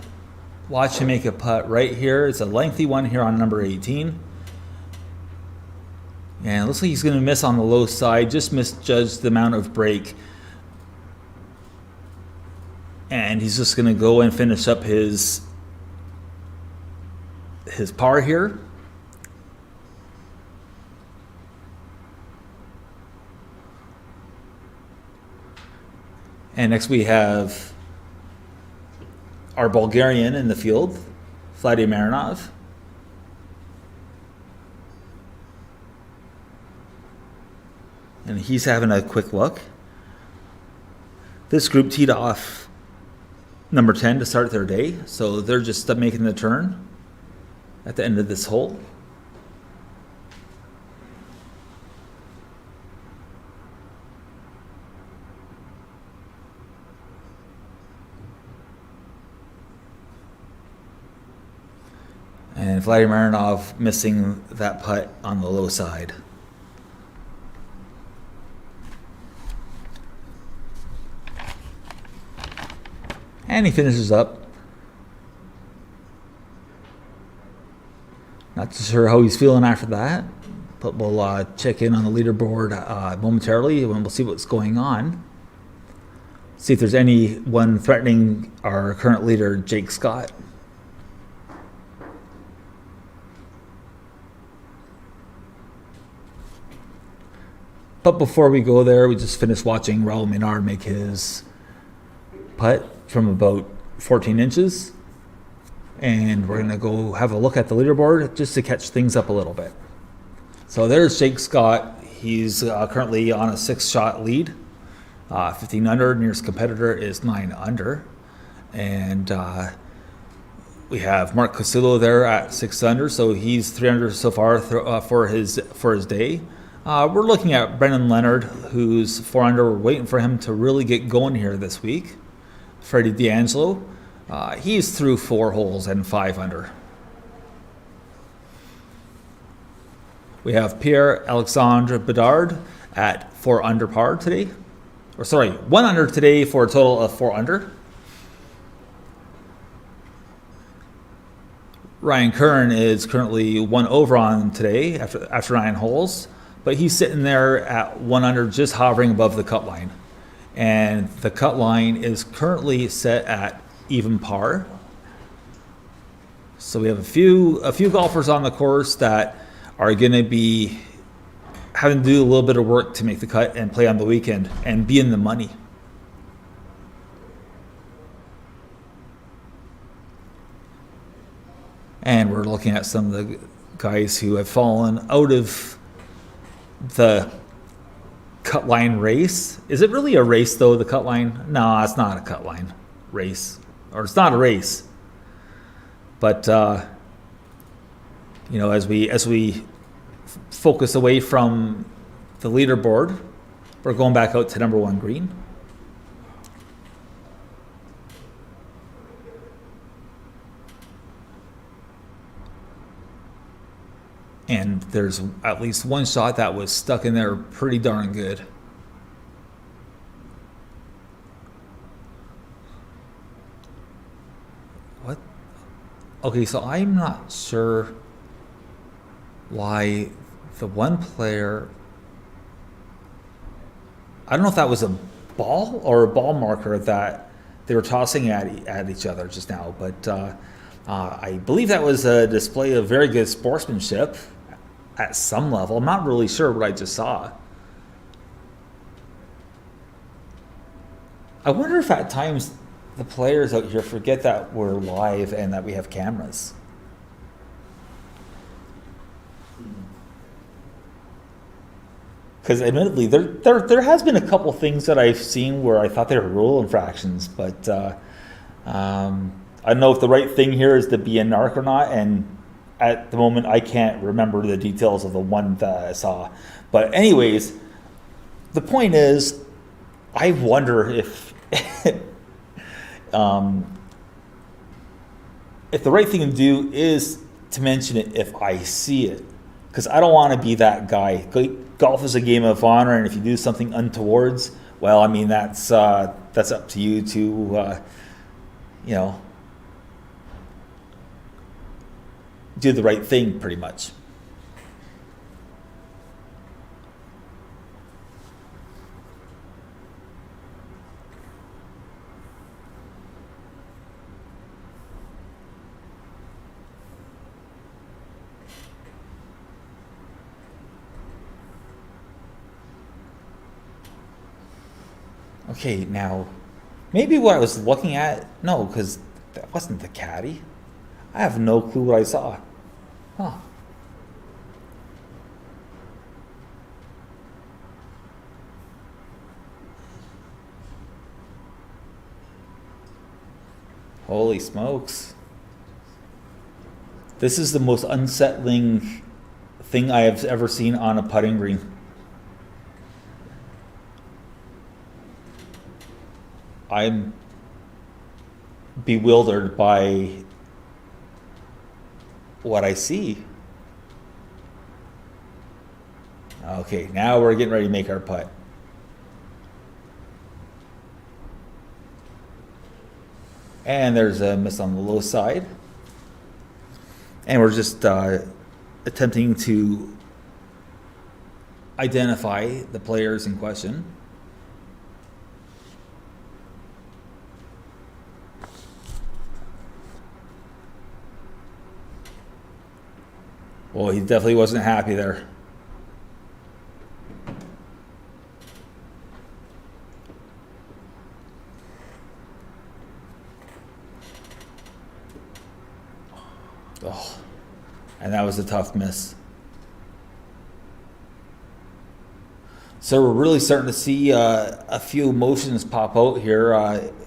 watch him make a putt right here. It's a lengthy one here on number 18. And it looks like he's going to miss on the low side, just misjudged the amount of break. And he's just going to go and finish up his par here. And next we have our Bulgarian in the field, Vlad Marinov. And he's having a quick look. This group teed off number 10 to start their day, so they're just making the turn at the end of this hole. And Vladimir Marinov missing that putt on the low side. And he finishes up. Not too sure how he's feeling after that, but we'll check in on the leaderboard momentarily and we'll see what's going on. See if there's anyone threatening our current leader, Jake Scott. But before we go there, we just finished watching Raul Menard make his putt from about 14 inches. And we're going to go have a look at the leaderboard just to catch things up a little bit. So there's Jake Scott. He's currently on a 6-shot lead. 15 under. Nearest competitor is 9 under. And we have Mark Cosillo there at 6 under. So he's 3 under so far for his day. We're looking at Brendan Leonard, who's 4 under. We're waiting for him to really get going here this week. Freddie D'Angelo, he's through 4 holes and 5 under. We have Pierre-Alexandre Bedard at 4 under par today. 1 under today for a total of 4 under. Ryan Kern is currently 1 over on today after 9 holes, but he's sitting there at 1 under, just hovering above the cut line. And the cut line is currently set at even par. So we have a few golfers on the course that are going to be having to do a little bit of work to make the cut and play on the weekend and be in the money. And we're looking at some of the guys who have fallen out of the cut line race. Is it really a race though, the cut line? No, it's not a cut line race, or it's not a race. But as we focus away from the leaderboard, we're going back out to number 1 green. And there's at least one shot that was stuck in there pretty darn good. What? Okay, so I'm not sure why the one player... I don't know if that was a ball or a ball marker that they were tossing at each other just now, but I believe that was a display of very good sportsmanship at some level. I'm not really sure what I just saw. I wonder if at times the players out here forget that we're live and that we have cameras. Because admittedly, there has been a couple things that I've seen where I thought they were rule infractions, but I don't know if the right thing here is to be a narc or not. And at the moment, I can't remember the details of the one that I saw. But anyways, the point is, I wonder if if the right thing to do is to mention it if I see it, because I don't want to be that guy. Golf is a game of honor, and if you do something untowards, well, I mean that's up to you to do the right thing, pretty much. Okay, now, maybe what I was looking at, no, because that wasn't the caddy. I have no clue what I saw. Huh. Holy smokes. This is the most unsettling thing I have ever seen on a putting green. I'm bewildered by what I see. Okay, now we're getting ready to make our putt. And there's a miss on the low side. And we're just attempting to identify the players in question. Well, he definitely wasn't happy there. Oh, and that was a tough miss. So we're really starting to see a few emotions pop out here,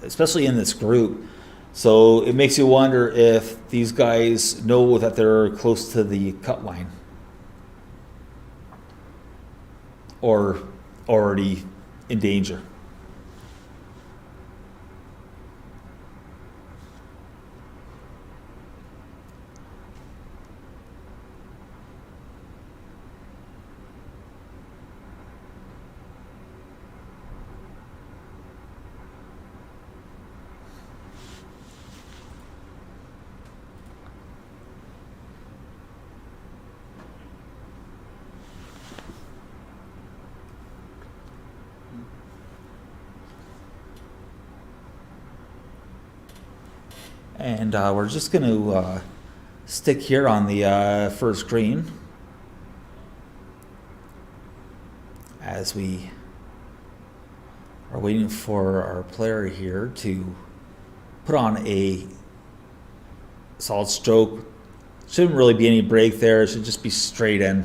especially in this group. So it makes you wonder if these guys know that they're close to the cut line or already in danger. And we're just going to stick here on the first green as we are waiting for our player here to put on a solid stroke. Shouldn't really be any break there. It should just be straight in.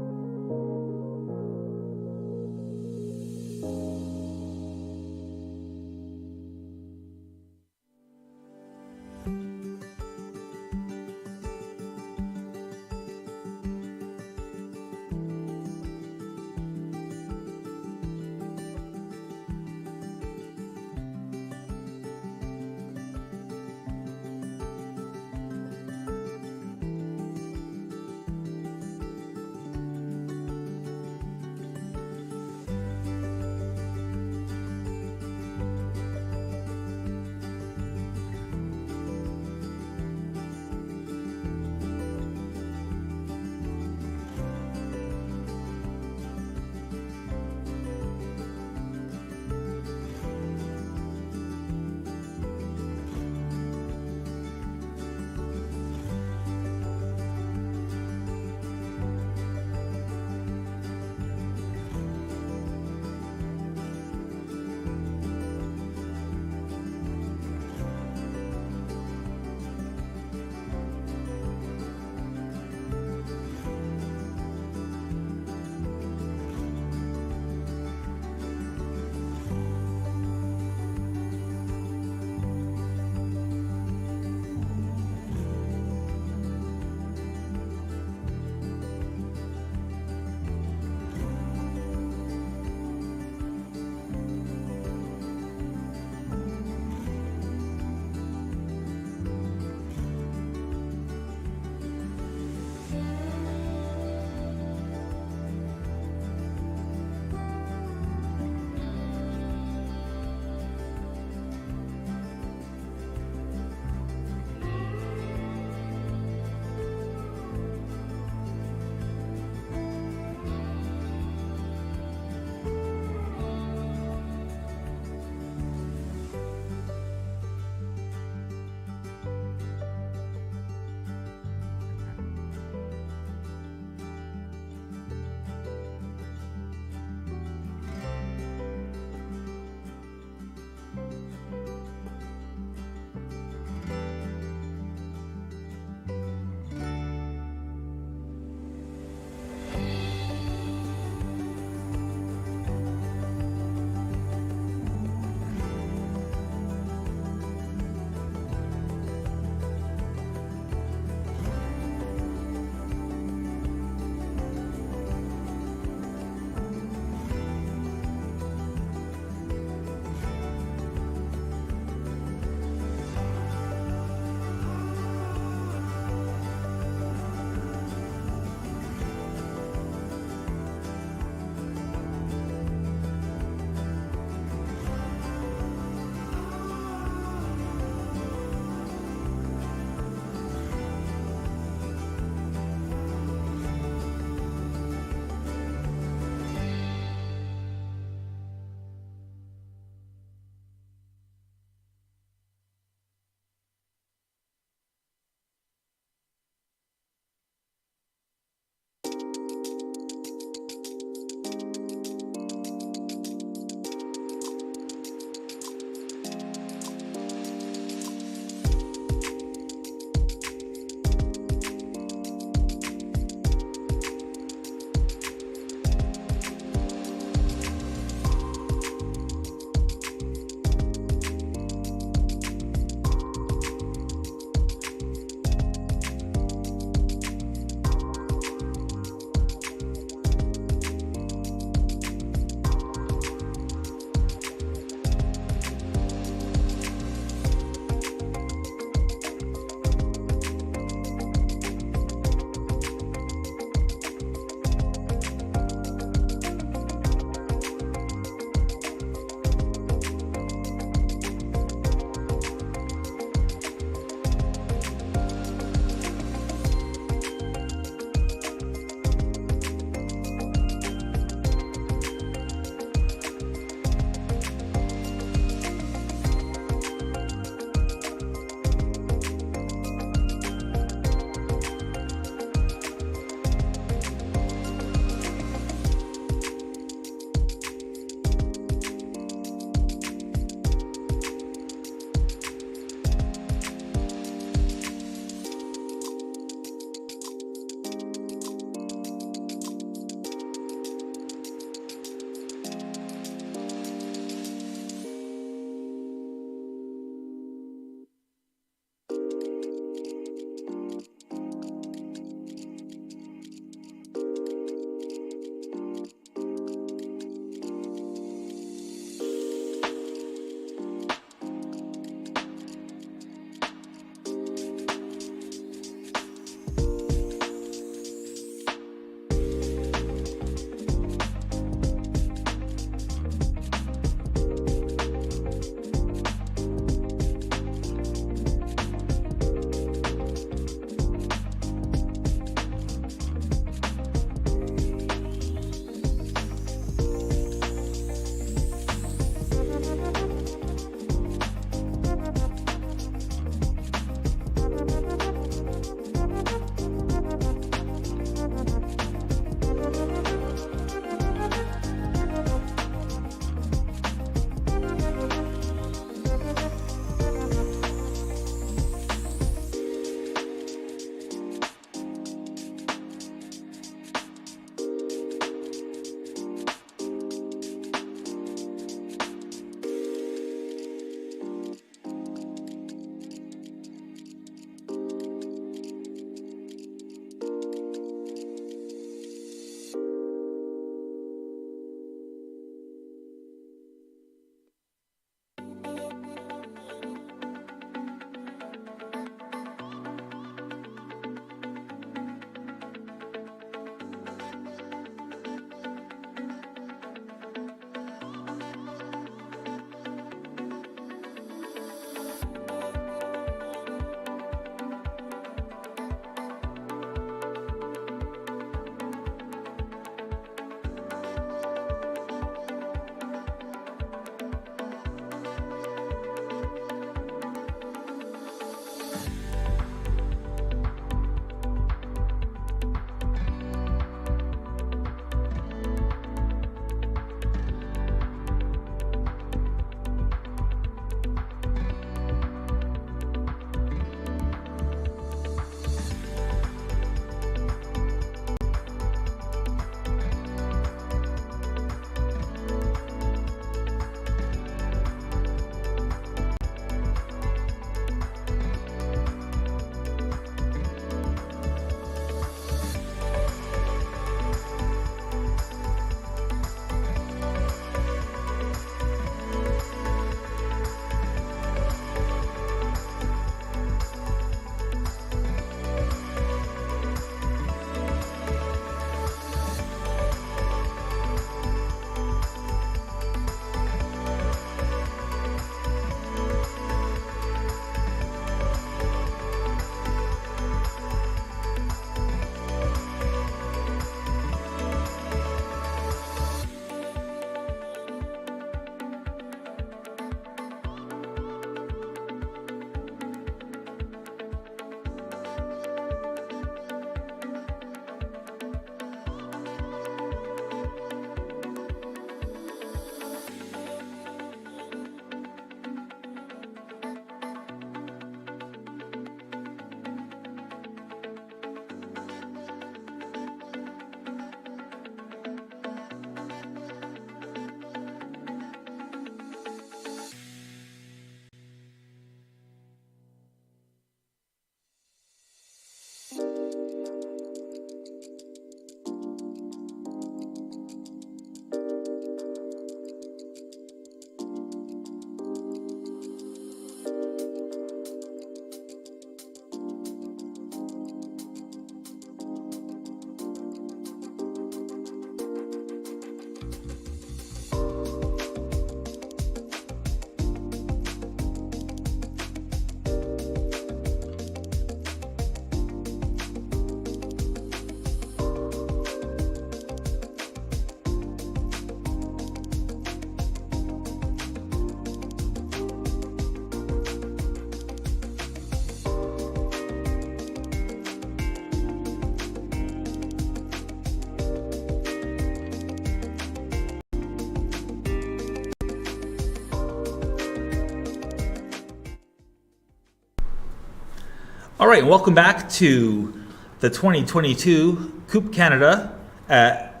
All right, welcome back to the 2022 Coupe Canada at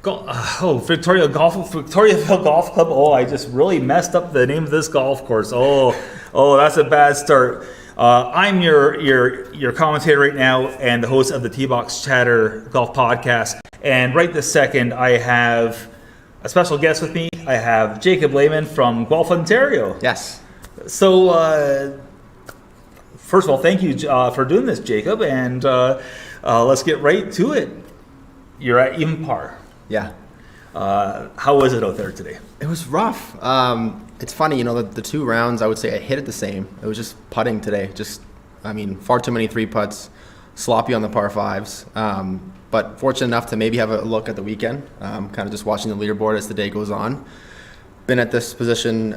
Victoriaville Golf Club. Oh, I just really messed up the name of this golf course. Oh, that's a bad start. I'm your commentator right now and the host of the T-Box Chatter Golf Podcast. And right this second, I have a special guest with me. I have Jacob Lehman from Guelph, Ontario.
Yes.
So, first of all, thank you for doing this, Jacob. And let's get right to it. You're at even par.
Yeah.
How was it out there today?
It was rough. It's funny, the 2 rounds, I would say I hit it the same. It was just putting today. Far too many 3-putts, sloppy on the par 5s. But fortunate enough to maybe have a look at the weekend, kind of just watching the leaderboard as the day goes on. Been at this position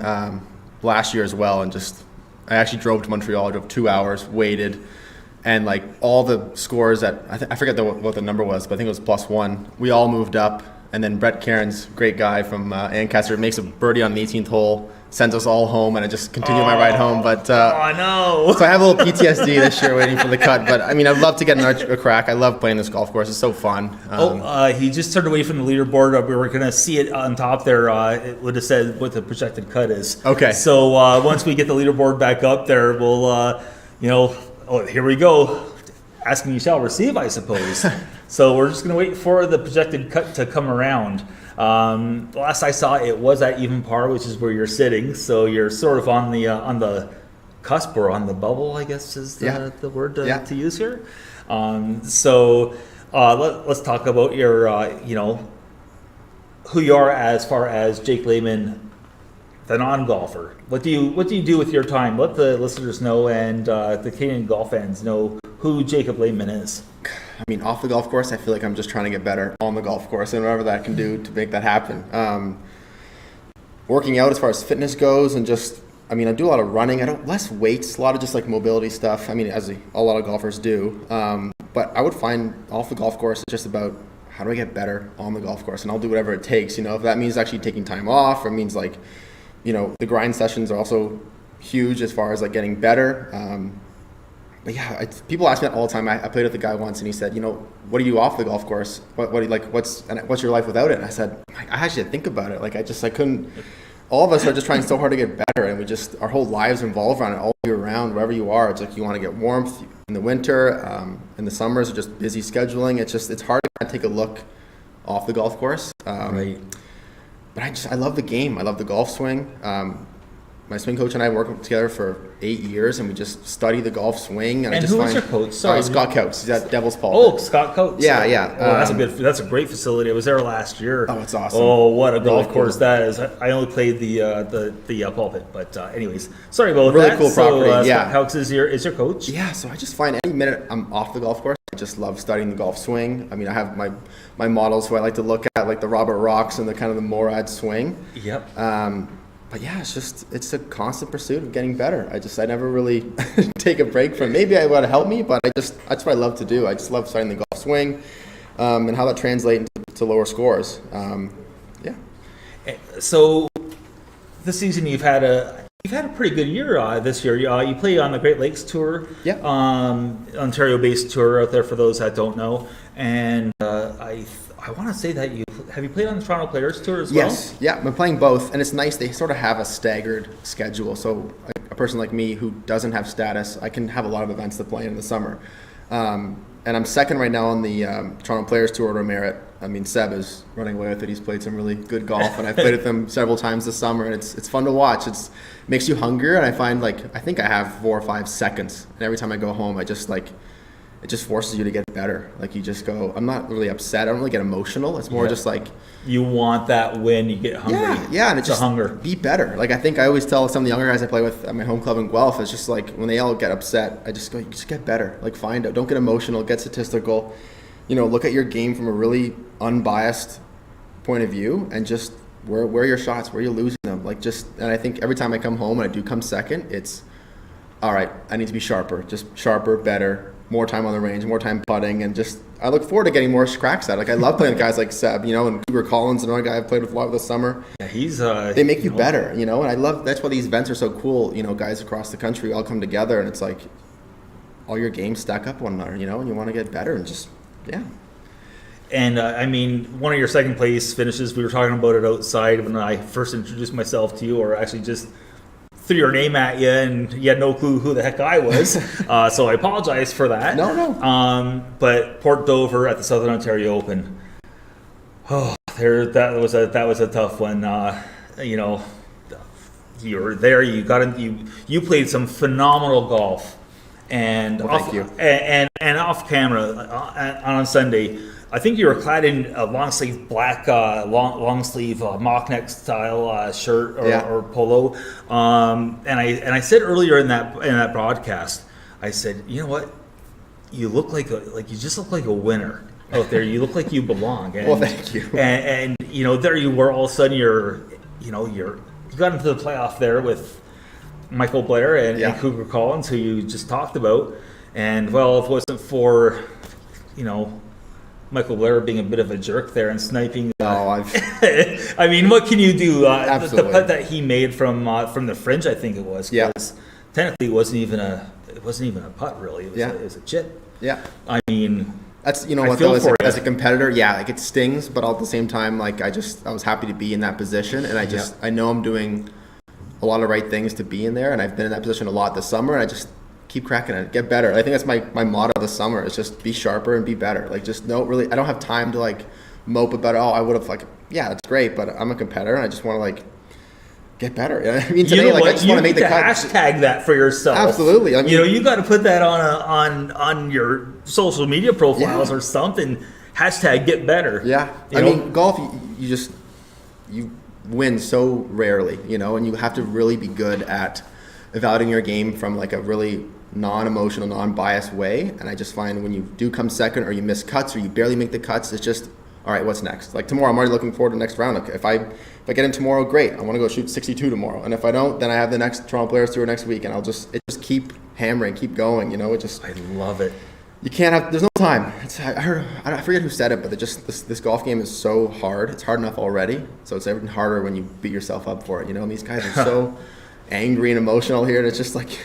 last year as well, and I actually drove to Montreal. I drove 2 hours, waited, and like all the scores I forget what the number was, but I think it was +1. We all moved up. And then Brett Cairns, great guy from Ancaster, makes a birdie on the 18th hole, sends us all home, and I just continued my ride home. But
no!
So I have a little PTSD this year waiting for the cut. But I'd love to get a crack. I love playing this golf course. It's so fun.
He just turned away from the leaderboard. We were going to see it on top there. It would have said what the projected cut is.
Okay.
So once we get the leaderboard back up there, we'll, here we go. Asking you shall receive, I suppose. So we're just going to wait for the projected cut to come around. Last I saw, it was at even par, which is where you're sitting. So you're sort of on the cusp or on the bubble, I guess is the word to use here. Let's talk about your, who you are as far as Jake Lehman, the non-golfer. What do you do with your time? Let the listeners know and the Canadian golf fans know who Jacob Lehman is.
Off the golf course, I feel like I'm just trying to get better on the golf course and whatever that I can do to make that happen. Working out as far as fitness goes, and I do a lot of running. Less weights, a lot of just like mobility stuff. As a lot of golfers do. But I would find off the golf course, it's just about how do I get better on the golf course, and I'll do whatever it takes. If that means actually taking time off, or means the grind sessions are also huge as far as like getting better. But yeah, people ask me that all the time. I played with a guy once, and he said, what do you off the golf course? What do you like? What's your life without it? And I said, I actually had to think about it. I couldn't. All of us are just trying so hard to get better, and our whole lives revolve around it all year round. Wherever you are, it's like you want to get warmth in the winter. In the summers, it's just busy scheduling. It's hard to kind of take a look off the golf course.
Right.
But I love the game. I love the golf swing. My swing coach and I worked together for 8 years, and we just study the golf swing.
And who is your coach? Sorry,
Scott Coates. He's at Devil's Pulpit.
Oh, Scott Coates.
Yeah.
That's a great facility. I was there last year.
Oh, it's awesome.
Oh, what a golf
Really
course
cool.
that is! I only played the pulpit, but anyways, sorry about
Really
that.
cool property.
Scott Coates is your coach.
Yeah. So I just find any minute I'm off the golf course, I just love studying the golf swing. I have my models who I like to look at, like the Robert Rocks and the kind of the Morad swing.
Yep.
But yeah, it's a constant pursuit of getting better. I never really take a break from. Maybe it would help me, but that's what I love to do. I just love studying the golf swing, and how that translates to lower scores. Yeah.
So this season you've had a pretty good year this year. You play on the Great Lakes Tour,
Yeah.
Ontario-based tour out there for those that don't know. And I want to say that you played on the Toronto Players Tour as well?
Yes, yeah, I'm playing both, and it's nice. They sort of have a staggered schedule, so a person like me who doesn't have status, I can have a lot of events to play in the summer. And I'm second right now on the Toronto Players Tour at Merit. Seb is running away with it. He's played some really good golf, and I've played with him several times this summer, and it's fun to watch. It makes you hungrier, and I find I think I have 4 or 5 seconds, and every time I go home, it just forces you to get better. You just go, I'm not really upset. I don't really get emotional. It's more just
you want that win, you get hungry.
Yeah, and it's just
hunger.
Be better. I think I always tell some of the younger guys I play with at my home club in Guelph, it's just when they all get upset, I just go, you just get better. Find out. Don't get emotional. Get statistical. Look at your game from a really unbiased point of view, and just where are your shots, where you're losing them. And I think every time I come home and I do come second, it's all right. I need to be sharper. Just sharper, better. More time on the range, more time putting, and I look forward to getting more cracks at it. I love playing with guys like Seb, and Cougar Collins, another guy I've played with a lot this summer.
Yeah, he's
they make you better, and I love that's why these events are so cool. Guys across the country all come together, and it's all your games stack up one another, you know, and you want to get better and just, yeah.
And I mean, one of your second place finishes, we were talking about it outside when I first introduced myself to you, or actually just threw your name at you, and you had no clue who the heck I was. So I apologize for that.
No.
But Port Dover at the Southern Ontario Open. Oh, that was a tough one. You know, you were there. You played some phenomenal golf, and
Thank you.
And off camera on Sunday. I think you were clad in a long sleeve black, long sleeve mock neck style shirt or polo. And I said earlier in that broadcast, I said, you know what, you look you just look like a winner out there. You look like you belong. And,
Well, thank you.
And you know, there you were. All of a sudden, you got into the playoff there with Michael Blair and Cougar Collins, who you just talked about. And well, if it wasn't for, you know, Michael Blair being a bit of a jerk there and sniping. I mean, what can you do? The putt that he made from the fringe, I think it was.
Yeah.
Technically, it wasn't even a putt, really. It was a chip.
Yeah.
I mean,
that's, you know what, though, as a competitor, yeah, like it stings, but at the same time, like I was happy to be in that position, and I know I'm doing a lot of right things to be in there, and I've been in that position a lot this summer, and I just keep cracking it, get better. I think that's my motto this summer, is just be sharper and be better. Like, just I don't have time to like mope about, I would have, like, yeah, that's great, but I'm a competitor and I just want to like get better. You know what I mean, today,
you know,
I just want to make the cut.
Hashtag that for yourself.
Absolutely. I mean,
you know, you got to put that on your social media profiles or something. Hashtag get better.
Yeah. I mean, golf, you win so rarely, you know, and you have to really be good at evaluating your game from like a really non-emotional, non-biased way. And I just find when you do come second, or you miss cuts, or you barely make the cuts, it's just, all right, what's next? Like tomorrow, I'm already looking forward to the next round. Like if I get in tomorrow, great. I want to go shoot 62 tomorrow. And if I don't, then I have the next Toronto Players Tour next week, and it just keep hammering, keep going. You know,
I love it.
You can't have. There's no time. I forget who said it, but this golf game is so hard. It's hard enough already, so it's even harder when you beat yourself up for it. You know, and these guys are so angry and emotional here, and it's just like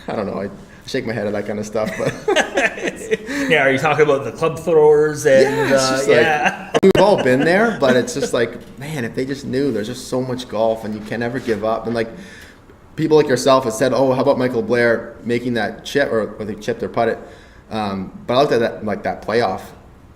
I don't know. I shake my head at that kind of stuff, but
yeah, are you talking about the club throwers? And
I mean, we've all been there, but it's just like, man, if they just knew, there's just so much golf, and you can never give up. And like people like yourself have said, oh, how about Michael Blair making that chip, or they chipped or putted. But I looked at that, like that playoff,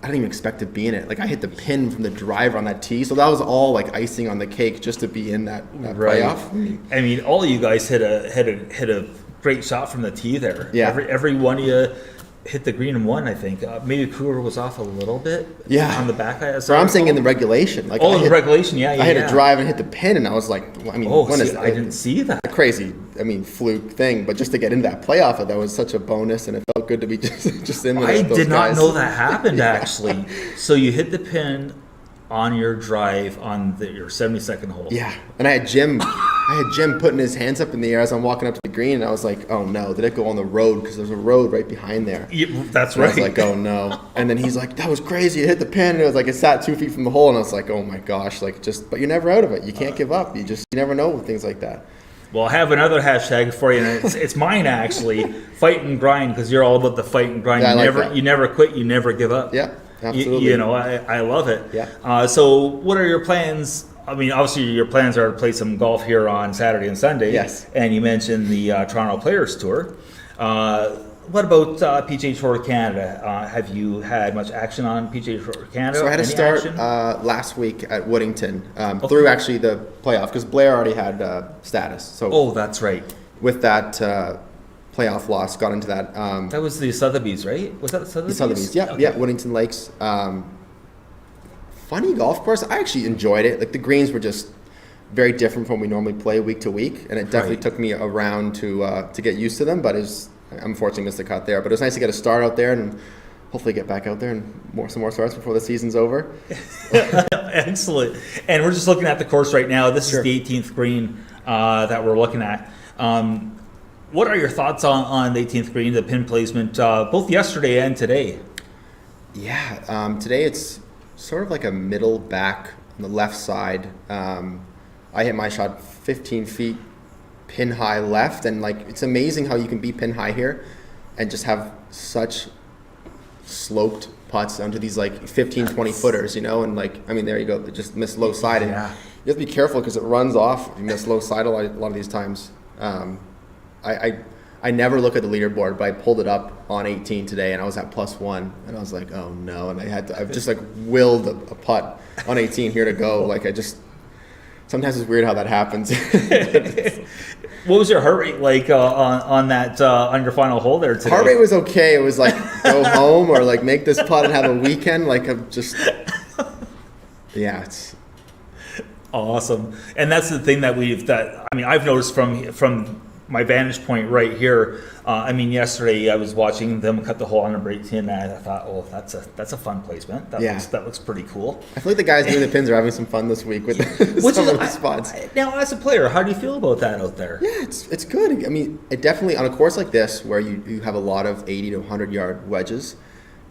I didn't even expect to be in it. Like I hit the pin from the driver on that tee, so that was all like icing on the cake just to be in that playoff.
I mean, all of you guys hit a great shot from the tee there.
Yeah.
Every one of you hit the green and won, I think. Maybe Cougar was off a little bit.
Yeah.
On the back.
So I'm saying in the regulation. Like
in the regulation, yeah.
I hit a drive and hit the pin, and I was like, I mean,
I didn't see that.
Crazy, fluke thing. But just to get into that playoff, that was such a bonus, and it felt good to be just in with
I
those
did not
guys.
know that happened, actually. So you hit the pin on your drive on your 72nd hole.
Yeah, and I had Jim putting his hands up in the air as I'm walking up to the green, and I was like, oh no, did it go on the road? Because there's a road right behind there.
Yeah, that's
and
right.
I was like, oh no. And then he's like, that was crazy, it hit the pin, and it was like, it sat 2 feet from the hole, and I was like, oh my gosh, but you're never out of it. You can't give up. You never know with things like that.
Well, I have another hashtag for you, and it's mine actually, fight and grind, because you're all about the fight and grind.
Yeah,
you never quit, you never give up.
Yeah, absolutely.
You know, I love it.
Yeah.
So what are your plans? I mean, obviously your plans are to play some golf here on Saturday and Sunday.
Yes.
And you mentioned the Toronto Players Tour. What about PGA Tour Canada? Have you had much action on PGA Tour Canada?
So I had to start last week at Woodington through actually the playoff, because Blair already had status. So
that's right.
With that playoff loss, got into that.
That was the Sotheby's, right? Was that the Sotheby's?
The Sotheby's, yeah,
Okay.
yeah, Woodington Lakes. Funny golf course. I actually enjoyed it. Like the greens were just very different from what we normally play week to week, and it definitely took me a round to get used to them. But unfortunately missed the cut there. But it was nice to get a start out there, and hopefully get back out there and some more starts before the season's over.
Excellent. And we're just looking at the course right now. This is the 18th green that we're looking at. What are your thoughts on the 18th green, the pin placement, both yesterday and today?
Yeah, today it's sort of like a middle back on the left side. I hit my shot 15 feet pin high left, and like it's amazing how you can be pin high here. and just have such sloped putts onto these like 15, 20 footers, you know, and like, I mean, there you go, they just miss low side. And
Yeah.
you have to be careful because it runs off if you miss low side a lot of these times. I never look at the leaderboard, but I pulled it up on 18 today and I was at +1 and I was like, oh no. And I've just like willed a putt on 18 here to go. Like sometimes it's weird how that happens.
What was your heart rate like on that on your final hole there today?
Heart rate was okay. It was like go home or like make this putt and have a weekend. Like I'm just, yeah, it's
Awesome. And that's the thing that I've noticed from my vantage point right here. Yesterday I was watching them cut the hole on number 18 and I thought, oh, that's a fun placement. That looks pretty cool.
I feel like the guys doing the pins are having some fun this week with some of the spots.
Now, as a player, how do you feel about that out there?
Yeah, it's good. I mean, it definitely, on a course like this where you have a lot of 80 to 100 yard wedges,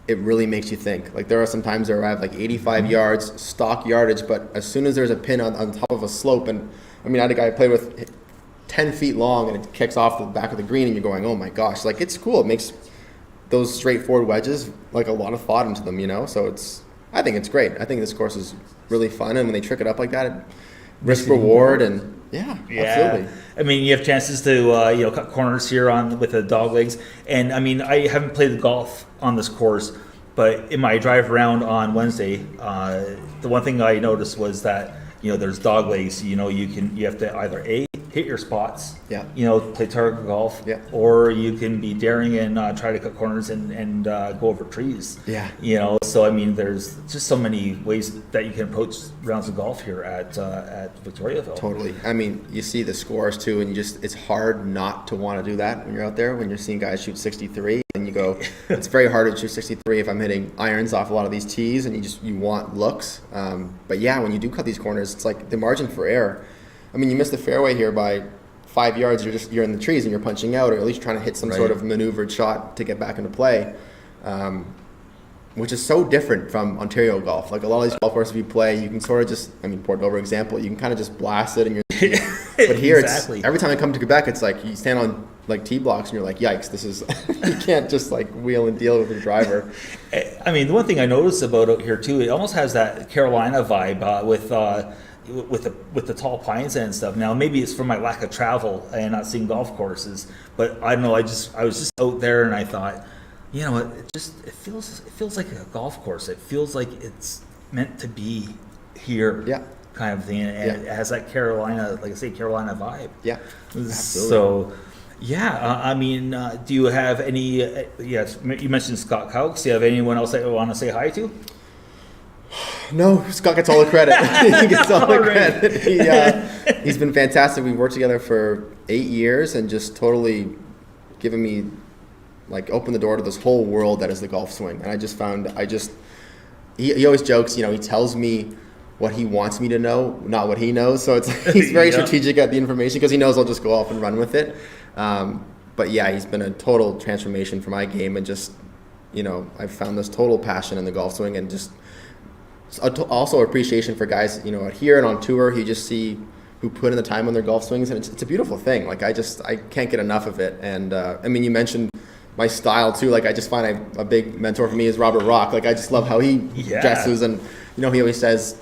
it really makes you think. Like there are some times where I have like 85 yards stock yardage, but as soon as there's a pin on top of a slope, and I mean, I had a guy I played with 10 feet long and it kicks off the back of the green and you're going, oh my gosh, like it's cool. It makes those straightforward wedges like a lot of thought into them, you know? So I think it's great. I think this course is really fun, and when they trick it up like that, risk reward, and yeah, absolutely.
I mean, you have chances to cut corners here with the dog legs, and I mean, I haven't played the golf on this course, but in my drive around on Wednesday, the one thing I noticed was that there's dog legs. You have to either hit your spots, play target golf, or you can be daring and try to cut corners and go over trees. So I mean, there's just so many ways that you can approach rounds of golf here at Victoriaville.
Totally. I mean, you see the scores too, and it's hard not to want to do that when you're out there, when you're seeing guys shoot 63 and you go, it's very hard to shoot 63 if I'm hitting irons off a lot of these tees, and you want looks. But yeah, when you do cut these corners, it's like the margin for error. I mean, you miss the fairway here by 5 yards, you're in the trees and you're punching out, or at least trying to hit some sort of maneuvered shot to get back into play, which is so different from Ontario golf. Like a lot of these golf courses we play, you can sort of just, Port Dover example, you can kind of just blast it and you're. But here,
exactly.
Every time I come to Quebec, it's like you stand on like tee blocks and you're like, yikes, this is you can't just like wheel and deal with the driver.
I mean, the one thing I noticed about out here too, it almost has that Carolina vibe with the tall pines and stuff. Now maybe it's from my lack of travel and not seeing golf courses, but I don't know. I was just out there and I thought, it feels like a golf course. It feels like it's meant to be here. Yeah. Kind of thing, and it has that Carolina, like I say, Carolina vibe. Yeah, absolutely. So, do you have any? Yes, you mentioned Scott Cowks. Do you have anyone else that you want to say hi to?
No, Scott gets all the credit. He gets all the credit. He's been fantastic. We've worked together for 8 years and just totally given me, like, opened the door to this whole world that is the golf swing. And I just found, he always jokes, he tells me what he wants me to know, not what he knows. So he's very strategic at the information because he knows I'll just go off and run with it. But yeah, he's been a total transformation for my game, and just, I've found this total passion in the golf swing, and just also appreciation for guys, out here and on tour who you just see who put in the time on their golf swings, and it's a beautiful thing. Like I can't get enough of it. And you mentioned my style too. Like I just find a big mentor for me is Robert Rock. Like I just love how he dresses, and he always says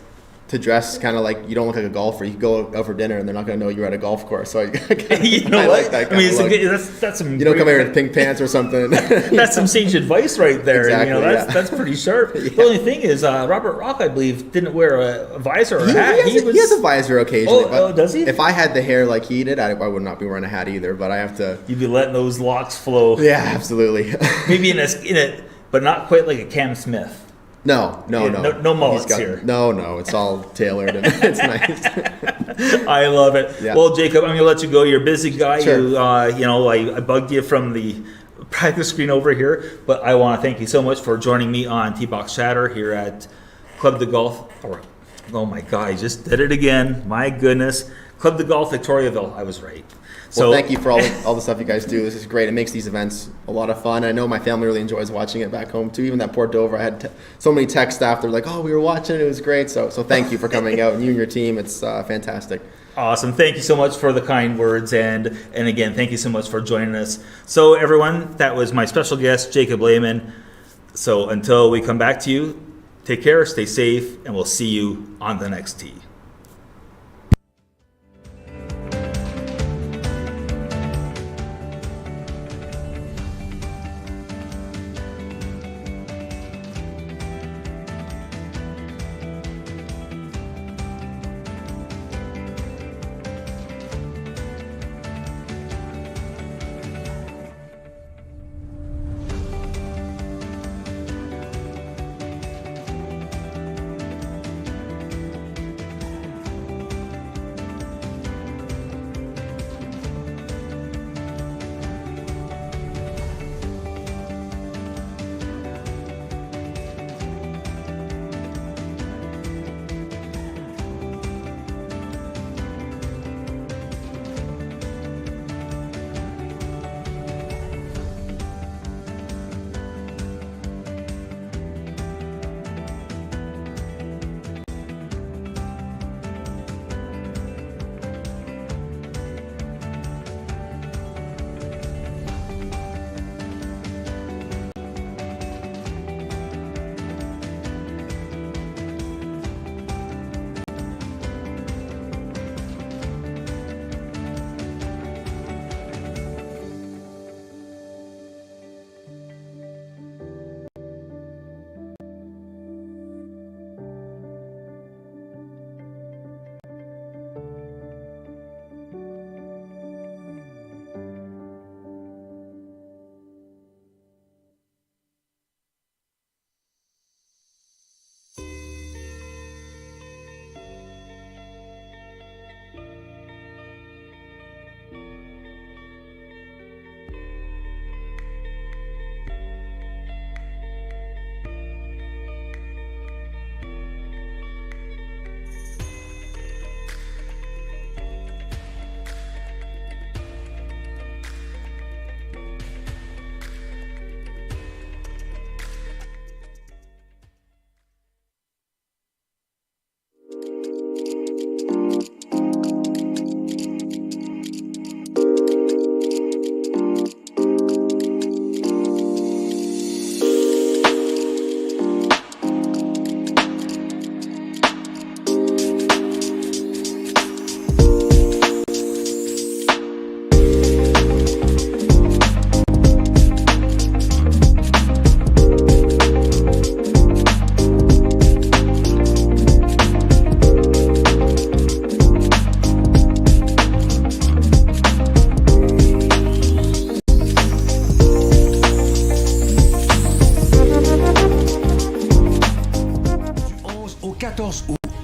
to dress kind of like you don't look like a golfer. You go out for dinner and they're not going to know you're at a golf course. So I like that kind of look. That's some. You don't come here in pink pants or something.
That's some sage advice right there.
Exactly,
that's pretty sharp. The only thing is, Robert Rock, I believe, didn't wear a visor or a hat.
He has a visor occasionally.
Oh, does he?
If I had the hair like he did, I would not be wearing a hat either. But I have to.
You'd be letting those locks flow.
Yeah, absolutely.
Maybe in a, but not quite like a Cam Smith.
No
mullets here.
No, it's all tailored and it's nice.
I love it. Yeah. Well, Jacob, I'm going to let you go. You're a busy guy.
Sure.
I bugged you from the practice screen over here, but I want to thank you so much for joining me on T-Box Chatter here at Club de Golf. Oh my God, I just did it again. My goodness. Club de Golf Victoriaville. I was right.
Well, thank you for all the stuff you guys do. This is great. It makes these events a lot of fun. I know my family really enjoys watching it back home too. Even at Port Dover, I had so many texts after like, "Oh, we were watching it. It was great." So thank you for coming out, and you and your team. It's fantastic.
Awesome. Thank you so much for the kind words, and again, thank you so much for joining us. So everyone, that was my special guest, Jacob Lehman. So until we come back to you, take care, stay safe, and we'll see you on the next tee.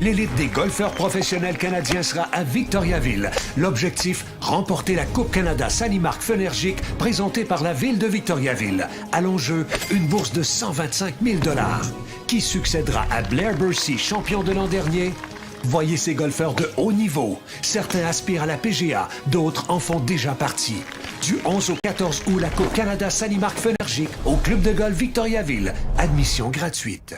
L'élite des golfeurs professionnels canadiens sera à Victoriaville. L'objectif, remporter la Coupe Canada Sani-Marc Fenergic présentée par la ville de Victoriaville. À l'enjeu, une bourse de 125 000 $. Qui succédera à Blair Bursey, champion de l'an dernier? Voyez ces golfeurs de haut niveau. Certains aspirent à la PGA, d'autres en font déjà partie. Du 11 au 14 août, la Coupe Canada Sani-Marc Fenergic au club de golf Victoriaville. Admission gratuite.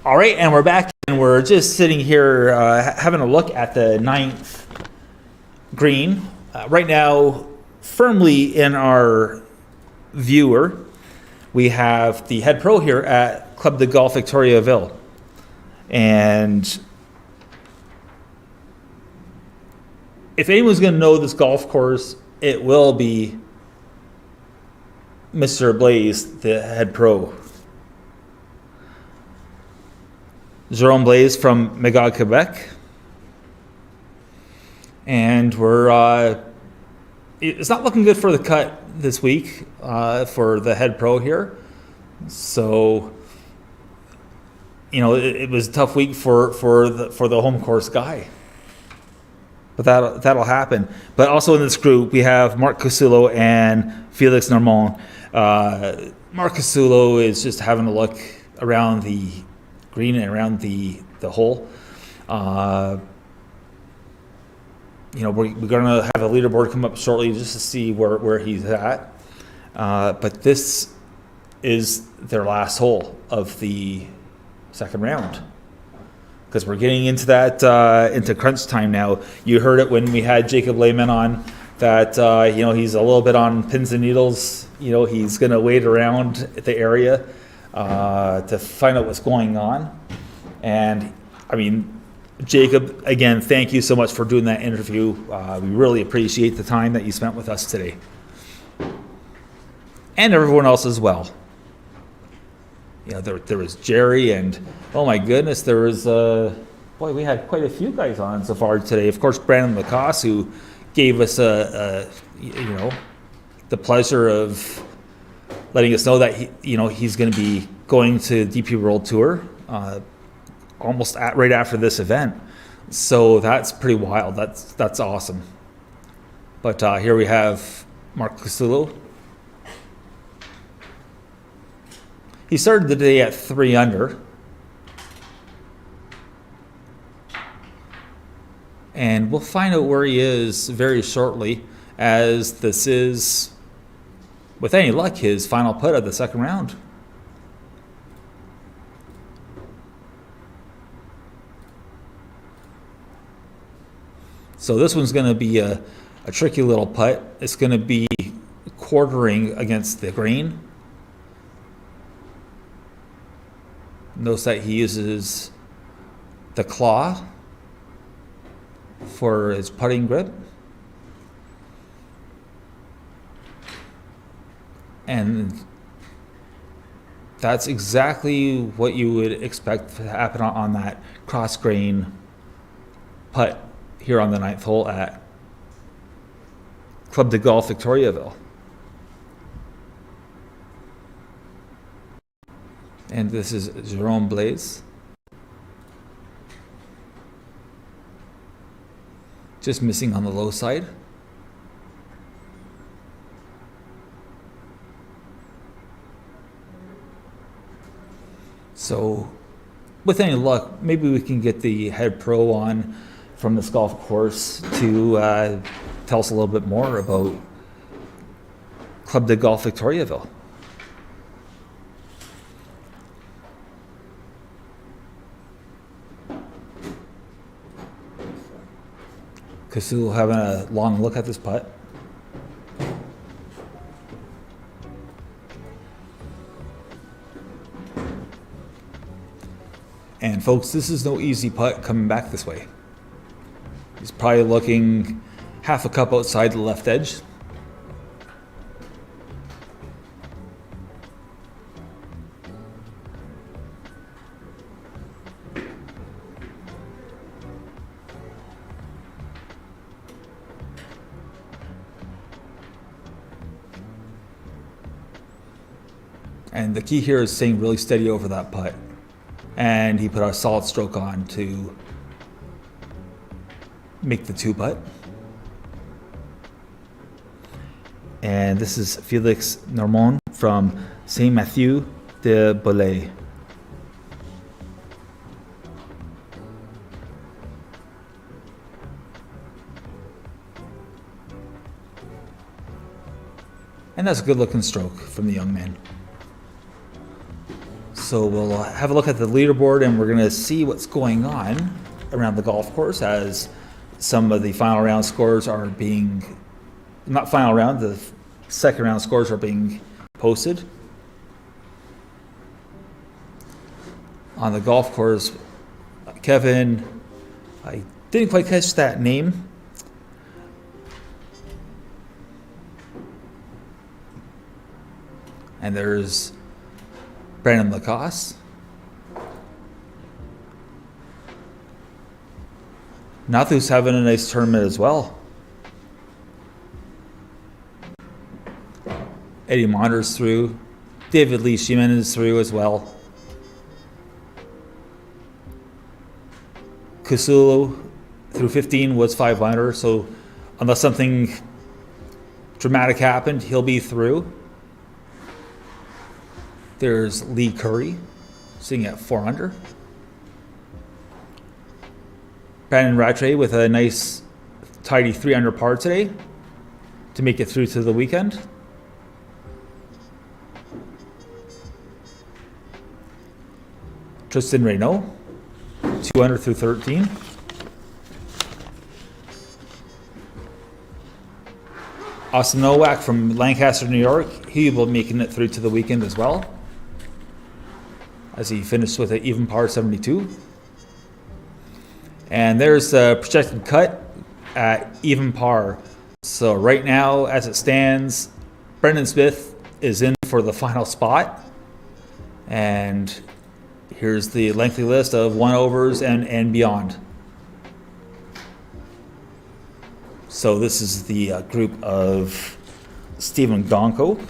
All right, and we're back, and we're just sitting here having a look at the 9th green. Right now, firmly in our viewer, we have the head pro here at Club de Golf Victoriaville. And if anyone's going to know this golf course, it will be Mr. Blaze, the head pro. Jerome Blaze from Magog, Quebec. And it's not looking good for the cut this week for the head pro here. So, it was a tough week for the home course guy. But that'll happen. But also in this group, we have Marc Casulo and Felix Normand. Marc Casulo is just having a look around the green and around the hole. We're going to have a leaderboard come up shortly just to see where he's at. But this is their last hole of the second round, because we're getting into that into crunch time now. You heard it when we had Jacob Lehman on that he's a little bit on pins and needles. He's going to wait around the area to find out what's going on. And I mean, Jacob, again, thank you so much for doing that interview. We really appreciate the time that you spent with us today, and everyone else as well. There was Jerry, and oh my goodness, there was we had quite a few guys on so far today. Of course, Brandon Lacoste, who gave us the pleasure of letting us know that he's going to be going to DP World Tour almost right after this event. So that's pretty wild. That's awesome. But here we have Marc Casulo. He started the day at 3 under. And we'll find out where he is very shortly, as this is, with any luck, his final putt of the second round. So this one's going to be a tricky little putt. It's going to be quartering against the green. Notice that he uses the claw for his putting grip. And that's exactly what you would expect to happen on that cross grain putt here on the 9th hole at Club de Golf Victoriaville. And this is Jerome Blaze. Just missing on the low side. So, with any luck, maybe we can get the head pro on from this golf course to tell us a little bit more about Club de Golf Victoriaville. Casulo having a long look at this putt. And folks, this is no easy putt coming back this way. He's probably looking half a cup outside the left edge. And the key here is staying really steady over that putt. And he put a solid stroke on to make the 2-putt. And this is Felix Normand from Saint-Mathieu de Belay. And that's a good looking stroke from the young man. So we'll have a look at the leaderboard and we're going to see what's going on around the golf course as some of the final round scores are being, not final round, the second round scores are being posted. On the golf course, Kevin, I didn't quite catch that name. And there's Brandon Lacoste. Nathu's having a nice tournament as well. Eddie Monder's through. David Lee Sheeman is through as well. Kusulu through 15 was 500, so unless something dramatic happened, he'll be through. There's Lee Curry sitting at 400. Brandon Rattray with a nice tidy 300 par today to make it through to the weekend. Tristan Reynaud, 200 through 13. Austin Nowak from Lancaster, New York, he will be making it through to the weekend as well, as he finished with an even par 72. And there's the projected cut at even par. So right now, as it stands, Brendan Smith is in for the final spot. And here's the lengthy list of one-overs and beyond. So this is the group of Stephen Donko,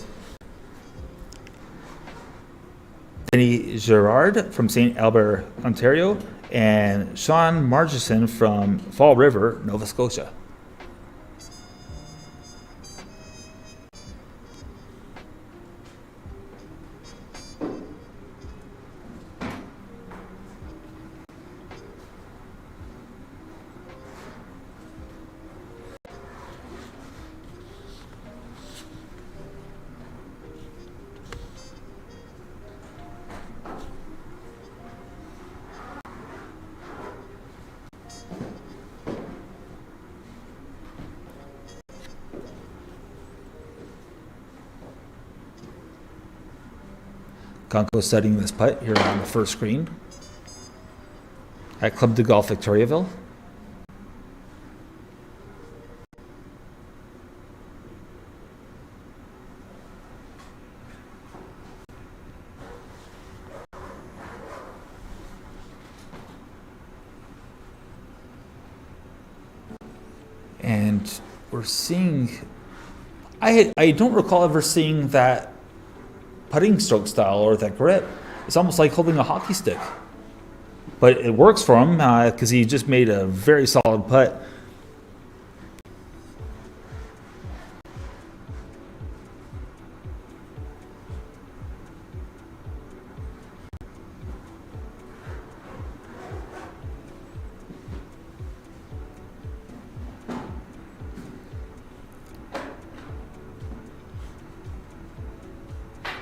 Denny Gerard from St. Albert, Ontario, and Sean Margison from Fall River, Nova Scotia. Gonko studying this putt here on the first green at Club de Golf Victoriaville. And we're seeing, I don't recall ever seeing that putting stroke style or that grip. It's almost like holding a hockey stick, but it works for him because he just made a very solid putt.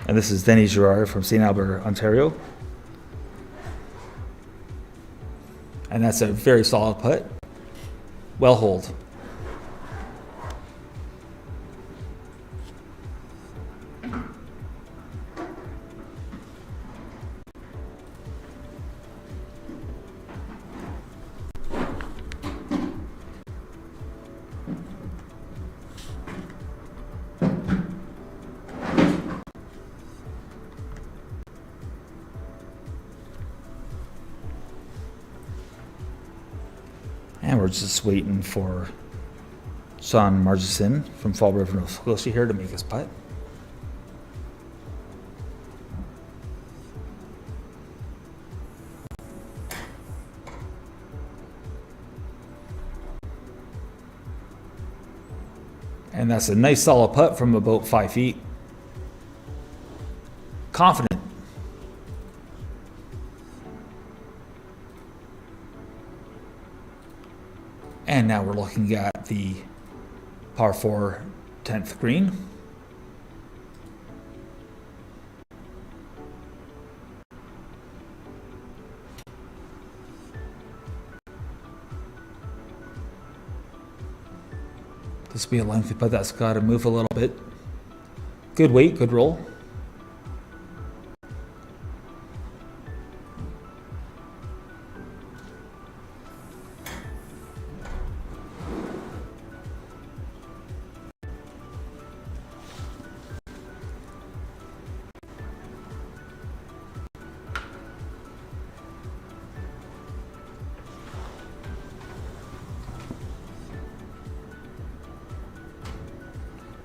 And this is Denny Gerard from St. Albert, Ontario. And that's a very solid putt. Well holed. And we're just waiting for Sean Margison from Fall River, Nova Scotia here to make his putt. And that's a nice solid putt from about 5 feet. Confident. And now we're looking at the par 4 10th green. This will be a lengthy putt that's got to move a little bit. Good weight, good roll.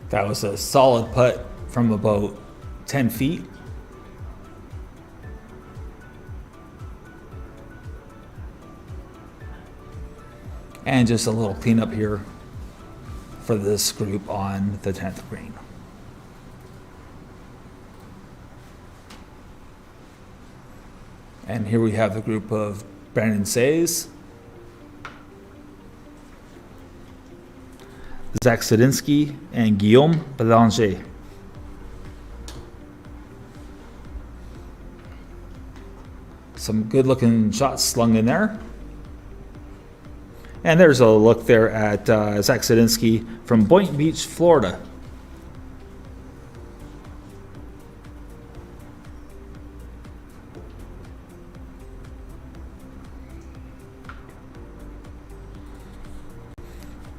That was a solid putt from about 10 feet. And just a little cleanup here for this group on the 10th green. And here we have the group of Brandon Says, Zach Sadinsky, and Guillaume Belanger. Some good looking shots slung in there. And there's a look there at Zach Sadinsky from Boynton Beach, Florida.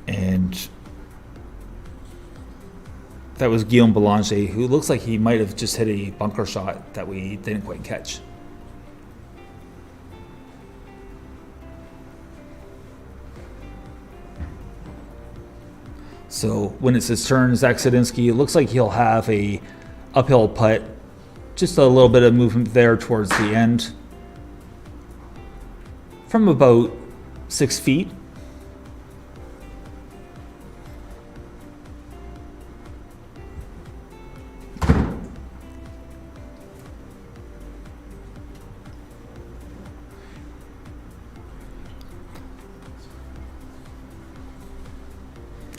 And that was Guillaume Belanger, who looks like he might have just hit a bunker shot that we didn't quite catch. So when it's his turn, Zach Sadinsky, it looks like he'll have a uphill putt, just a little bit of movement there towards the end, from about 6 feet.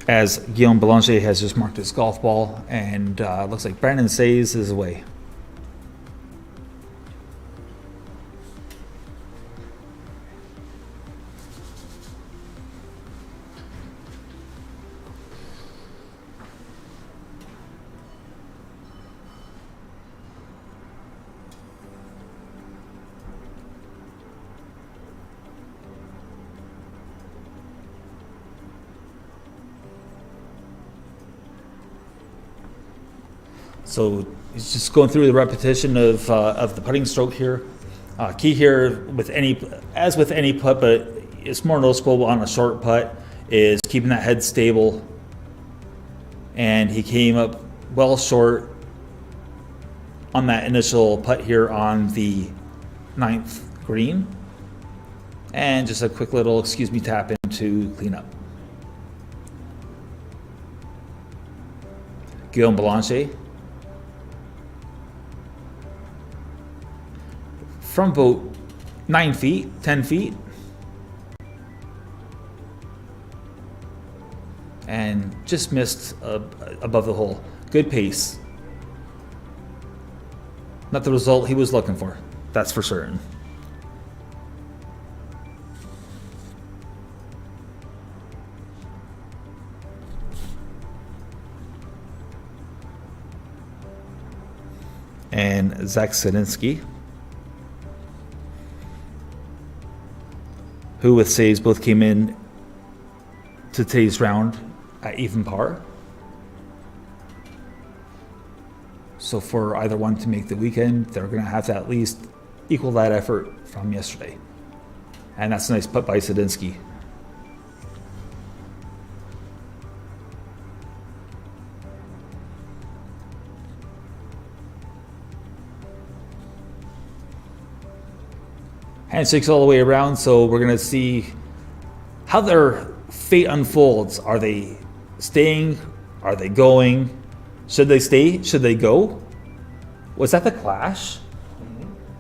As Guillaume Belanger has just marked his golf ball, and looks like Brandon Says is away. So he's just going through the repetition of the putting stroke here. Key here with any putt, but it's more noticeable on a short putt, is keeping that head stable. And he came up well short on that initial putt here on the 9th green. And just a quick little excuse me tap in to clean up. Guillaume Belanger from about 9 feet, 10 feet. And just missed above the hole. Good pace. Not the result he was looking for, that's for certain. And Zach Sadinsky, who with Saves both came in to today's round at even par. So for either one to make the weekend, they're going to have to at least equal that effort from yesterday. And that's a nice putt by Sadinsky. Handshakes all the way around, so we're going to see how their fate unfolds. Are they staying? Are they going? Should they stay? Should they go? Was that the clash?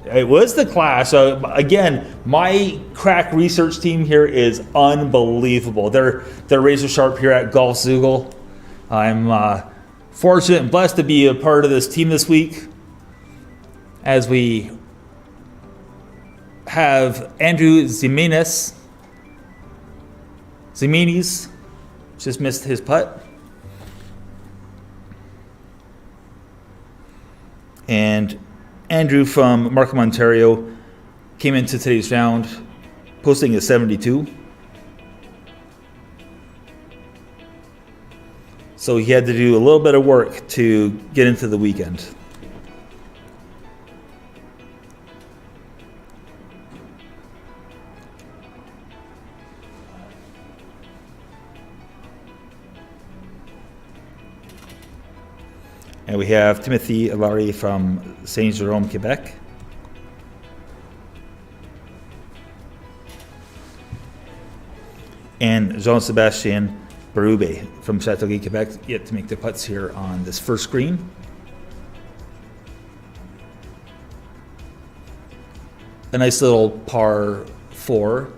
It was the clash. Again, my crack research team here is unbelievable. They're razor sharp here at Golf Zoogle. I'm fortunate and blessed to be a part of this team this week as we have Andrew Zimenez, Just missed his putt. And Andrew from Markham, Ontario came into today's round posting a 72. So he had to do a little bit of work to get into the weekend. And we have Timothy Ilari from Saint Jerome, Quebec. And Jean-Sébastien Berube from Châteauguay, Quebec, yet to make the putts here on this first green. A nice little par 4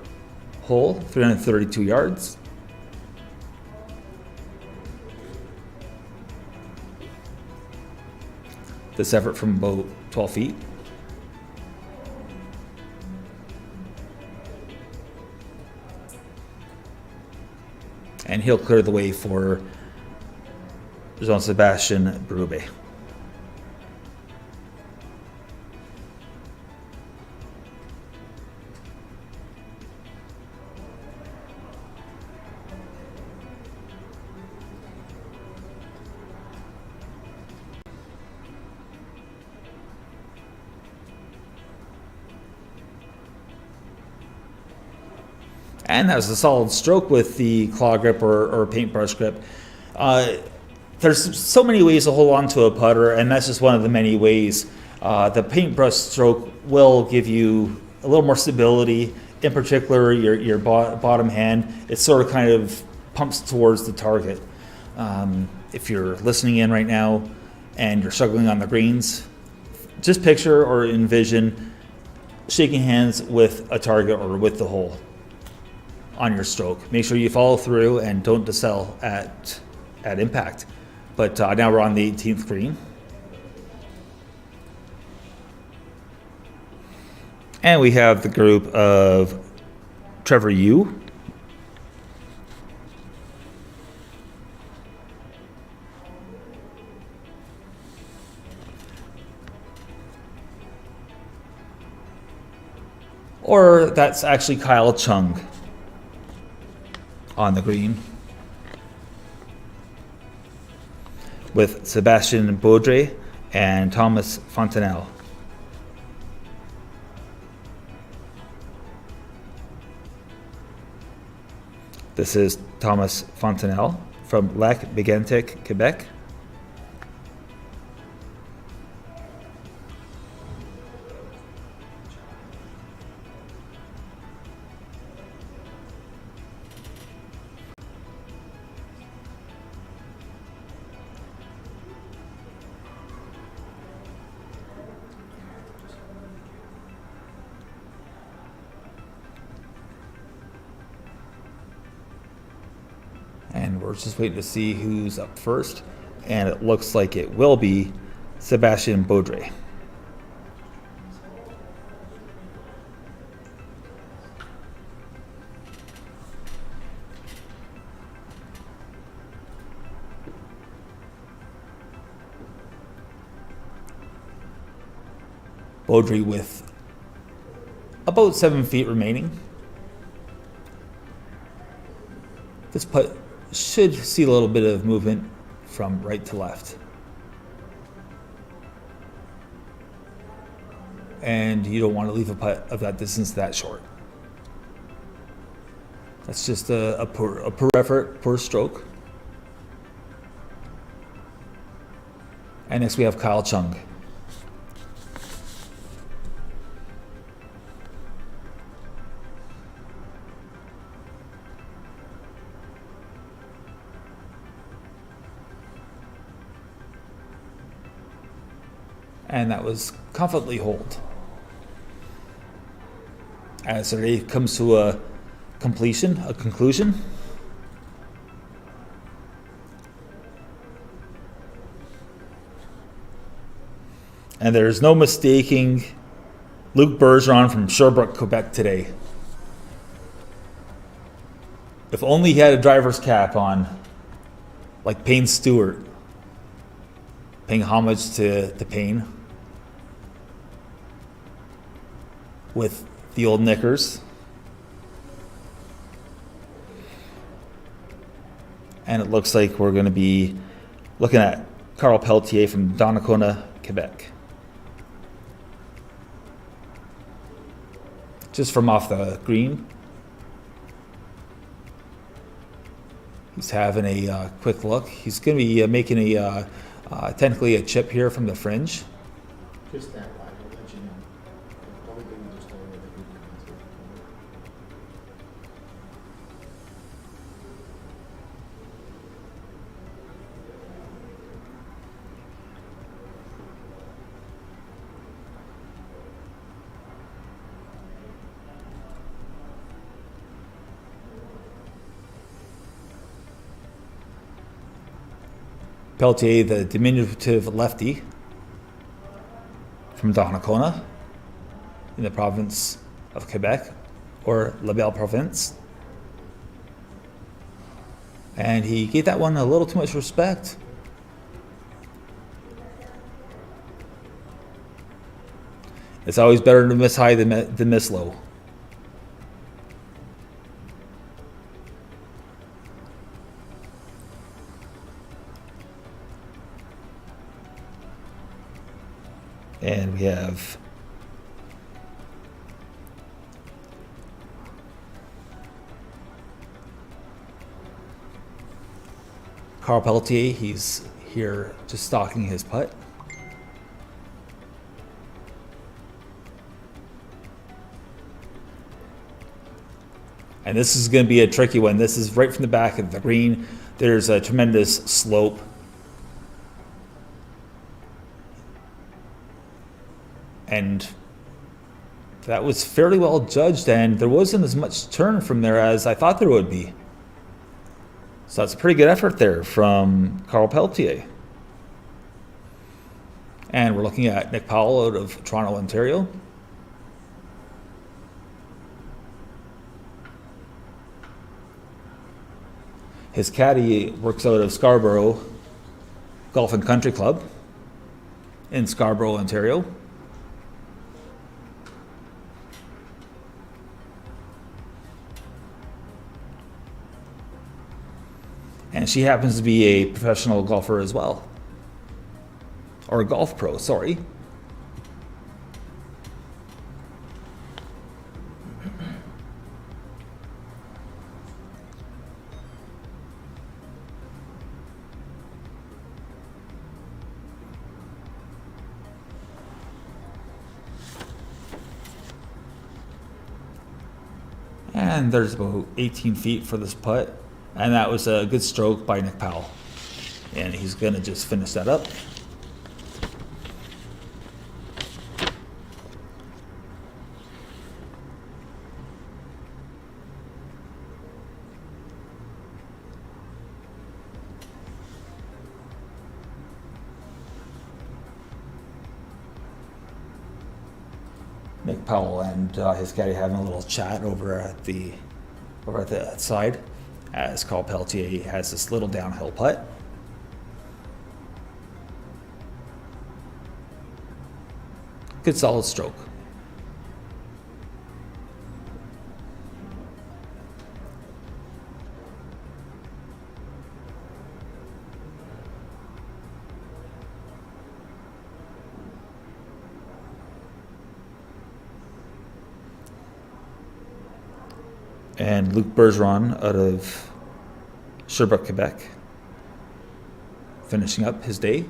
hole, 332 yards. This effort from about 12 feet. And he'll clear the way for Jean-Sébastien Berube. And that was a solid stroke with the claw grip or paintbrush grip. There's so many ways to hold on to a putter, and that's just one of the many ways. The paintbrush stroke will give you a little more stability. In particular, your bottom hand, it sort of kind of pumps towards the target. If you're listening in right now and you're struggling on the greens, just picture or envision shaking hands with a target or with the hole on your stroke. Make sure you follow through and don't decel at impact. But now we're on the 18th green. And we have the group of Trevor Yu, or that's actually Kyle Chung on the green, with Sebastian Baudry and Thomas Fontenelle. This is Thomas Fontenelle from Lac Mégantic, Quebec. And we're just waiting to see who's up first. And it looks like it will be Sebastian Baudry. Baudry with about 7 feet remaining. This putt should see a little bit of movement from right to left. And you don't want to leave a putt of that distance that short. That's just a poor effort, poor stroke. And next we have Kyle Chung. And that was confidently holed. As the day comes to a conclusion. And there's no mistaking Luc Bergeron from Sherbrooke, Quebec today. If only he had a driver's cap on, like Payne Stewart, paying homage to Payne with the old knickers. And it looks like we're going to be looking at Carl Pelletier from Donnacona, Quebec. Just from off the green. He's having a quick look. He's going to be making technically a chip here from the fringe.
Just that line, I'll let you know. Only thing we just told you that we can answer.
Pelletier, the diminutive lefty from Donnacona in the province of Quebec, or La Belle Province. And he gave that one a little too much respect. It's always better to miss high than miss low. And we have Carl Pelletier. He's here just stalking his putt. And this is going to be a tricky one. This is right from the back of the green. There's a tremendous slope. And that was fairly well judged, and there wasn't as much turn from there as I thought there would be. So that's a pretty good effort there from Carl Pelletier. And we're looking at Nick Powell out of Toronto, Ontario. His caddy works out of Scarborough Golf and Country Club in Scarborough, Ontario. And she happens to be a professional golfer as well. Or a golf pro, sorry. And there's about 18 feet for this putt. And that was a good stroke by Nick Powell. And he's going to just finish that up. Nick Powell and his caddy having a little chat over at the side, as Carl Pelletier has this little downhill putt. Good solid stroke. And Luc Bergeron out of Sherbrooke, Quebec, finishing up his day.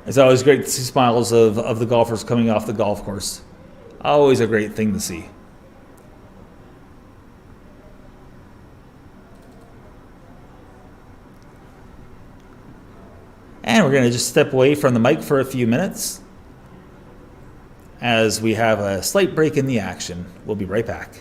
It's always great to see smiles of the golfers coming off the golf course. Always a great thing to see. And we're going to just step away from the mic for a few minutes as we have a slight break in the action. We'll be right back.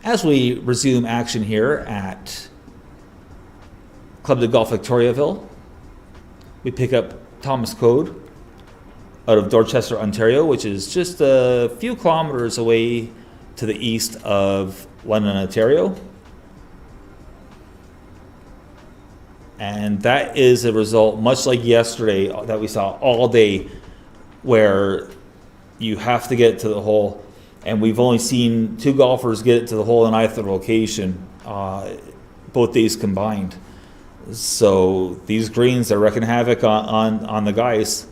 as we resume action here at Club de Golf Victoriaville, we pick up Thomas Code out of Dorchester, Ontario, which is just a few kilometers away to the east of London, Ontario. And that is a result, much like yesterday, that we saw all day, where you have to get to the hole. And we've only seen 2 golfers get it to the hole in either location, both days combined. So these greens are wreaking havoc on the guys.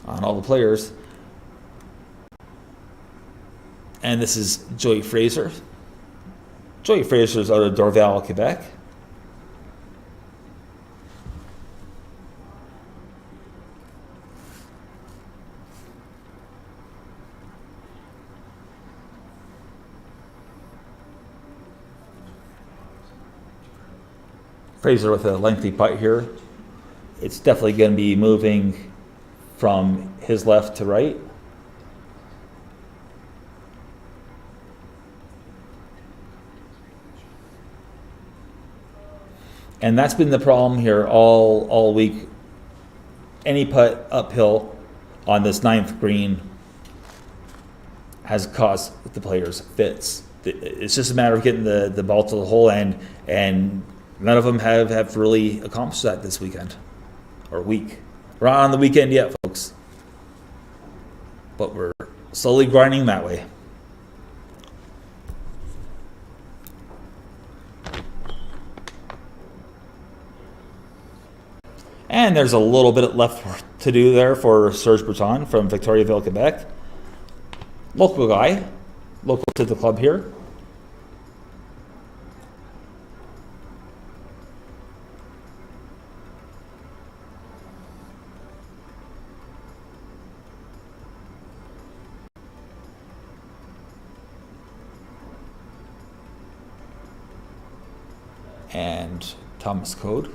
On all the players. And this is Joey Fraser. Joey Fraser's out of Dorval, Quebec. Fraser with a lengthy putt here. It's definitely going to be moving from his left to right. And that's been the problem here all week. Any putt uphill on this 9th green has caused the players fits. It's just a matter of getting the ball to the hole, and none of them have really accomplished that this weekend or week. We're not on the weekend yet, folks, but we're slowly grinding that way. And there's a little bit left to do there for Serge Breton from Victoriaville, Quebec. Local guy, local to the club here. And Thomas Code.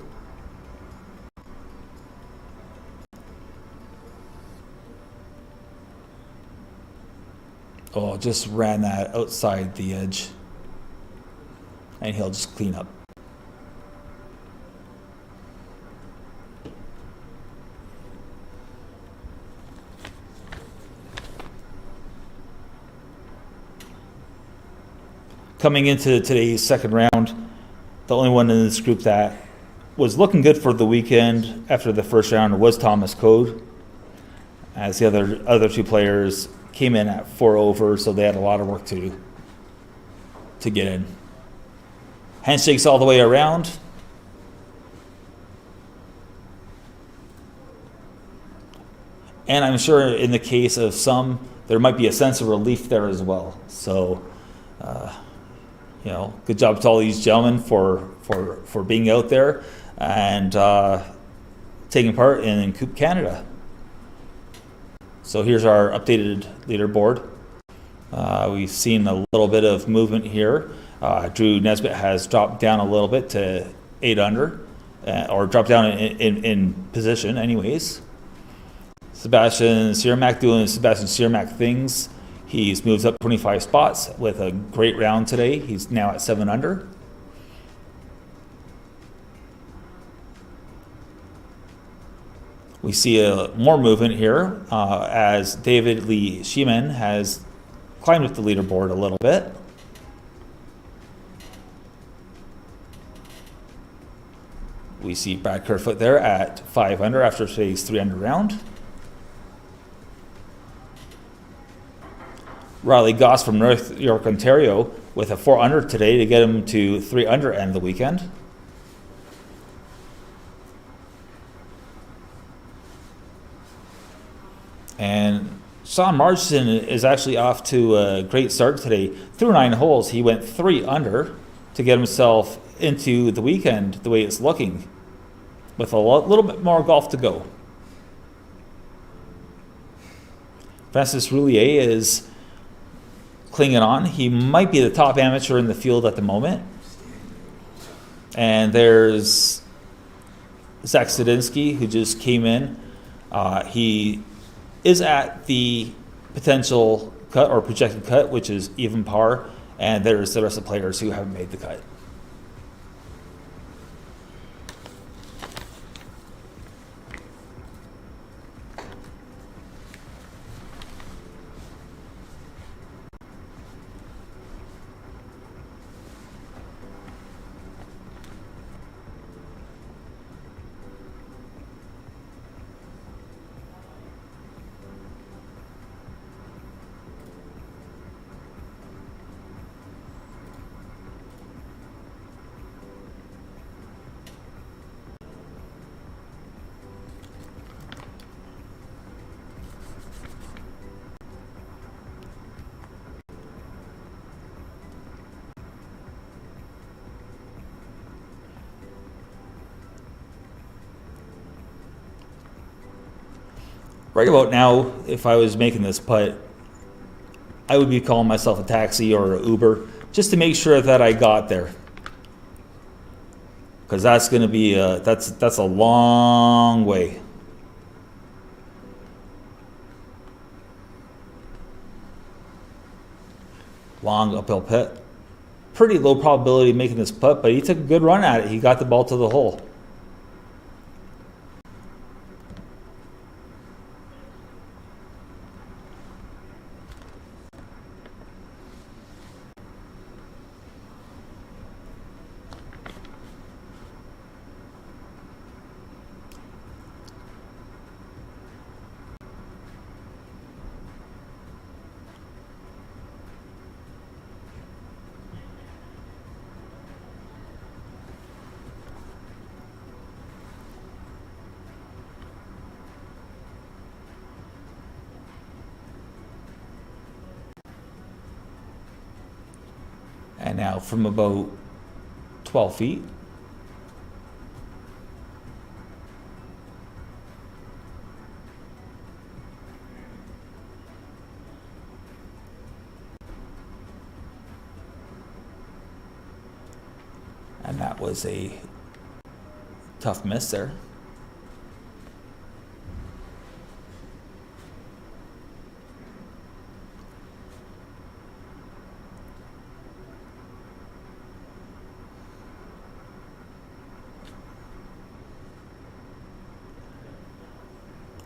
Oh, just ran that outside the edge. And he'll just clean up. Coming into today's second round, the only one in this group that was looking good for the weekend after the first round was Thomas Code, as the other 2 players came in at 4 over, so they had a lot of work to do to get in. Handshakes all the way around. And I'm sure in the case of some, there might be a sense of relief there as well. So, good job to all these gentlemen for being out there and taking part in Coupe Canada. So here's our updated leaderboard. We've seen a little bit of movement here. Drew Nesbitt has dropped down a little bit to 8 under, or dropped down in position anyways. Sebastian Sani-Marc doing Sebastian Sani-Marc things. He's moved up 25 spots with a great round today. He's now at 7 under. We see more movement here as David Lee Sheeman has climbed up the leaderboard a little bit. We see Brad Kerfoot there at 5 under after today's 3 under round. Riley Goss from North York, Ontario with a 4 under today to get him to 3 under end of the weekend. And Sean Marston is actually off to a great start today. Through 9 holes, he went 3 under to get himself into the weekend the way it's looking, with a little bit more golf to go. Francis Roulier is clinging on. He might be the top amateur in the field at the moment. And there's Zach Sadinsky, who just came in. He is at the potential cut or projected cut, which is even par, and there's the rest of the players who haven't made the cut. Right about now, if I was making this putt, I would be calling myself a taxi or an Uber just to make sure that I got there. Because that's going to be that's a long way. Long uphill putt. Pretty low probability of making this putt, but he took a good run at it. He got the ball to the hole. And now from about 12 feet. And that was a tough miss there.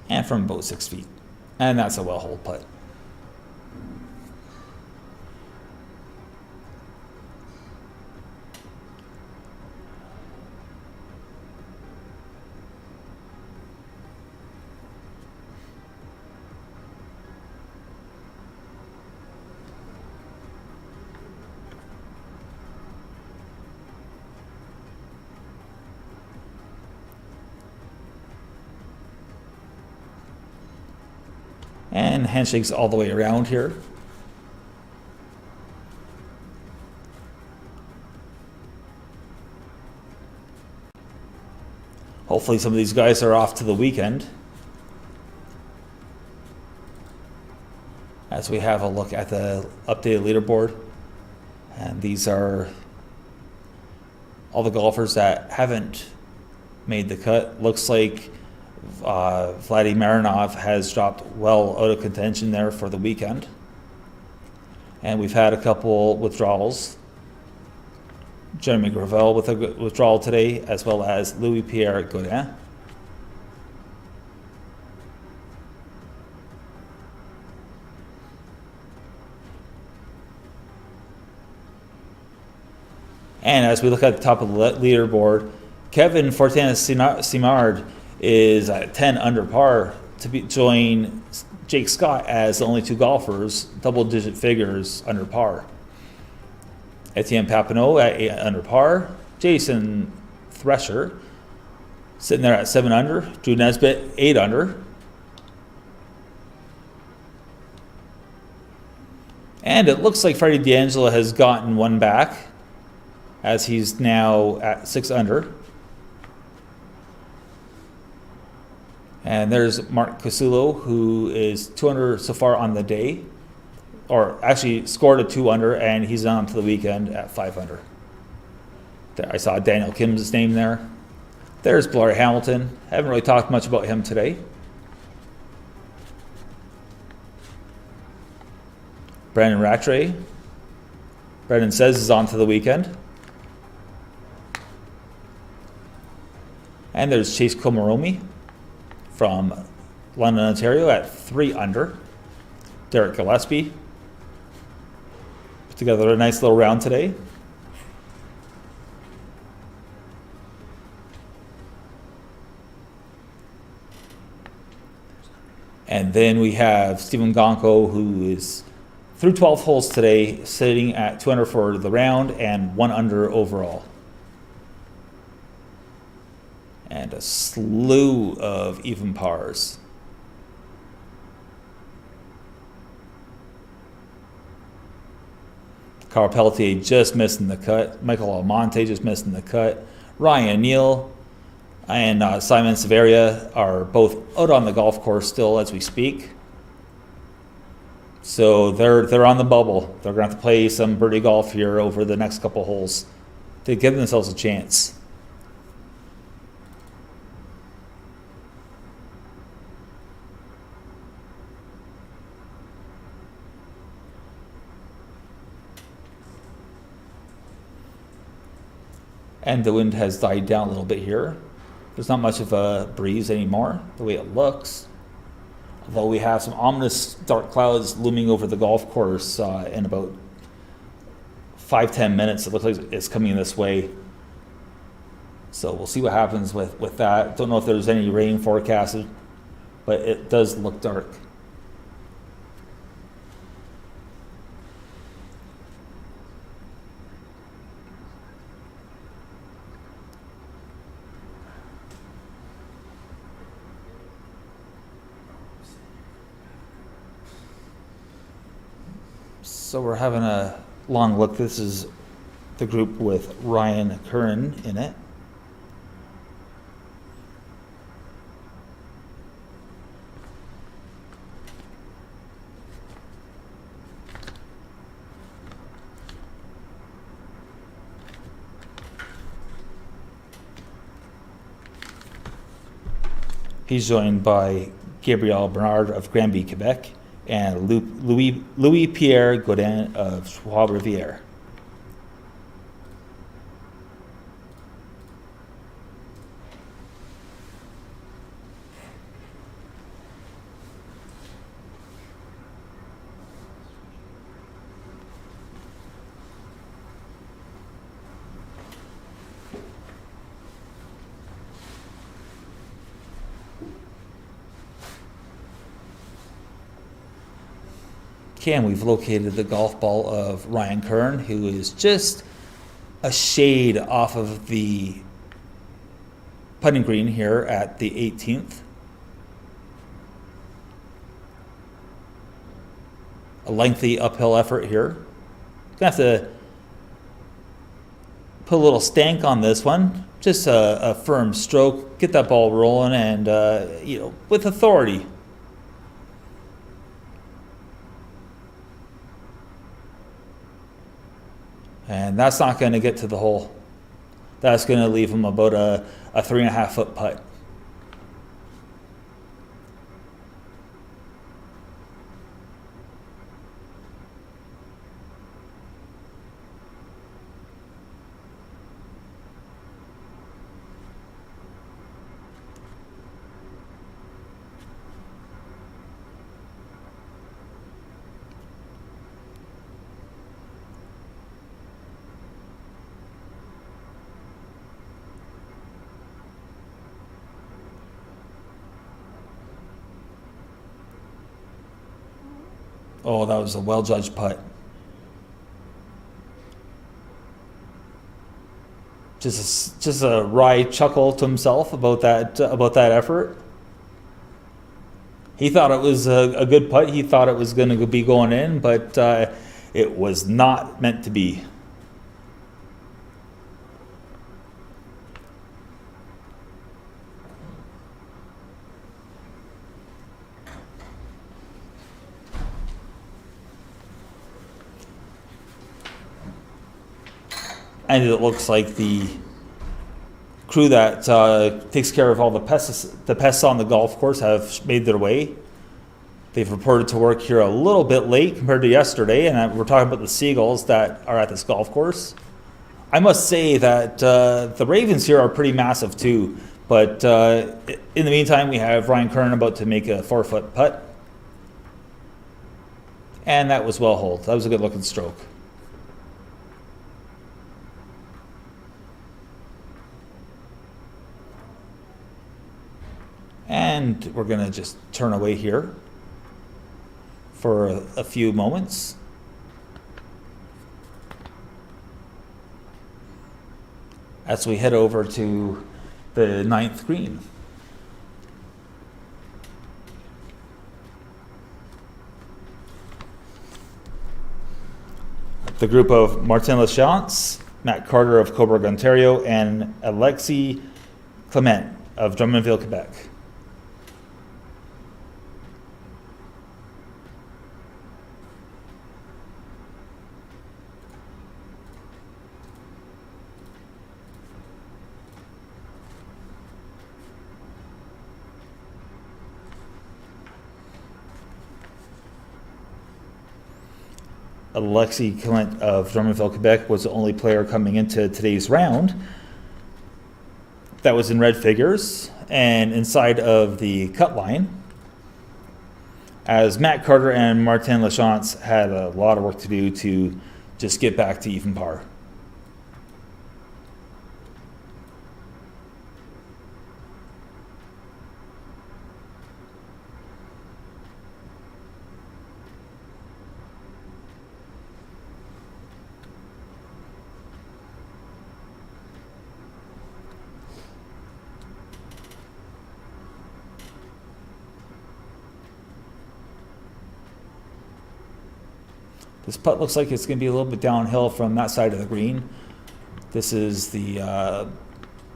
And from about 6 feet. And that's a well-holed putt. And handshakes all the way around here. Hopefully some of these guys are off to the weekend. As we have a look at the updated leaderboard. And these are all the golfers that haven't made the cut. Looks like Vladimir Marinov has dropped well out of contention there for the weekend. And we've had a couple withdrawals. Jeremy Gravel with a withdrawal today, as well as Louis-Pierre Godin. And as we look at the top of the leaderboard, Kevin Fortin-Simard is at 10 under par to join Jake Scott as the only two golfers, double-digit figures under par. Etienne Papineau at 8 under par. Jason Thresher sitting there at 7 under. Drew Nesbitt, 8 under. And it looks like Freddie D'Angelo has gotten one back, as he's now at 6 under. And there's Mark Casulo, who is 2 under so far on the day, or actually scored a 2 under, and he's on to the weekend at 5 under. I saw Daniel Kim's name there. There's Blair Hamilton. Haven't really talked much about him today. Brandon Rattray. Brendan says is on to the weekend. And there's Chase Komoromi from London, Ontario at 3 under. Derek Gillespie put together a nice little round today. And then we have Stephen Gonko, who is through 12 holes today, sitting at 2 under for the round and 1 under overall. And a slew of even pars. Carl Pelletier just missing the cut. Michael Almonte just missing the cut. Ryan Neal and Simon Severia are both out on the golf course still as we speak. So they're on the bubble. They're going to have to play some birdie golf here over the next couple holes to give themselves a chance. And the wind has died down a little bit here. There's not much of a breeze anymore, the way it looks. Although we have some ominous dark clouds looming over the golf course in about 5-10 minutes. It looks like it's coming this way. So we'll see what happens with that. Don't know if there's any rain forecasted, but it does look dark. So we're having a long look. This is the group with Ryan Curran in it. He's joined by Gabriel Bernard of Granby, Quebec, and Louis-Pierre Godin of Trois-Rivières. And we've located the golf ball of Ryan Kern, who is just a shade off of the putting green here at the 18th. A lengthy uphill effort here. Gonna have to put a little stank on this one. Just a firm stroke, get that ball rolling, and with authority. And that's not going to get to the hole. That's going to leave him about a 3.5 foot putt. Oh, that was a well-judged putt. Just a wry chuckle to himself about that effort. He thought it was a good putt. He thought it was going to be going in, but it was not meant to be. And it looks like the crew that takes care of all the pests on the golf course have made their way. They've reported to work here a little bit late compared to yesterday, and we're talking about the Seagulls that are at this golf course. I must say that the Ravens here are pretty massive too, but in the meantime, we have Ryan Curran about to make a 4-foot putt. And that was well holed. That was a good looking stroke. And we're going to just turn away here for a few moments. As we head over to the 9th green. The group of Martin Lachance, Matt Carter of Cobourg, Ontario, and Alexis Clement of Drummondville, Quebec. Alexis Clement of Drummondville, Quebec was the only player coming into today's round that was in red figures and inside of the cut line, as Matt Carter and Martin Lachance had a lot of work to do to just get back to even par. This putt looks like it's going to be a little bit downhill from that side of the green. This is the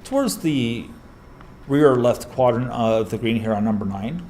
towards the rear left quadrant of the green here on number 9.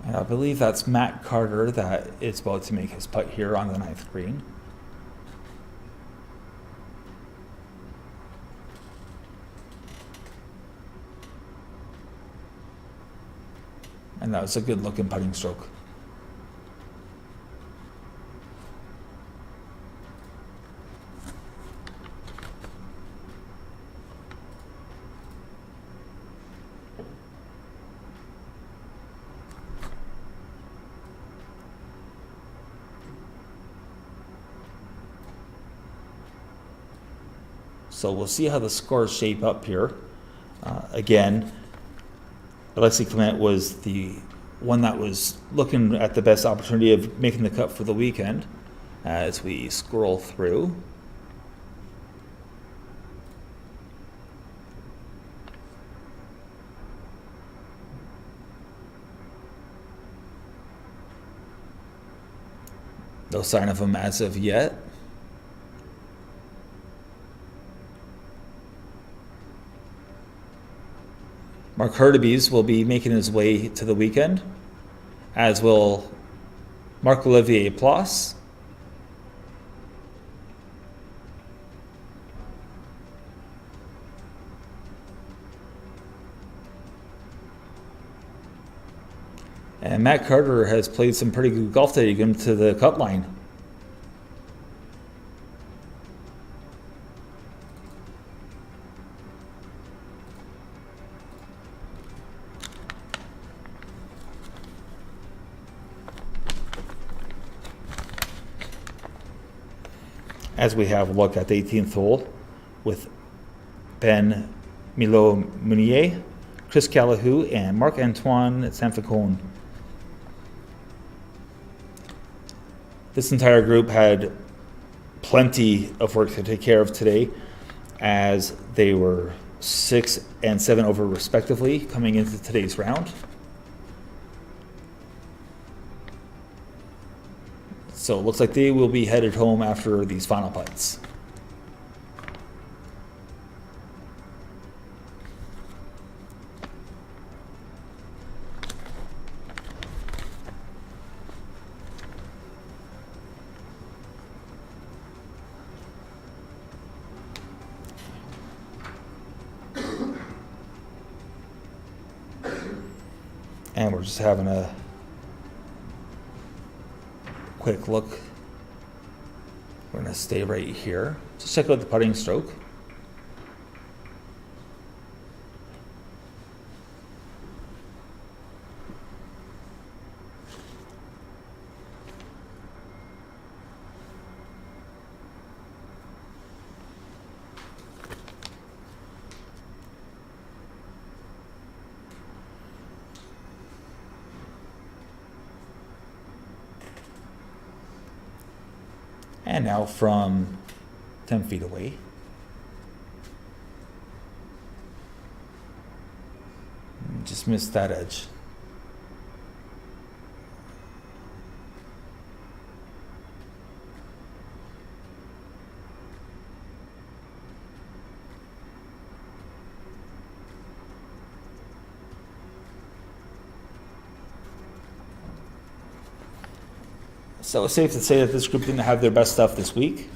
And I believe that's Matt Carter that is about to make his putt here on the 9th green. And that was a good looking putting stroke. So we'll see how the scores shape up here. Again, Alexis Clement was the one that was looking at the best opportunity of making the cut for the weekend as we scroll through. No sign of him as of yet. Mark Hurtubise will be making his way to the weekend, as will Marc-Olivier Ploss. And Matt Carter has played some pretty good golf today to get him to the cut line. As we have a look at the 18th hole with Ben Milo Munier, Chris Callahoo, and Marc-Antoine Sanficone. This entire group had plenty of work to take care of today, as they were 6 and 7 over respectively coming into today's round. So it looks like they will be headed home after these final putts. And we're just having a quick look. We're going to stay right here. Just check out the putting stroke. And now from 10 feet away. Just missed that edge. So it's safe to say that this group didn't have their best stuff this week.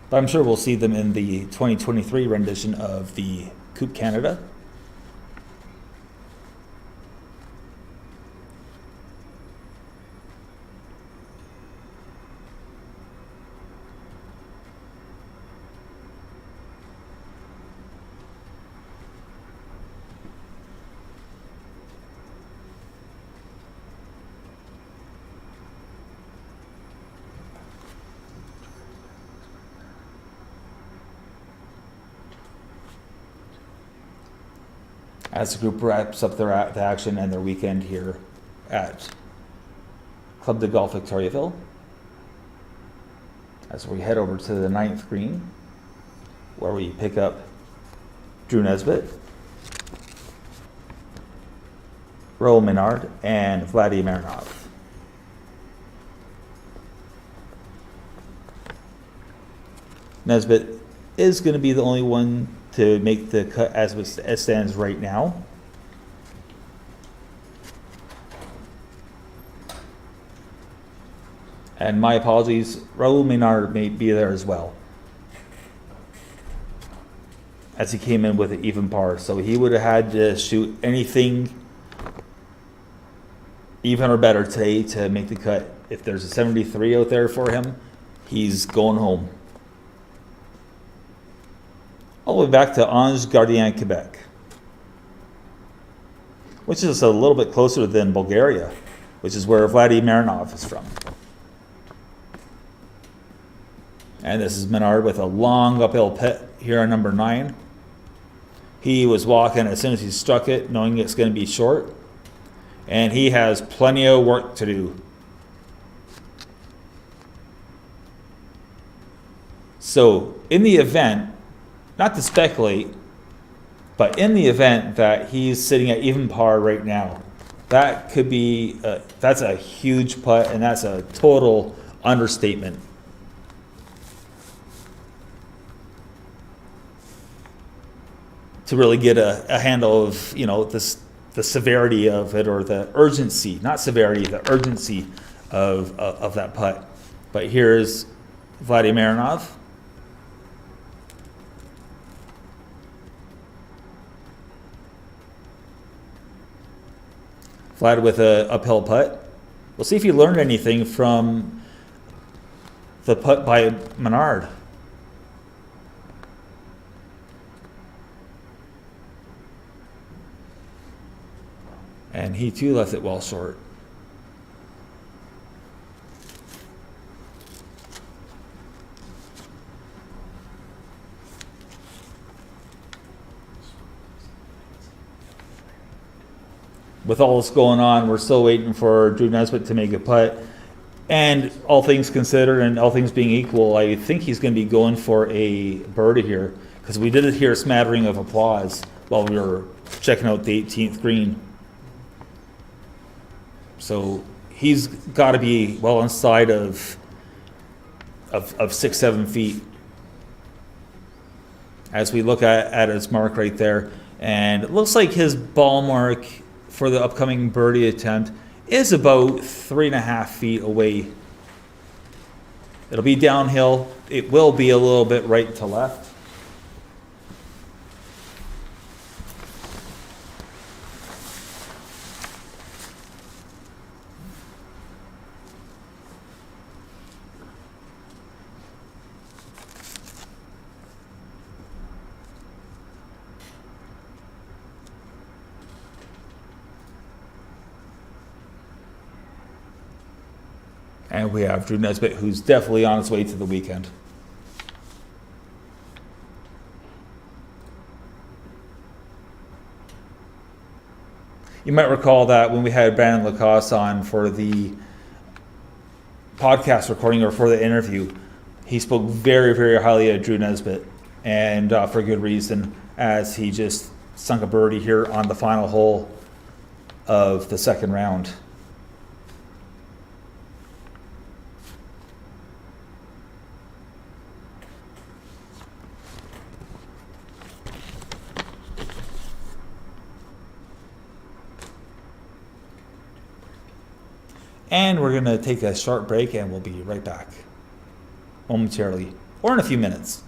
But I'm sure we'll see them in the 2023 rendition of the Coupe Canada. As the group wraps up the action and their weekend here at Club de Golf Victoriaville, as we head over to the 9th green, where we pick up Drew Nesbitt, Raul Menard, and Vladimir Marinov. Nesbitt is going to be the only one to make the cut as it stands right now. And my apologies, Raul Menard may be there as well, as he came in with an even par. So he would have had to shoot anything even or better today to make the cut. If there's a 73 out there for him, he's going home. All the way back to Ange Gardien, Quebec, which is a little bit closer than Bulgaria, which is where Vladimir Marinov is from. And this is Menard with a long uphill putt here on number 9. He was walking as soon as he struck it, knowing it's going to be short. And he has plenty of work to do. So, in the event, not to speculate, but in the event that he's sitting at even par right now, that could be, that's a huge putt, and that's a total understatement. To really get a handle of, you know, the severity of it, or the urgency, not severity, the urgency of that putt. But here's Vladimir Marinov. Vlad with a uphill putt. We'll see if he learned anything from the putt by Menard. And he too left it well short. With all this going on, we're still waiting for Drew Nesbitt to make a putt. And all things considered and all things being equal, I think he's going to be going for a birdie here, because we did hear a smattering of applause while we were checking out the 18th green. So he's got to be well inside of 6-7 feet. As we look at his mark right there, and it looks like his ball mark for the upcoming birdie attempt is about 3.5 feet away. It'll be downhill. It will be a little bit right to left. And we have Drew Nesbitt, who's definitely on his way to the weekend. You might recall that when we had Brandon Lacoste on for the podcast recording or for the interview, he spoke very, very highly of Drew Nesbitt, and for good reason, as he just sunk a birdie here on the final hole of the second round. And we're going to take a short break, and we'll be right back momentarily, or in a few minutes.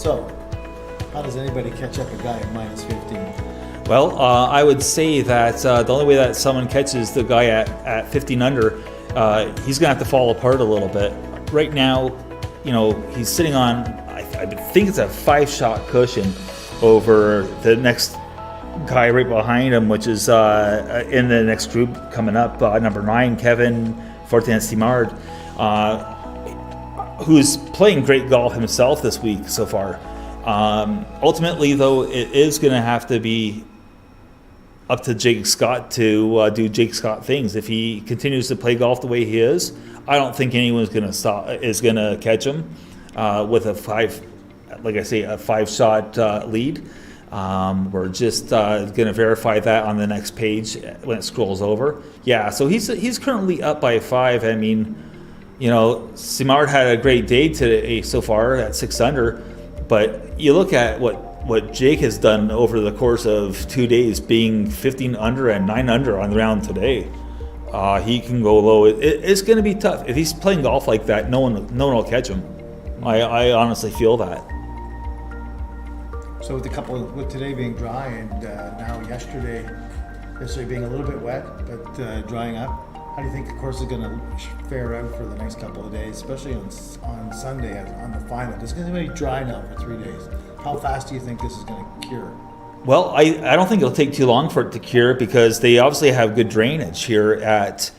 So, how does anybody catch up a guy at minus 15?
Well, I would say that the only way that someone catches the guy at 15 under, he's going to have to fall apart a little bit. Right now, he's sitting on, I think it's a 5-shot cushion over the next guy right behind him, which is in the next group coming up, number 9, Kevin Sani-Marc, who's playing great golf himself this week so far. Ultimately, though, it is going to have to be up to Jake Scott to do Jake Scott things. If he continues to play golf the way he is, I don't think anyone's going to catch him with a 5-shot lead. We're just going to verify that on the next page when it scrolls over. Yeah, so he's currently up by 5. I mean, Simard had a great day today so far at 6 under, but you look at what Jake has done over the course of 2 days, being 15 under and 9 under on the round today. He can go low. It's going to be tough. If he's playing golf like that, no one will catch him. I honestly feel that.
So with today being dry and now yesterday being a little bit wet, but drying up, how do you think the course is going to fare out for the next couple of days, especially on Sunday on the final? It's going to be dry now for 3 days. How fast do you think this is going to cure?
Well, I don't think it'll take too long for it to cure because they obviously have good drainage here at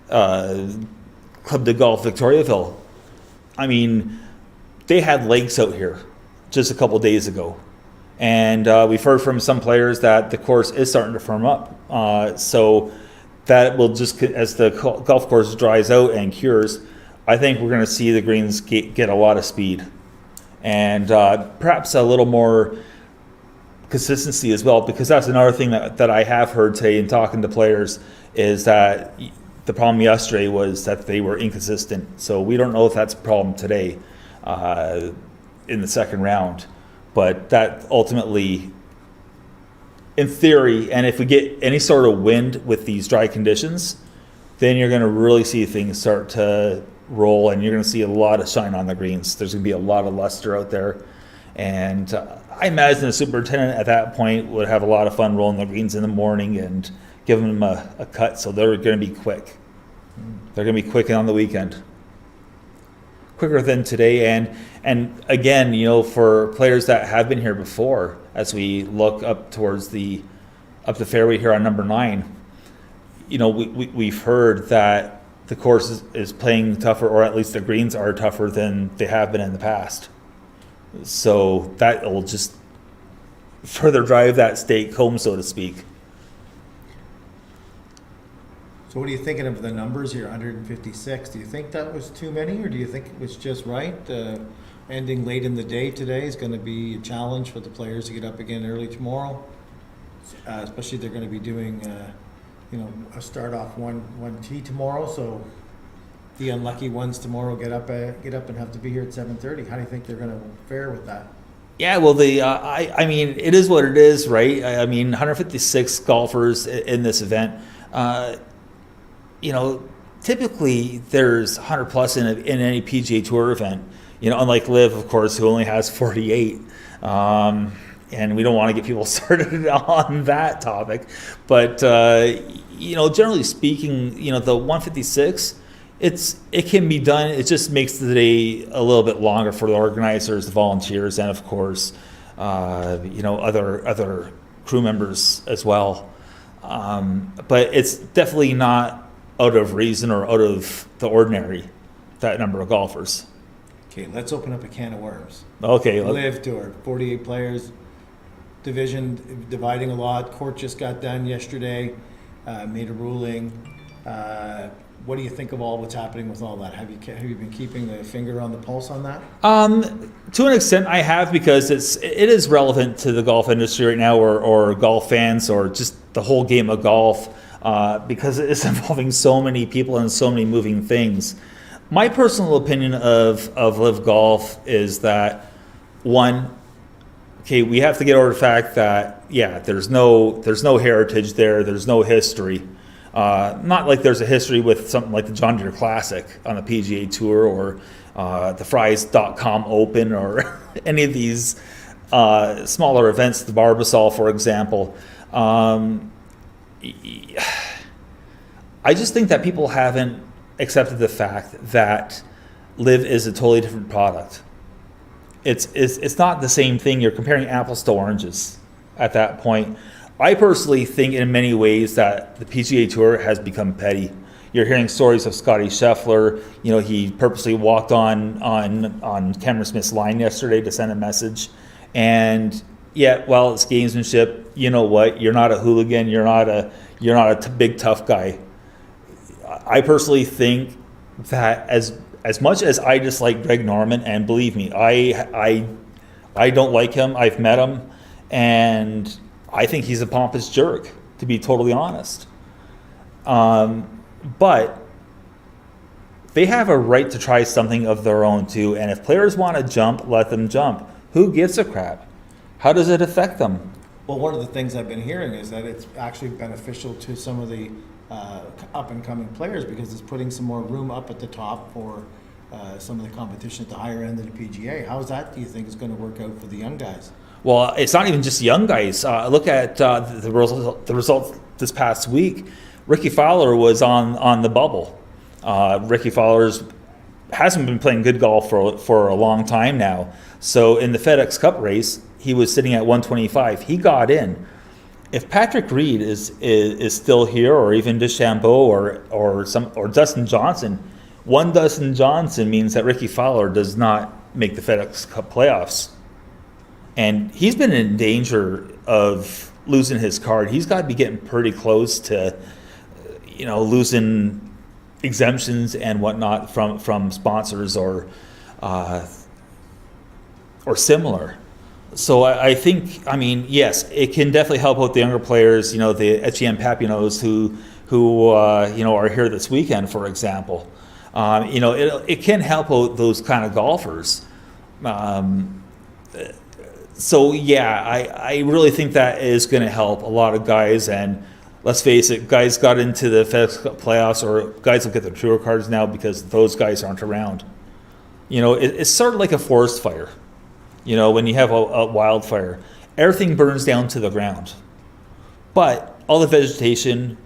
Club de Golf Victoriaville. I mean, they had lakes out here just a couple days ago. And we've heard from some players that the course is starting to firm up. So that will just, as the golf course dries out and cures, I think we're going to see the greens get a lot of speed. And perhaps a little more consistency as well, because that's another thing that I have heard today in talking to players is that the problem yesterday was that they were inconsistent. So we don't know if that's a problem today in the second round. But that ultimately, in theory, and if we get any sort of wind with these dry conditions, then you're going to really see things start to roll and you're going to see a lot of shine on the greens. There's going to be a lot of luster out there. And I imagine the superintendent at that point would have a lot of fun rolling the greens in the morning and giving them a cut. So they're going to be quick. They're going to be quick on the weekend. Quicker than today. And again, for players that have been here before, as we look up towards the fairway here on number 9, we've heard that the course is playing tougher, or at least the greens are tougher than they have been in the past. So that will just further drive that stake home, so to speak.
So what are you thinking of the numbers here, 156? Do you think that was too many, or do you think it was just right? Ending late in the day today is going to be a challenge for the players to get up again early tomorrow, especially they're going to be doing, a start off one tee tomorrow. So the unlucky ones tomorrow get up and have to be here at 7:30. How do you think they're going to fare with that?
Yeah, well, I mean, it is what it is, right? I mean, 156 golfers in this event. Typically there's 100 plus in any PGA Tour event. Unlike Liv, of course, who only has 48. And we don't want to get people started on that topic. But, generally speaking, the 156, it can be done. It just makes the day a little bit longer for the organizers, the volunteers, and, of course, other crew members as well. But it's definitely not out of reason or out of the ordinary, that number of golfers.
Okay, let's open up a can of worms.
Okay.
Live Tour, 48 players, division dividing a lot. Court just got done yesterday, made a ruling. What do you think of what's happening with all that? Have you been keeping a finger on the pulse on that?
To an extent, I have, because it is relevant to the golf industry right now, or golf fans, or just the whole game of golf, because it's involving so many people and so many moving things. My personal opinion of Live Golf is that, one, we have to get over the fact that there's no heritage there, there's no history. Not like there's a history with something like the John Deere Classic on the PGA Tour or the Fries.com Open or any of these smaller events, the Barbasol, for example. I just think that people haven't accepted the fact that Live is a totally different product. It's not the same thing. You're comparing apples to oranges at that point. I personally think in many ways that the PGA Tour has become petty. You're hearing stories of Scotty Scheffler. He purposely walked on Cameron Smith's line yesterday to send a message. And yet, while it's gamesmanship, you know what? You're not a hooligan. You're not a big tough guy. I personally think that as much as I dislike Greg Norman, and believe me, I don't like him. I've met him, and I think he's a pompous jerk, to be totally honest. But they have a right to try something of their own too. And if players want to jump, let them jump. Who gives a crap? How does it affect them?
Well, one of the things I've been hearing is that it's actually beneficial to some of the up-and-coming players because it's putting some more room up at the top for some of the competition at the higher end of the PGA. How's that, do you think, is going to work out for the young guys?
Well, it's not even just young guys. Look at the results this past week. Ricky Fowler was on the bubble. Ricky Fowler's hasn't been playing good golf for a long time now. So in the FedEx Cup race, he was sitting at 125. He got in. If Patrick Reed is still here, or even DeChambeau or Dustin Johnson, one Dustin Johnson means that Ricky Fowler does not make the FedEx Cup playoffs. And he's been in danger of losing his card. He's got to be getting pretty close to, losing exemptions and whatnot from sponsors or similar. So I think, yes, it can definitely help out the younger players. The Etienne Papineaus who are here this weekend, for example. It can help out those kind of golfers. So yeah, I really think that is going to help a lot of guys. And let's face it, guys got into the FedEx Cup playoffs, or guys will get their tour cards now because those guys aren't around. It's sort of like a forest fire. When you have a wildfire, everything burns down to the ground, but all the vegetation,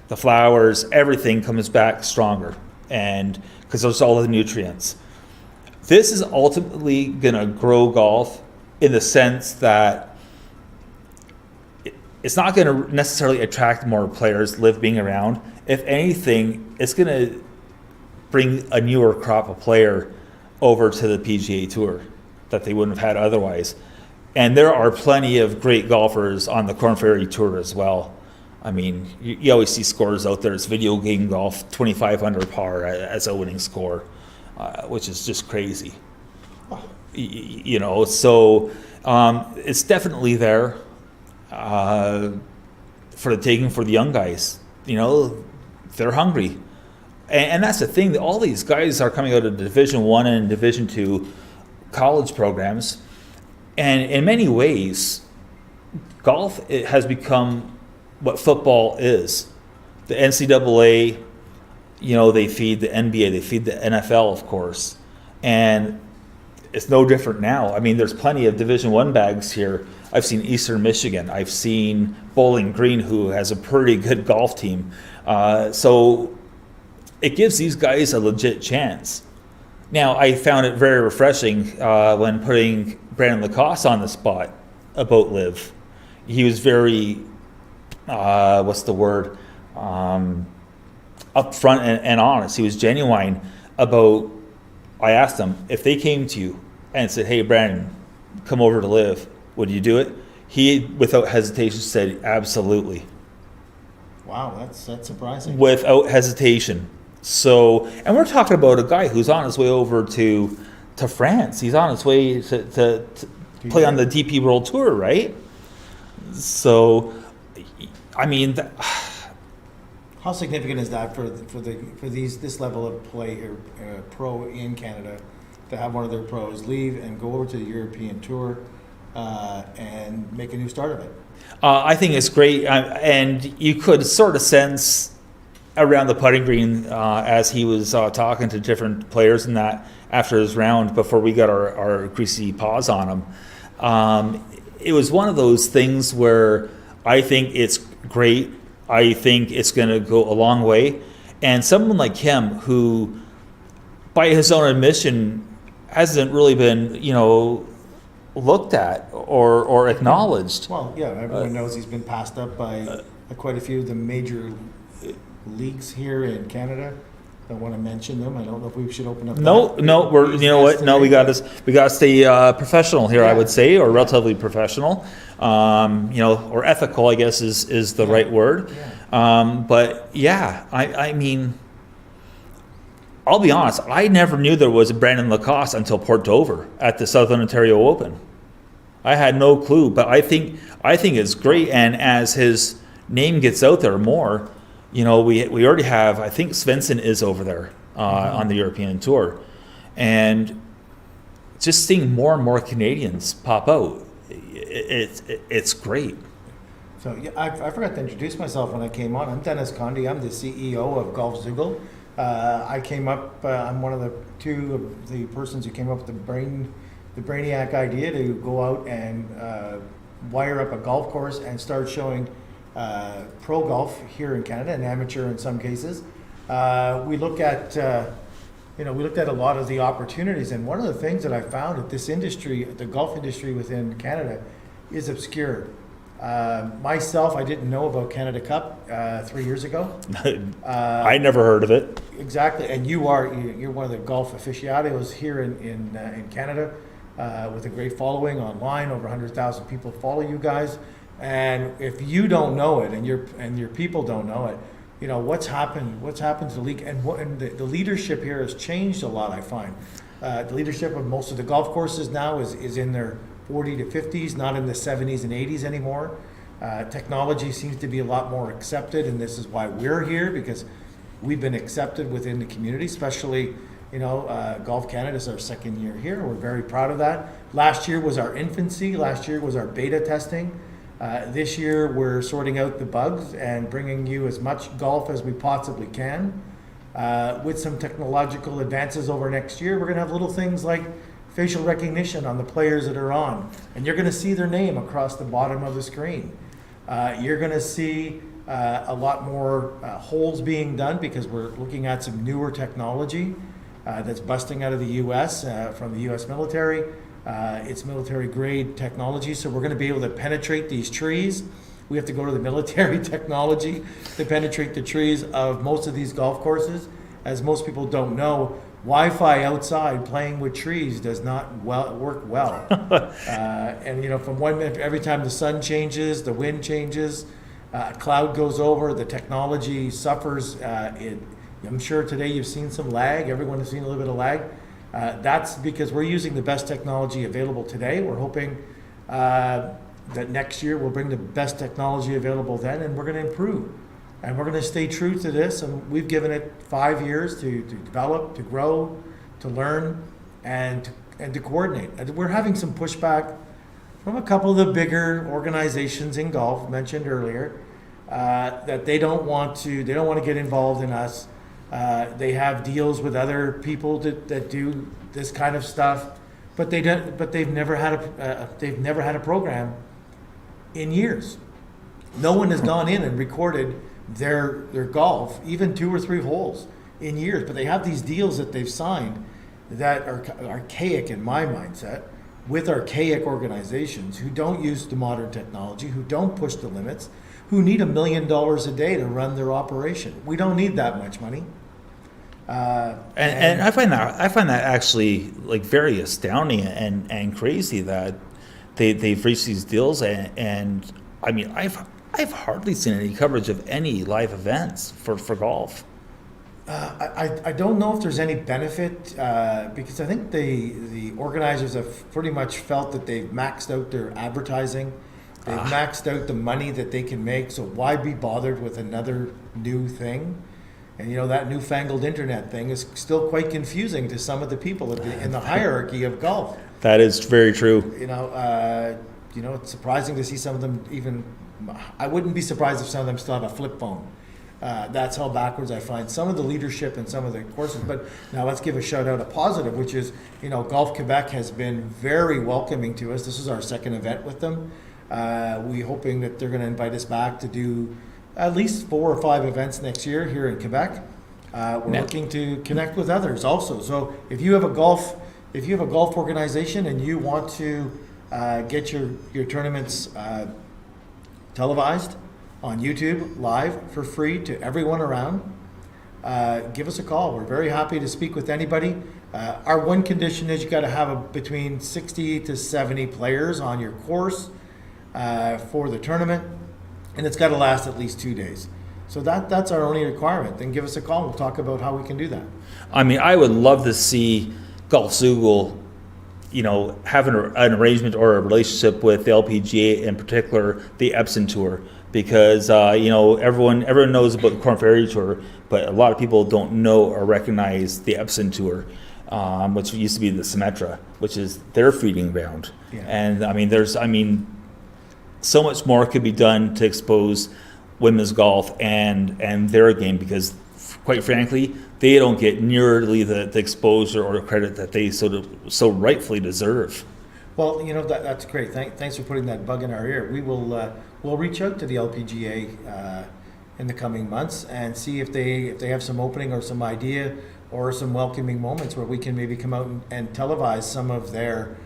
the flowers, everything comes back stronger, and because there's all the nutrients. This is ultimately going to grow golf in the sense that it's not going to necessarily attract more players, Live being around. If anything, it's going to bring a newer crop of player over to the PGA Tour that they wouldn't have had otherwise. And there are plenty of great golfers on the Korn Ferry Tour as well. You always see scores out there. It's video game golf, 25 under par as a winning score, which is just crazy. So it's definitely there for the taking for the young guys. They're hungry. And that's the thing. All these guys are coming out of Division I and Division II college programs, and in many ways golf has become what football is. The NCAA, they feed the NBA, they feed the NFL, of course, and it's no different now. There's plenty of Division I bags here. I've seen Eastern Michigan, I've seen Bowling Green, who has a pretty good golf team, so it gives these guys a legit chance. Now, I found it very refreshing when putting Brandon Lacoste on the spot about Live. He was very, upfront and honest. He was genuine about, I asked him, if they came to you and said, hey, Brandon, come over to Live, would you do it? He, without hesitation, said, absolutely.
Wow, that's surprising.
Without hesitation. So, and we're talking about a guy who's on his way over to France. He's on his way to play on the DP World Tour, right? So,
how significant is that for this level of play or pro in Canada to have one of their pros leave and go over to the European Tour and make a new start of it?
I think it's great, and you could sort of sense around the putting green as he was talking to different players and that after his round before we got our greasy paws on him. It was one of those things where I think it's great. I think it's going to go a long way. And someone like him who, by his own admission, hasn't really been, looked at or acknowledged.
Well, yeah, everyone knows he's been passed up by quite a few of the major leagues here in Canada. I want to mention them. I don't know if we should open up.
No, we're we got to stay professional here. I would say, or relatively professional, or ethical. I guess is the right word.
Yeah.
But yeah, I mean, I'll be honest. I never knew there was a Brandon Lacoste until Port Dover at the Southern Ontario Open. I had no clue, but I think it's great. And as his name gets out there more, we already have, I think Svensson is over there on the European Tour. And just seeing more and more Canadians pop out, it's great.
So yeah, I forgot to introduce myself when I came on. I'm Dennis Conde. I'm the CEO of Golf Zoogle. I came up, I'm one of the two of the persons who came up with the brainiac idea to go out and wire up a golf course and start showing pro golf here in Canada and amateur in some cases. We looked at a lot of the opportunities, and one of the things that I found that this industry, the golf industry within Canada, is obscure. Myself, I didn't know about Canada Cup 3 years ago.
I never heard of it.
Exactly, and you're one of the golf aficionados here in Canada with a great following online. Over 100,000 people follow you guys. And if you don't know it, and your people don't know it, what's happened to the league, and the leadership here has changed a lot. I find the leadership of most of the golf courses now is in their 40 to 50s, not in the 70s and 80s anymore. Technology seems to be a lot more accepted, and this is why we're here, because we've been accepted within the community. Especially, Golf Canada is our second year here. We're very proud of that. Last year was our infancy. Last year was our beta testing. This year, we're sorting out the bugs and bringing you as much golf as we possibly can. With some technological advances over next year, we're going to have little things like facial recognition on the players that are on, and you're going to see their name across the bottom of the screen. You're going to see a lot more holes being done because we're looking at some newer technology that's busting out of the U.S. From the U.S. military. It's military-grade technology, so we're going to be able to penetrate these trees. We have to go to the military technology to penetrate the trees of most of these golf courses. As most people don't know, Wi-Fi outside playing with trees does not work well. And from one minute, every time the sun changes, the wind changes, a cloud goes over, the technology suffers. I'm sure today you've seen some lag. Everyone has seen a little bit of lag. That's because we're using the best technology available today. We're hoping that next year we'll bring the best technology available then, and we're going to improve. And we're going to stay true to this, and we've given it 5 years to develop, to grow, to learn, and to coordinate. And we're having some pushback from a couple of the bigger organizations in golf mentioned earlier that they don't want to get involved in us. They have deals with other people that do this kind of stuff, but they've never had a program in years. No one has gone in and recorded their golf, even 2 or 3 holes in years. But they have these deals that they've signed that are archaic in my mindset, with archaic organizations who don't use the modern technology, who don't push the limits, who need $1 million a day to run their operation. We don't need that much money.
And I find that actually like very astounding and crazy that they've reached these deals, and I mean I've hardly seen any coverage of any live events for golf.
I don't know if there's any benefit because I think the organizers have pretty much felt that they've maxed out their advertising. They've maxed out the money that they can make, so why be bothered with another new thing? And that newfangled internet thing is still quite confusing to some of the people in the hierarchy of golf.
That is very true.
It's surprising to see some of them even. I wouldn't be surprised if some of them still have a flip phone. That's how backwards I find some of the leadership in some of the courses. But now let's give a shout out, a positive, which is, Golf Quebec has been very welcoming to us. This is our second event with them. We're hoping that they're going to invite us back to do at least 4 or 5 events next year here in Quebec. We're looking to connect with others also. So if you have a golf organization and you want to get your tournaments televised on YouTube live for free to everyone around, give us a call. We're very happy to speak with anybody. Our one condition is you got to have between 60 to 70 players on your course for the tournament, and it's got to last at least 2 days. So that's our only requirement. Then give us a call. We'll talk about how we can do that.
I mean, I would love to see Golf Zoogle, have an arrangement or a relationship with the LPGA, in particular the Epson Tour, because everyone knows about the Corn Ferry Tour, but a lot of people don't know or recognize the Epson Tour, which used to be the Symetra, which is their feeding ground.
Yeah.
And so much more could be done to expose women's golf and their game, because quite frankly, they don't get nearly the exposure or credit that they so rightfully deserve.
Well, that's great. Thanks for putting that bug in our ear. We will we'll reach out to the LPGA in the coming months and see if they have some opening or some idea or some welcoming moments where we can maybe come out and televise some of their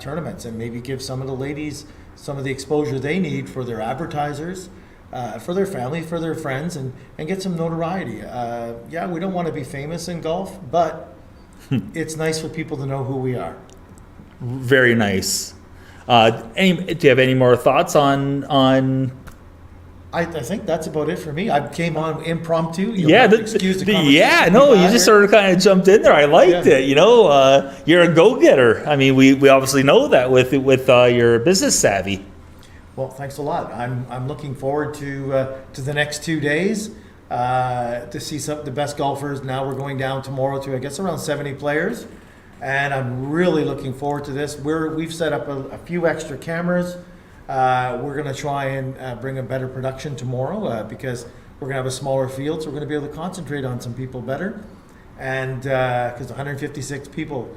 tournaments and maybe give some of the ladies some of the exposure they need for their advertisers, for their family, for their friends, and get some notoriety. We don't want to be famous in golf, but it's nice for people to know who we are.
Very nice. Do you have any more thoughts on?
I think that's about it for me. I came on impromptu.
Excuse
the
you just sort of kind of jumped in there. I liked it. You're a go-getter. I mean, we obviously know that with your business savvy.
Well, thanks a lot. I'm looking forward to the next 2 days to see some of the best golfers. Now we're going down tomorrow to, I guess, around 70 players, and I'm really looking forward to this. We've set up a few extra cameras. We're going to try and bring a better production tomorrow because we're going to have a smaller field, so we're going to be able to concentrate on some people better. And because 156 people,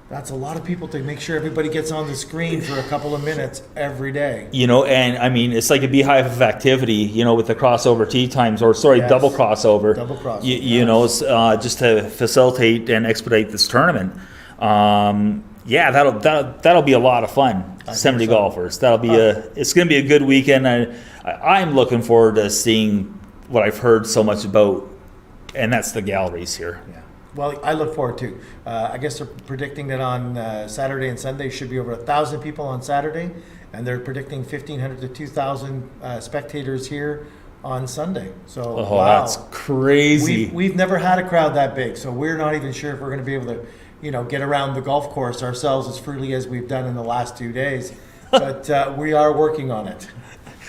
that's a lot of people to make sure everybody gets on the screen for a couple of minutes every day.
And I mean, it's like a beehive of activity, with the crossover tee times, or
Yes.
double crossover.
Double crossover.
Just to facilitate and expedite this tournament. That'll be a lot of fun. 70 golfers. It's going to be a good weekend. I'm looking forward to seeing what I've heard so much about, and that's the galleries here.
Yeah. Well, I look forward to. I guess they're predicting that on Saturday and Sunday should be over 1,000 people on Saturday, and they're predicting 1,500 to 2,000 spectators here on Sunday. So wow,
that's crazy.
We've never had a crowd that big, so we're not even sure if we're going to be able to, get around the golf course ourselves as freely as we've done in the last 2 days. But we are working on it.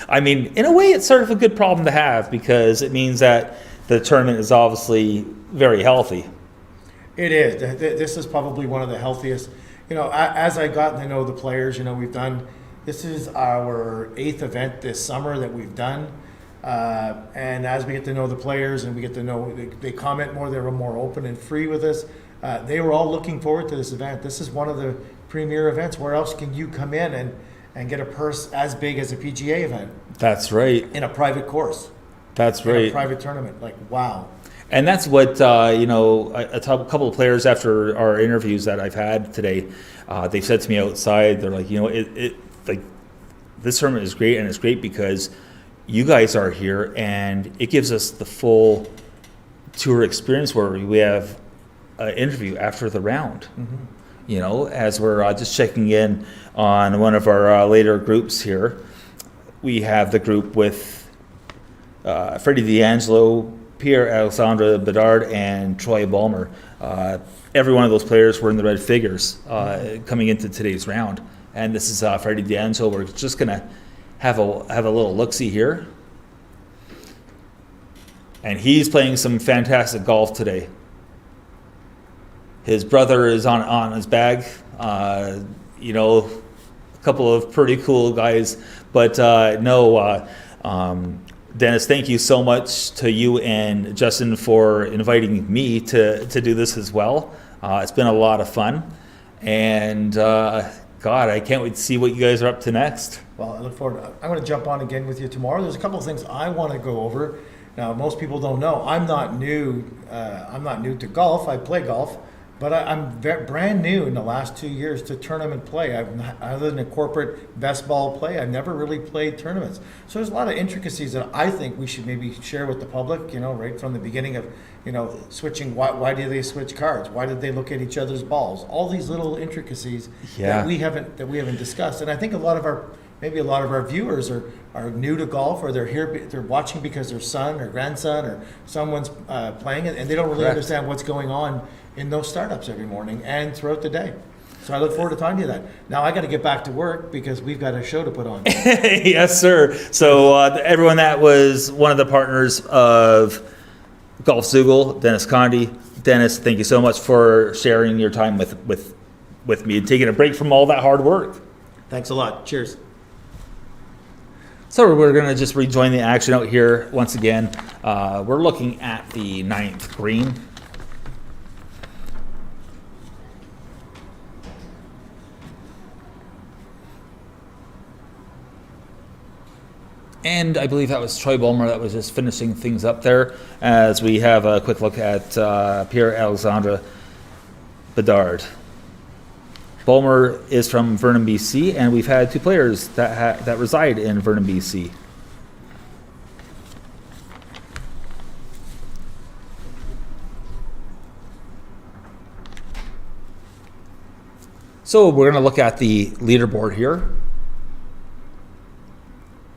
I mean, in a way, it's sort of a good problem to have because it means that the tournament is obviously very healthy.
It is. This is probably one of the healthiest. As I got to know the players, this is our 8th event this summer that we've done. And as we get to know the players and we get to know, they comment more, they were more open and free with us. They were all looking forward to this event. This is one of the premier events. Where else can you come in and get a purse as big as a PGA event?
That's right.
In a private course.
That's right.
In a private tournament. Like, wow.
And that's what, a couple of players after our interviews that I've had today, they said to me outside, they're like, this tournament is great, and it's great because you guys are here, and it gives us the full tour experience where we have an interview after the round. Mm-hmm. As we're just checking in on one of our later groups here. We have the group with Freddie D'Angelo, Pierre Alexandre Bedard, and Troy Ballmer. Every one of those players were in the red figures coming into today's round. And this is Freddie D'Angelo. We're just going to have a little look-see here. And he's playing some fantastic golf today. His brother is on his bag. A couple of pretty cool guys. But Dennis, thank you so much to you and Justin for inviting me to do this as well. It's been a lot of fun. And God, I can't wait to see what you guys are up to next.
Well, I look forward. I'm going to jump on again with you tomorrow. There's a couple of things I want to go over. Now, most people don't know I'm not new. I'm not new to golf. I play golf, but I'm brand new in the last 2 years to tournament play. Other than a corporate best ball play, I've never really played tournaments. So there's a lot of intricacies that I think we should maybe share with the public. Right from the beginning of switching. Why do they switch cards? Why did they look at each other's balls? All these little intricacies that we haven't discussed. And I think a lot of our viewers are new to golf, or they're watching because their son or grandson or someone's playing it, and they don't really understand what's going on in those startups every morning and throughout the day. So I look forward to talking to you then. Now I got to get back to work because we've got a show to put on.
Yes, sir. So everyone that was one of the partners of Golf Zoogle, Dennis Condi. Dennis, thank you so much for sharing your time with me and taking a break from all that hard work.
Thanks a lot. Cheers.
So we're going to just rejoin the action out here once again. We're looking at the 9th green. And I believe that was Troy Bulmer that was just finishing things up there, as we have a quick look at Pierre-Alexandre Bedard. Bulmer is from Vernon, BC, and we've had two players that reside in Vernon, BC. So we're going to look at the leaderboard here.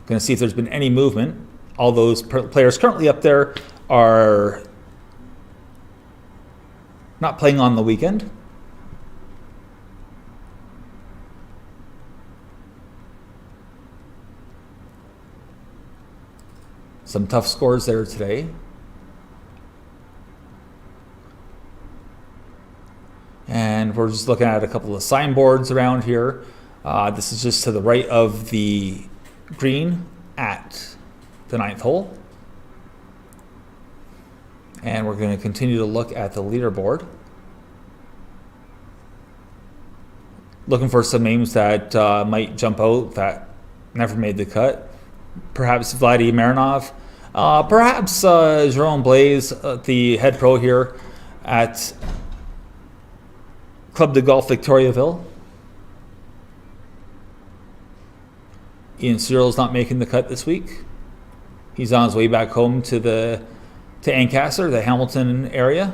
Going to see if there's been any movement. All those players currently up there are not playing on the weekend. Some tough scores there today. And we're just looking at a couple of signboards around here. This is just to the right of the green at the 9th hole. And we're going to continue to look at the leaderboard. Looking for some names that might jump out that never made the cut. Perhaps Vladimir Marinov. Perhaps Jerome Blaze, the head pro here at Club de Golf Victoriaville. Ian Searle's not making the cut this week. He's on his way back home to Ancaster, the Hamilton area.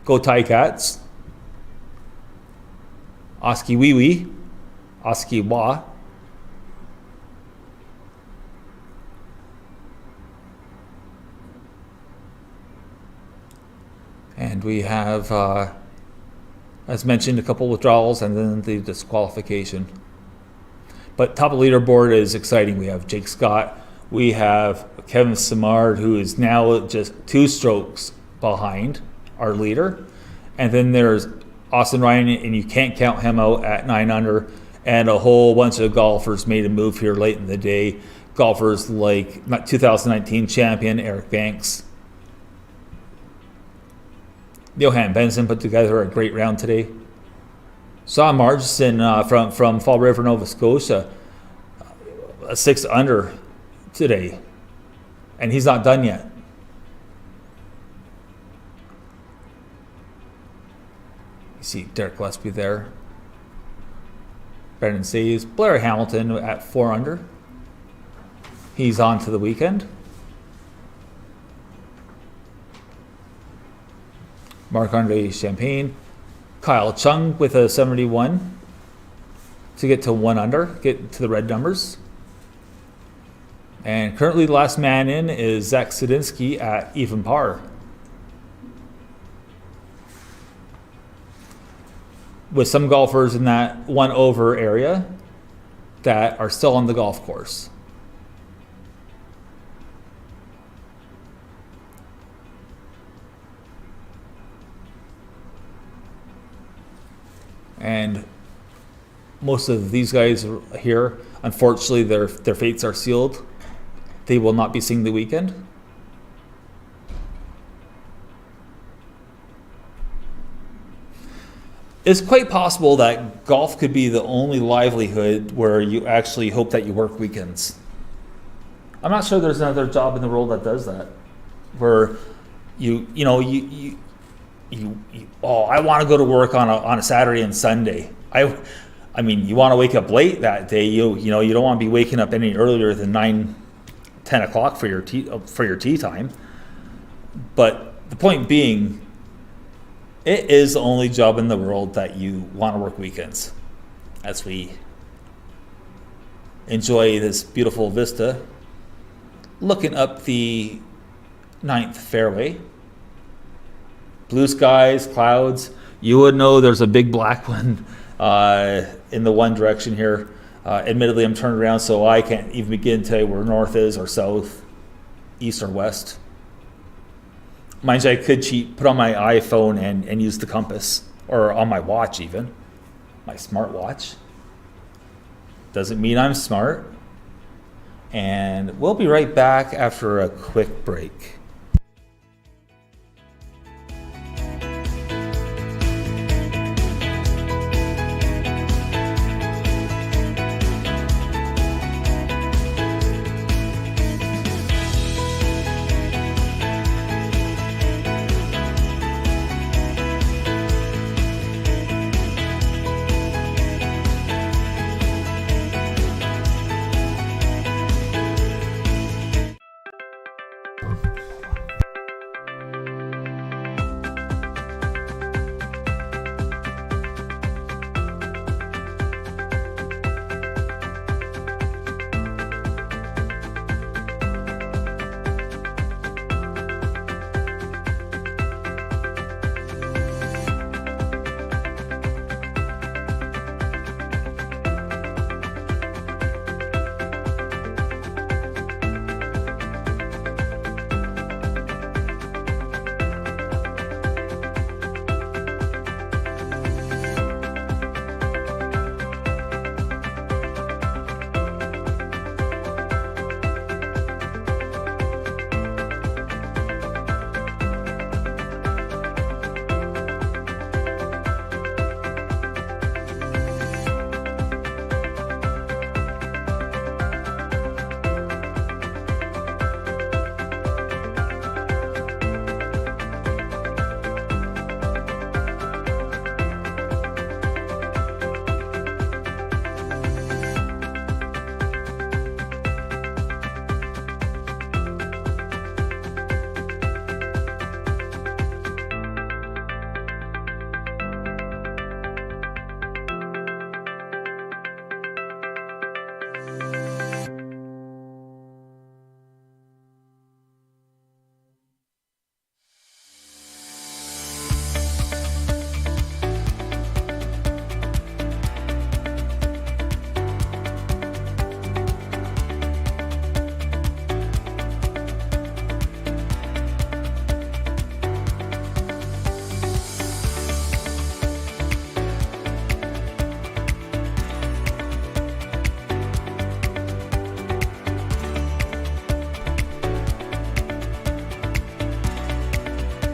Go Ticats. Oski Wee Wee. Oski Wah. And we have, as mentioned, a couple withdrawals and then the disqualification. But top of the leaderboard is exciting. We have Jake Scott. We have Kevin Simard, who is now just 2 strokes behind our leader. And then there's Austin Ryan, and you can't count him out at 9 under. And a whole bunch of golfers made a move here late in the day. Golfers like 2019 champion Eric Banks. Johan Benson put together a great round today. Saw Margison from Fall River, Nova Scotia, a 6 under today, and he's not done yet. You see Derek Gillespie there. Brendan Sayes, Blair Hamilton at 4 under. He's on to the weekend. Marc-Andre Champagne. Kyle Chung with a 71 to get to 1 under, get to the red numbers. And currently the last man in is Zach Sadinsky at even par. With some golfers in that 1 over area that are still on the golf course. And most of these guys here, unfortunately, their fates are sealed. they will not be seeing the weekend? It's quite possible that golf could be the only livelihood where you actually hope that you work weekends. I'm not sure there's another job in the world that does that, where you I want to go to work on a Saturday and Sunday. I mean, you want to wake up late that day. You don't want to be waking up any earlier than 9-10 o'clock for your tea time. But the point being, it is the only job in the world that you want to work weekends. As we enjoy this beautiful vista, looking up the 9th fairway, blue skies, clouds. You would know there's a big black one in the one direction here. Admittedly, I'm turned around, so I can't even begin to tell you where north is or south, east or west. Mind you, I could cheat, put on my iPhone and use the compass, or on my watch even, my smart watch. Doesn't mean I'm smart. And we'll be right back after a quick break.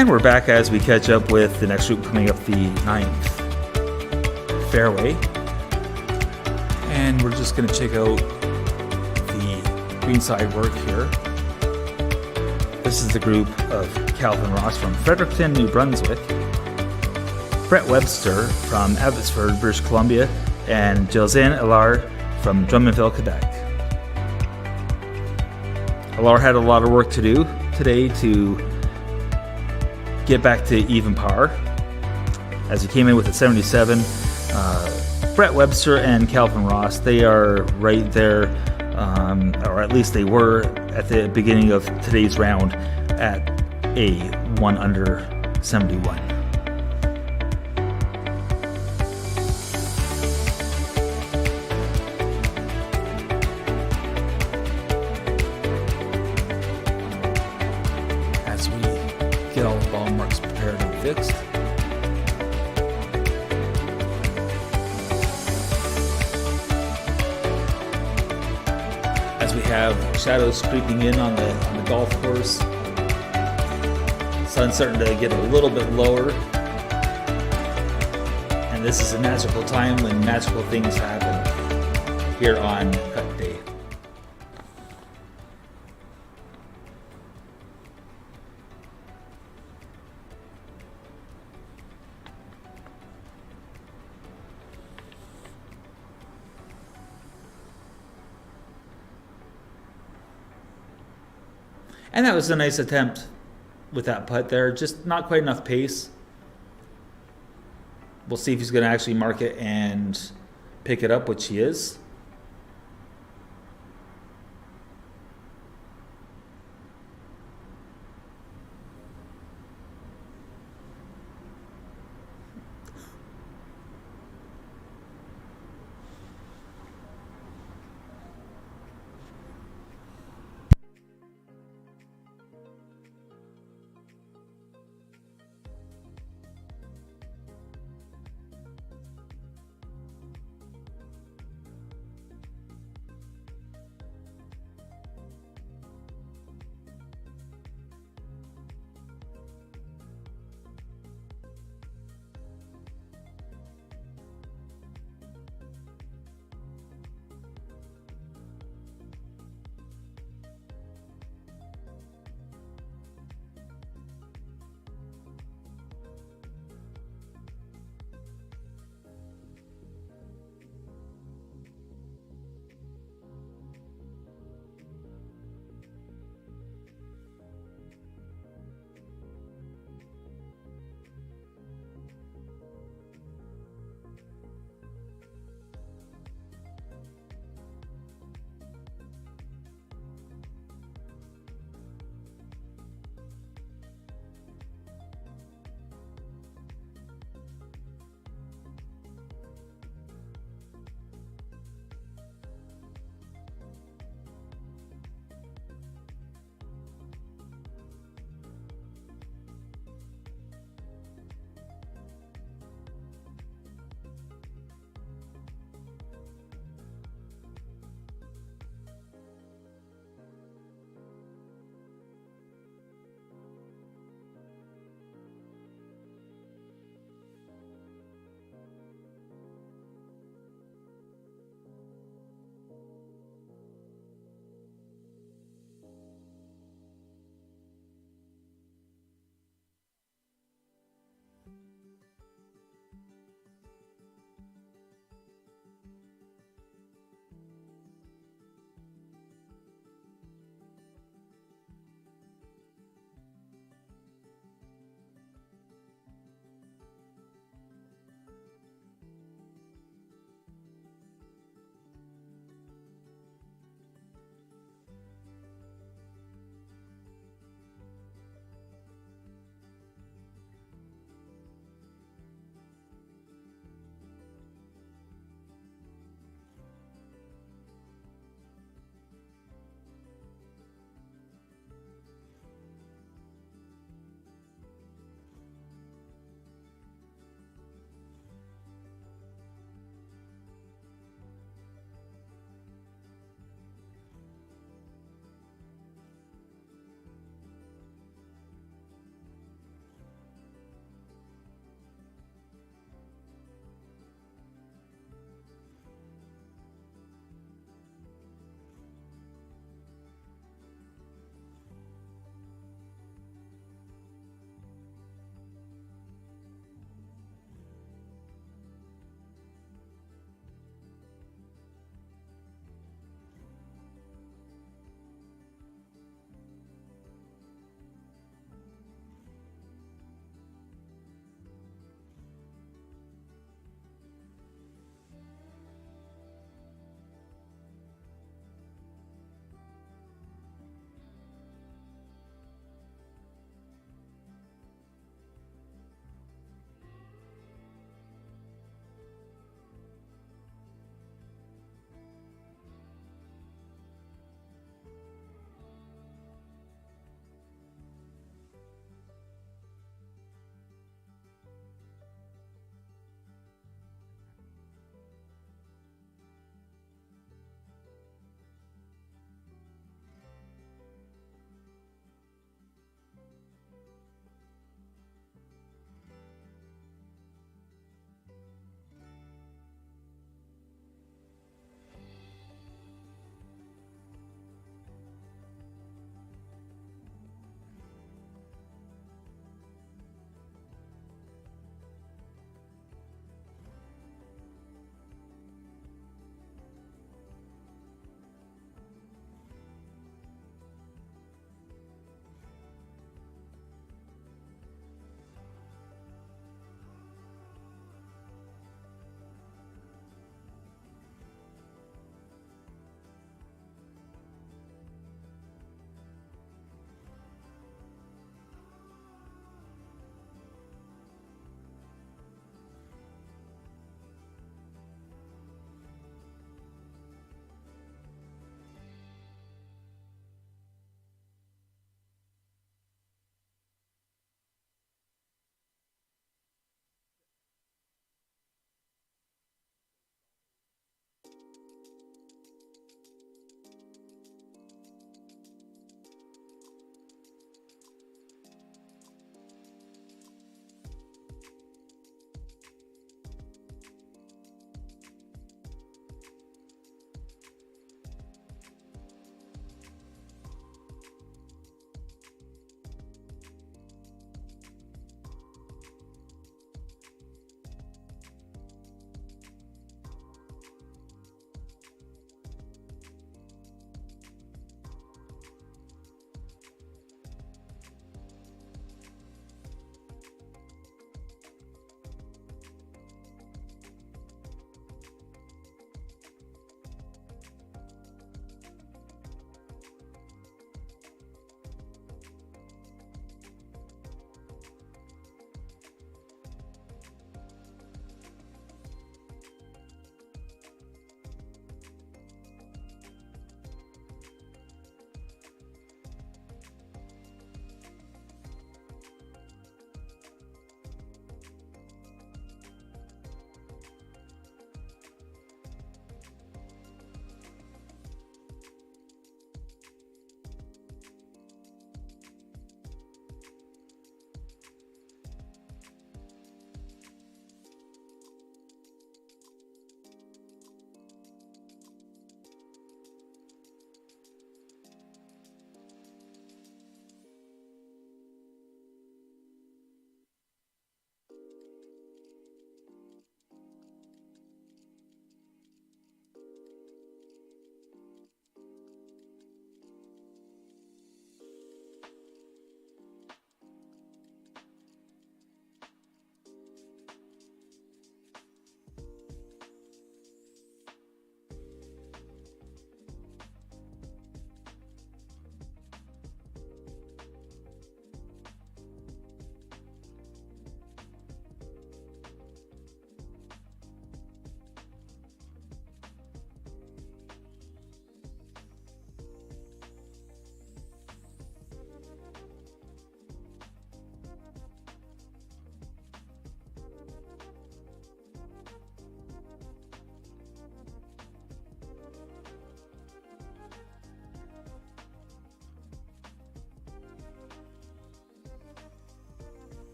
And we're back as we catch up with the next group coming up the 9th fairway. And we're just going to check out the greenside work here. This is the group of Calvin Ross from Fredericton, New Brunswick, Brett Webster from Abbotsford, British Columbia, and Josiane Allard from Drummondville, Quebec. Allard had a lot of work to do today to get back to even par as he came in with a 77. Brett Webster and Calvin Ross, they are right there, or at least they were at the beginning of today's round at a 1 under 71. As we get all the ball marks prepared and fixed. As we have shadows creeping in on the golf course. Sun's starting to get a little bit lower. And this is a magical time when magical things happen here on cut day. And that was a nice attempt with that putt there. Just not quite enough pace. We'll see if he's going to actually mark it and pick it up, which he is.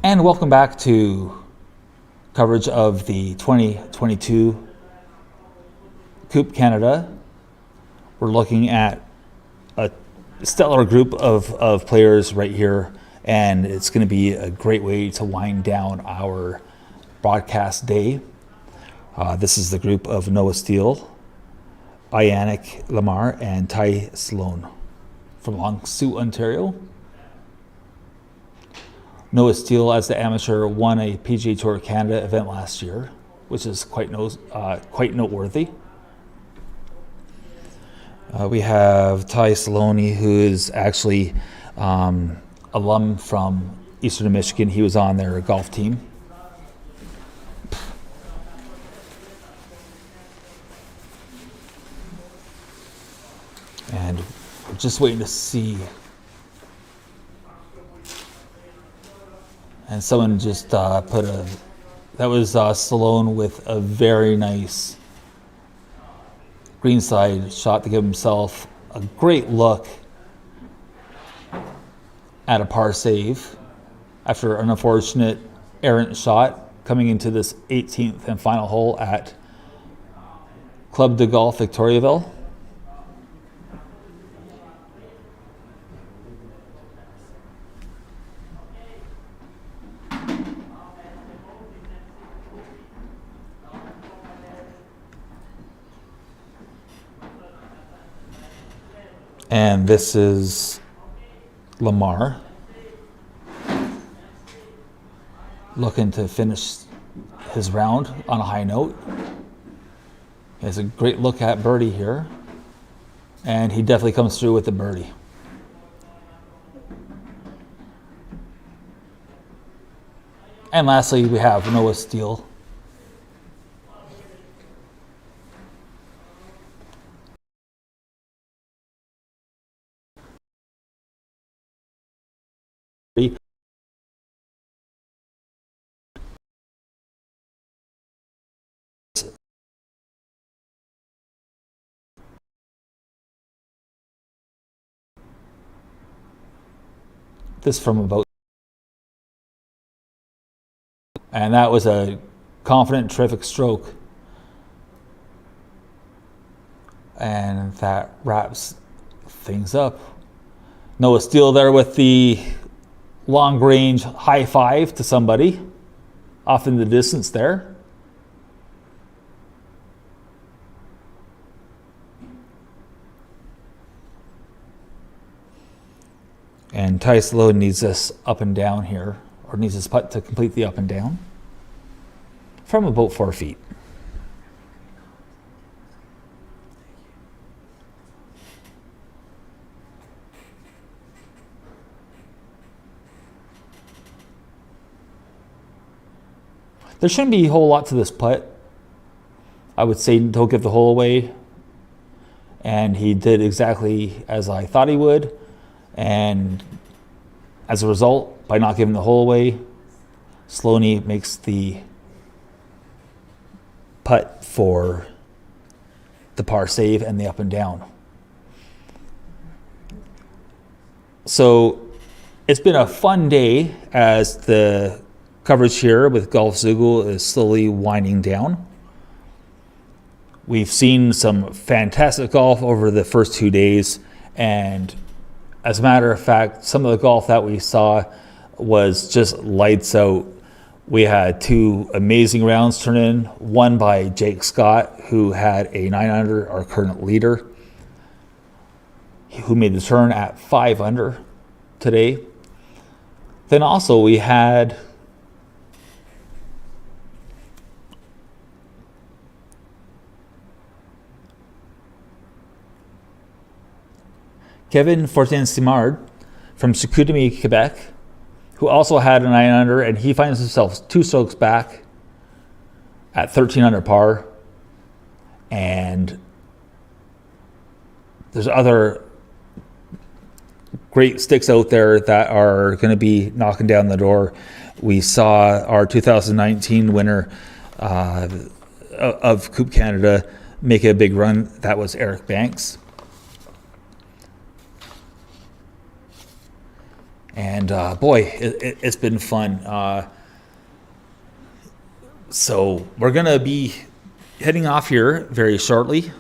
And welcome back to coverage of the 2022 Coupe Canada. We're looking at a stellar group of players right here, and it's going to be a great way to wind down our broadcast day. This is the group of Noah Steele, Yannick Lamar, and Ty Sloan from Longsuit, Ontario. Noah Steele, as the amateur, won a PGA Tour Canada event last year, which is quite noteworthy. We have Ty Sloan, who is actually alum from Eastern Michigan. He was on their golf team. And we're just waiting to see. And someone just that was Stallone with a very nice greenside shot to give himself a great look at a par save after an unfortunate errant shot coming into this 18th and final hole at Club de Golf Victoriaville. And this is Lamar looking to finish his round on a high note. He has a great look at birdie here, and he definitely comes through with the birdie. And lastly, we have Noah Steele. This from about, and that was a confident, terrific stroke. And that wraps things up. Noah Steele there with the long range high five to somebody off in the distance there. And Ty Sloan needs this up and down here, or needs his putt to complete the up and down from about 4 feet. There shouldn't be a whole lot to this putt. I would say don't give the hole away. And he did exactly as I thought he would. And as a result, by not giving the hole away, Sloaney makes the putt for the par save and the up and down. So it's been a fun day as the coverage here with Golf Zoogle is slowly winding down. We've seen some fantastic golf over the first 2 days, and as a matter of fact, some of the golf that we saw was just lights out. We had 2 amazing rounds turn in, one by Jake Scott, who had a 9 under, our current leader, who made the turn at 5 under today. Then also we had Kevin Fortin-Simard from Chicoutimi, Quebec, who also had a 9 under, and he finds himself 2 strokes back at 13 under par. And there's other great sticks out there that are going to be knocking down the door. We saw our 2019 winner of Coupe Canada make a big run. That was Eric Banks. And boy, it's been fun. So we're going to be heading off here very shortly.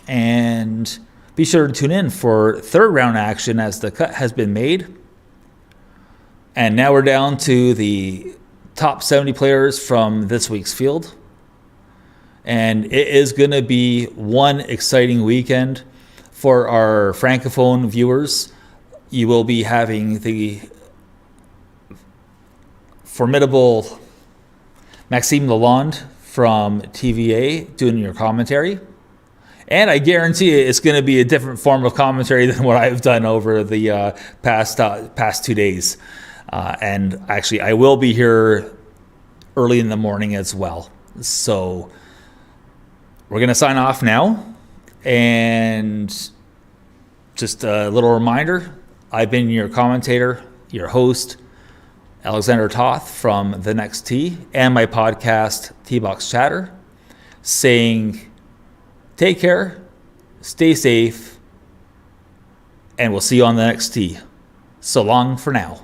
And be sure to tune in for third round action as the cut has been made. And now we're down to the top 70 players from this week's field. And it is going to be one exciting weekend for our Francophone viewers. You will be having the formidable Maxime Lalonde from TVA doing your commentary. And I guarantee you it's going to be a different form of commentary than what I've done over the past 2 days. And actually, I will be here early in the morning as well. So we're going to sign off now. And just a little reminder, I've been your commentator, your host, Alexander Toth from The Next Tee, and my podcast, T-Box Chatter, saying take care, stay safe, and we'll see you on the next tee. So long for now.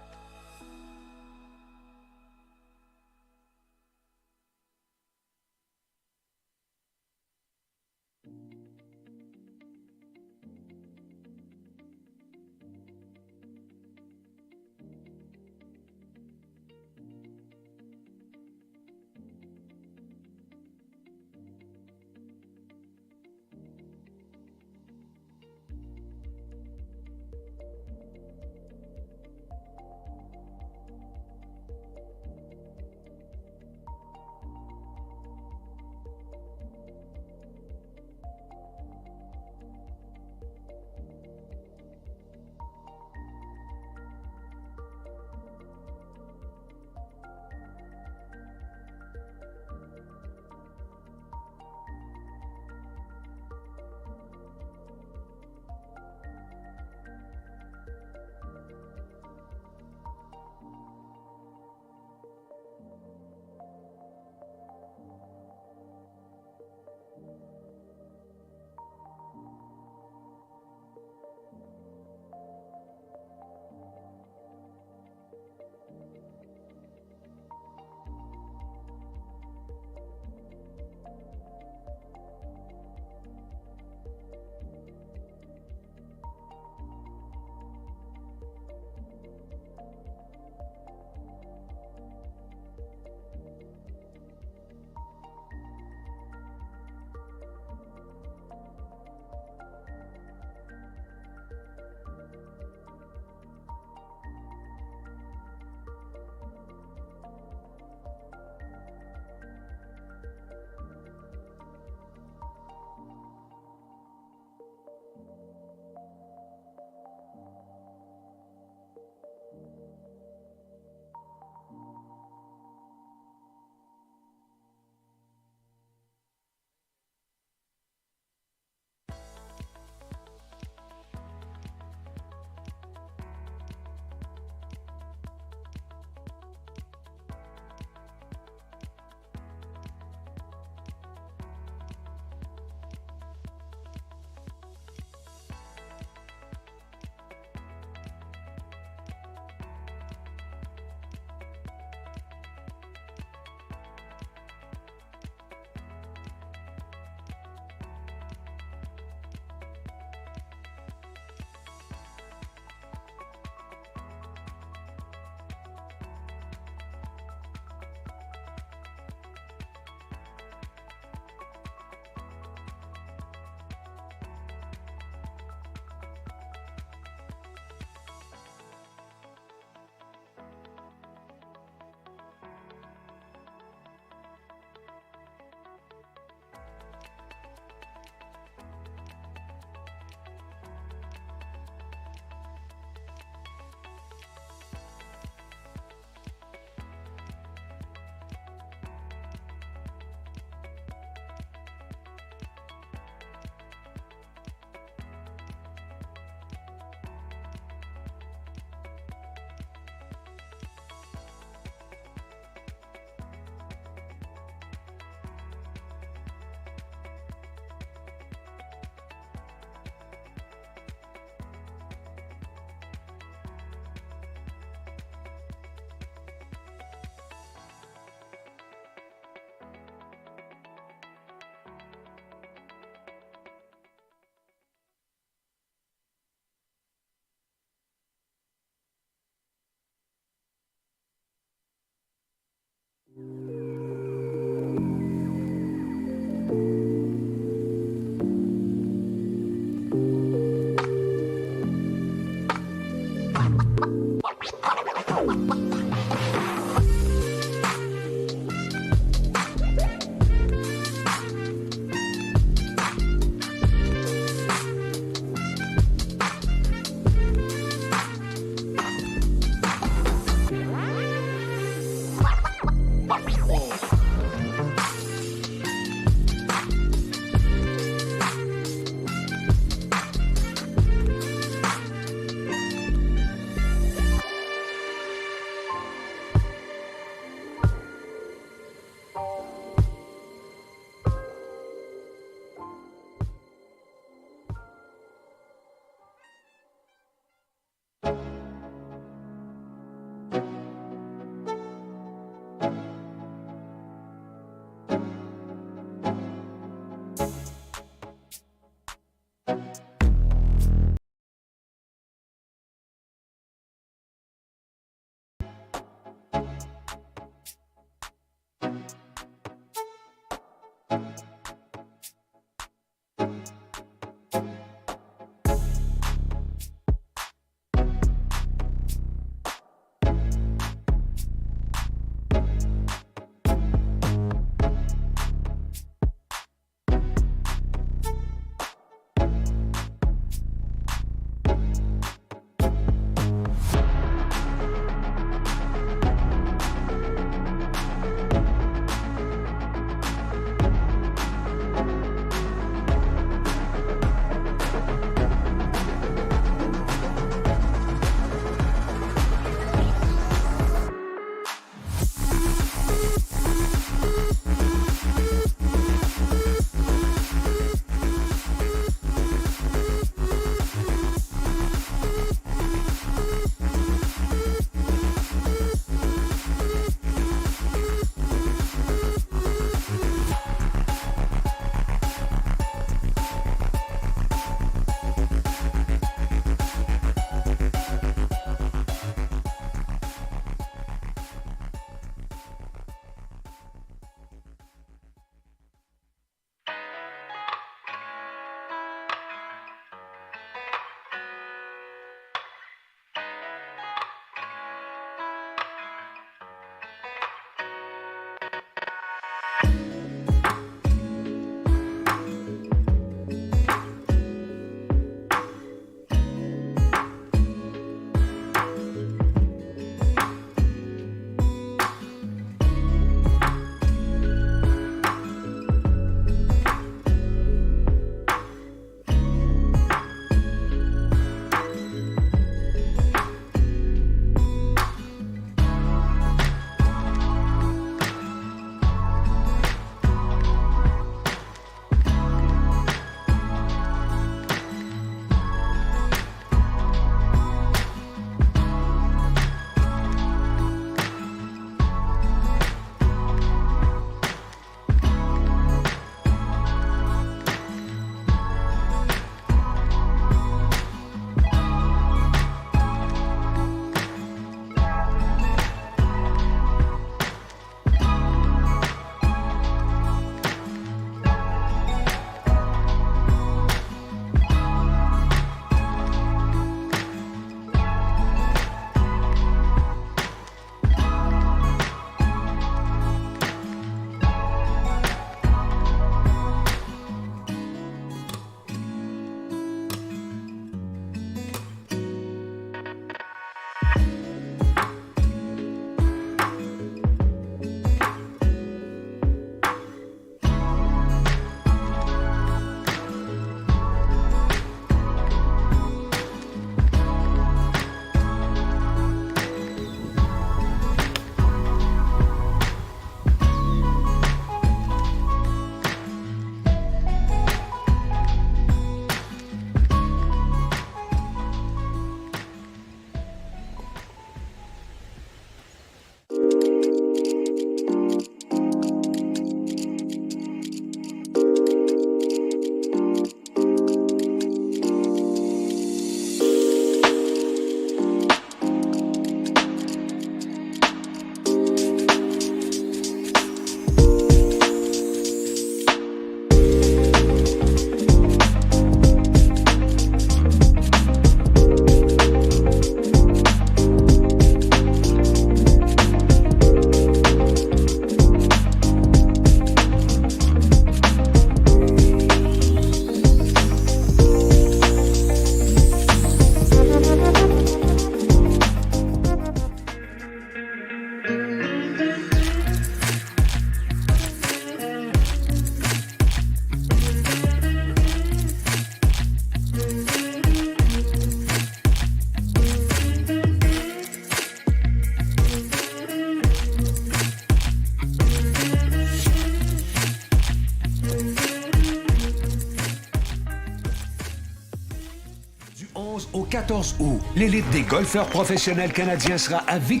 14 août, l'élite des golfeurs professionnels canadiens sera à Victoriaville.